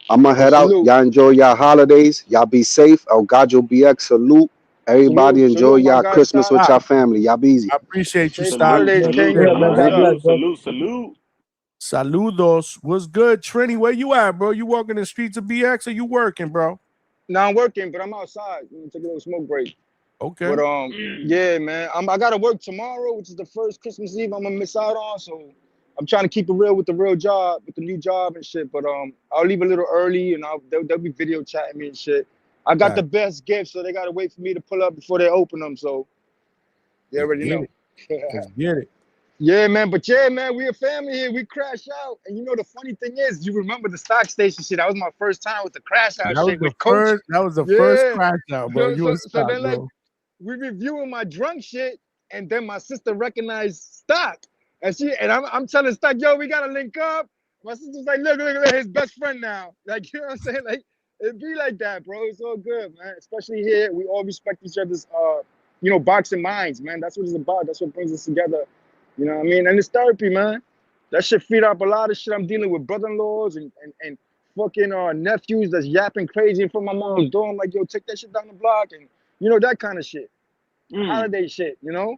gonna head out. Y'all enjoy y'all holidays. Y'all be safe. El Gallo BX salute. Everybody enjoy y'all Christmas with y'all family. Y'all be easy. I appreciate you, Salute. Saludos. What's good, Trini? Where you at, bro? You walking the streets of BX or you working, bro? No, I'm working, but I'm outside. I'm gonna take a little smoke break. Okay. But yeah, man. I gotta work tomorrow, which is the first Christmas Eve I'm gonna miss out on. So I'm trying to keep it real with the real job, with the new job and shit. But I'll leave a little early and they'll be video chatting me and shit. I got the best gifts, so they gotta wait for me to pull up before they open them. So they already know. Let's get it. Yeah, man. But yeah, man, we a family here. We crash out. And you know the funny thing is, you remember the stock station shit. That was my first time with the crash out shit with Coach. That was the first crash out, bro. So then, like, we reviewing my drunk shit, and then my sister recognized Stock. And I'm telling Stock, yo, we gotta link up. My sister's like, look, his best friend now. Like, you know what I'm saying? Like, it be like that, bro. It's all good, man. Especially here, we all respect each other's boxing minds, man. That's what it's about. That's what brings us together. You know what I mean? And it's therapy, man. That shit freed up a lot of shit. I'm dealing with brother-in-laws and fucking nephews that's yapping crazy in front of my mom's door. I'm like, yo, take that shit down the block and, that kind of shit. Holiday shit, Yeah,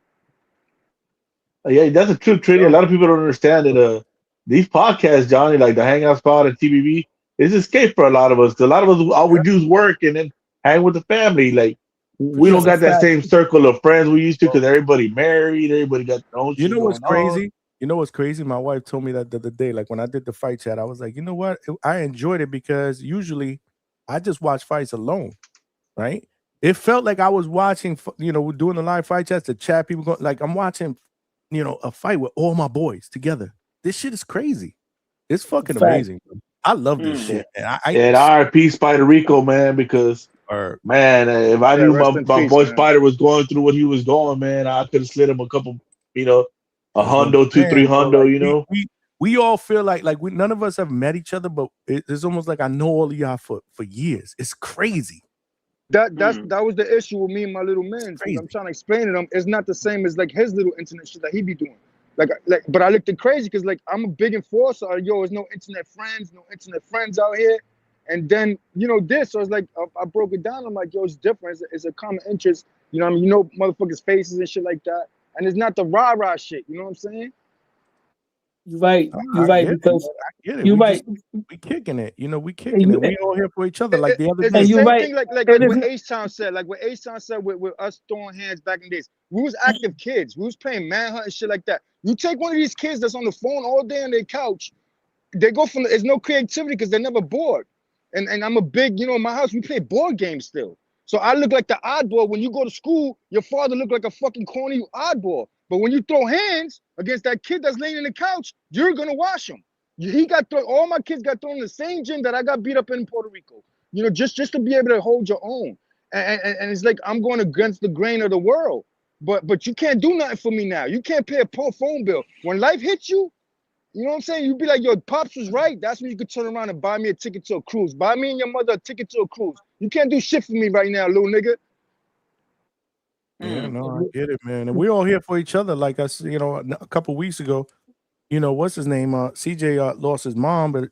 that's a true Trini. A lot of people don't understand that these podcasts, Johnny, like the Hangout Spot and TBV, is escape for a lot of us. A lot of us, all we do is work and then hang with the family. Like, we don't got that same circle of friends we used to because everybody married, everybody got their own shit. You know what's going crazy? on. You know what's crazy? My wife told me that the other day, like when I did the fight chat, I was like, you know what? I enjoyed it because usually I just watch fights alone, right? It felt like I was watching, doing the live fight chats, the chat people going, like I'm watching, a fight with all my boys together. This shit is crazy. It's fucking amazing. I love this shit. And And RIP Spider Rico, man, because man, if I knew my boy Spider was going through what he was going, man, I could have slid him a couple, a hundo, 2-3 hundo, we all feel like none of us have met each other, but it's almost like I know all of y'all for years. It's crazy. That was the issue with me and my little man. I'm trying to explain to him. It's not the same as like his little internet shit that he be doing. But I looked at crazy because like I'm a big enforcer. Yo, there's no internet friends out here. And then this. So it's like I broke it down. I'm like, yo, it's different. It's a common interest. You know what I mean? Motherfuckers' faces and shit like that. And it's not the rah-rah shit. You know what I'm saying? You're right. You're I right get it, because I get it. you're we right. we kicking it. We kicking it. We all here for each other. Like the other It's day. the you're same right. thing like It what is- H-Town said. Like what H-Town said with us throwing hands back in the days. We was active kids. We was playing manhunt and shit like that. You take one of these kids that's on the phone all day on their couch, they go from there's no creativity because they're never bored. And I'm a big, in my house we play board games still. So I look like the oddball. When you go to school, your father look like a fucking corny oddball. But when you throw hands against that kid that's laying in the couch, you're gonna wash him. He got thrown. All my kids got thrown in the same gym that I got beat up in Puerto Rico. Just to be able to hold your own. And it's like I'm going against the grain of the world. But you can't do nothing for me now. You can't pay a phone bill. When life hits you, you know what I'm saying? You'd be like, yo, Pops was right. That's when you could turn around and buy me a ticket to a cruise. Buy me and your mother a ticket to a cruise. You can't do shit for me right now, little nigga. Yeah, no, I get it, man. And we're all here for each other. Like I said, a couple weeks ago, what's his name? CJ lost his mom, but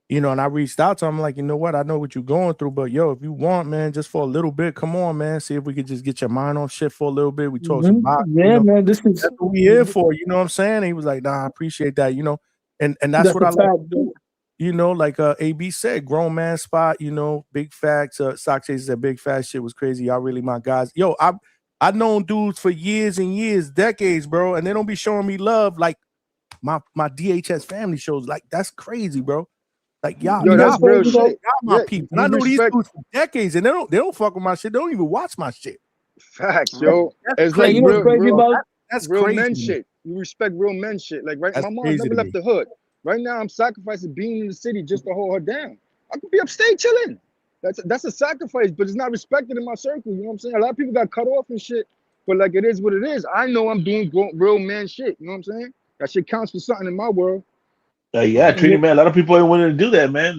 and I reached out to him like, you know what? I know what you're going through, but yo, if you want, man, just for a little bit, come on, man. See if we could just get your mind on shit for a little bit. We talk some boxing. Yeah, man. This is That's what we here for. You know what I'm saying? He was like, nah, I appreciate that. And that's what a I like fact. to do. Like AB said, grown man spot. Big facts. Sock Chasers said big fat shit was crazy. Y'all really my guys. Yo, I've known dudes for years and years, decades, bro, and they don't be showing me love like my DHS family shows. Like that's crazy, bro. Like y'all, Yo, that's real shit. y'all my Yeah, people. And we I know these respect- dudes for decades, and they don't fuck with my shit. They don't even watch my shit. Facts, yo. That's It's crazy. like real, That's real crazy. men man. shit. You respect real men shit. Like That's my mom crazy never to left me. the hood. Right now, I'm sacrificing being in the city just to hold her down. I could be upstate chilling. That's a sacrifice, but it's not respected in my circle. You know what I'm saying? A lot of people got cut off and shit, but like it is what it is. I know I'm doing real man shit. You know what I'm saying? That shit counts for something in my world. Yeah, Trini, man. A lot of people ain't willing to do that, man.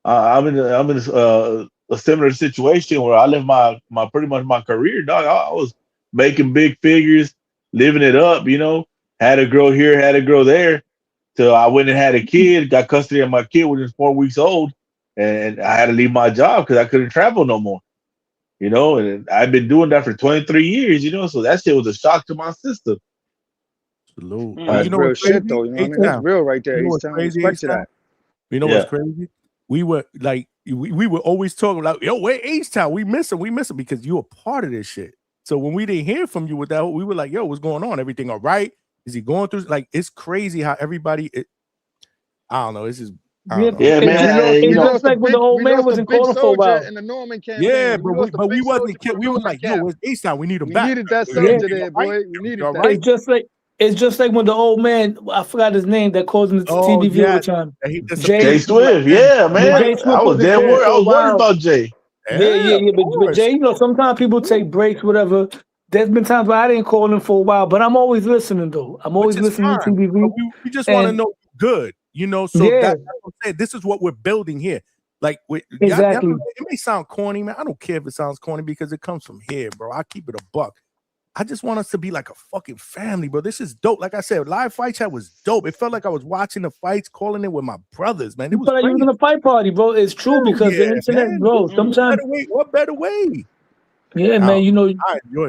I'm in a similar situation where I lived my pretty much my career, dog. I was making big figures, living it up. Had a girl here, had a girl there. So I went and had a kid, got custody of my kid when he was 4 weeks old, and I had to leave my job because I couldn't travel no more. And I've been doing that for 23 years. So that shit was a shock to my system. Salute. That's You know real what's shit, crazy? though. You know what I mean? That's real right there. You know He's what's telling crazy? respect to that. You know Yeah. what's crazy? We were like, we were always talking like, yo, where H-Town? We miss him because you're a part of this shit. So when we didn't hear from you with that, we were like, yo, what's going on? Everything all right? Is he going through? Like, it's crazy how everybody. I don't know. It's just. I don't know. Yeah, man. It's just like when the old man was in corner for a while. in the Norman campaign. Yeah, We lost a but we big wasn't. soldier for We was Norman like, yo, camp. where's H-Town? We need him We back. needed that Yeah. soldier there, boy. We needed All that. right? It's just like when the old man, I forgot his name, that caused him the Oh, TBV yeah. all the time. He Jay Swift, yeah, man. Jay Swift I was was in dead corner worried. I for a was worried while. about Jay. Yeah. of But course. Jay, sometimes people take breaks, whatever. There's been times where I didn't call him for a while, but I'm always listening though. I'm always Which is listening fine, to TBV. but we just want to know good, So Yeah. that's what I'm saying. This is what we're building here. Like, Exactly. It may sound corny, man. I don't care if it sounds corny because it comes from here, bro. I keep it a buck. I just want us to be like a fucking family, bro. This is dope. Like I said, live fight chat was dope. It felt like I was watching the fights, calling it with my brothers, man. It You was felt like you was crazy. in a fight party, bro. It's true because the internet, man. bro. Sometimes, What better way? yeah, man. I enjoyed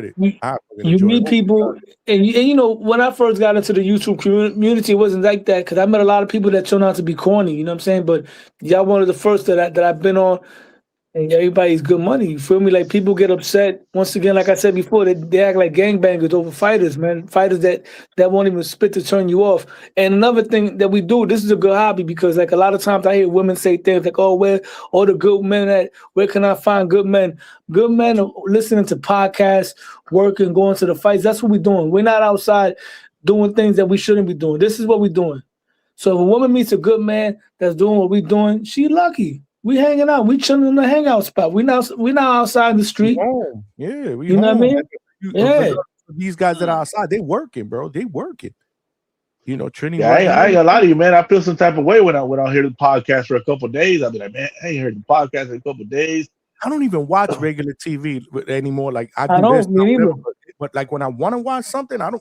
it. I fucking You enjoyed meet it. people, and when I first got into the YouTube community, it wasn't like that because I met a lot of people that turned out to be corny. You know what I'm saying? But y'all one of the first that I've been on, and everybody's good money. You feel me? Like people get upset once again. Like I said before, they act like gangbangers over fighters, man. Fighters that won't even spit to turn you off. And another thing that we do, this is a good hobby because like a lot of times I hear women say things like, "Oh, where all the good men at? Where can I find good men?" Good men are listening to podcasts, working, going to the fights. That's what we're doing. We're not outside doing things that we shouldn't be doing. This is what we're doing. So if a woman meets a good man that's doing what we're doing, she lucky. We hanging out. We chilling in the hangout spot. We not outside in the street. Yeah, we You know what I home. mean? Yeah. These guys that are outside, they working, bro. They working. You know, Trini. Yeah, I ain't gonna lie to you, man. I feel some type of way when I hear the podcast for a couple of days. I'll be like, man, I ain't heard the podcast in a couple of days. I don't even watch regular TV anymore. Like I I do this, don't, me neither. but like when I want to watch something, I'd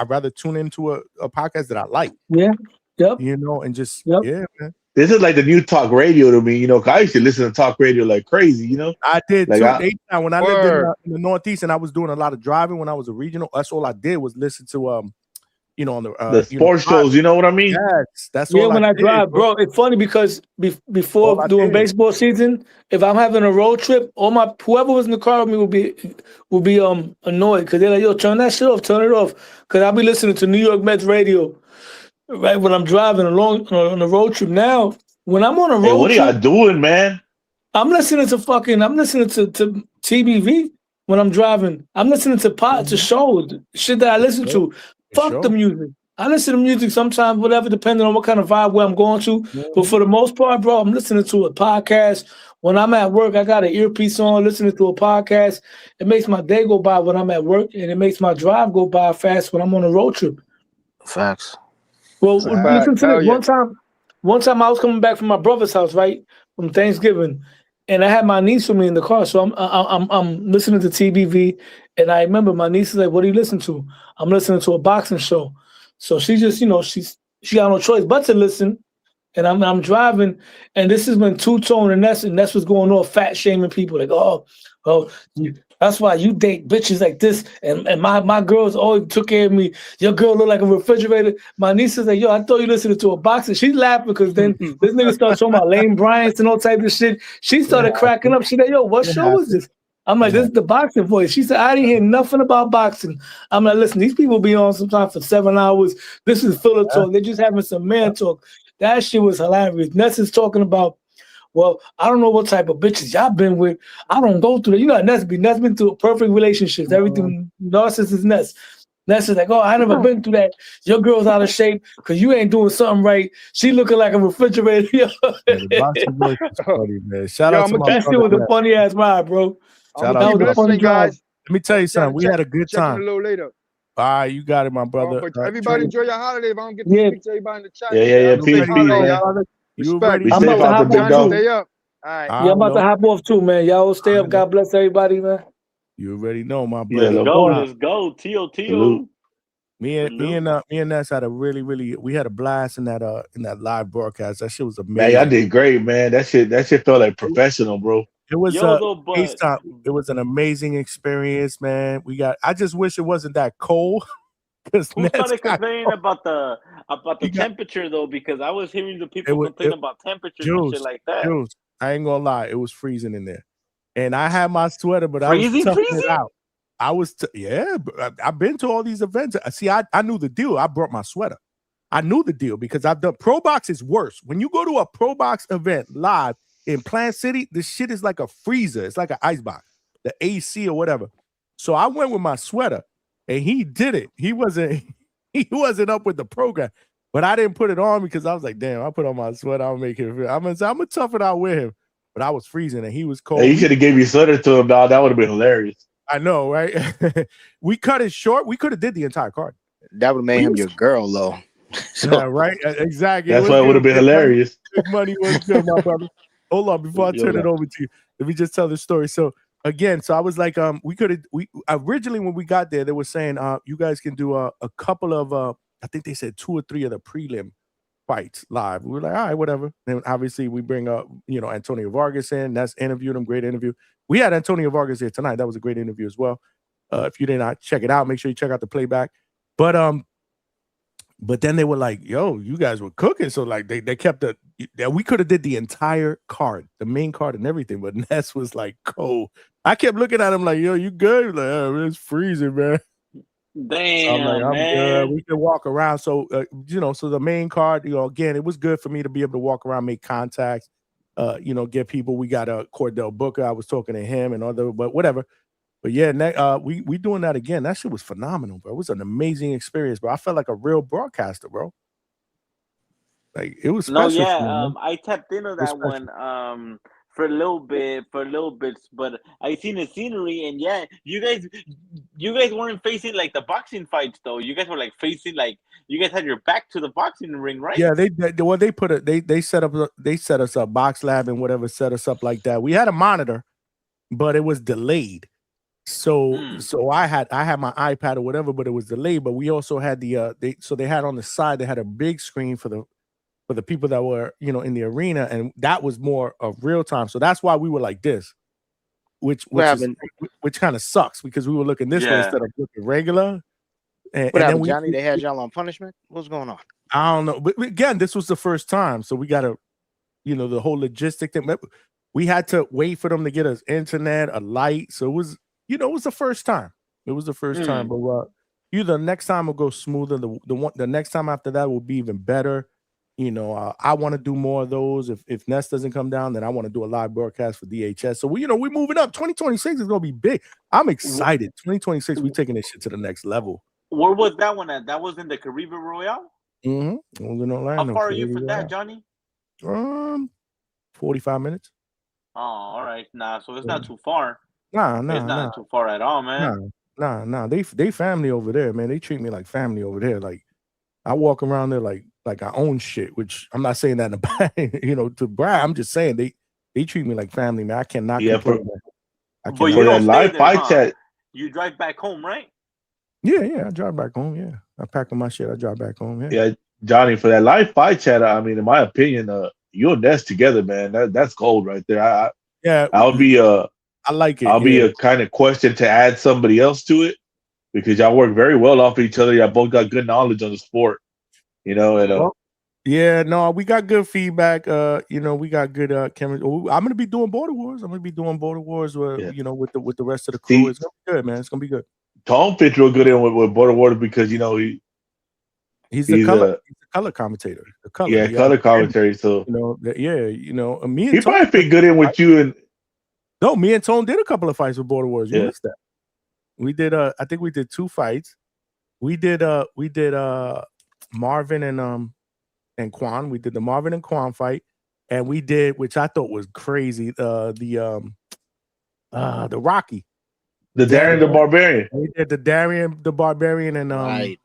rather tune into a podcast that I like. Yeah. Yep. You know, and just yeah, man. This is like the new talk radio to me, you know. 'Cause I used to listen to talk radio like crazy, you know. I did like too. When I lived in the Northeast and I was doing a lot of driving when I was a regional, that's all I did was listen to you know, on the sports shows. You know what I mean? Yes, that's yeah. all When I did, drive, bro, it's funny because before doing baseball season, if I'm having a road trip, whoever was in the car with me will be annoyed because they're like, "Yo, turn that shit off, turn it off," because I'll be listening to New York Mets radio right when I'm driving along on a road trip. Now, when I'm on a road trip, what are y'all doing, man? I'm listening to TBV when I'm driving. I'm listening to shows, shit that I listen to. Fuck the music. I listen to music sometimes, whatever, depending on what kind of vibe where I'm going to. But for the most part, bro, I'm listening to a podcast. When I'm at work, I got an earpiece on, listening to a podcast. It makes my day go by when I'm at work, and it makes my drive go by fast when I'm on a road trip. Facts. Well, listen to this. One time I was coming back from my brother's house, right, from Thanksgiving, and I had my niece with me in the car. So I'm listening to TBV, and I remember my niece is like, "What do you listen to?" I'm listening to a boxing show. So she just, you know, she got no choice but to listen. And I'm driving, and this is when Two Tone and Ness was going on, fat shaming people like, oh, that's why you date bitches like this, and my girls always took care of me. Your girl look like a refrigerator. My niece is like, yo, I thought you listened to a boxer. She's laughing because then this nigga started talking about Lane Bryant and all type of shit. She started cracking up. She like, yo, what show is this? I'm like, this is the boxing voice. She said, I didn't hear nothing about boxing. I'm like, listen, these people be on sometimes for 7 hours. This is filler talk. They're just having some man talk. That shit was hilarious. Ness is talking about, well, I don't know what type of bitches y'all been with. I don't go through that. You know, Ness been through perfect relationships. Everything, narcissist is Ness. Ness is like, oh, I never been through that. Your girl's out of shape because you ain't doing something right. She looking like a refrigerator. The boxing voice is funny, man. Shout out to my that shit was a funny ass ride, bro. Shout that out was a funny drive. Let me tell you something. We had a good Check in time. a little later. All right, you got it, my brother. But everybody enjoy your holiday. If I don't get to speak to everybody in the chat, Yeah. Peace, man. You Respect. ready? Be safe out there, big dog. Stay up. All right. Yeah, I'm about to hop off too, man. Y'all stay up. God bless everybody, man. You already know, my Yeah, brother. Let's go. T.O. Salute. Me and Ness had a really we had a blast in that live broadcast. That shit was amazing. Man, y'all did great, man. That shit felt like professional, bro. It was but it was an amazing experience, man. I just wish it wasn't that cold. Who started complaining about the temperature though? Because I was hearing the people complain about temperatures and shit like that. Juice, I ain't gonna lie, it was freezing in there, and I had my sweater, but I was toughing it out. I was I've been to all these events. See, I knew the deal. I brought my sweater. I knew the deal because I've done Pro Box is worse. When you go to a Pro Box event live in Plant City, this shit is like a freezer. It's like an ice box, the AC or whatever. So I went with my sweater, and he did it. He wasn't up with the program, but I didn't put it on because I was like, damn, I put on my sweater. I'll make it. I'm gonna tough it out with him. But I was freezing, and he was cold. Hey, you should have gave your sweater to him, dog. That would have been hilarious. I know, right? We cut it short. We could have did the entire card. That would have made him your girl, though. Yeah, right. Exactly. That's why it would have been hilarious. Big money was good, my brother. Hold on, before I turn it over to you, let me just tell the story. So again, I was like, we originally when we got there, they were saying, you guys can do a couple of, I think they said 2 or 3 of the prelim fights live. We were like, all right, whatever. And obviously we bring up, Antonio Vargas in. That's interviewed him. Great interview. We had Antonio Vargas here tonight. That was a great interview as well. If you did not check it out, make sure you check out the playback. But then they were like, yo, you guys were cooking. So like they kept we could have did the entire card, the main card and everything. But Ness was like cold. I kept looking at him like, yo, you good? Like, oh, it's freezing, man. Damn, I'm like, I'm man. good. We can walk around. So, so the main card, again, it was good for me to be able to walk around, make contacts, get people. We got a Cordell Booker. I was talking to him and but whatever. But yeah, we doing that again. That shit was phenomenal, bro. It was an amazing experience, bro. I felt like a real broadcaster, bro. Like it was special. No, yeah. I tapped into that one. for a little bit, but I seen the scenery, and yeah, you guys weren't facing like the boxing fights though. You guys were like facing like you guys had your back to the boxing ring, right? Yeah, they set us up, Box Lab and whatever set us up like that. We had a monitor, but it was delayed. So I had my iPad or whatever, but it was delayed. But we also had they had on the side, they had a big screen for the people that were in the arena, and that was more of real time. So that's why we were like this, which kind of sucks because we were looking this way instead of looking regular. And What then happened, Johnny? They had y'all on punishment? What's going on? I don't know, but again, this was the first time, so we got to, the whole logistic thing. We had to wait for them to get us internet, a light. So it was, it was the first time. It was the first time, but the next time will go smoother. The next time after that will be even better. I want to do more of those. If Ness doesn't come down, then I want to do a live broadcast for DHS. So we're moving up. 2026 is gonna be big. I'm excited. 2026, we're taking this shit to the next level. Where was that one at? That was in the Caribbean Royale? Mm-hmm. How far are you from that, Johnny? 45 minutes. Oh, all right. Nah, so it's not too far. Nah. It's not too far at all, man. Nah. They family over there, man. They treat me like family over there. Like I walk around there like I own shit, which I'm not saying that in a bad, to brag. I'm just saying they treat me like family, man. I cannot complain. But you don't live fight chat. You drive back home, right? Yeah, I drive back home. Yeah, I pack up my shit. I drive back home. Yeah, Johnny, for that live fight chat, I mean, in my opinion, you and Ness together, man, that's gold right there. I'll be I like it. I'll be a kind of question to add somebody else to it because y'all work very well off of each other. Y'all both got good knowledge on the sport, and yeah, no, we got good feedback. We got good chemistry. I'm gonna be doing Border Wars. with the rest of the crew. It's gonna be good, man. It's gonna be good. Tom fits real good in with Border Wars because he's the color commentator. The color, color commentary. So me and he Tone probably fit good in with you. And no, me and Tone did a couple of fights with Border Wars. You Yeah. missed that. We did. I think we did 2 fights. We did Marvin and Quan. We did the Marvin and Quan fight, and we did, which I thought was crazy, the Rocky. The Darian the Barbarian. We did the Darian the Barbarian, and Right.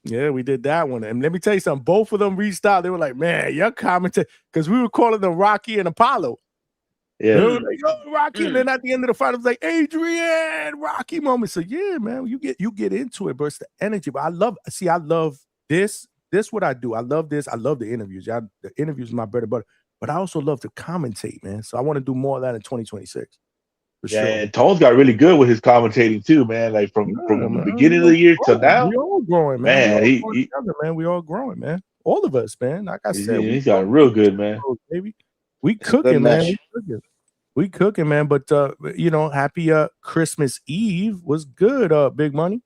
yeah, we did that one. And let me tell you something. Both of them reached out. They were like, "Man, your commentary," because we were calling them Rocky and Apollo. Yeah. They were like, "Oh, Rocky," and then at the end of the fight, it was like, "Adrian, Rocky moment." So yeah, man, you get into it, but it's the energy. But I love this. This what I do. I love this. I love the interviews. The interviews is my bread and butter. But I also love to commentate, man. So I want to do more of that in 2026. For Yeah, sure. and Tone's got really good with his commentating too, man. Like from the beginning of the year till now, We all growing, man. man. We all growing, man. All of us, man. Like I said, He's got real good, man. Baby. We It's a good cooking, man. mesh. We cooking, man. But happy Christmas Eve was good, Big Money.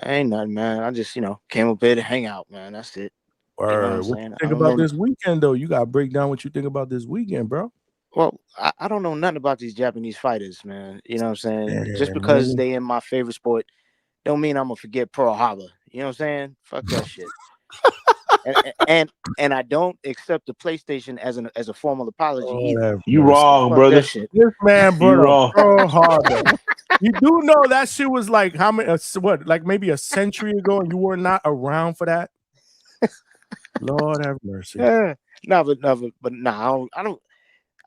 Ain't nothing, man. I just, came up here to hang out, man. That's it. What I'm you saying? I think don't about know- this weekend, though? You gotta break down what you think about this weekend, bro. Well, I don't know nothing about these Japanese fighters, man. You know what I'm saying? Yeah, Just because man. they in my favorite sport, don't mean I'm gonna forget Pearl Harbor. You know what I'm saying? Fuck that shit. and I don't accept the PlayStation as a formal apology either. You mercy. wrong, Fuck brother. that shit. This man You brought wrong. up Pearl Harbor. You do know that shit was like how many? Like maybe a century ago, and you were not around for that. Lord have mercy. Yeah. No, I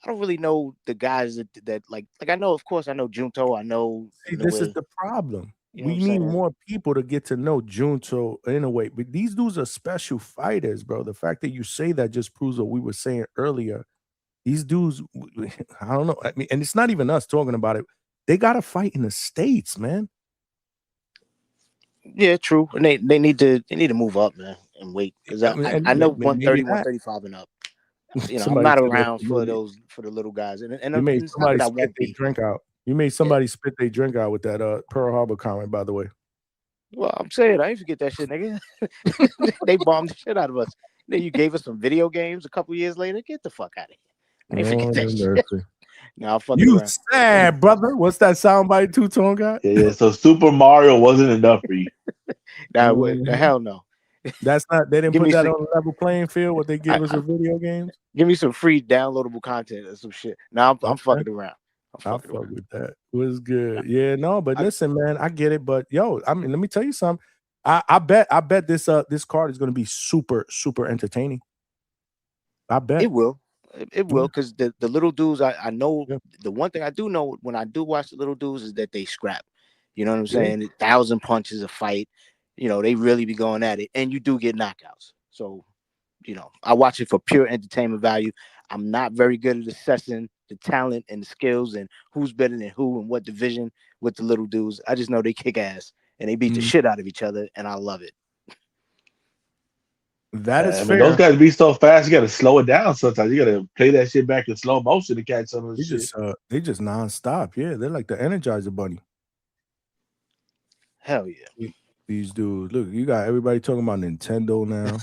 don't really know the guys that like I know, of course, I know Junto. I know See, this is Inoue. the problem. You know We what I'm need saying? more people to get to know Junto Inoue. But these dudes are special fighters, bro. The fact that you say that just proves what we were saying earlier. These dudes, I don't know. I mean, and it's not even us talking about it. They got to fight in the States, man. Yeah, true. And they need to move up, man, and wait. Because I know 130, 135 and up. I'm Somebody not said that around to for me. the little guys. And You made it's not somebody that I spit won't their be. drink out. You made somebody spit their drink out with that Pearl Harbor comment, by the way. Well, I'm saying I ain't forget that shit, nigga. They bombed the shit out of us. Then you gave us some video games a couple years later. Get the fuck out of here. I ain't forget that shit. Now I'm fucking You around. sad, brother. What's that soundbite Two Tone got? Yeah. So Super Mario wasn't enough for you. Now, the hell no. That's not. They didn't Give put me that some, on a level playing field. What they give us I, with video games. give me some free downloadable content or some shit. Now I'm Okay. fucking around. I'll fuck with that. Was good. Yeah, no, but listen, man, I get it. But yo, I mean, let me tell you something. I bet this card is gonna be super, super entertaining. I bet. It will. It will, because the little dudes, I know Yeah. the one thing I do know when I do watch the little dudes is that they scrap. You know what I'm Yeah. saying? 1,000 punches a fight. You know, they really be going at it. And you do get knockouts. So, you know, I watch it for pure entertainment value. I'm not very good at assessing the talent and the skills and who's better than who and what division with the little dudes. I just know they kick ass and they beat the shit out of each other, and I love it. That is I mean, those fair. guys be so fast. You got to slow it down. Sometimes you got to play that shit back in slow motion to catch some of the shit. They just nonstop. Yeah, they're like the Energizer Bunny. Hell yeah. These dudes. Look, you got everybody talking about Nintendo now.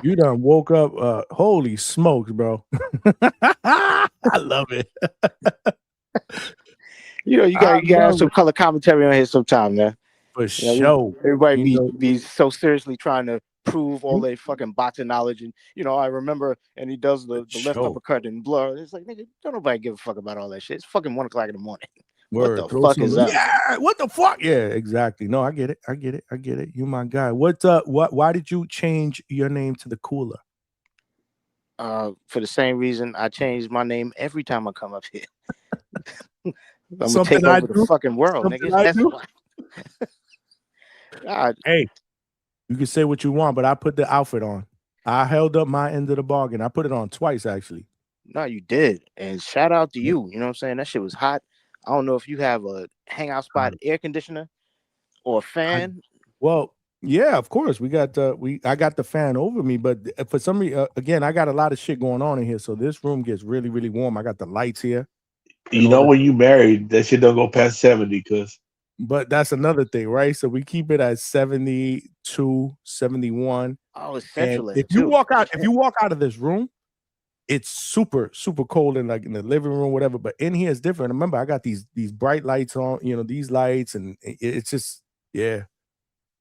You done woke up. Holy smokes, bro. I love it. You know, you got to have some color commentary on here sometime, man. For sure. Everybody be so seriously trying to prove all their fucking boxing knowledge. And, you know, I remember, and he does the left uppercut and blur. It's like, nigga, don't nobody give a fuck about all that shit. It's fucking 1 o'clock in the morning. Word, what the fuck is up? Yeah, what the fuck? Yeah, exactly. No, I get it. I get it. You my guy. Why did you change your name to the Cooler? For the same reason I change my name every time I come up here. I'm gonna Something take over the fucking world, nigga. That's why. God. Hey, you can say what you want, but I put the outfit on. I held up my end of the bargain. I put it on twice, actually. No, you did. And shout out to you. You know what I'm saying? That shit was hot. I don't know if you have a hangout spot air conditioner or a fan. Well, yeah, of course. I got the fan over me, but for some reason, again, I got a lot of shit going on in here. So this room gets really, really warm. I got the lights here. You know, when you married, that shit don't go past 70, cuz. But that's another thing, right? So we keep it at 72, 71. Oh, it's central. If you walk out of this room, it's super, super cold in like in the living room, whatever. But in here it's different. Remember, I got these bright lights on, you know, these lights, and it's just, yeah.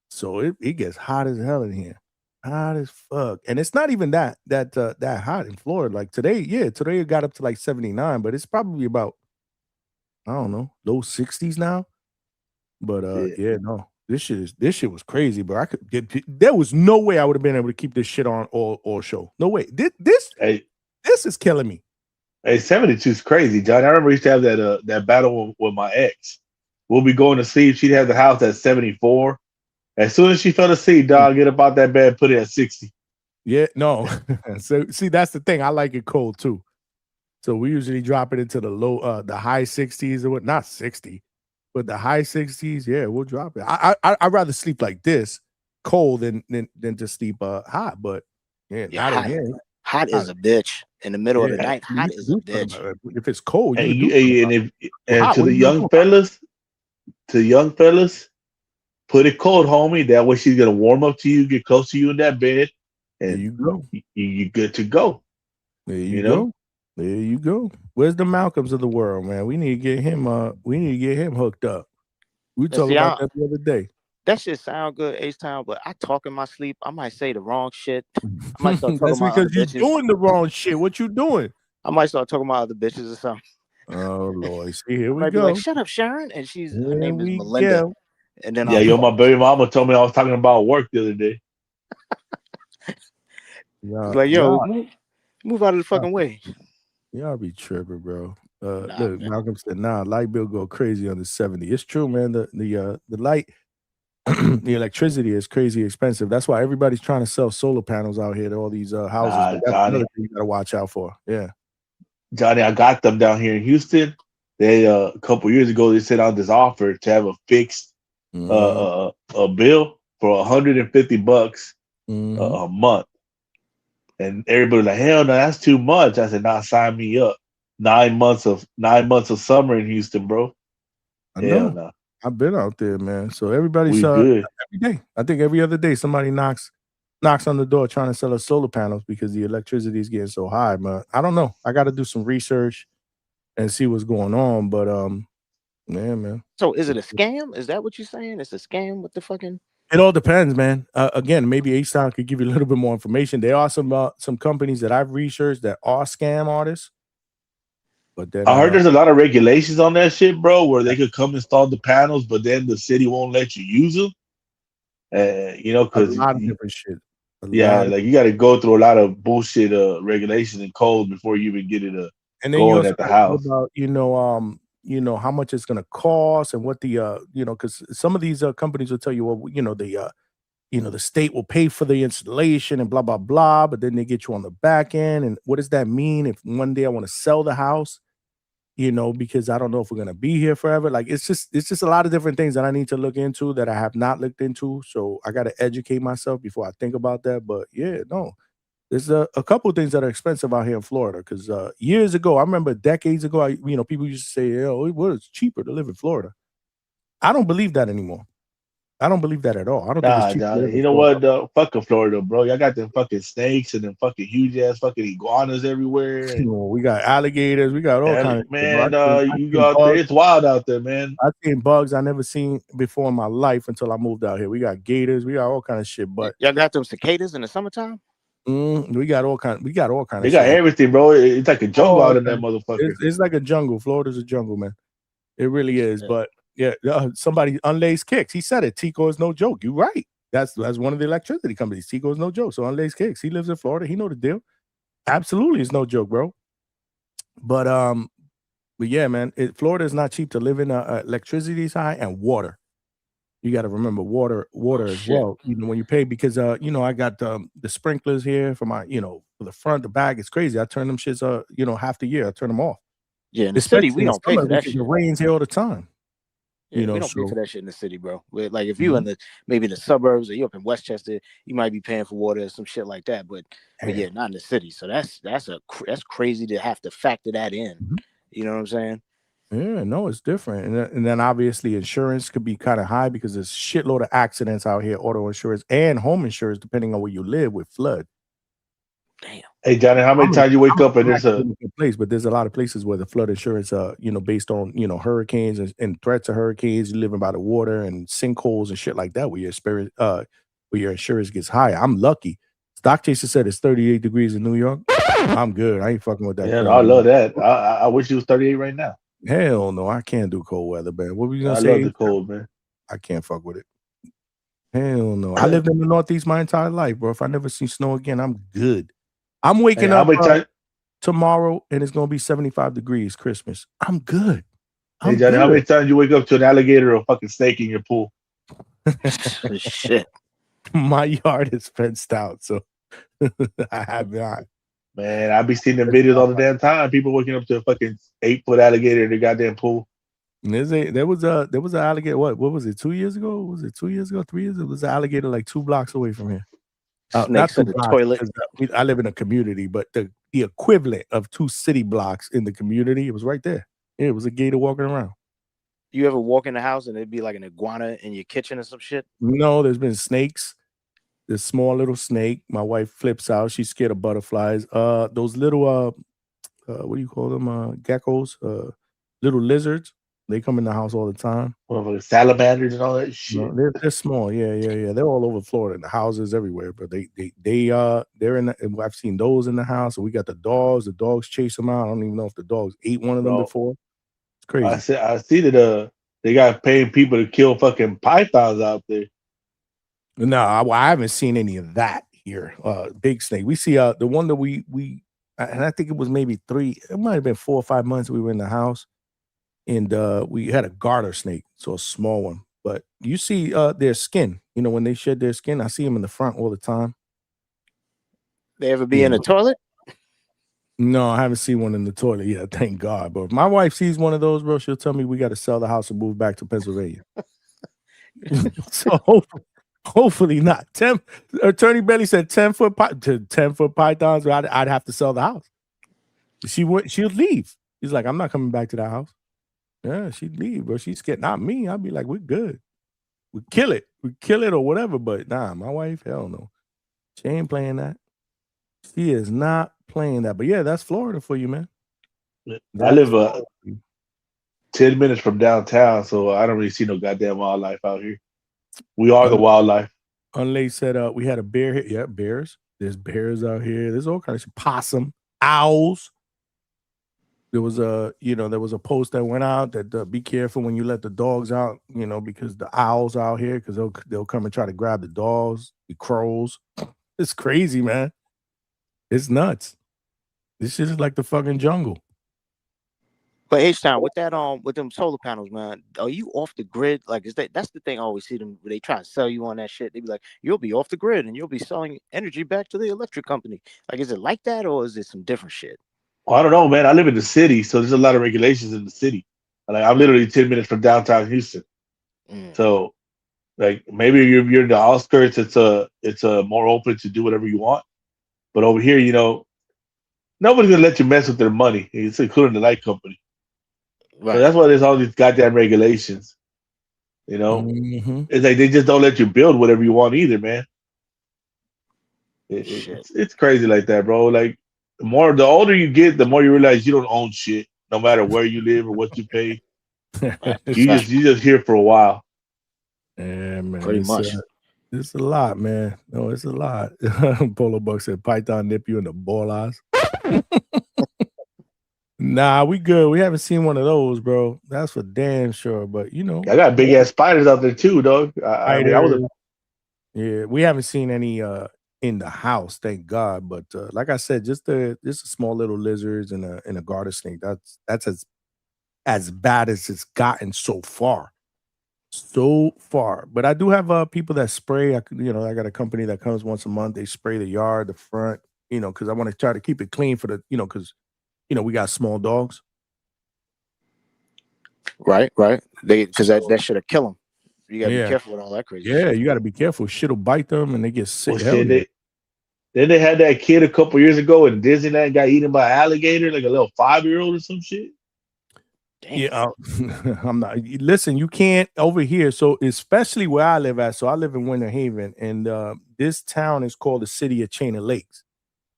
So it gets hot as hell in here. Hot as fuck. And it's not even that hot in Florida. Like today it got up to like 79, but it's probably about, I don't know, low 60s now. But yeah, no. This shit was crazy, bro. There was no way I would have been able to keep this shit on all show. No way. This is killing me. Hey, 72 is crazy, Johnny. I remember we used to have that battle with my ex. We'll be going to sleep. She'd have the house at 74. As soon as she fell asleep, dog, get up out that bed, put it at 60. Yeah, no. So see, that's the thing. I like it cold too. So we usually drop it into the high 60s or what, not 60, but the high 60s. Yeah, we'll drop it. I'd rather sleep like this, cold than to sleep hot. But yeah, not in here. Hot is a bitch in the middle of the night. Hot is a bitch. If it's cold, and to the young fellas, put it cold, homie. That way she's gonna warm up to you, get close to you in that bed, and there you go. You good to go. There you go. There you go. Where's the Malcolms of the world, man? We need to get him. We need to get him hooked up. We talked about that the other day. That shit sound good, H-Town, but I talk in my sleep. I might say the wrong shit. I might start talking That's about because you're bitches. doing the wrong shit. What you doing? I might start talking about other bitches or something. Oh Lord, see here I we might go. be like, shut up, Sharon, and her name is Melinda. Go. And then my baby mama told me I was talking about work the other day. Like, yo, move out of the fucking way. Y'all be tripping, bro. Look, man. Malcolm said, light bill go crazy on the 70. It's true, man. The light, the electricity is crazy expensive. That's why everybody's trying to sell solar panels out here to all these houses. But that's another thing you gotta watch out for. Yeah. Johnny, I got them down here in Houston. They a couple years ago they sent out this offer to have a fixed a bill for $150 a month. And everybody was like, hell no, that's too much. I said, sign me up. 9 months of summer in Houston, bro. I know. No. I've been out there, man. So everybody's good. Every day. I think every other day somebody knocks on the door trying to sell us solar panels because the electricity is getting so high. But I don't know. I got to do some research and see what's going on. But yeah, man. So is it a scam? Is that what you're saying? It's a scam with the fucking? It all depends, man. Again, maybe H-Town could give you a little bit more information. There are some companies that I've researched that are scam artists. But then I heard there's a lot of regulations on that shit, bro, where they could come install the panels, but then the city won't let you use them. You know, a because lot of different shit. like you got to go through a lot of bullshit regulations and code before you even get it And then you going also at the gotta think house. about, how much it's gonna cost and what the because some of these companies will tell you, well, the state will pay for the installation and blah blah blah, but then they get you on the back end. And what does that mean if one day I want to sell the house? Because I don't know if we're gonna be here forever. Like it's just a lot of different things that I need to look into that I have not looked into. So I got to educate myself before I think about that. But yeah, no, there's a couple of things that are expensive out here in Florida. Because years ago, I remember decades ago, people used to say, "Oh, it's cheaper to live in Florida." I don't believe that anymore. I don't believe that at all. I don't think it's cheap to live in You know Florida. what? Fucking Florida, bro. Y'all got them fucking snakes and them fucking huge ass fucking iguanas everywhere. And We got alligators. We got all kinds of shit, bro. man, you go seen out there, bugs. it's wild out there, man. I've seen bugs I never seen before in my life until I moved out here. We got gators. We got all kind of shit. But Y'all got them cicadas in the summertime? we got all kind. We got all kind They of got shit. everything, bro. It's like a jungle Oh, out in that man. motherfucker. It's like a jungle. Florida's a jungle, man. It really is. But yeah, somebody unlaced kicks. He said it. Tico is no joke. You're right. That's one of the electricity companies. Tico is no joke. So unlaced kicks. He lives in Florida. He know the deal. Absolutely, it's no joke, bro. But yeah, man, Florida is not cheap to live in. Electricity is high and water. You got to remember water as well. When you pay because I got the sprinklers here for my for the front, the back. It's crazy. I turn them shits half the year. I turn them off. Yeah, in the city we don't pay summer for that because shit. it rains here all the time. Yeah, we don't pay for that shit in the city, bro. Like if you in the maybe the suburbs or you up in Westchester, you might be paying for water or some shit like that. But yeah, not in the city. So that's crazy to have to factor that in. You know what I'm saying? Yeah, no, it's different. And then obviously insurance could be kind of high because there's shitload of accidents out here, auto insurance and home insurance, depending on where you live with flood. Damn. Hey, Johnny, how many times you wake up and there's a place? But there's a lot of places where the flood insurance, based on hurricanes and threats of hurricanes, you living by the water and sinkholes and shit like that, where your insurance gets high. I'm lucky. Stock Chaser said it's 38 degrees in New York. I'm good. I ain't fucking with that. Yeah, I love that. I wish it was 38 right now. Hell no, I can't do cold weather, man. What were you gonna say? I love the cold, man. I can't fuck with it. Hell no. I lived in the Northeast my entire life, bro. If I never see snow again, I'm good. I'm waking up tomorrow and it's gonna be 75 degrees Christmas. I'm good. Hey, Johnny, how many times you wake up to an alligator or a fucking snake in your pool? Shit. My yard is fenced out, so I have not. Man, I be seeing the videos all the damn time. People waking up to a fucking 8-foot alligator in their goddamn pool. And there was an alligator. What was it? 2 years ago? Was it 2 years ago? 3 years? It was an alligator like 2 blocks away from here. Not Snakes in the toilet. I live in a community, but the equivalent of 2 city blocks in the community, it was right there. Yeah, it was a gator walking around. You ever walk in the house and it'd be like an iguana in your kitchen or some shit? No, there's been snakes. This small little snake. My wife flips out. She's scared of butterflies. Those little what do you call them? Geckos, little lizards. They come in the house all the time. Well, salamanders and all that shit. No, they're small. Yeah. They're all over Florida, in the houses everywhere. But they're in. I've seen those in the house. And we got the dogs. The dogs chase them out. I don't even know if the dogs ate one of them before. It's crazy. I see that they got paying people to kill fucking pythons out there. No, I haven't seen any of that here. Big snake. We see the one that we and I think it was maybe 3. It might have been 4 or 5 months we were in the house, and we had a garter snake, so a small one. But you see their skin. When they shed their skin, I see them in the front all the time. They ever be in the toilet? No, I haven't seen one in the toilet yet. Thank God. But if my wife sees one of those, bro, she'll tell me we got to sell the house and move back to Pennsylvania. So hopefully not. Attorney Belly said 10-foot pythons. I'd have to sell the house. She'll leave. He's like, I'm not coming back to that house. Yeah, she'd leave, bro. She's scared. Not me. I'd be like, we're good. We kill it or whatever. But nah, my wife, hell no. She ain't playing that. She is not playing that. But yeah, that's Florida for you, man. I live 10 minutes from downtown, so I don't really see no goddamn wildlife out here. We are the wildlife. Unlay said we had a bear here. Yeah, bears. There's bears out here. There's all kinds of shit. Possum, owls. There was a post that went out that be careful when you let the dogs out, because the owls out here, because they'll come and try to grab the dogs, the crows. It's crazy, man. It's nuts. This shit is like the fucking jungle. But H-Town, with that with them solar panels, man, are you off the grid? Like, that's the thing I always see them, they try to sell you on that shit. They be like, you'll be off the grid and you'll be selling energy back to the electric company. Like, is it like that, or is it some different shit? Well, I don't know, man. I live in the city, so there's a lot of regulations in the city. Like, I'm literally 10 minutes from downtown Houston. So, like, maybe you're in the outskirts. It's more open to do whatever you want. But over here, nobody's gonna let you mess with their money. It's including the light company. Right. So that's why there's all these goddamn regulations. It's like they just don't let you build whatever you want either, man. It's crazy like that, bro. Like, the older you get, the more you realize you don't own shit, no matter where you live or what you pay. you just here for a while. Yeah, man. Pretty much. It's a lot, man. No, it's a lot. Polo Buck said, Python nip you in the bolas. Nah, we good. We haven't seen one of those, bro. That's for damn sure. But I got big ass spiders out there too, dog. Yeah, we haven't seen any in the house, thank God. But like I said, just a small little lizards and a garter snake. That's as bad as it's gotten so far. So far. But I do have people that spray. I got a company that comes once a month. They spray the yard, the front, because I want to try to keep it clean for the, because we got small dogs. Right. Because that should have killed them. You gotta be careful with all that crazy shit. Yeah, you got to be careful. Shit'll bite them and they get sick. Then they had that kid a couple years ago in Disneyland got eaten by an alligator, like a little 5-year-old or some shit. Damn. Yeah, I'm not. Listen, you can't over here. So especially where I live at. So I live in Winter Haven, and this town is called the City of Chain of Lakes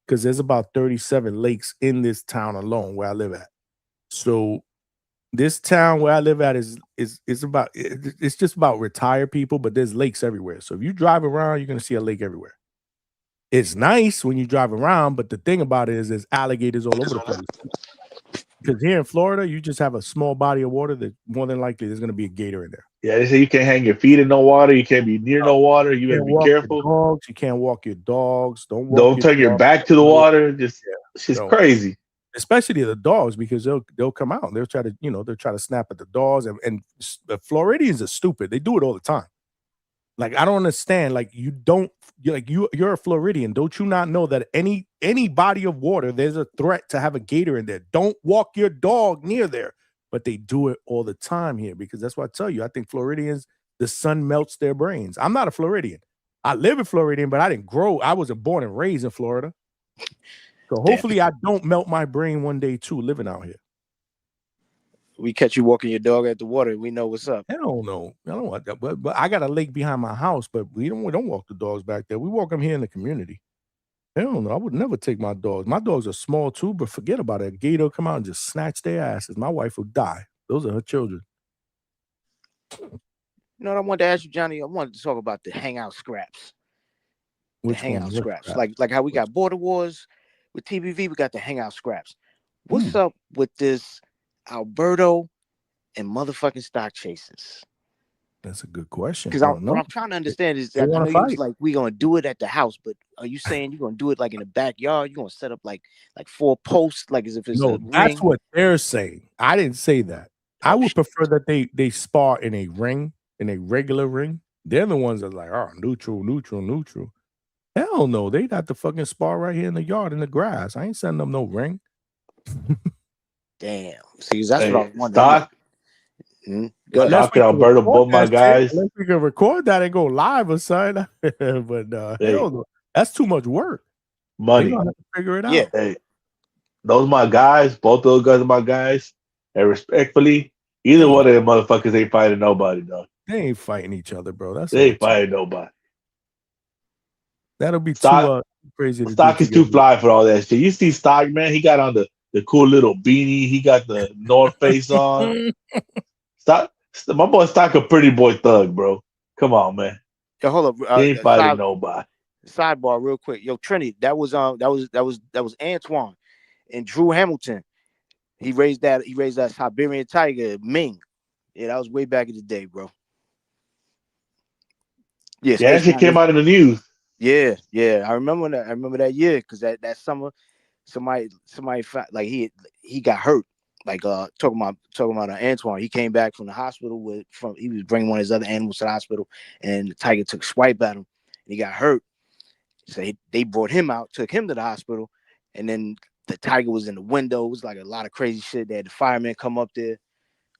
because there's about 37 lakes in this town alone where I live at. So this town where I live at is just about retired people, but there's lakes everywhere. So if you drive around, you're gonna see a lake everywhere. It's nice when you drive around, but the thing about it is there's alligators all over the place. Because here in Florida, you just have a small body of water that more than likely there's going to be a gator in there. Yeah, they say you can't hang your feet in no water. You can't be near no water. You better be careful. Dogs, you can't walk your dogs. Don't turn your back to the water. Just it's crazy. Especially the dogs, because they'll come out and they'll try to snap at the dogs. And the Floridians are stupid. They do it all the time. Like, I don't understand. Like, you're a Floridian. Don't you not know that any body of water, there's a threat to have a gator in there? Don't walk your dog near there. But they do it all the time here because that's what I tell you. I think Floridians, the sun melts their brains. I'm not a Floridian. I live in Floridian, but I didn't grow. I wasn't born and raised in Florida. So hopefully I don't melt my brain one day too, living out here. We catch you walking your dog at the water, we know what's up. Hell no. I don't want that. But I got a lake behind my house, but we don't walk the dogs back there. We walk them here in the community. Hell no. I would never take my dogs. My dogs are small too, but forget about it. A gator will come out and just snatch their asses. My wife will die. Those are her children. You know what I wanted to ask you, Johnny? I wanted to talk about the Hangout scraps. Which Hangout scraps? Like how we got Border Wars with TBV, we got the Hangout scraps. What's up with this Alberto and motherfucking Stock Chasers? That's a good question. Because what I'm trying to understand is that I know you was like, we're gonna do it at the house, but are you saying you're gonna do it like in the backyard? You're gonna set up like 4 posts, like as if it's a that's ring? what they're saying. I didn't say that. I would prefer that they spar in a ring, in a regular ring. They're the ones that are like, neutral. Hell no, they got the fucking spar right here in the yard in the grass. I ain't sending them no ring. Damn. See, that's what I was wondering. Stock. Stock and Alberto, both my guys. Unless we can record that and go live or something. But hell no, that's too much work. Money. Have to figure it out. Yeah. Hey, those are my guys. Both those guys are my guys. And respectfully, either one of them motherfuckers ain't fighting nobody, dog. They ain't fighting each other, bro. They ain't fighting nobody. That'll be Stock, too crazy. Stock is too fly for all that shit. You see Stock, man, he got on the cool little beanie. He got the North Face on. Stock, my boy Stock a pretty boy thug, bro. Come on, man. Yo, hold up. He ain't fighting nobody. Sidebar, real quick. Yo, Trinity, that was Antoine and Drew Hamilton. He raised that Siberian tiger, Ming. Yeah, that was way back in the day, bro. Yes, Yeah, that shit came out in the news. Yeah. I remember that. I remember that year because that summer, somebody like he got hurt. Like talking about Antoine. He came back from the hospital he was bringing one of his other animals to the hospital, and the tiger took a swipe at him, and he got hurt. So they brought him out, took him to the hospital, and then the tiger was in the window. It was like a lot of crazy shit. They had the firemen come up there.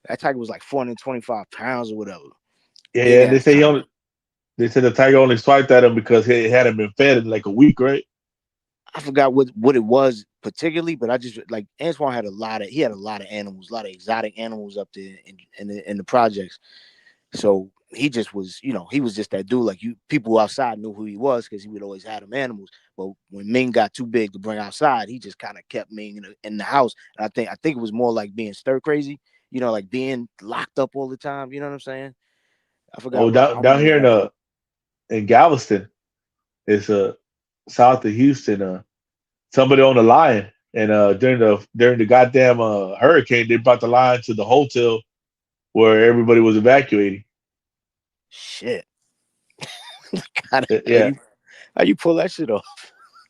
That tiger was like 425 pounds or whatever. Yeah. They said the tiger only swiped at him because it hadn't been fed in like a week, right? I forgot what it was particularly, but I just like Antoine had a lot of animals, a lot of exotic animals up there in the projects. So he just was, he was just that dude. Like people outside knew who he was because he would always have them animals. But when Ming got too big to bring outside, he just kind of kept Ming in the house. And I think it was more like being stir crazy, like being locked up all the time. You know what I'm saying? I forgot. Oh, down here in Galveston, it's south of Houston. Somebody owned a lion, and during the goddamn hurricane, they brought the lion to the hotel where everybody was evacuating. Shit. Yeah. How you pull that shit off?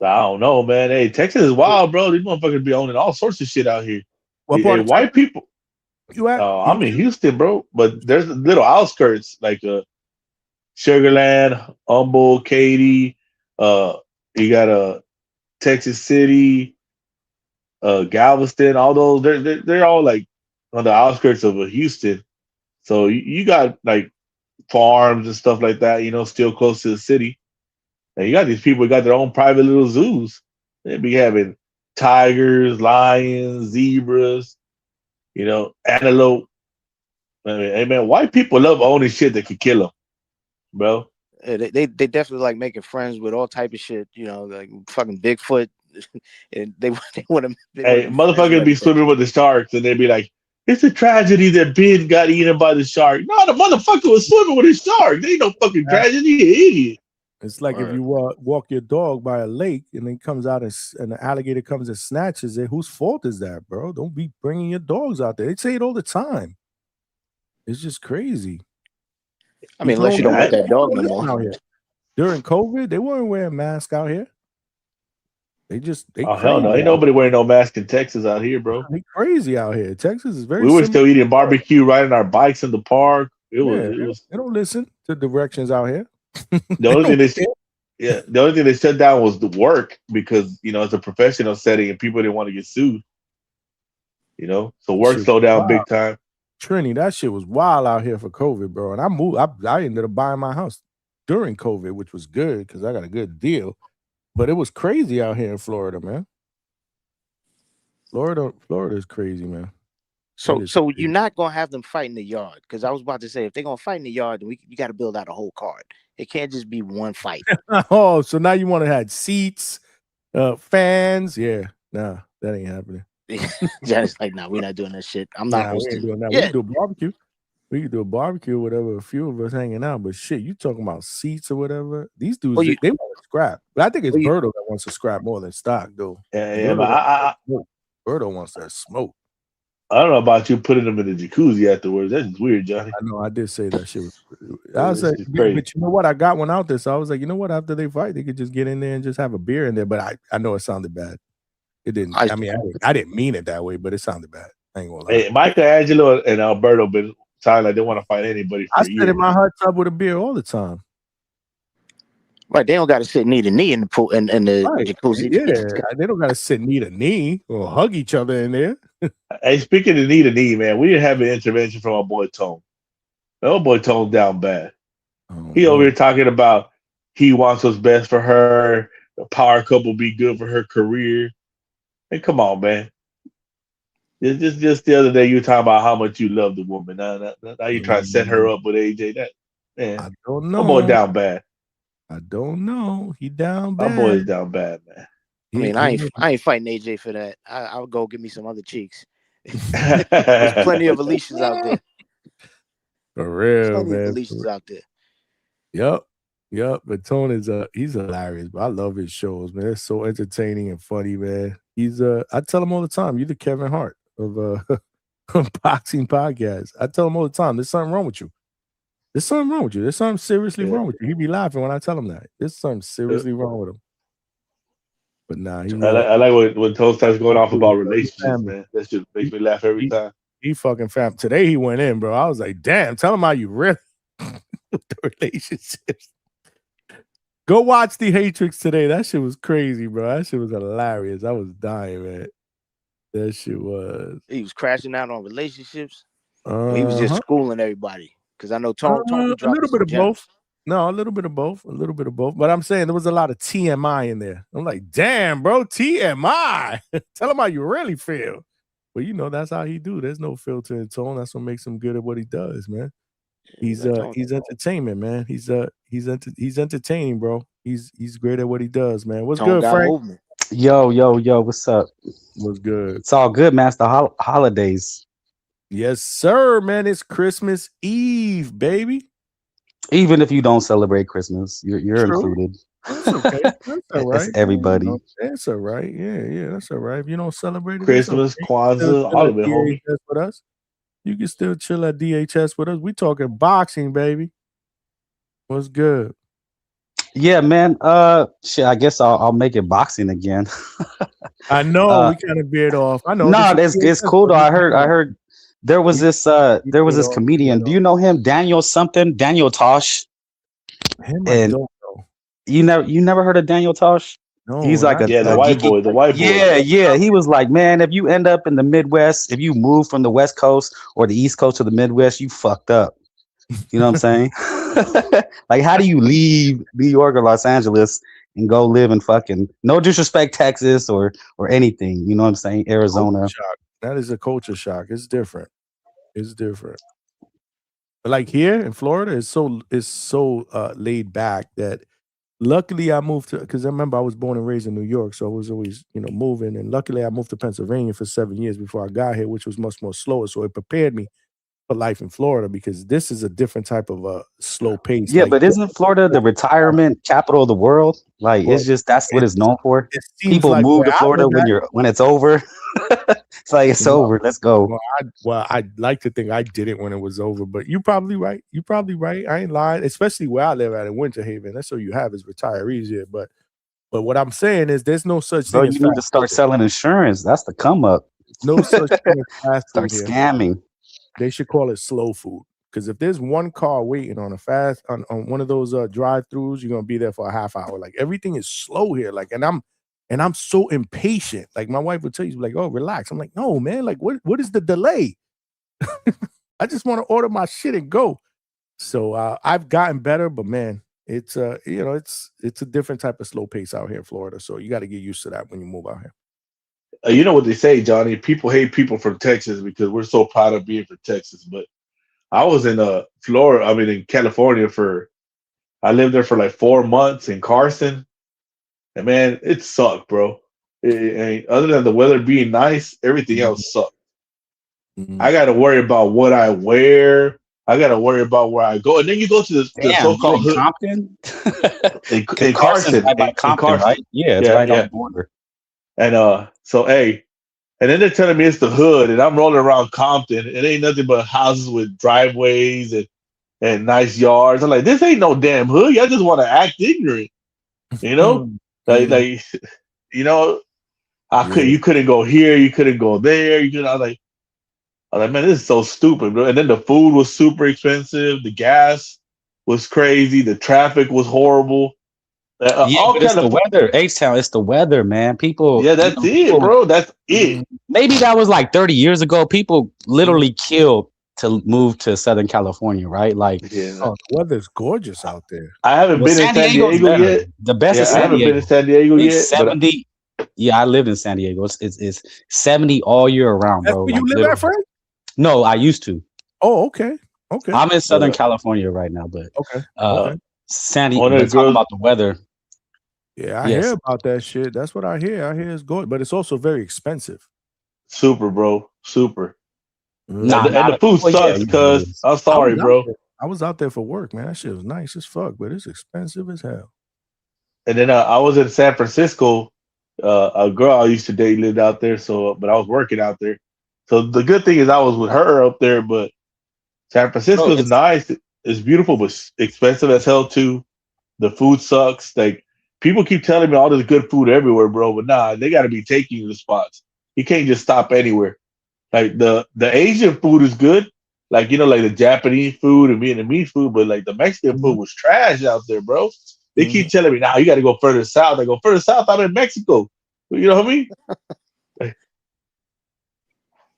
I don't know, man. Hey, Texas is wild, bro. These motherfuckers be owning all sorts of shit out here. What part of white people. You at? I'm in Houston, bro. But there's little outskirts like Sugarland, Humboldt, Katy. You got Texas City, Galveston. All those they're all like on the outskirts of Houston. So you got like farms and stuff like that. Still close to the city. And you got these people who got their own private little zoos. They be having tigers, lions, zebras, antelope. I mean, hey man, white people love owning shit that could kill them, bro. They definitely like making friends with all type of shit, like fucking Bigfoot. And they want to. Hey, motherfuckers be swimming with the sharks, and they be like, "It's a tragedy that Ben got eaten by the shark." No, the motherfucker was swimming with a shark. There ain't no fucking tragedy, you idiot. It's like if you walk your dog by a lake and then comes out and the alligator comes and snatches it. Whose fault is that, bro? Don't be bringing your dogs out there. They say it all the time. It's just crazy. I mean, unless you don't want that dog no more. Out here. During COVID, they weren't wearing masks out here. They hell no, ain't nobody wearing no mask in Texas out here, bro. They crazy out here. Texas is very. We were still eating barbecue, riding our bikes in the park. It was. They don't listen to directions out here. The only thing they shut down was the work because it's a professional setting and people didn't want to get sued. So work slowed down big time. Trini, that shit was wild out here for COVID, bro. And I moved. I ended up buying my house during COVID, which was good because I got a good deal. But it was crazy out here in Florida, man. Florida is crazy, man. So you're not gonna have them fight in the yard because I was about to say if they're gonna fight in the yard, then you got to build out a whole card. It can't just be one fight. Oh, so now you want to have seats, fans? Yeah, nah, that ain't happening. Just like, nah, we're not doing that shit. I'm not hosting. Doing that. Yeah. We can do a barbecue. We could do a barbecue or whatever. A few of us hanging out, but shit, you talking about seats or whatever? These dudes, they want to scrap. But I think it's Birdo that wants to scrap more than Stock, though. Yeah, but Birdo wants that smoke. I don't know about you putting them in the jacuzzi afterwards. That's just weird, Johnny. I know. I did say that shit was. I was like, but you know what? I got one out there, so I was like, you know what? After they fight, they could just get in there and just have a beer in there. But I know it sounded bad. It didn't. I didn't mean it that way, but it sounded bad. I ain't gonna lie. Hey, Michelangelo and Alberto been sounding like they want to fight anybody. I sit in my hot tub with a beer all the time. Right, they don't got to sit knee to knee in the pool and the jacuzzi. Yeah, they don't got to sit knee to knee or hug each other in there. Hey, speaking of knee to knee, man, we didn't have an intervention from our boy Tone. Our boy Tone down bad. He over here talking about he wants what's best for her. The power couple be good for her career. Hey, come on, man. Just the other day, you were talking about how much you love the woman. Now you trying to set her up with AJ. That man, I don't know. My boy down bad. I don't know. He down bad. My boy is down bad, man. I mean, I ain't fighting AJ for that. I'll go get me some other cheeks. There's plenty of Alicias out there. For real, Plenty man. of Alicias out there. Yep. But Tone is he's hilarious, but I love his shows, man. It's so entertaining and funny, man. He's I tell him all the time, you're the Kevin Hart of boxing podcasts. I tell him all the time, there's something wrong with you. There's something wrong with you. There's something seriously wrong with you. He be laughing when I tell him that. There's something seriously wrong with him. But nah, I like when Tone starts going off about relationships, man. That shit makes me laugh every time. He fucking fam. Today he went in, bro. I was like, damn, tell him how you really with the relationships. Go watch The Hatrix today. That shit was crazy, bro. That shit was hilarious. I was dying, man. That shit was. He was crashing out on relationships. He was just schooling everybody. Because I know Tony a little bit of both. No, a little bit of both. But I'm saying there was a lot of TMI in there. I'm like, damn, bro, TMI. Tell him how you really feel. But you know, that's how he do. There's no filter in Tone. That's what makes him good at what he does, man. He's entertainment, man. He's entertaining, bro. He's great at what he does, man. What's good, Frank? Movement. Yo, what's up? What's good? It's all good, man. It's the holidays. Yes, sir, man. It's Christmas Eve, baby. Even if you don't celebrate Christmas, you're included. That's okay. That's all right. It's everybody. That's all right. Yeah, that's all right. If you don't celebrate it, Christmas, Kwanzaa, all of it, homie. With us. You can still chill at DHS with us. We talking boxing, baby. What's good? Yeah, man. Shit. I guess I'll make it boxing again. I know we kind of veered off. I know. No, it's cool though. I heard there was this comedian. Do you know him? Daniel Tosh. Him, I don't know. You never heard of Daniel Tosh? No, he's like the white boy. Yeah. He was like, man, if you end up in the Midwest, if you move from the West Coast or the East Coast to the Midwest, you fucked up. You know what I'm saying? Like, how do you leave New York or Los Angeles and go live in fucking, no disrespect, Texas or anything? You know what I'm saying? Arizona. That is a culture shock. It's different. But like here in Florida, it's so laid back that. Luckily, I moved to, because I remember I was born and raised in New York, so I was always, moving. And luckily, I moved to Pennsylvania for 7 years before I got here, which was much more slower. So it prepared me for life in Florida because this is a different type of slow pace. Yeah, like, but isn't Florida the retirement capital of the world? Like, it's just that's what it's known for. People like move to Florida when it's over. It's like it's over. Let's go. Well, I'd like to think I did it when it was over, but you're probably right. I ain't lying. Especially where I live at in Winter Haven. That's all you have is retirees here. But what I'm saying is there's no such thing. You need to start selling insurance. That's the come up. No such thing as fast food. Start scamming. They should call it slow food. Because if there's one car waiting on on one of those drive-throughs, you're gonna be there for a half hour. Like everything is slow here. Like, and I'm so impatient. Like my wife would tell you, like, "Oh, relax." I'm like, "No, man. Like, what is the delay?" I just want to order my shit and go. So I've gotten better, but man, it's it's a different type of slow pace out here in Florida. So you got to get used to that when you move out here. You know what they say, Johnny? People hate people from Texas because we're so proud of being from Texas, but. I was in in California I lived there for like 4 months in Carson. And man, it sucked, bro. Other than the weather being nice, everything else sucked. Mm-hmm. I got to worry about what I wear. I got to worry about where I go. And then you go to the so-called hood. Compton? in Carson. Right by Compton, right? Yeah, it's right on the border. And and then they're telling me it's the hood, and I'm rolling around Compton. It ain't nothing but houses with driveways and nice yards. I'm like, this ain't no damn hood. Y'all just want to act ignorant, you know? You couldn't go here, you couldn't go there. I was like, man, this is so stupid, bro. And then the food was super expensive. The gas was crazy. The traffic was horrible. But it's the weather. H-Town, it's the weather, man. People. Yeah, that's it, bro. That's it. Maybe that was like 30 years ago. People literally killed to move to Southern California, right? Like, the weather's gorgeous out there. I haven't been in San Diego yet. The best is San Diego. I haven't been in San Diego yet. 70. Yeah, I lived in San Diego. It's 70 all year around, bro. That's where you live at, Frank? No, I used to. Oh, okay. I'm in Southern California right now, but okay. San Diego. Talking about the weather. Yeah, I hear about that shit. That's what I hear. I hear it's good, but it's also very expensive. Super, bro. Super. And the food sucks because I'm sorry, bro. I was out there for work, man. That shit was nice as fuck, but it's expensive as hell. And then I was in San Francisco. A girl I used to date lived out there, but I was working out there. So the good thing is I was with her up there, but San Francisco is nice. It's beautiful, but expensive as hell too. The food sucks. Like people keep telling me all this good food everywhere, bro, but nah, they got to be taking you to spots. You can't just stop anywhere. Like the Asian food is good, like like the Japanese food and Vietnamese food, but like the Mexican food was trash out there, bro. They keep telling me, "Nah, you got to go further south." I go further south. I'm in Mexico. You know what I mean?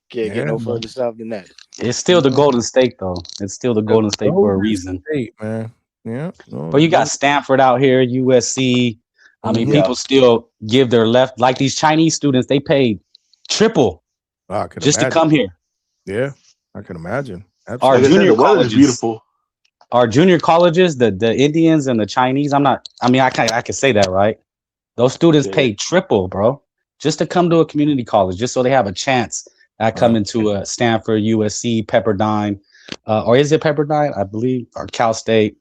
Can't get no further south than that. It's still the Golden State, though. It's still the Golden State for a reason. State, man. Yeah. But you got Stanford out here, USC. I mean, people still give their left. Like these Chinese students, they paid triple just to come here. Yeah, I can imagine. Our Absolutely. junior the weather's colleges, beautiful. Our junior colleges, the Indians and the Chinese. I can say that, right? Those students paid triple, bro, just to come to a community college, just so they have a chance at coming to a Stanford, USC, Pepperdine, or is it Pepperdine? I believe, or Cal State.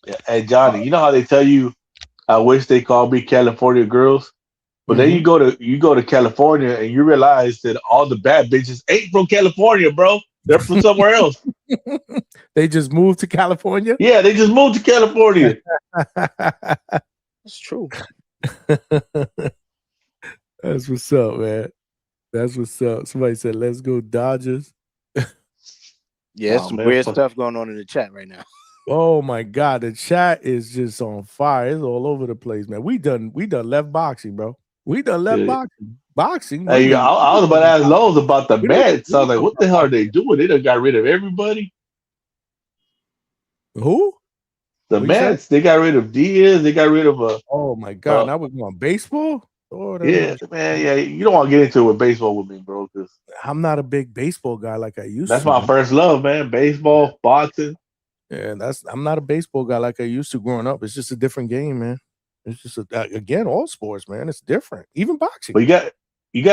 Yeah. Hey Johnny, you know how they tell you, I wish they called me California girls, but then you go to California and you realize that all the bad bitches ain't from California, bro. They're from somewhere else. They just moved to California? Yeah, they just moved to California. It's true. That's what's up, man. That's what's up. Somebody said, "Let's go Dodgers." Yeah, some weird stuff going on in the chat right now. Oh my God, the chat is just on fire. It's all over the place, man. We done left boxing, bro. We done left boxing. Boxing. Hey, I was about to ask Lowe's about the Mets. I was like, what the hell are they doing? They done got rid of everybody. Who? The Mets. They got rid of Diaz. They got rid of oh my God! Now we're going baseball. Oh, yeah, man. Yeah, you don't want to get into it with baseball with me, bro. Because I'm not a big baseball guy like I used to. That's my first love, man. Baseball, boxing. Yeah, I'm not a baseball guy like I used to growing up. It's just a different game, man. It's just again, all sports, man. It's different, even boxing. But you got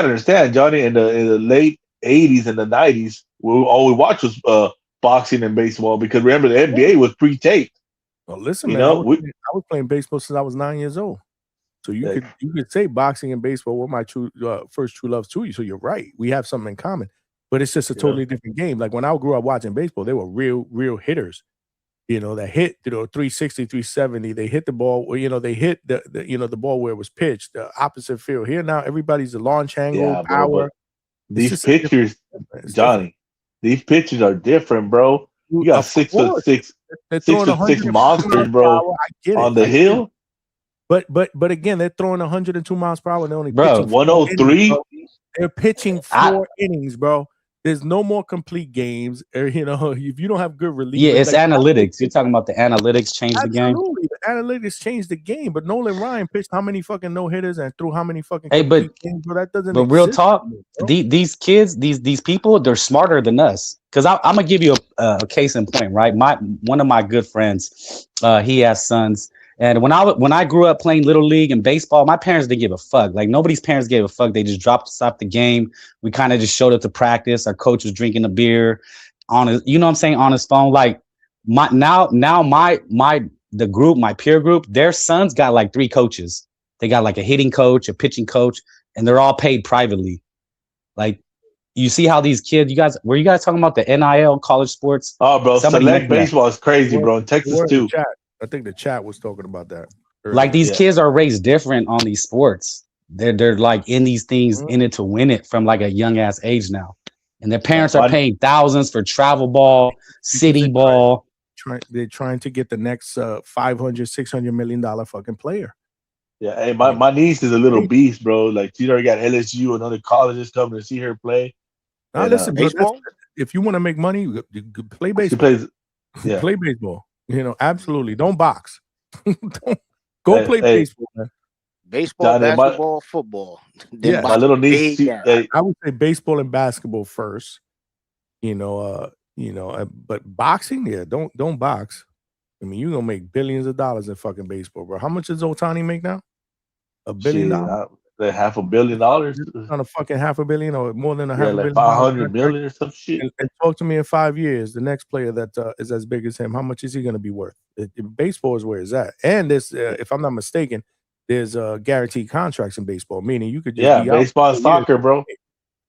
to understand, Johnny. In the late '80s and the '90s, all we watched was boxing and baseball because remember the NBA was pre-taped. Well, listen, you man. know, I was playing baseball since I was 9 years old. So you could say boxing and baseball were my first true loves too. So you're right. We have something in common, but it's just a totally different game. Like when I grew up watching baseball, they were real hitters. That hit, 360, 370. They hit the ball, they hit the ball where it was pitched, the opposite field. Here now, everybody's a launch angle, power. These pitchers, Johnny, these pitchers are different, bro. You got 6'6", 6'6" monsters, bro, on the hill. But again, they're throwing 102 miles per hour. They're only pitching 103. They're pitching 4 innings, bro. There's no more complete games. If you don't have good relief. Yeah, it's analytics. You're talking about the analytics change the game. Absolutely, the analytics changed the game. But Nolan Ryan pitched how many fucking no hitters and threw how many fucking games? Bro, that doesn't. But real talk, these kids, these people, they're smarter than us. Because I'm gonna give you a case in point, right? One of my good friends, he has sons. And when I grew up playing Little League and baseball, my parents didn't give a fuck. Like nobody's parents gave a fuck. They just stopped the game. We kind of just showed up to practice. Our coach was drinking a beer on his, on his phone. Like my peer group, their sons got like 3 coaches. They got like a hitting coach, a pitching coach, and they're all paid privately. Like you see how these kids, were you guys talking about the NIL college sports? Oh, bro, select baseball is crazy, bro. In Texas too. I think the chat was talking about that. Earlier. Like these kids are raised different on these sports. They're like in these things in it to win it from like a young ass age now. And their parents are paying thousands for travel ball, city ball. They're trying to get the next $500, $600 million fucking player. Yeah, hey, my niece is a little beast, bro. Like she already got LSU and other colleges coming to see her play. Now listen, bro, if you want to make money, you play baseball. Play baseball. Absolutely. Don't box. Go play baseball, man. Baseball, basketball, football. Yeah, my little niece. I would say baseball and basketball first. But boxing, don't box. I mean, you're gonna make billions of dollars in fucking baseball, bro. How much does Ohtani make now? $1 billion. $500 million. On a fucking $500 million or more than a Yeah, $500 like million 500 contract. million or some shit. And talk to me in 5 years, the next player that is as big as him, how much is he going to be worth? Baseball is where it's at. And there's, if I'm not mistaken, there's guaranteed contracts in baseball, meaning you could just be out. Baseball and soccer, bro.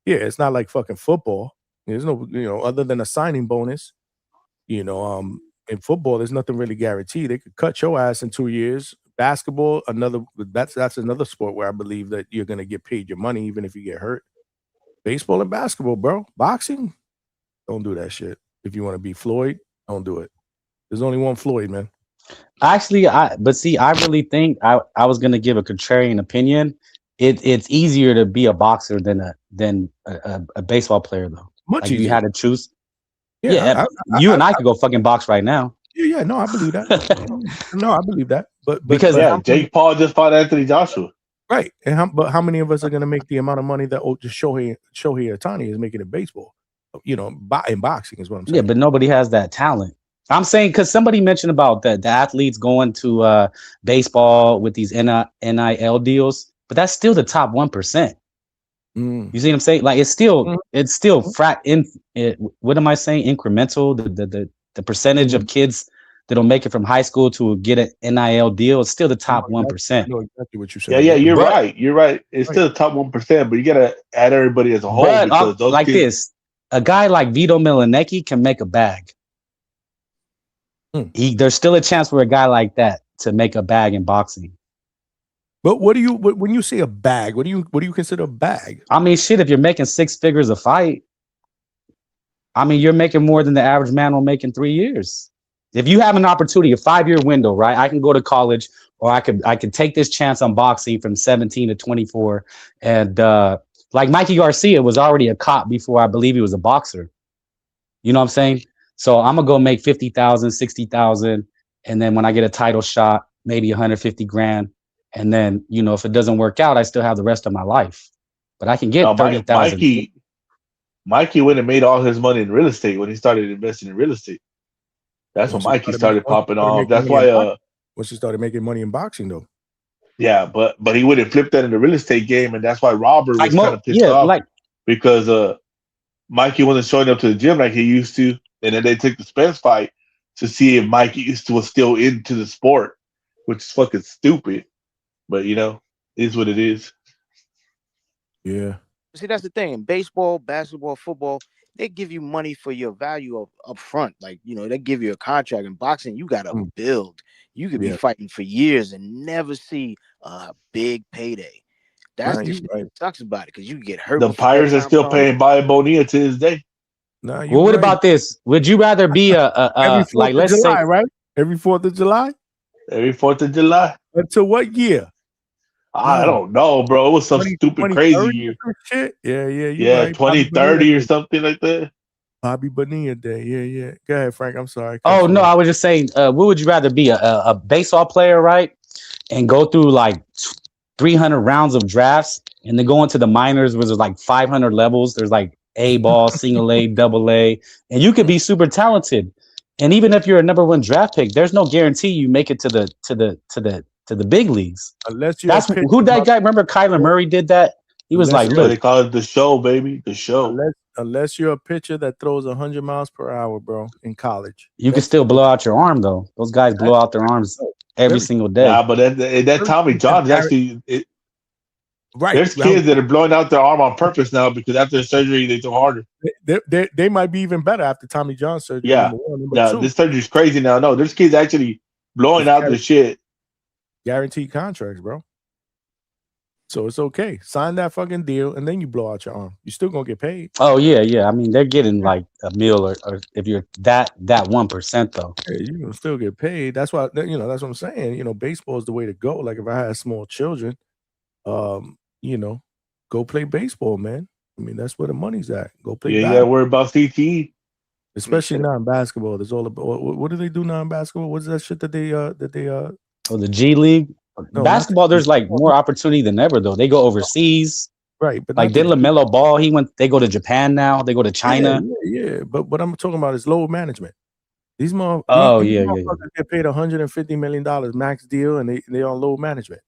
Yeah, it's not like fucking football. There's no, other than a signing bonus, in football, there's nothing really guaranteed. They could cut your ass in 2 years. Basketball, that's another sport where I believe that you're going to get paid your money even if you get hurt. Baseball and basketball, bro. Boxing, don't do that shit. If you want to be Floyd, don't do it. There's only one Floyd, man. Actually, I really think I was gonna give a contrarian opinion. It's easier to be a boxer than a baseball player, though. Much like if you easier. had to choose. Yeah, you and I could go fucking box right now. Yeah, no, I believe that. No, I believe that. But Because Jake Paul just fought Anthony Joshua. Right. And how many of us are going to make the amount of money that just Shohei Ohtani is making in baseball? In boxing is what I'm saying. Yeah, but nobody has that talent. I'm saying because somebody mentioned about the athletes going to baseball with these NIL deals, but that's still the top 1%. You see what I'm saying? Like it's still what am I saying? Incremental. The percentage of kids that'll make it from high school to get an NIL deal is still the top 1%. I know exactly what you're saying. Yeah, you're right. You're right. It's still the top 1%, but you gotta add everybody as a whole because those like kids, this, a guy like Vito Milanecki can make a bag. There's still a chance for a guy like that to make a bag in boxing. But when you say a bag, what do you consider a bag? I mean, shit, if you're making 6 figures a fight, I mean, you're making more than the average man will make in 3 years. If you have an opportunity, a 5-year window, right? I can go to college, or I could take this chance on boxing from 17 to 24. And like Mikey Garcia was already a cop before I believe he was a boxer. You know what I'm saying? So I'm gonna go make 50,000, 60,000, and then when I get a title shot, maybe 150 grand. And then, if it doesn't work out, I still have the rest of my life. But I can get 30,000. Mikey went and made all his money in real estate when he started investing in real estate. That's when Mikey started popping off. That's why once he started making money in boxing, though. Yeah, but he would have flipped that in the real estate game, and that's why Robert was kind of pissed off because Mikey wasn't showing up to the gym like he used to, and then they took the Spence fight to see if Mikey was still into the sport, which is fucking stupid. But it is what it is. Yeah. See, that's the thing. In baseball, basketball, football, they give you money for your value up front. Like, they give you a contract. In boxing, you got to build. You could be fighting for years and never see a big payday. That's the shit that sucks about it, because you get hurt. The Pirates are still paying Bobby Bonilla to this day. Nah, well, what about this? Would you rather be every 4th like, of let's July, say, right? Every 4th of July? Every 4th of July. Until what year? I don't know, bro. It was some stupid, crazy year. Shit. Yeah, right. 2030 or something like that. Bobby Bonilla Day. Yeah. Go ahead, Frank. I'm sorry. Oh, no, I was just saying, what would you rather be? A baseball player, right? And go through like 300 rounds of drafts and then go into the minors where there's like 500 levels. There's like A ball, single A, double A, and you could be super talented. And even if you're a number 1 draft pick, there's no guarantee you make it to the big leagues. Unless you're that's who that guy. Remember, Kyler Murray did that. He was like, "Look, they call it the show, baby, the show." Unless you're a pitcher that throws 100 miles per hour, bro, in college, you can still blow out your arm though. Those guys blow out their arms every single day. Yeah, but that Tommy John actually. Right. There's kids that are blowing out their arm on purpose now because after surgery they throw harder. They might be even better after Tommy John surgery. Yeah, Number 1, number 2. This surgery's crazy now. No, there's kids actually blowing out the shit. Guaranteed contracts, bro. So it's okay. Sign that fucking deal, and then you blow out your arm. You're still gonna get paid. Oh yeah. I mean, they're getting like a meal, or if you're that 1% though, yeah, you're gonna still get paid. That's why that's what I'm saying. Baseball is the way to go. Like if I had small children, go play baseball, man. I mean, that's where the money's at. Go play. Yeah, you gotta worry about CTE. Especially now in basketball. There's all about what do they do now in basketball? What's that shit that they Oh, the G League. No, basketball, there's like more opportunity than ever though. They go overseas. Right, but like did LaMelo Ball, they go to Japan now, they go to China. Yeah. But what I'm talking about is load management. These motherfuckers get paid $150 million max deal, and they on load management.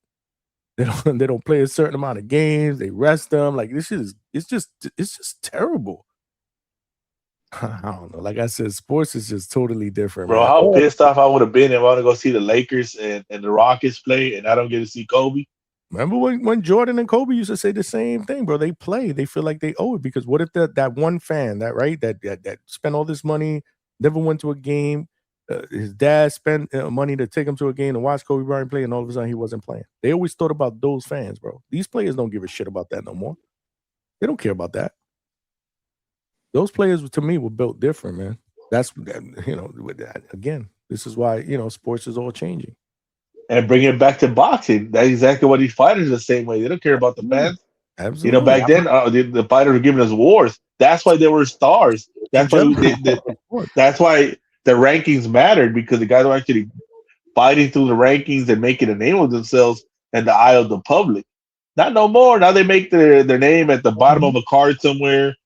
They don't play a certain amount of games. They rest them. Like this is it's just terrible. I don't know. Like I said, sports is just totally different, Bro, man. how Oh, pissed off I would have been if I want to go see the Lakers and the Rockets play and I don't get to see Kobe. remember when Jordan and Kobe used to say the same thing, bro? They play. They feel like they owe it because what if that one fan that spent all this money, never went to a game, his dad spent money to take him to a game to watch Kobe Bryant play, and all of a sudden he wasn't playing. They always thought about those fans, bro. These players don't give a shit about that no more. They don't care about that. Those players, to me, were built different, man. That's again. This is why sports is all changing. And bring it back to boxing. That's exactly what these fighters are the same way. They don't care about the fans. Absolutely. Back then, the fighters were giving us wars. That's why they were stars. That's why that's why the rankings mattered, because the guys were actually fighting through the rankings and making a name of themselves in the eye of the public. Not no more. Now they make their name at the bottom of a card somewhere.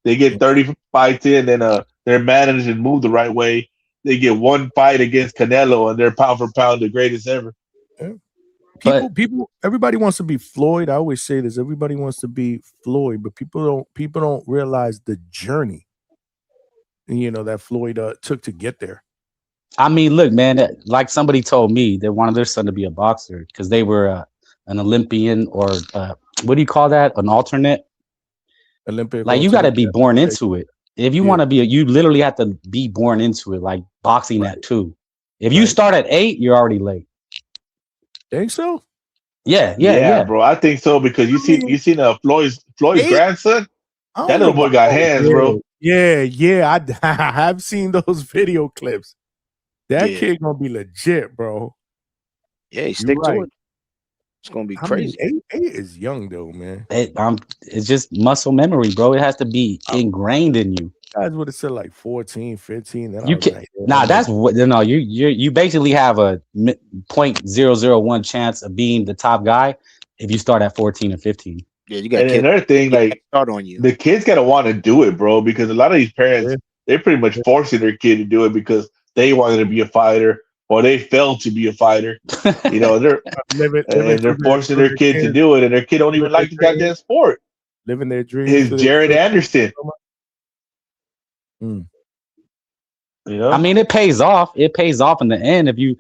They get 30 fights in, and they're managed and moved the right way. They get one fight against Canelo, and they're pound for pound the greatest ever. Yeah. People, everybody wants to be Floyd. I always say this: everybody wants to be Floyd, but people don't realize the journey, that Floyd took to get there. I mean, look, man, like somebody told me they wanted their son to be a boxer because they were an Olympian or what do you call that? An alternate? Olympic. Like you got to be born into it. If you want to be, you literally have to be born into it. Like boxing at 2. If you start at 8, you're already late. Think so? Yeah, bro. I think so because you seen Floyd's 8? grandson. That little boy got hands, bro. Yeah. I have seen those video clips. That kid gonna be legit, bro. Yeah, he stick to it. It's gonna be crazy. 8 is young though, man. It's just muscle memory, bro. It has to be ingrained in you. Guys would have said like 14, 15. Then You can that's what you basically have a 0.001 chance of being the top guy if you start at 14 or 15. Yeah, you got another thing, like start on you. The kids gotta want to do it, bro, because a lot of these parents they're pretty much forcing their kid to do it because they wanted to be a fighter or they failed to be a fighter. They're forcing their kid to do it, and their kid don't even like the goddamn sport. Living their dreams. Is Jared Anderson. I mean, it pays off. It pays off in the end if you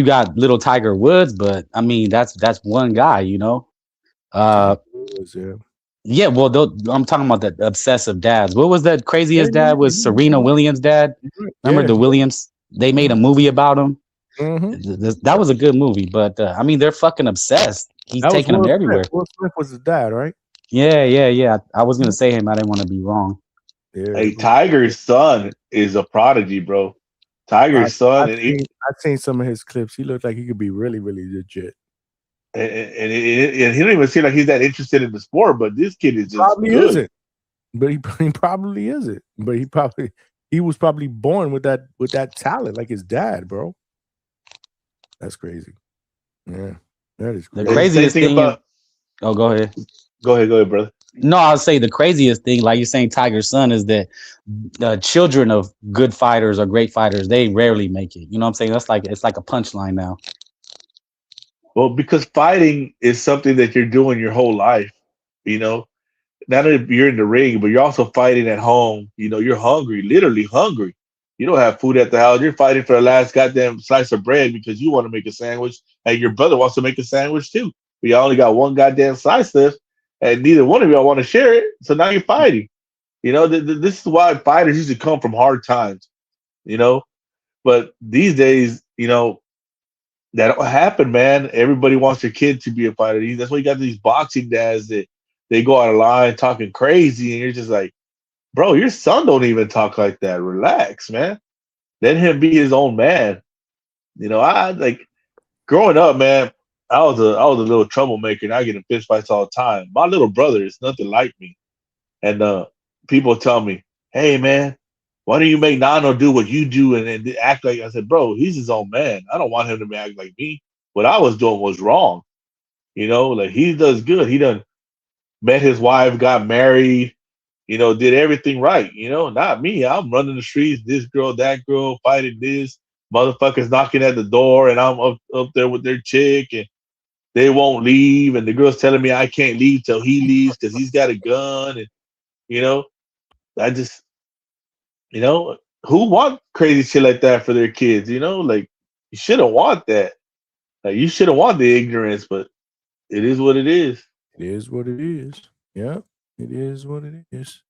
got little Tiger Woods, but I mean that's one guy, Yeah, well, I'm talking about the obsessive dads. What was that craziest dad? Was Serena Williams' dad? Remember the Williams? They made a movie about him. That was a good movie, but I mean, they're fucking obsessed. He's taking them everywhere. Will Smith was his dad, right? Yeah. I was gonna say him. I didn't want to be wrong. Hey, Tiger's son is a prodigy, bro. Tiger's son. I've seen some of his clips. He looked like he could be really, really legit. And he don't even seem like he's that interested in the sport, but this kid is just probably good. isn't. But he probably isn't. But he was probably born with that talent, like his dad, bro. That's crazy. Yeah, that is crazy. The craziest thing. Oh, go ahead. Go ahead, brother. No, I'll say the craziest thing, like you're saying, Tiger's son, is that children of good fighters or great fighters, they rarely make it. You know what I'm saying? It's like a punchline now. Well, because fighting is something that you're doing your whole life, Not that you're in the ring, but you're also fighting at home. You're hungry, literally hungry. You don't have food at the house. You're fighting for the last goddamn slice of bread because you want to make a sandwich, and your brother wants to make a sandwich too. But you only got one goddamn slice left, and neither one of y'all want to share it. So now you're fighting. This is why fighters usually come from hard times. But these days, that don't happen, man. Everybody wants their kid to be a fighter. That's why you got these boxing dads that they go out of line talking crazy, and you're just like, bro, your son don't even talk like that. Relax, man. Let him be his own man. I like growing up, man. I was a little troublemaker, and I get in fist fights all the time. My little brother is nothing like me, and people tell me, "Hey, man, why don't you make Nano do what you do and act like?" I said, "Bro, he's his own man. I don't want him to act like me. What I was doing was wrong. Like he does good. He done met his wife, got married." Did everything right, not me. I'm running the streets, this girl, that girl, fighting this, motherfuckers knocking at the door, and I'm up there with their chick, and they won't leave, and the girl's telling me I can't leave till he leaves because he's got a gun, and you know, I just, you know, who want crazy shit like that for their kids? You know, like you shouldn't want that. Like you shouldn't want the ignorance, but it is what it is. It is what it is. Yeah, it is what it is.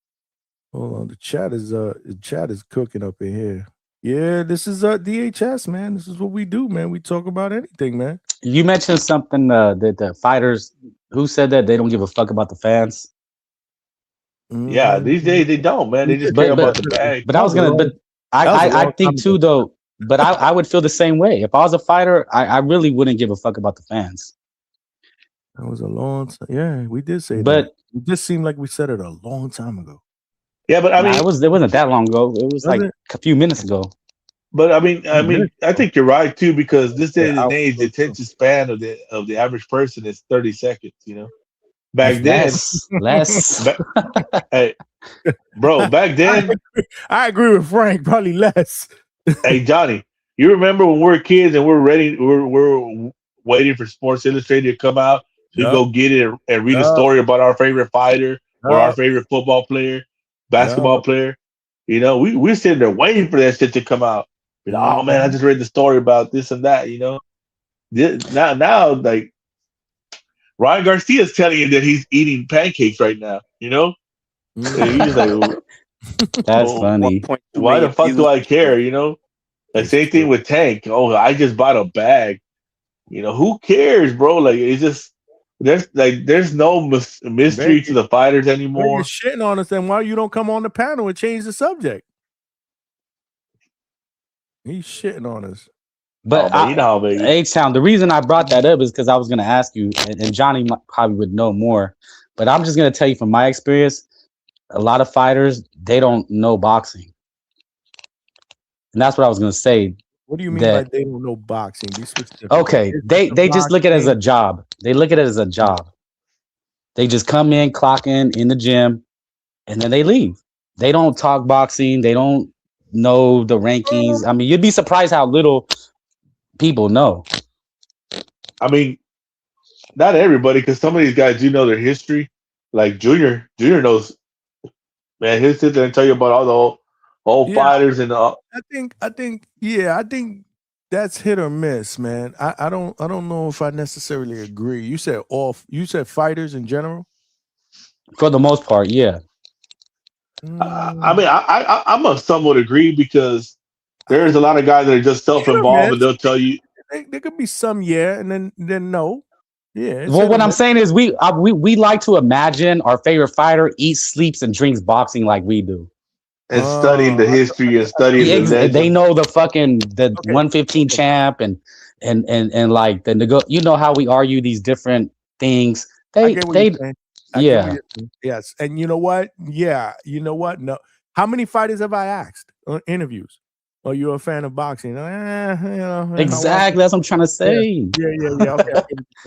Hold on, the chat is cooking up in here. Yeah, this is DHS, man. This is what we do, man. We talk about anything, man. You mentioned something that the fighters who said that they don't give a fuck about the fans. Yeah, these days they don't, man. They just care about the bag. But I was gonna, but I think too though. But I would feel the same way if I was a fighter. I really wouldn't give a fuck about the fans. That was a long time. Yeah, we did say But- that. It just seemed like we said it a long time ago. Yeah, but I mean, it wasn't that long ago. It was like a few minutes ago. But I mean, I think you're right too, because this day and age, the was attention span of the average person is 30 seconds. You know, back then, less. Hey, bro, back then, I agree with Frank. Probably less. hey Johnny, you remember when we were kids and we're waiting for Sports Illustrated to come out to go get it and read a story about our favorite fighter or our favorite football player, basketball player. You know, we're sitting there waiting for that shit to come out. You know, oh man, I just read the story about this and that. You know, now, like Ryan Garcia's telling you that he's eating pancakes right now. You know, and he's like, that's funny. Why the fuck do I care? You know, the same thing with Tank. Oh, I just bought a bag. You know, who cares, bro? Like, it's just there's no mystery to the fighters anymore. You're shitting on us, then why you don't come on the panel and change the subject? He's shitting on us. But H-Town, the reason I brought that up is because I was going to ask you, and Johnny probably would know more, but I'm just going to tell you from my experience, a lot of fighters, they don't know boxing. And that's what I was going to say. What do you mean by they don't know boxing? Okay, they just look at it as a job. They look at it as a job. They just come in, clock in the gym, and then they leave. They don't talk boxing. They don't know the rankings. I mean, you'd be surprised how little people know. I mean, not everybody, because some of these guys do know their history. Like Junior knows. Man, he'll sit there and tell you about all the old fighters and all. I think that's hit or miss, man. I don't know if I necessarily agree. You said fighters in general? For the most part, yeah. I mean, I'm a somewhat agree, because there's a lot of guys that are just self-involved and they'll tell you. There could be some and then no. Yeah. Well, what I'm saying is we like to imagine our favorite fighter eats, sleeps, and drinks boxing like we do. And studying the history and studying the they know the 115 champ and like you know how we argue these different things. Yes. And you know what? Yeah. You know what? No. How many fighters have I asked on interviews? Oh, you're a fan of boxing? You know, exactly. That's what I'm trying to say. Yeah. Okay.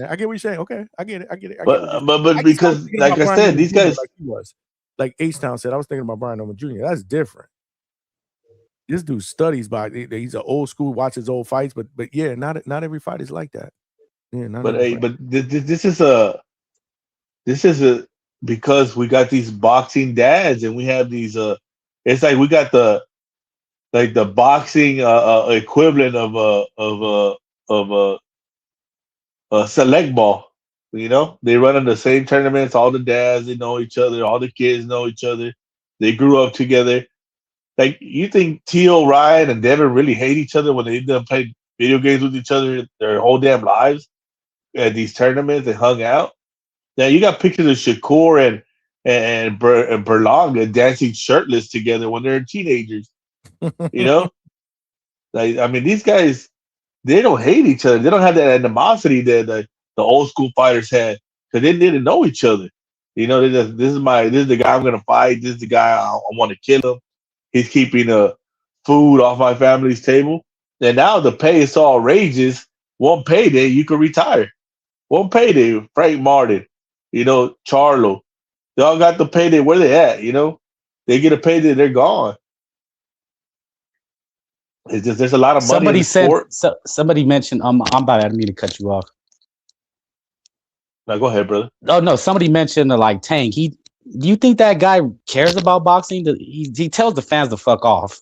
I get what you're saying. Okay, I get it. But because, like I said, these guys, like H-Town said, I was thinking about Brian Noma Jr. That's different. This dude studies he's an old school, watches old fights, but yeah, not every fight is like that. Yeah, this is a because we got these boxing dads and we have these it's like we got the boxing equivalent of a select ball. You know, they run in the same tournaments. All the dads, they know each other. All the kids know each other. They grew up together. Like, you think T.O. Ryan and Devin really hate each other when they didn't play video games with each other their whole damn lives at these tournaments and hung out? Now you got pictures of Shakur and Berlanga dancing shirtless together when they're teenagers. You know, like, I mean, these guys, they don't hate each other. They don't have that animosity that the old school fighters had, because they didn't know each other. You know, this is the guy I'm gonna fight. This is the guy I want to kill him. He's keeping food off my family's table. And now the pay is all outrageous. One payday, you can retire. One payday, Frank Martin, you know, Charlo. They all got the payday where they at, you know. They get a payday, they're gone. It's just there's a lot of money in the sport. Somebody mentioned, I'm about to mean to cut you off. Now go ahead, brother. Oh no, somebody mentioned like Tank. Do you think that guy cares about boxing? He tells the fans to fuck off.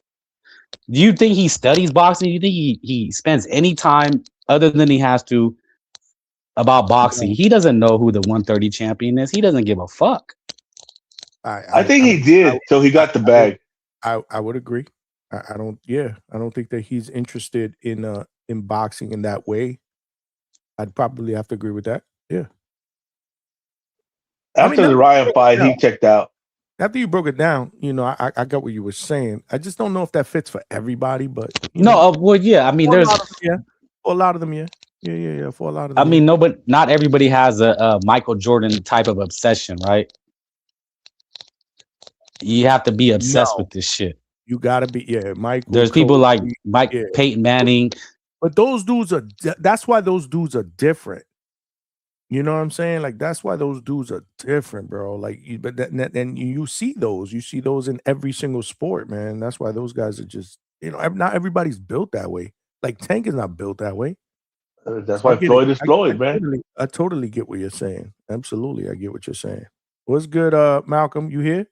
Do you think he studies boxing? Do you think he spends any time other than he has to about boxing? He doesn't know who the 130 champion is. He doesn't give a fuck. I think he did, so he got the bag. I would agree. I don't. Yeah, I don't think that he's interested in boxing in that way. I'd probably have to agree with that. Yeah. After the Ryan fight, he checked out. After you broke it down, I got what you were saying. I just don't know if that fits for everybody, but well, yeah. I mean, for there's a lot of them, yeah. For a lot of them. I mean, no, but not everybody has a Michael Jordan type of obsession, right? You have to be obsessed with this shit. You gotta be, Michael. There's people like Peyton Manning. But those dudes that's why those dudes are different. You know what I'm saying? Like, that's why those dudes are different, bro. Like, and you see those in every single sport, man. That's why those guys are just, not everybody's built that way. Like, Tank is not built that way. That's why Floyd is Floyd, man. I totally get what you're saying. Absolutely, I get what you're saying. What's good, Malcolm? You here?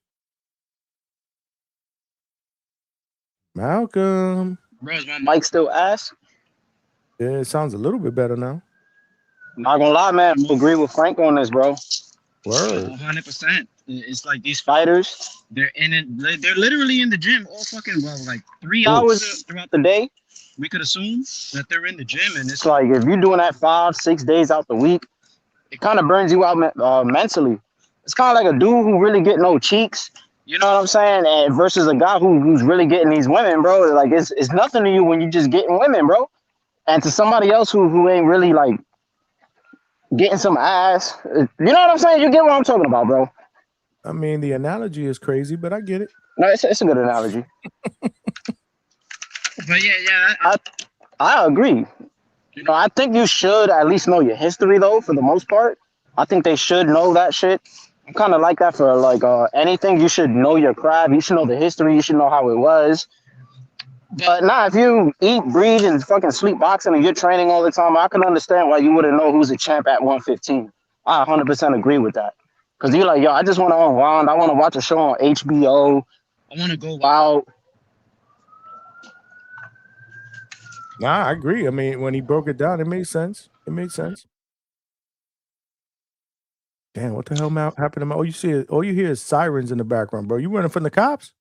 Malcolm. Bro, is my mic still ass? Yeah, it sounds a little bit better now. Not gonna lie, man. I agree with Frank on this, bro. Word. 100%. It's like these fighters, they're literally in the gym all fucking, bro, like 3 hours throughout the day. We could assume that they're in the gym, and it's like if you're doing that 5-6 days out the week, it kind of burns you out mentally. It's kind of like a dude who really get no cheeks, you know what I'm saying, and versus a guy who's really getting these women, bro. Like it's nothing to you when you just getting women, bro, and to somebody else who ain't really like getting some ass. You know what I'm saying? You get what I'm talking about, bro. I mean, the analogy is crazy, but I get it. No, it's a good analogy. But yeah, I agree. I think you should at least know your history, though, for the most part. I think they should know that shit. I'm kind of like that for, like, anything. You should know your craft. You should know the history. You should know how it was. But if you eat, breathe, and fucking sleep boxing and you're training all the time, I can understand why you wouldn't know who's a champ at 115. I 100% agree with that. Because you're like, yo, I just want to unwind. I want to watch a show on HBO. I want to go out. Nah, I agree. I mean, when he broke it down, it made sense. It made sense. Damn, what the hell happened to my? All you hear is sirens in the background, bro. You running from the cops?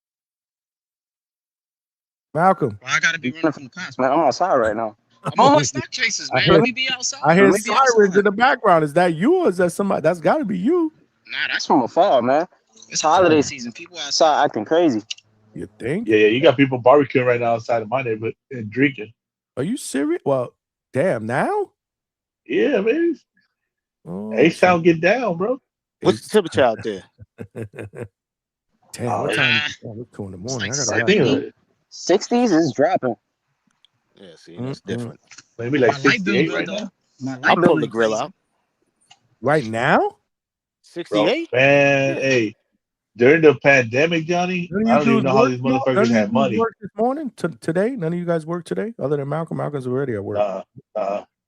Malcolm. Well, I gotta be running from the cops, man. I'm outside right now. I'm on my stock chases, man. Let me be outside. I hear sirens in the background. Is that you or is that somebody? That's got to be you. Nah, that's from afar, man. It's holiday season. People outside acting crazy. You think? Yeah, you got people barbecuing right now outside of my neighborhood and drinking. Are you serious? Well, damn, now? Yeah, man. A-Town get down, bro. What's the temperature out there? Damn, what time? It's 2 in the morning. Like 60s is dropping. Yeah, see, that's different. Maybe like 68 right now. I'll pull the grill out. Right now? 68? Man, hey. During the pandemic, Johnny, I don't even know how these motherfuckers had money. Work this morning? Today? None of you guys work today? Other than Malcolm? Malcolm's already at work.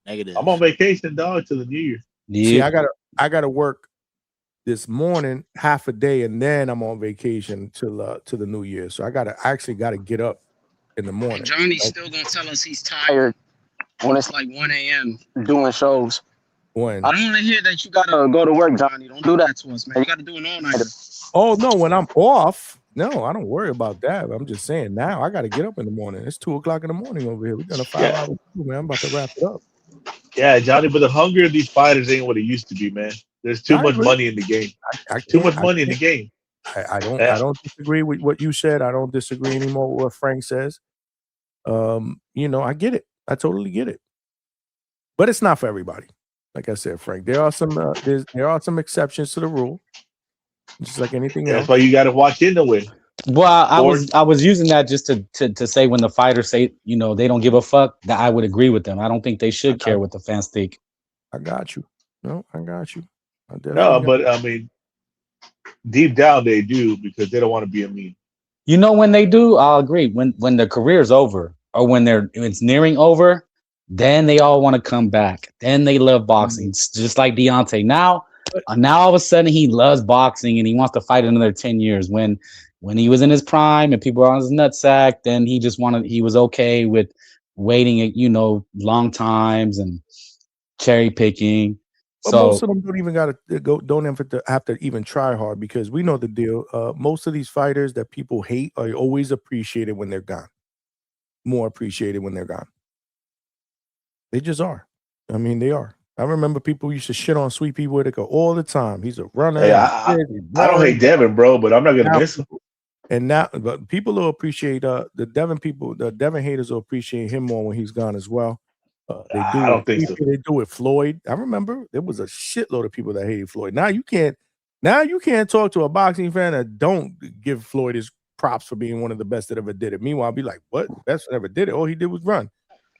Negative. I'm on vacation, dog, till the New Year. See, I gotta work this morning half a day, and then I'm on vacation till the New Year. So I actually gotta get up in the morning. Johnny's still gonna tell us he's tired when it's like 1 a.m. doing shows. When? I don't want to hear that you gotta go to work, Johnny. Don't do that to us, man. You gotta do an all-nighter. Oh no, when I'm off, no, I don't worry about that. I'm just saying now I gotta get up in the morning. It's 2 o'clock in the morning over here. We got a 5 hour man. I'm about to wrap it up. Yeah, Johnny, but the hunger of these fighters ain't what it used to be, man. There's too much money in the game. Too much money in the game. I don't disagree with what you said. I don't disagree anymore with what Frank says. I get it. I totally get it. But it's not for everybody. Like I said, Frank, there are some exceptions to the rule. Just like anything else. That's why you got to watch in the way. Well, I was using that just to say when the fighters say, they don't give a fuck, that I would agree with them. I don't think they should care what the fans think. I got you. No, I got you. No, but I mean, deep down they do because they don't want to be a meme. When they do, I'll agree. When the career's over or when it's nearing over, Then they all want to come back. Then they love boxing, it's just like Deontay. Now all of a sudden he loves boxing and he wants to fight another 10 years. When he was in his prime and people were on his nutsack, then he was okay with waiting, long times and cherry picking. But So most of them don't even have to even try hard because we know the deal. Most of these fighters that people hate are always appreciated when they're gone. More appreciated when they're gone. They just are. I mean, they are. I remember people used to shit on Sweet Pea Whitaker all the time. He's a runner. Hey, I don't hate Devin, bro, but I'm not gonna miss him. And now, but people will appreciate the Devin people. The Devin haters will appreciate him more when he's gone as well. They do. I don't think so. They do it. Floyd. I remember there was a shitload of people that hated Floyd. Now you can't talk to a boxing fan that don't give Floyd his props for being one of the best that ever did it. Meanwhile, be like, what? Best that ever did it? All he did was run.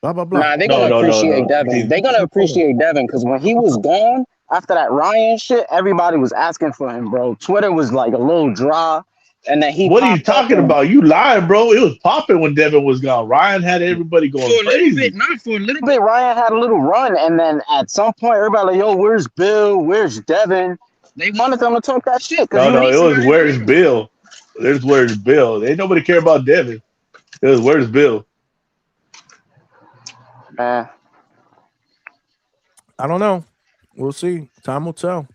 Blah blah blah. Nah, they're gonna appreciate Devin. They're gonna appreciate Devin because when he was gone after that Ryan shit, everybody was asking for him, bro. Twitter was like a little dry, and then he. What are you talking about? You lying, bro? It was popping when Devin was gone. Ryan had everybody going crazy. For a little bit, Ryan had a little run, and then at some point, everybody like, yo, where's Bill? Where's Devin? They wanted them to talk that shit. No, it was where's Bill? Where's Bill? Ain't nobody care about Devin. It was where's Bill? I don't know. We'll see. Time will tell.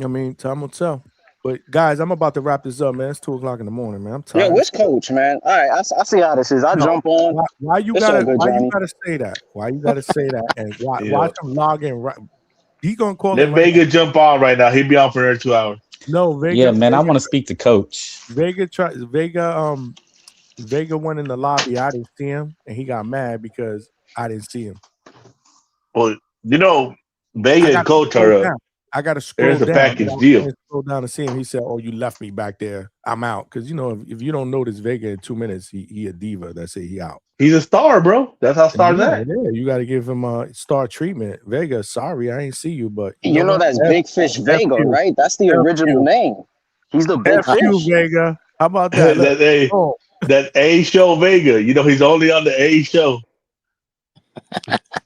I mean, time will tell. But guys, I'm about to wrap this up, man. It's 2:00 in the morning, man. I'm tired. Yo, which coach, man? All right, I see how this is. I jump on. Why you gotta say that? Why you gotta say that? And watch him log in. Right, he gonna call. Let Vega jump on right now. He'll be on for another 2 hours. No, Vega. Yeah, man. I want to speak to Coach. Vega went in the lobby. I didn't see him, and he got mad because I didn't see him. Well, Vega and Coach are. I got to scroll down. There's a package deal. Scroll down to see him. He said, "Oh, you left me back there. I'm out." Because if you don't notice Vega in 2 minutes, he a diva. That's it. He out. He's a star, bro. That's how stars act. Yeah, you got to give him a star treatment. Vega, sorry, I ain't see you, but you know that's Big Fish Vega, right? That's the original name. He's the Big Fish. Vega. How about that? that A show Vega. He's only on the A show.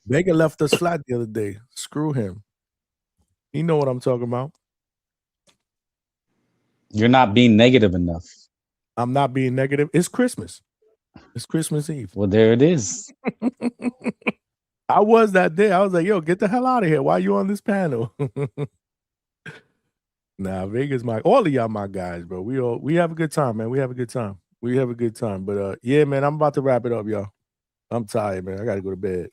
Vega left us flat the other day. Screw him. You know what I'm talking about. You're not being negative enough. I'm not being negative. It's Christmas. It's Christmas Eve. Well, there it is. I was that day. I was like, yo, get the hell out of here. Why are you on this panel? Nah, Vegas all of y'all my guys, bro. We have a good time, man. We have a good time. But yeah, man, I'm about to wrap it up, y'all. I'm tired, man. I gotta go to bed.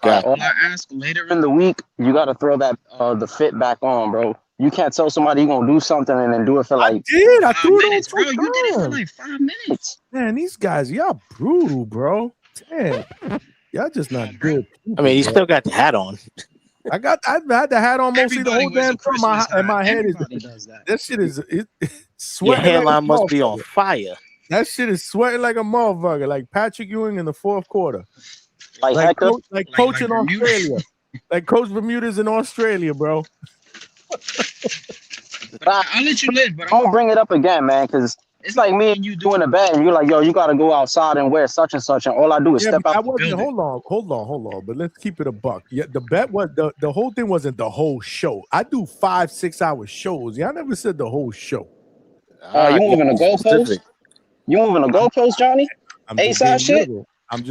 All I ask later in the week, you got to throw that the fit back on, bro. You can't tell somebody you're going to do something and then do it for like I threw it on, bro. You did it for like 5 minutes. Man, these guys, y'all brutal, bro. Damn. Y'all just not good people, I mean, he bro. still got the hat on. I've had the hat on mostly the whole damn time. And my head is that shit is sweating. Your hairline like must be on fire. That shit is sweating like a motherfucker, like Patrick Ewing in the fourth quarter. Like Coach in Australia. Like Coach Bermuda's in Australia, bro. But I'll let you live, but I won't bring it up again, man, because it's like me and you doing a bet, and you're like, yo, you got to go outside and wear such and such, and all I do is step out the building. Hold on. But let's keep it a buck. Yeah, the bet was the whole thing wasn't the whole show. I do 5-6 hour shows. Y'all never said the whole show. You moving the goalpost? You moving the goalpost, Johnny? A-side shit? I'm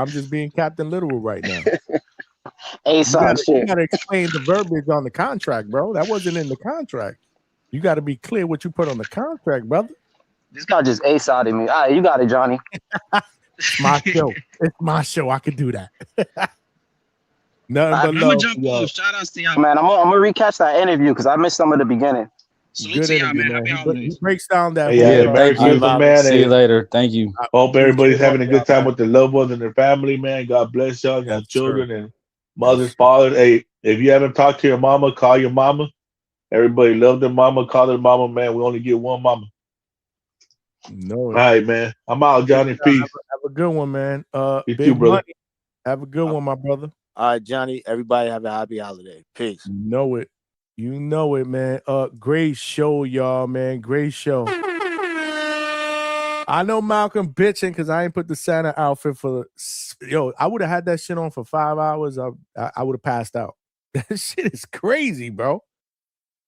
just being Captain Literal right now. A-side shit. You gotta explain the verbiage on the contract, bro. That wasn't in the contract. You got to be clear what you put on the contract, brother. This guy just A-sided me. All right, you got it, Johnny. It's my show. It's my show. I can do that. I'm gonna jump on. Shout outs to y'all, man. I'm gonna recatch that interview because I missed some of the beginning. Salute to y'all, man. He breaks down that. Thank you, man. See you later. Thank you. Hope everybody's having a good time with their loved ones and their family, man. God bless y'all. Your children and mothers, fathers. Hey, if you haven't talked to your mama, call your mama. Everybody love their mama, call their mama, man. We only get one mama. No. All right, man. I'm out, Johnny. Peace. Have a good one, man. You too, brother. Money. Have a good one, my brother. All right, Johnny. Everybody have a happy holiday. Peace. You know it, man. Great show, y'all, man. Great show. I know Malcolm bitching because I ain't put the Santa outfit for. Yo, I would have had that shit on for 5 hours. I would have passed out. That shit is crazy, bro.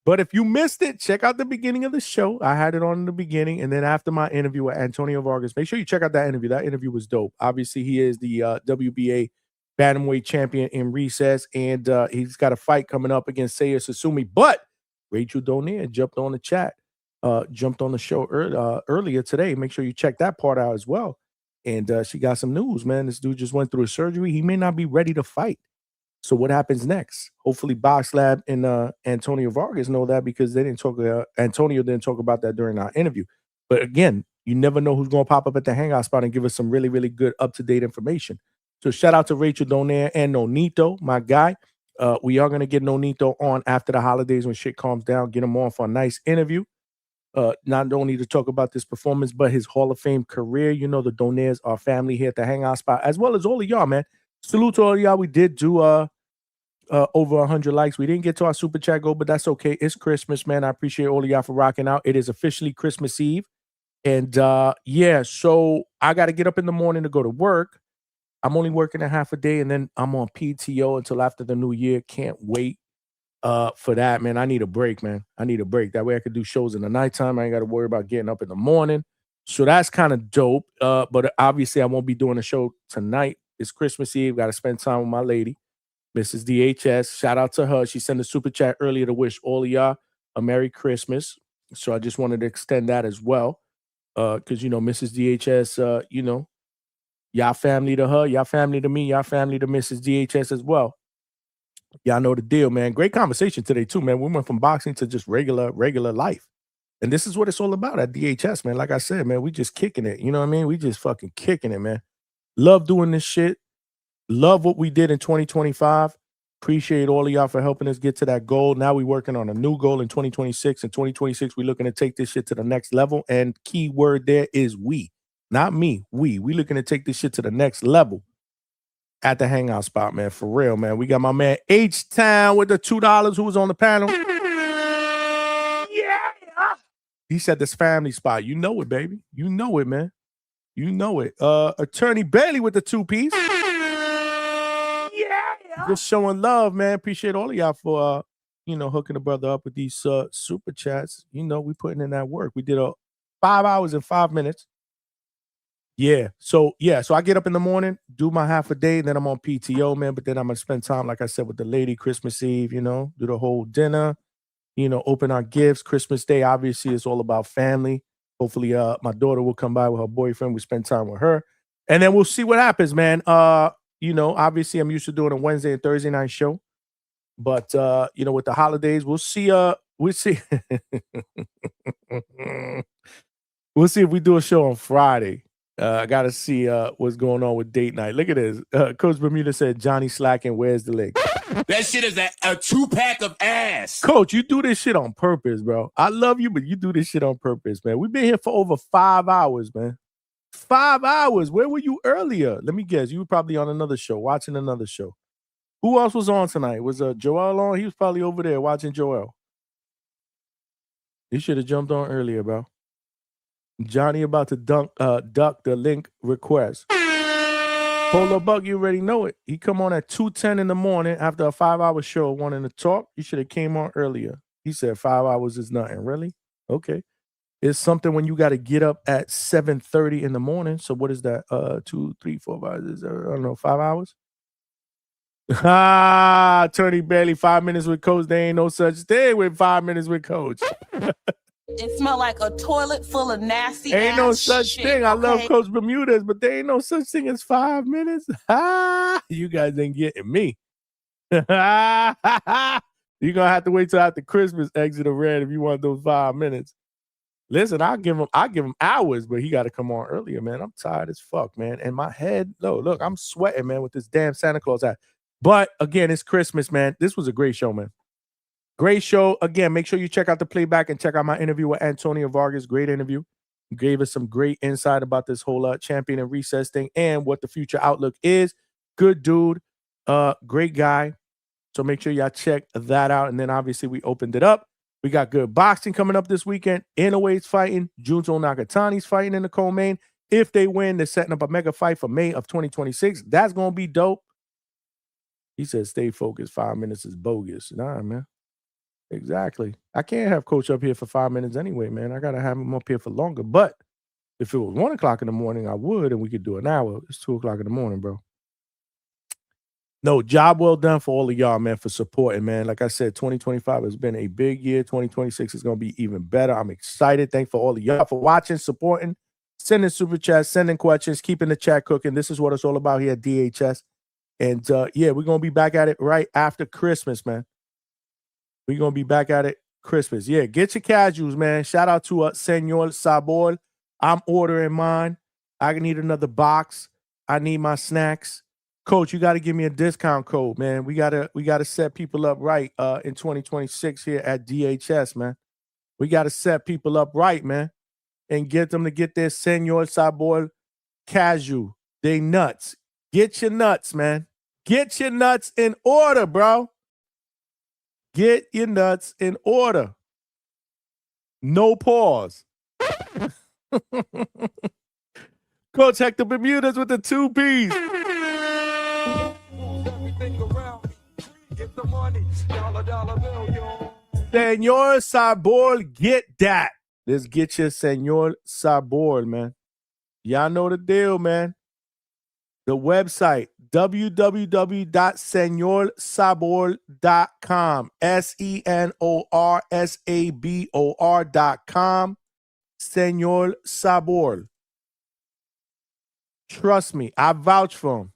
But if you missed it, check out the beginning of the show. I had it on in the beginning, and then after my interview with Antonio Vargas, make sure you check out that interview. That interview was dope. Obviously, he is the WBA Bantamweight champion in recess, and he's got a fight coming up against Seiya Tsutsumi. But Rachel Donaire jumped on the chat, jumped on the show earlier today. Make sure you check that part out as well. And she got some news, man. This dude just went through a surgery. He may not be ready to fight. So what happens next? Hopefully Box Lab and Antonio Vargas know that because they didn't talk. Antonio didn't talk about that during our interview. But again, you never know who's going to pop up at the Hangout spot and give us some really, really good up-to-date information. So shout out to Rachel Donaire and Nonito, my guy. We are going to get Nonito on after the holidays when shit calms down. Get him on for a nice interview. Not only to talk about this performance, but his Hall of Fame career. You know, the Donaires are family here at the Hangout spot, as well as all of y'all, man. Salute to all of y'all. We did do over 100 likes. We didn't get to our super chat goal, but that's okay. It's Christmas, man. I appreciate all of y'all for rocking out. It is officially Christmas Eve. And yeah, so I got to get up in the morning to go to work. I'm only working a half a day, and then I'm on PTO until after the new year. Can't wait for that, man. I need a break, man. I need a break. That way I could do shows in the nighttime. I ain't got to worry about getting up in the morning. So that's kind of dope. But obviously I won't be doing a show tonight. It's Christmas Eve. Got to spend time with my lady, Mrs. DHS. Shout out to her. She sent a super chat earlier to wish all of y'all a Merry Christmas. So I just wanted to extend that as well. Because, you know, Mrs. DHS, you know, y'all family to her, y'all family to me, y'all family to Mrs. DHS as well. Y'all know the deal, man. Great conversation today, too, man. We went from boxing to just regular life. And this is what it's all about at DHS, man. Like I said, man, we just kicking it. You know what I mean? We just fucking kicking it, man. Love doing this shit. Love what we did in 2025. Appreciate all of y'all for helping us get to that goal. Now we're working on a new goal in 2026. In 2026, we're looking to take this shit to the next level. And key word there is we. Not me. We looking to take this shit to the next level at the Hangout spot, man. For real, man. We got my man H-Town with the $2 who was on the panel. Yeah. He said this family spot. You know it, baby. You know it, man. You know it. Attorney Bailey with the 2-piece. Yeah. Just showing love, man. Appreciate all of y'all for you know, hooking the brother up with these super chats. You know, we putting in that work. We did 5 hours and 5 minutes. Yeah. So I get up in the morning, do my half a day, then I'm on PTO, man. But then I'm gonna spend time, like I said, with the lady Christmas Eve, you know, do the whole dinner, you know, open our gifts. Christmas Day, obviously, is all about family. Hopefully, my daughter will come by with her boyfriend. We spend time with her. And then we'll see what happens, man. You know, obviously I'm used to doing a Wednesday and Thursday night show. But you know, with the holidays, we'll see. We'll see. We'll see if we do a show on Friday. I gotta see what's going on with date night. Look at this. Coach Bermuda said Johnny slacking. Where's the leg? That shit is a 2-pack of ass. Coach, you do this shit on purpose, bro. I love you, but you do this shit on purpose, man. We've been here for over 5 hours, man. 5 hours. Where were you earlier? Let me guess. You were probably on another show, watching another show. Who else was on tonight? Was Joel on? He was probably over there watching Joel. You should have jumped on earlier, bro. Johnny about to duck the link request. Polo Buck, you already know it. He come on at 2:10 in the morning after a 5-hour show wanting to talk. You should have came on earlier. He said 5 hours is nothing. Really? Okay. It's something when you got to get up at 7:30 in the morning. So what is that? 2, 3, 4, 5, I don't know, 5 hours? Attorney Bailey, 5 minutes with Coach. There ain't no such thing with 5 minutes with Coach. It smelled like a toilet full of nasty Ain't no ass such shit, thing. I love okay? Coach Bermudez, but there ain't no such thing as 5 minutes. You guys ain't getting me. You're gonna have to wait till after Christmas, exit a red if you want those 5 minutes. Listen, I'll give him hours, but he got to come on earlier, man. I'm tired as fuck, man. And my head, look, I'm sweating, man, with this damn Santa Claus hat. But again, it's Christmas, man. This was a great show, man. Great show. Again, make sure you check out the playback and check out my interview with Antonio Vargas. Great interview. He gave us some great insight about this whole champion and recess thing and what the future outlook is. Good dude. Great guy. So make sure y'all check that out. And then obviously we opened it up We got good boxing coming up this weekend. Inoue's fighting. Junto Nakatani's fighting in the co-main. If they win, they're setting up a mega fight for May of 2026. That's going to be dope. He said, stay focused. 5 minutes is bogus. Nah, man. Exactly. I can't have Coach up here for 5 minutes anyway, man. I got to have him up here for longer. But if it was 1 o'clock in the morning, I would, and we could do an hour. It's 2 o'clock in the morning, bro. No, job well done for all of y'all, man, for supporting, man. Like I said, 2025 has been a big year. 2026 is going to be even better. I'm excited. Thanks for all of y'all for watching, supporting, sending super chats, sending questions, keeping the chat cooking. This is what it's all about here at DHS. And, yeah, we're going to be back at it right after Christmas, man. We're going to be back at it Christmas. Yeah, get your casuals, man. Shout out to Senor Sabor. I'm ordering mine. I need another box. I need my snacks. Coach, you got to give me a discount code, man. We gotta set people up right in 2026 here at DHS, man. We got to set people up right, man, and get them to get their Senor Sabor casual. They nuts. Get your nuts, man. Get your nuts in order, bro. Get your nuts in order. No pause. Coach Hector Bermudez with the 2 P's. Senor Sabor, get that. Let's get your Senor Sabor, man. Y'all know the deal, man. The website, www.senorsabor.com. SENORSABOR.com. Senor Sabor. Trust me, I vouch for him.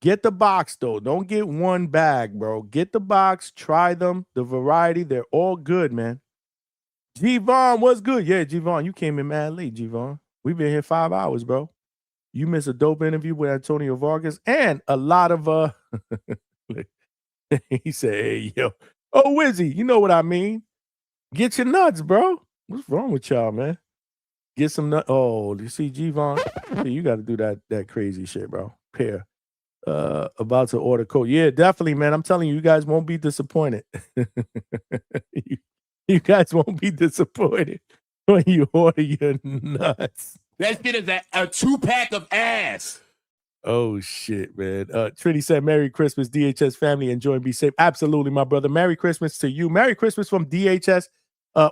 Get the box, though. Don't get one bag, bro. Get the box. Try them. The variety, they're all good, man. G-Von, what's good? Yeah, G-Von, you came in mad late, G-Von. We've been here 5 hours, bro. You missed a dope interview with Antonio Vargas and a lot of he said, hey, yo. Oh, Wizzy, you know what I mean. Get your nuts, bro. What's wrong with y'all, man? Get some nuts. Oh, you see, G-Von? You got to do that crazy shit, bro. Pair. About to order code. Yeah, definitely, man. I'm telling you, you guys won't be disappointed. you guys won't be disappointed when you order your nuts. That shit is a 2-pack of ass. Oh, shit, man. Trinity said, Merry Christmas, DHS family. Enjoy and be safe. Absolutely, my brother. Merry Christmas to you. Merry Christmas from DHS,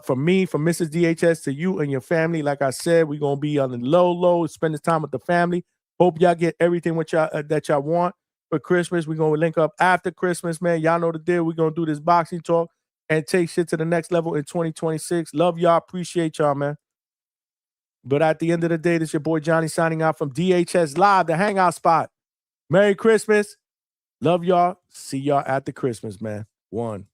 from me, from Mrs. DHS to you and your family. Like I said, we're going to be on the low, spending time with the family. Hope y'all get everything what y'all that y'all want for Christmas. We're going to link up after Christmas, man. Y'all know the deal. We're going to do this boxing talk and take shit to the next level in 2026. Love y'all. Appreciate y'all, man. But at the end of the day, this is your boy Johnny signing out from DHS Live, the Hangout spot. Merry Christmas. Love y'all. See y'all at the Christmas, man. 1.